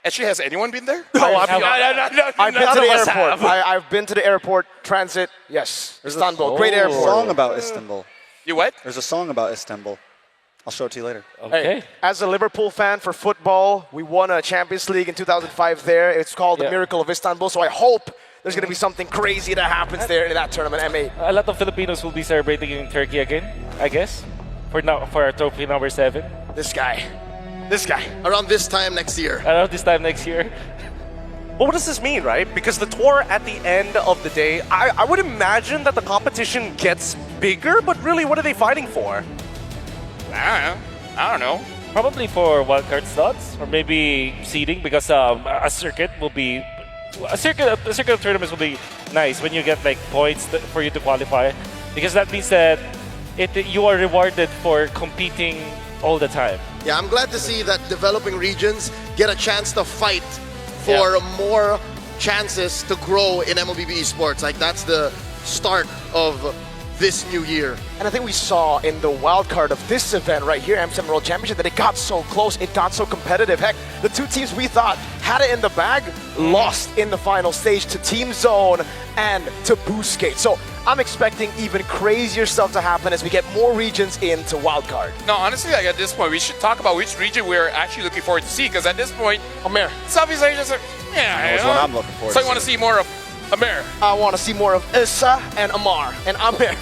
Actually, has anyone been there? I've been to the airport. have. I've been to the airport transit. Yes, Istanbul. Great There's a airport. song about Istanbul. You what? There's a song about Istanbul. I'll show it to you later. Hey, as a Liverpool fan for football, we won a Champions League in 2005 there. It's called the Miracle of Istanbul. So I hope there's going to be something crazy that happens there in that tournament, MA. A lot of Filipinos will be celebrating in Turkey again, I guess, for our trophy number 7. This guy. Around this time next year. Around this time next year. What does this mean, right? Because the tour at the end of the day, I would imagine that the competition gets bigger, but really, what are they fighting for? I don't know. Probably for wildcard slots or maybe seeding, because a circuit will be a circuit of tournaments will be nice when you get like points for you to qualify, because that means that you are rewarded for competing all the time. Yeah, I'm glad to see that developing regions get a chance to fight for more chances to grow in MLBB esports. Like, that's the start of this new year. And I think we saw in the wild card of this event right here, M7 World Championship, that it got so close, it got so competitive. Heck, the two teams we thought had it in the bag lost in the final stage to Team Zone and to Boostgate. So I'm expecting even crazier stuff to happen as we get more regions into wild card. No, honestly, like at this point, we should talk about which region we're actually looking forward to see, because at this point, Amer. Southeast Asia, That's what I'm looking forward So to. you want to see more of Amer? I want to see more of Issa and Amar and Amer.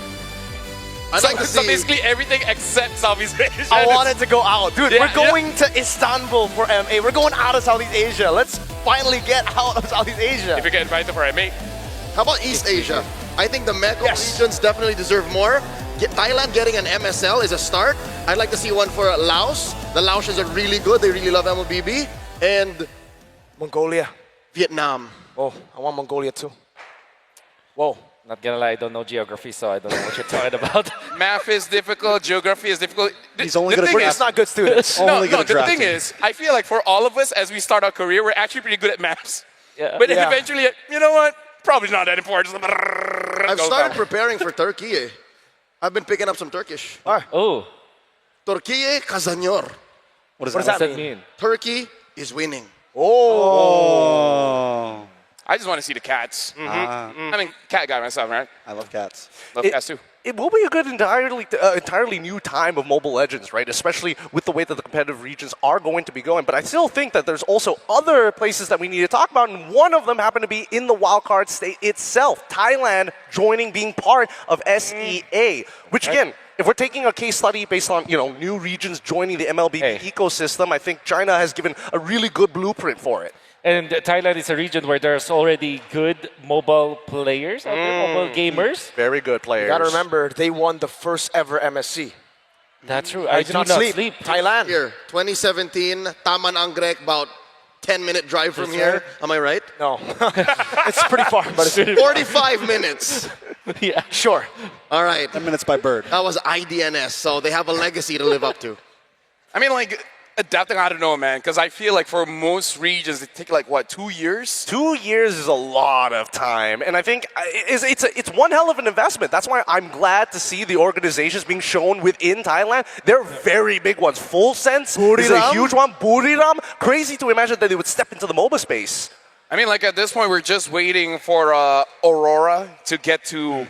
I'd like to So see basically everything except Southeast Asia. I wanted to go out. Dude, Yeah, we're going to Istanbul for MA. We're going out of Southeast Asia. Let's finally get out of Southeast Asia. If you get invited for MA. How about East Asia? I think the Mekong regions definitely deserve more. Thailand getting an MSL is a start. I'd like to see one for Laos. The Laotians are really good. They really love MLBB. And Mongolia. Vietnam. Oh, I want Mongolia too. Whoa. Not gonna lie, I don't know geography, so I don't know what you're talking about. Math is difficult, geography is difficult. He's only good at thing drafting. It's not good students. No, good at the drafting. thing is, I feel like for all of us, as we start our career, we're actually pretty good at maths. Yeah. But then eventually, you know what? Probably not that important. I've started preparing for Turkey. I've been picking up some Turkish. Oh. Turkiye kazanıyor. What does What does that mean? Turkey is winning. Oh. I just want to see the cats. I mean, cat guy myself, right? I love cats. Love cats too. It will be a good entirely new time of Mobile Legends, right? Especially with the way that the competitive regions are going to be going. But I still think that there's also other places that we need to talk about, and one of them happened to be in the wildcard state itself. Thailand joining, being part of SEA, which again, if we're taking a case study based on new regions joining the MLB ecosystem, I think China has given a really good blueprint for it. And Thailand is a region where there's already good mobile players, out there, mobile gamers. Very good players. You gotta remember, they won the first ever MSC. That's true. I do not sleep. Thailand. Here, 2017, Taman Anggrek, about 10-minute drive from here. Am I right? No. It's pretty far, but it's 45 minutes. Yeah. Sure. All right. 10 minutes by bird. That was IDNS, so they have a legacy to live up to. I mean, like, adapting, I don't know, man, because I feel like for most regions, it take like, what, 2 years? 2 years is a lot of time, and I think it's one hell of an investment. That's why I'm glad to see the organizations being shown within Thailand. They're very big ones. Full Sense is a huge one. Buriram, crazy to imagine that they would step into the MOBA space. I mean, like, at this point, we're just waiting for Aurora to get to...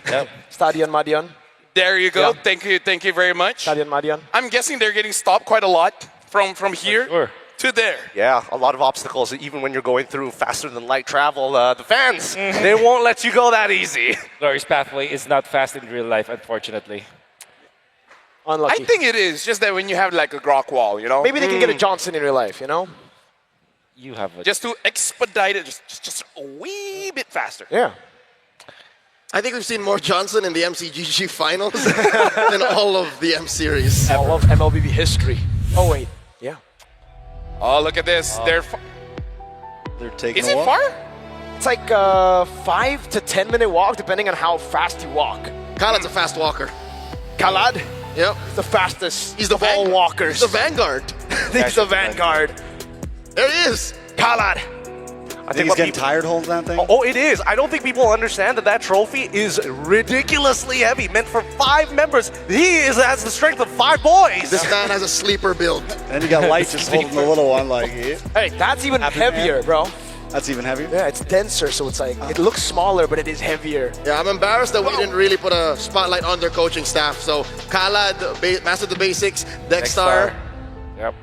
Stadion Madian. There you go. Yeah. Thank you very much. Stadion Madian. I'm guessing they're getting stopped quite a lot from here to there. Yeah, a lot of obstacles. Even when you're going through faster than light travel, the fans, they won't let you go that easy. Glorious Pathway is not fast in real life, unfortunately. Unlucky. I think it is, just that when you have like a Grok wall, Maybe they can get a Johnson in real life, You have it. Just to expedite it just a wee bit faster. Yeah. I think we've seen more Johnson in the MCGG finals than all of the M series. All of MLBB history. Oh, wait. Yeah. Oh, look at this. They're taking Is a it walk. far? It's like a 5 to 10 minute walk, depending on how fast you walk. Khalad's a fast walker. Khalad? Yep. The fastest. He's the of all walkers. He's the vanguard. He's the vanguard. There he is. Khalad. I think he's getting tired holding that thing. Oh, it is. I don't think people understand that that trophy is ridiculously heavy, meant for 5 members. He has the strength of 5 boys. This man has a sleeper build. And you got Light just holding the little one like, hey, that's even heavier, bro. That's even heavier? Yeah, it's denser, so it's like, it looks smaller, but it is heavier. Yeah, I'm embarrassed that we didn't really put a spotlight on their coaching staff. So, Khalad, Master of the Basics, Dexstar. Yep.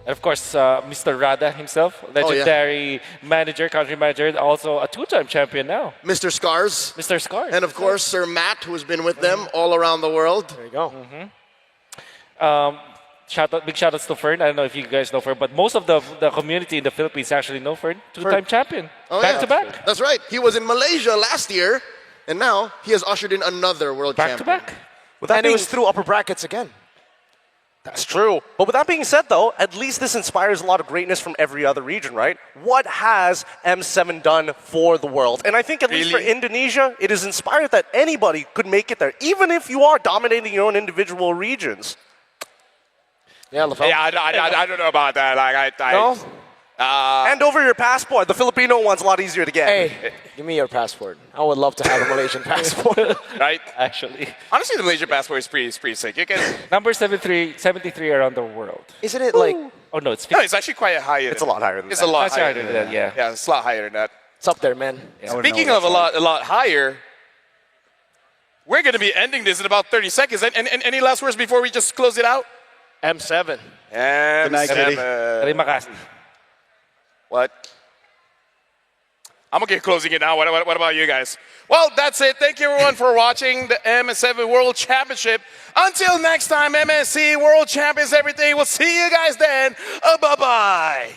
And of course, Mr. Rada himself, legendary manager, country manager, also a 2-time champion now. Mr. Scars. Mr. Scars. And of course, Sir Matt, who's been with them all around the world. There you go. Big shout outs to Fern. I don't know if you guys know Fern, but most of the community in the Philippines actually know Fern. 2-time champion. Back to back. That's right. He was in Malaysia last year, and now he has ushered in another world champion. Back to back. And it was through upper brackets again. That's true. But with that being said, though, at least this inspires a lot of greatness from every other region, right? What has M7 done for the world? And I think at least for Indonesia, it has inspired that anybody could make it there, even if you are dominating your own individual regions. Yeah, LaFell. Yeah, I don't know about that. Like, No? Hand over your passport. The Filipino one's a lot easier to get. Hey, give me your passport. I would love to have a Malaysian passport. Right? Actually. Honestly, the Malaysian passport is pretty sick. You can. Number 73 around the world. Isn't it like... Oh, no, it's 50. No, it's actually quite higher. It's a lot higher than It's that. a lot That's higher higher than that, yeah. Yeah, it's a lot higher than that. It's up there, man. Speaking of a lot higher, we're going to be ending this in about 30 seconds. And any last words before we just close it out? M7. Good night, Kitty. Terima kasih. What? I'm okay closing it now. What about you guys? Well, that's it. Thank you, everyone, for watching the MS7 World Championship. Until next time, MSC World Champions everything. We'll see you guys then. Bye-bye.